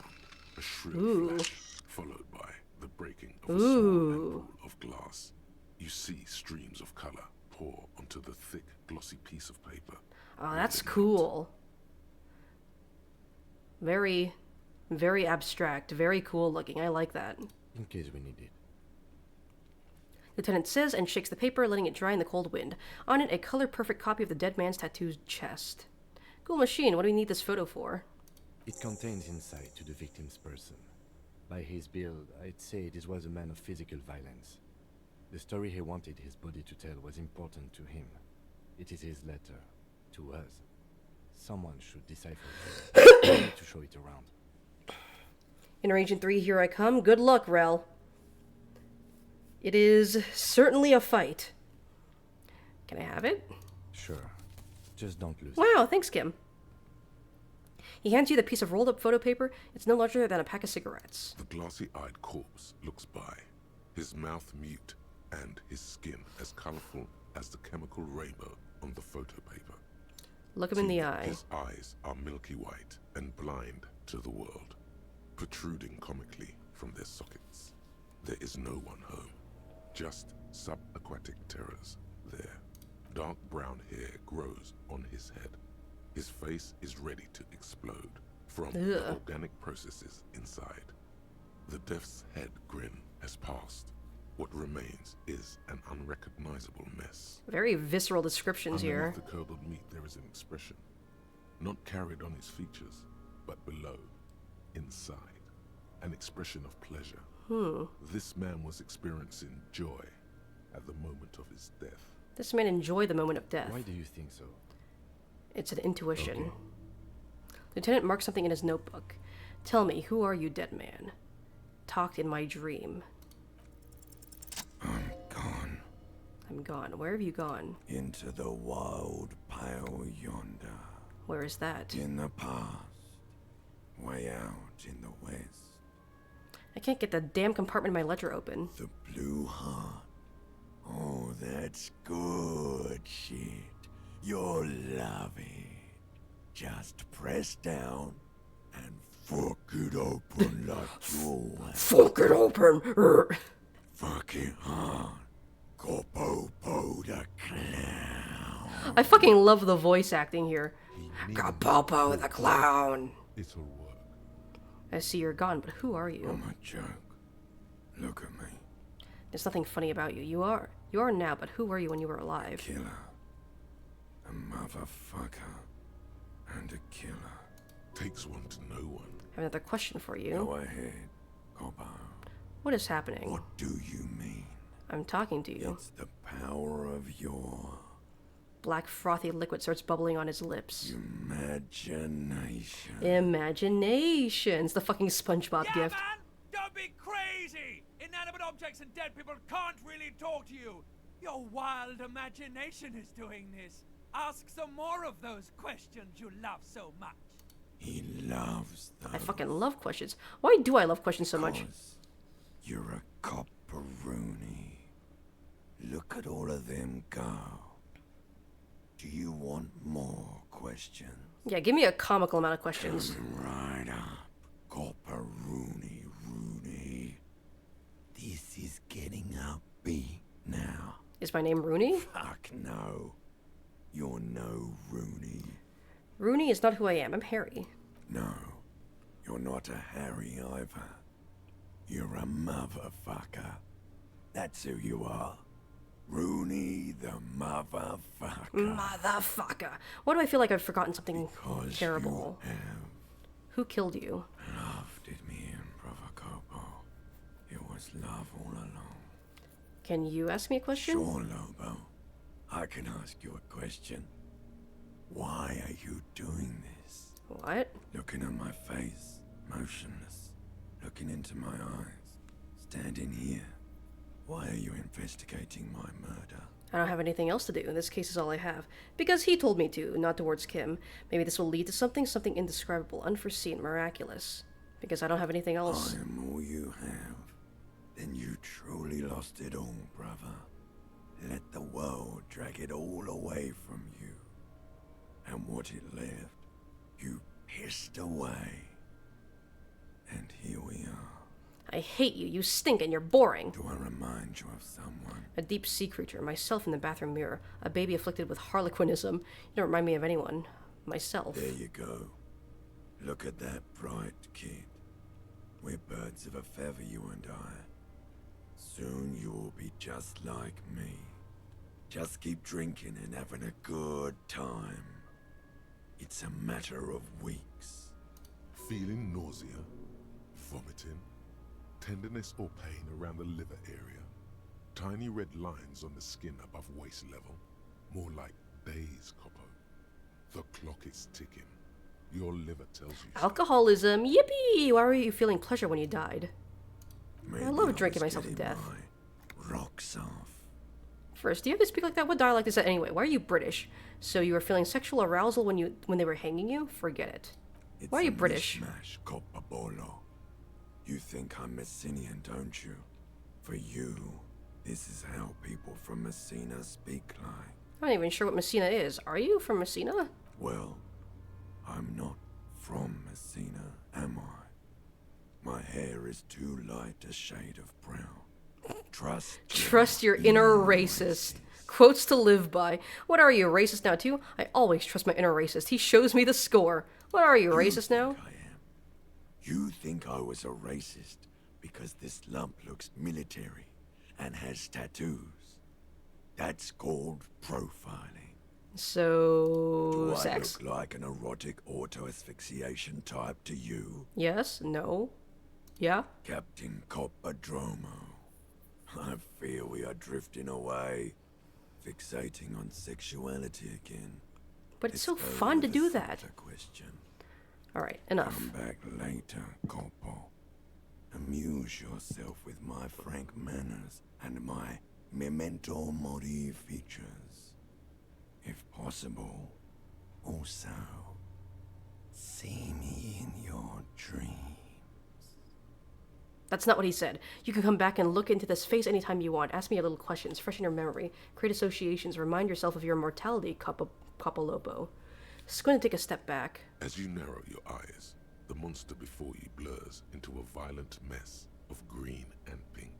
A shrill flash, followed by the breaking of a small ampoule of glass. You see streams of color pour onto the thick, glossy piece of paper. Oh, that's cool. Very, very abstract. Very cool looking. I like that. In case we need it. Lieutenant says and shakes the paper, letting it dry in the cold wind. On it, a color-perfect copy of the dead man's tattooed chest. Cool machine. What do we need this photo for? It contains insight to the victim's person. By his build, I'd say this was a man of physical violence. The story he wanted his body to tell was important to him. It is his letter. To us. Someone should decipher it. We need to show it around. In Region 3, here I come. Good luck, Rel. It is certainly a fight. Can I have it? Sure. Just don't lose it. Wow, thanks, Kim. He hands you the piece of rolled-up photo paper. It's no larger than a pack of cigarettes. The glossy-eyed corpse looks by, his mouth mute and his skin as colorful as the chemical rainbow on the photo paper. Look him in the eye. His eyes are milky white and blind to the world, protruding comically from their sockets. There is no one home, just subaquatic terrors there. Dark brown hair grows on his head. His face is ready to explode from the organic processes inside. The death's head grin has passed. What remains is an unrecognizable mess. Very visceral descriptions here. Underneath the curdled meat there is an expression, not carried on his features, but below, inside, an expression of pleasure. This man was experiencing joy at the moment of his death. This man enjoyed the moment of death. Why do you think so? It's an intuition. Okay. Lieutenant marks something in his notebook. Tell me, who are you, dead man? Talked in my dream. I'm gone. I'm gone. Where have you gone? Into the wild pale yonder. Where is that? In the past. Way out in the west. I can't get the damn compartment of my ledger open. The Blue Heart. Oh, that's good shit. You'll love it. Just press down and fuck it open like you want. Fuck it open! Fuck it hard. Go-po-po the clown. I fucking love the voice acting here. Kapopo the clown. It'll work. I see you're gone, but who are you? I'm a joke. Look at me. There's nothing funny about you. You are now, but who were you when you were alive? Killer. A motherfucker. And a killer. Takes one to know one. I have another question for you. Go ahead, Coppo. What is happening? What do you mean? I'm talking to you. It's the power of your... Black frothy liquid starts bubbling on his lips. Imagination. Imaginations. The fucking SpongeBob gift. Man! Don't be crazy! Inanimate objects and dead people can't really talk to you. Your wild imagination is doing this. Ask some more of those questions you love so much. He loves those. I fucking love questions. Why do I love questions so much? You're a copperoonie. Look at all of them go. Do you want more questions? Yeah, give me a comical amount of questions. Coming right up. Copperoonie, Rooney. This is getting upbeat now. Is my name Rooney? Fuck no. You're no Rooney. Rooney is not who I am. I'm Harry. No. You're not a Harry either. You're a motherfucker. That's who you are. Rooney the motherfucker. Motherfucker. Why do I feel like I've forgotten something Because terrible? you have Who killed you? loved me in Provocopo. It was love all along. Can you ask me a question? Sure, Lobo. I can ask you a question. Why are you doing this? What? Looking at my face, motionless. Looking into my eyes. Standing here. Why are you investigating my murder? I don't have anything else to do. This case is all I have. Because he told me to, not towards Kim. Maybe this will lead to something indescribable, unforeseen, miraculous. Because I don't have anything else. I am all you have. Then you truly lost it all, brother. Let the world drag it all away from you. And what it left, you pissed away. And here we are. I hate you. You stink and you're boring. Do I remind you of someone? A deep sea creature, myself in the bathroom mirror, a baby afflicted with harlequinism. You don't remind me of anyone. Myself. There you go. Look at that bright kid. We're birds of a feather, you and I. Soon you will be just like me. Just keep drinking and having a good time. It's a matter of weeks. Feeling nausea, vomiting, tenderness or pain around the liver area. Tiny red lines on the skin above waist level. More like days, Coppo. The clock is ticking. Your liver tells you Alcoholism. Yippee! Why were you feeling pleasure when you died? Maybe I love drinking was myself to getting death. my rocks off. First, do you have to speak like that? What dialect is that anyway? Why are you British? So you were feeling sexual arousal when they were hanging you? Forget it. It's Why are you a British? mishmash, Coppabolo. You think I'm Messinian, don't you? For you, this is how people from Messina speak like. I'm not even sure what Messina is. Are you from Messina? Well, I'm not from Messina, am I? My hair is too light a shade of brown. Trust your inner racist. Quotes to live by. What are you, racist now too? I always trust my inner racist. He shows me the score. What are you, racist now? You think I was a racist because this lump looks military and has tattoos. That's called profiling. So, Do I sex? look like an erotic auto-asphyxiation type to you? Yes? No? Yeah? Captain Coppadromo. I fear we are drifting away, fixating on sexuality again. But it's so Let's go fun to with do a that. simpler question. Alright, enough. Come back later, Corpo. Amuse yourself with my frank manners and my memento mori features. If possible, also See me in your dreams. That's not what he said. You can come back and look into this face anytime you want. Ask me a little questions, freshen your memory, create associations, remind yourself of your immortality, Papalopo. Squint and take a step back. As you narrow your eyes, the monster before you blurs into a violent mess of green and pink.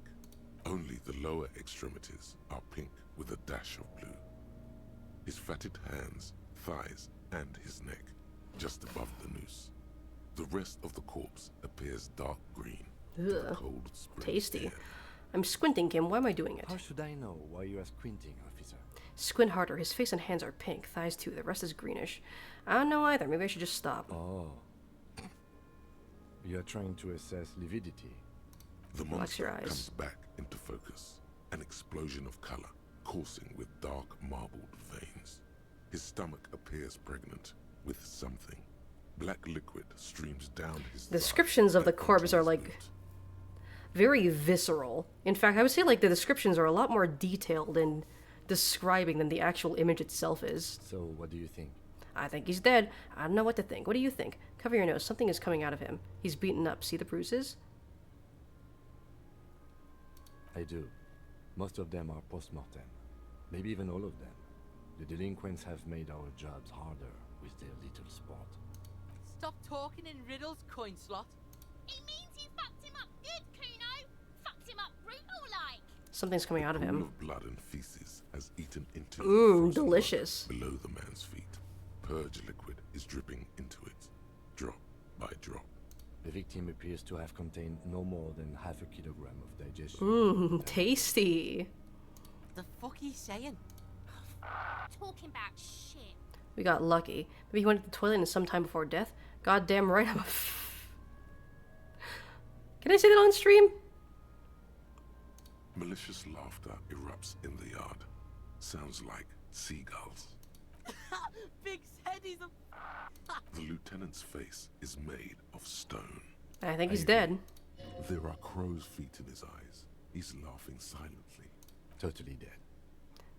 Only the lower extremities are pink with a dash of blue. His fatted hands, thighs, and his neck, just above the noose. The rest of the corpse appears dark green. Ugh. Cold spring Tasty. air. I'm squinting, Kim. Why am I doing it? How should I know why you are squinting, officer? Squint harder. His face and hands are pink. Thighs too. The rest is greenish. I don't know either. Maybe I should just stop. Oh. You are trying to assess lividity. The Relax your monster eyes. comes back into focus. An explosion of color, coursing with dark marbled veins. His stomach appears pregnant with something. Black liquid streams down his The descriptions of the corpse are like very visceral. In fact, I would say like the descriptions are a lot more detailed and describing than the actual image itself is. So, what do you think? I think he's dead. I don't know what to think. What do you think? Cover your nose. Something is coming out of him. He's beaten up. See the bruises? I do. Most of them are post-mortem. Maybe even all of them. The delinquents have made our jobs harder with their little sport. Stop talking in riddles, coin slot. It means you fucked him up good, Kuno. Fucked him up brutal like. Something's coming out of A pool him. of blood and feces has eaten into Mmm, delicious. below the man's feet. Purge liquid is dripping into it, drop by drop. The victim appears to have contained no more than half a kilogram of digestion. Mmm, tasty. The fuck are you saying? Talking about shit. We got lucky. Maybe he went to the toilet in some time before death. Goddamn right I'm a Can I say that on stream? Malicious laughter erupts in the yard. Sounds like seagulls. Big said he's a... The lieutenant's face is made of stone. I think he's dead. There are crow's feet in his eyes. He's laughing silently. Totally dead.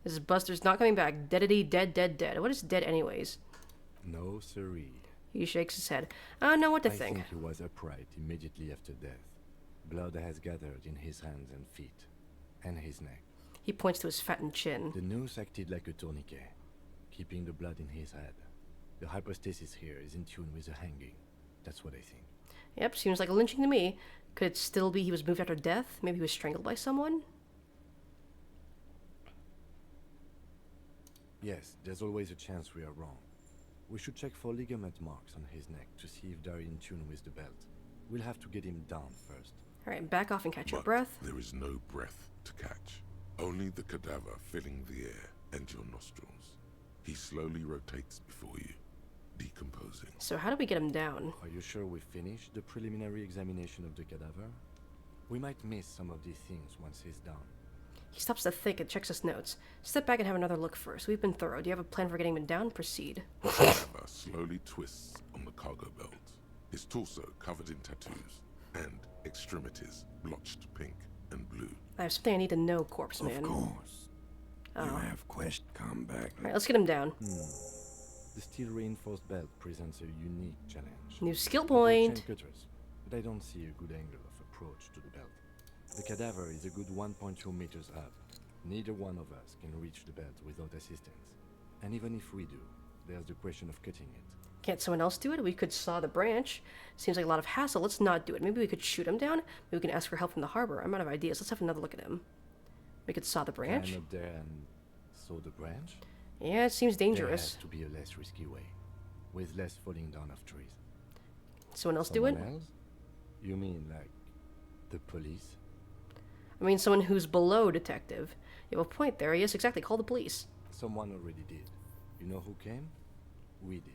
This is Buster's not coming back. Deadity, dead, dead, dead. What is dead anyways? No siree. He shakes his head. I don't know what to I think. he was upright immediately after death. Blood has gathered in his hands and feet, and his neck. He points to his fattened chin. The noose acted like a tourniquet, keeping the blood in his head. The hypostasis here is in tune with the hanging. That's what I think. Yep, seems like a lynching to me. Could it still be he was moved after death? Maybe he was strangled by someone? Yes, there's always a chance we are wrong. We should check for ligament marks on his neck to see if they're in tune with the belt. We'll have to get him down first. Alright, back off and catch your But breath. there is no breath to catch. Only the cadaver filling the air and your nostrils. He slowly rotates before you, decomposing. So how do we get him down? Are you sure we finished the preliminary examination of the cadaver? We might miss some of these things once he's down. He stops to think and checks his notes. Step back and have another look first. We've been thorough. Do you have a plan for getting him down? Proceed. The cadaver slowly twists on the cargo belt. His torso covered in tattoos, and extremities blotched pink and blue. I have something I need to know, corpse man. Of course. Oh. You have question. Come back. Alright, let's get him down. The steel reinforced belt presents a unique challenge. New skill I've point. chain cutters, but I don't see a good angle of approach to the belt. The cadaver is a good 1.2 meters up. Neither one of us can reach the belt without assistance. And even if we do, there's the question of cutting it. Can't someone else do it? We could saw the branch. Seems like a lot of hassle. Let's not do it. Maybe we could shoot him down. Maybe we can ask for help from the harbor. I'm out of ideas. Let's have another look at him. We could saw the branch. Climb up there and saw the branch? Yeah, it seems dangerous. There has to be a less risky way, with less falling down of trees. Someone else do it? Else? You mean like the police? I mean, someone who's below detective. You have a point there. Yes, exactly. Call the police. Someone already did. You know who came? We did.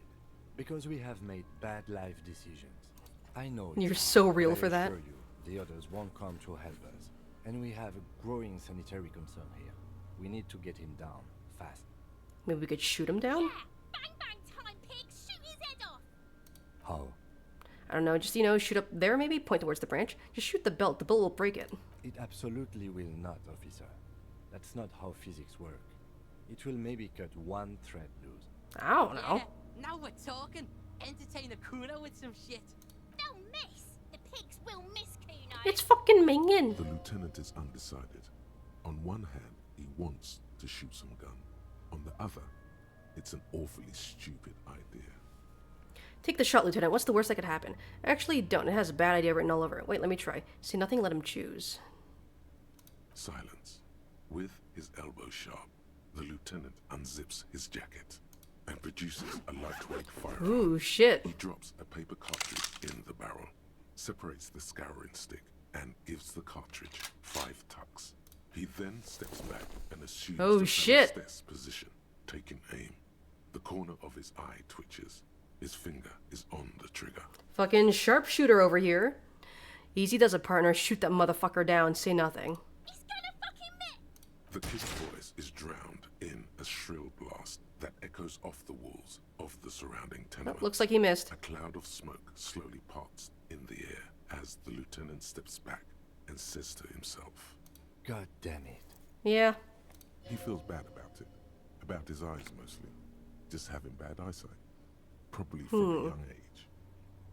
Because we have made bad life decisions. I know You're it's so hard, real but for I that. assure you, the others won't come to help us. And we have a growing sanitary concern here. We need to get him down, fast. Maybe we could shoot him down? Bang bang time, pig. Shoot his head off. How? I don't know. Just, shoot up there maybe? Point towards the branch. Just shoot the belt. The bullet will break it. It absolutely will not, officer. That's not how physics work. It will maybe cut one thread loose. I don't know. Now we're talking. entertain a Kuno with some shit. They'll miss. The pigs will miss Kuno. It's fucking minging. The lieutenant is undecided. On one hand, he wants to shoot some gun. On the other, it's an awfully stupid idea. Take the shot, Lieutenant. What's the worst that could happen? Actually, don't. It has a bad idea written all over it. Wait, let me try. See nothing, let him choose. Silence. With his elbow sharp, the lieutenant unzips his jacket and produces a lightweight firearm. Ooh, shit. He drops a paper cartridge in the barrel, separates the scouring stick, and gives the cartridge 5 tucks. He then steps back and assumes oh, the shit. Fellows' position, taking aim. The corner of his eye twitches. His finger is on the trigger. Fucking sharpshooter over here. Easy does it, partner. Shoot that motherfucker down. Say nothing. He's gonna fucking miss. The kid's voice is drowned in a shrill blast that echoes off the walls of the surrounding tenement. Oh, looks like he missed. A cloud of smoke slowly parts in the air as the lieutenant steps back and says to himself, God damn it. Yeah. He feels bad about it. About his eyes mostly. Just having bad eyesight. Probably from a young age.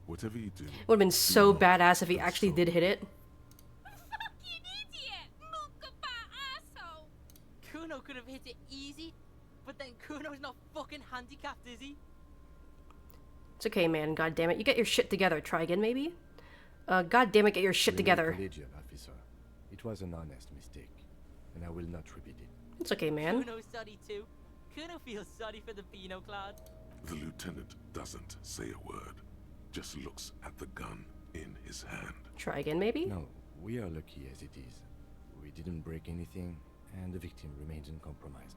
Whatever you do... Would have been so badass if he actually did hit it. Fucking idiot! Mookabat asshole! Kuno could have hit it easy, but then Kuno's not fucking handicapped, is he? It's okay, man. God damn it. You get your shit together. Try again, maybe? God damn it, get your shit together. Collegiate, officer. It was an honest mistake, and I will not repeat it. It's okay, man. Kuno's sorry too. Kuno feels sorry for the Beano Cloud. The lieutenant doesn't say a word, just looks at the gun in his hand. Try again, maybe? No, we are lucky as it is. We didn't break anything, and the victim remains uncompromised.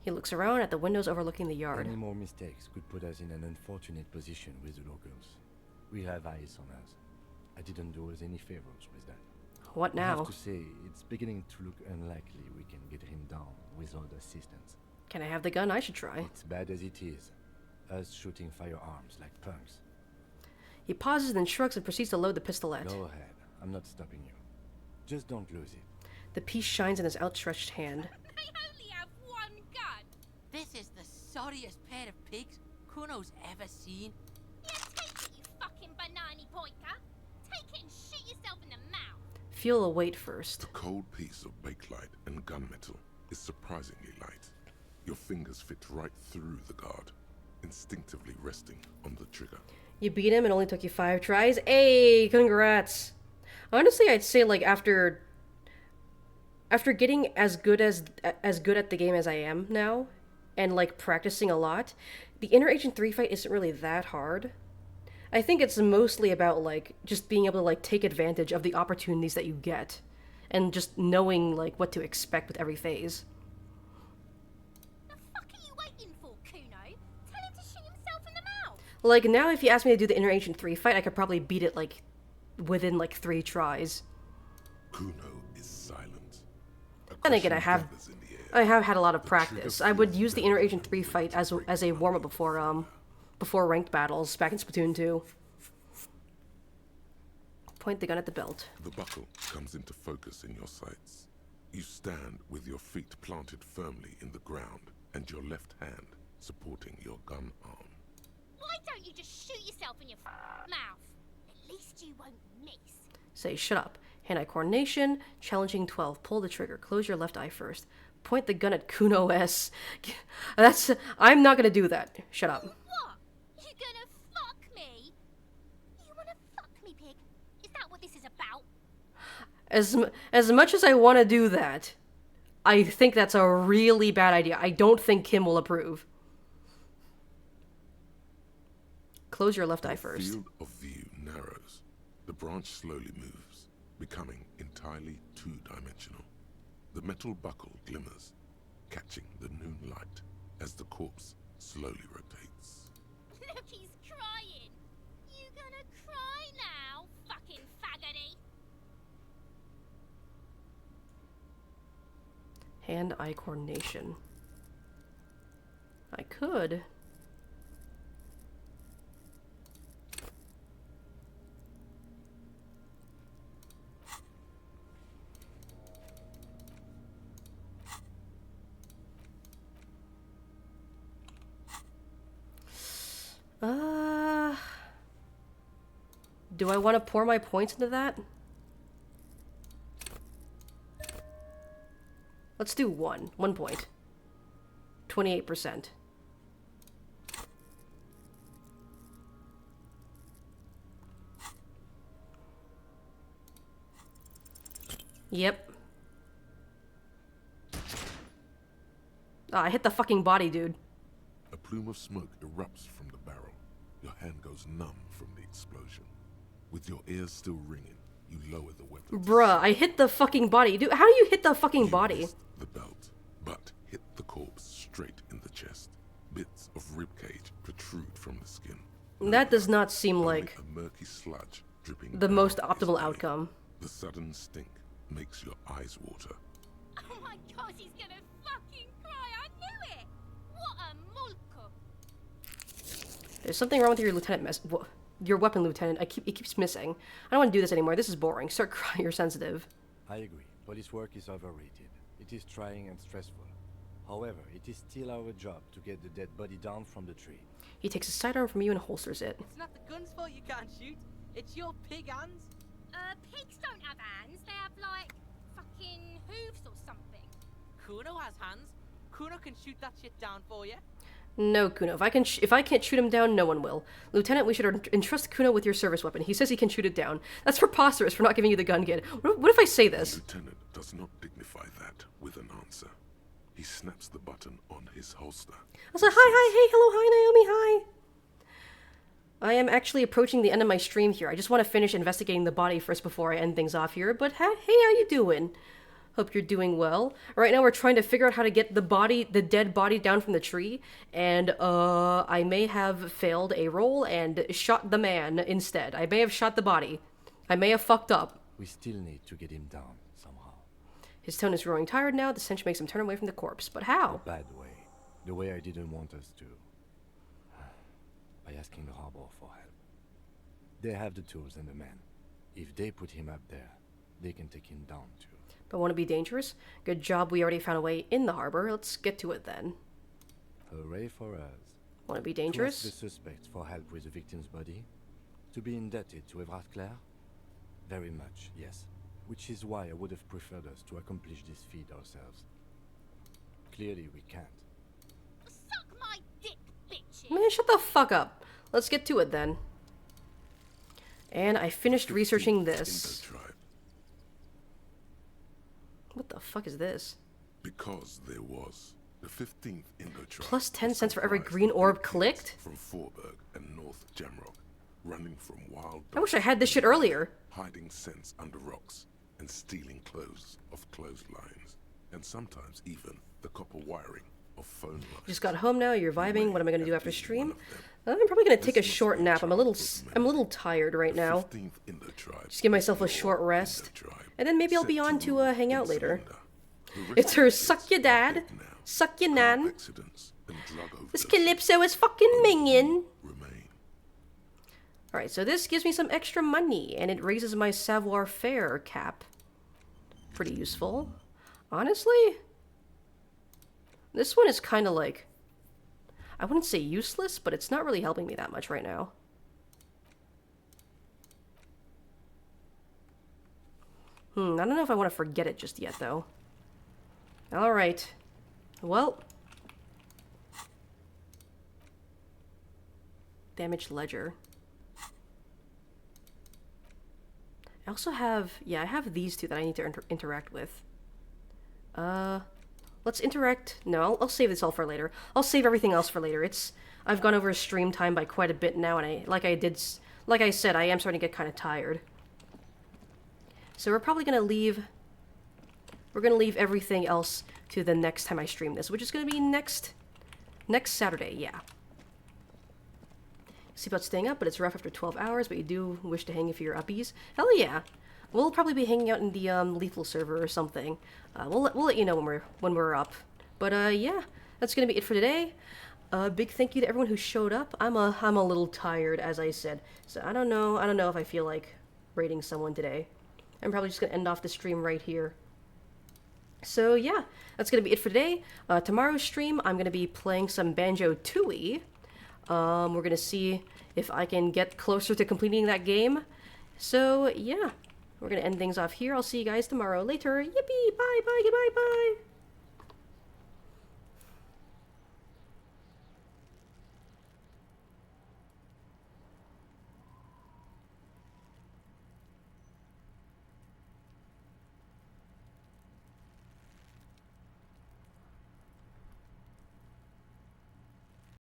He looks around at the windows overlooking the yard. Any more mistakes could put us in an unfortunate position with the locals. We have eyes on us. I didn't do us any favors with that. What now? I have to say, it's beginning to look unlikely we can get him down without assistance. Can I have the gun? I should try. It's bad as it is. Us shooting firearms like punks. He pauses, then shrugs and proceeds to load the pistolet. Go ahead. I'm not stopping you. Just don't lose it. The piece shines in his outstretched hand. They only have one gun. This is the sorriest pair of pigs Kuno's ever seen. Yeah, take it, you fucking banana boyka. Take it and shoot yourself in the mouth. Feel the weight first. The cold piece of bakelite and gunmetal is surprisingly light. Your fingers fit right through the guard, instinctively resting on the trigger. You beat him. It only took you 5 tries. Hey, congrats. Honestly, I'd say like after getting as good at the game as I am now, and like practicing a lot, the Inner Agent 3 fight isn't really that hard. I think it's mostly about like just being able to like take advantage of the opportunities that you get, and just knowing like what to expect with every phase. The fuck are you waiting for, Kuno? Tell him to shoot himself in the mouth. Like now, if you ask me to do the Inner Agent 3 fight, I could probably beat it like within like 3 tries. Kuno is silent. And again, I have had a lot of practice. I would use the Inner Agent 3 fight as a warm-up before ranked battles back in Splatoon 2. Point the gun at the belt. The buckle comes into focus in your sights. You stand with your feet planted firmly in the ground and your left hand supporting your gun arm. Why don't you just shoot yourself in your mouth? At least you won't miss. Say, shut up. Hand-eye coordination. Challenging 12. Pull the trigger. Close your left eye first. Point the gun at Kuno S. I'm not gonna do that. Shut up. What? You gonna fuck me? You wanna fuck me, pig? Is that what this is about? As much as I want to do that, I think that's a really bad idea. I don't think Kim will approve. Close your left eye first. The field of view narrows. The branch slowly moves, becoming entirely two-dimensional. The metal buckle glimmers, catching the noon light as the corpse slowly rotates. Look, he's crying. You gonna cry now, fucking faggoty? Hand-eye coordination. I could. Do I want to pour my points into that? Let's do 1 point. 28%. Yep. Ah, I hit the fucking body, dude. A plume of smoke erupts from the barrel. Your hand goes numb from the explosion. With your ears still ringing, you lower the weapon. Bruh, I hit the fucking body. Dude, how do you hit the fucking body? Missed the belt, but hit the corpse straight in the chest. Bits of ribcage protrude from the skin. That does not seem like a murky sludge dripping the most optimal outcome. The sudden stink makes your eyes water. Oh my god, he's gonna fucking cry. I knew it. What a mulka. There's something wrong with your your weapon, Lieutenant. It keeps missing. I don't want to do this anymore. This is boring. Start crying. You're sensitive. I agree. Police work is overrated. It is trying and stressful. However, it is still our job to get the dead body down from the tree. He takes a sidearm from you and holsters it. It's not the gun's fault you can't shoot. It's your pig hands. Pigs don't have hands. They have, like, fucking hooves or something. Kuno has hands. Kuno can shoot that shit down for you. No, Kuno. If I can't shoot him down, no one will. Lieutenant, we should entrust Kuno with your service weapon. He says he can shoot it down. That's preposterous for not giving you the gun kit. What if I say this? The lieutenant does not dignify that with an answer. He snaps the button on his holster. I was like, hi, hey, hello, hi, Naomi, hi. I am actually approaching the end of my stream here. I just want to finish investigating the body first before I end things off here. But hey, how you doing? Hope you're doing well. Right now we're trying to figure out how to get the dead body down from the tree. And I may have failed a roll and shot the man instead. I may have shot the body. I may have fucked up. We still need to get him down somehow. His tone is growing tired now. The stench makes him turn away from the corpse. But how? A bad way. The way I didn't want us to. By asking the harbor for help. They have the tools and the men. If they put him up there, they can take him down too. But want to be dangerous? Good job, we already found a way in the harbor. Let's get to it then. Hooray for us. Want to be dangerous? To ask the suspects for help with the victim's body? To be indebted to Everard Clare? Very much, yes. Which is why I would have preferred us to accomplish this feat ourselves. Clearly we can't. Suck my dick, bitches. Man, shut the fuck up. Let's get to it then. And I finished researching this. What the fuck is this? Because there was the 15th Indo-Tribe. Plus 10 cents for every green orb clicked? From Forberg and North Jamrock, running from wild I wish I had this shit earlier. Hiding scents under rocks and stealing clothes off clotheslines, and sometimes even the copper wiring of phone lines. Just got home now, you're vibing. What am I going to do after stream? I'm probably going to take a short nap. I'm a little tired right now. Just give myself a short rest. And then maybe I'll be on to hang out later. It's her suck your dad, suck your nan. This Calypso is fucking minging. Alright, so this gives me some extra money, and it raises my savoir-faire cap. Pretty useful. Honestly, this one is kind of like, I wouldn't say useless, but it's not really helping me that much right now. I don't know if I want to forget it just yet, though. Alright. Well. Damaged ledger. I also have, yeah, I have these two that I need to interact with. Let's interact. No, I'll save this all for later. I'll save everything else for later. I've gone over stream time by quite a bit now, and like I said, I am starting to get kind of tired. So we're probably gonna leave. We're gonna leave everything else to the next time I stream this, which is gonna be next Saturday. Yeah. See about staying up, but it's rough after 12 hours. But you do wish to hang if you're uppies. Hell yeah. We'll probably be hanging out in the lethal server or something. We'll let you know when we're up. But yeah, that's gonna be it for today. Big thank you to everyone who showed up. I'm a little tired, as I said. So I don't know if I feel like raiding someone today. I'm probably just gonna end off the stream right here. So yeah, that's gonna be it for today. Tomorrow's stream, I'm gonna be playing some Banjo-Tooie. We're gonna see if I can get closer to completing that game. So, yeah. We're gonna end things off here. I'll see you guys tomorrow. Later. Yippee! Bye, bye, goodbye, bye!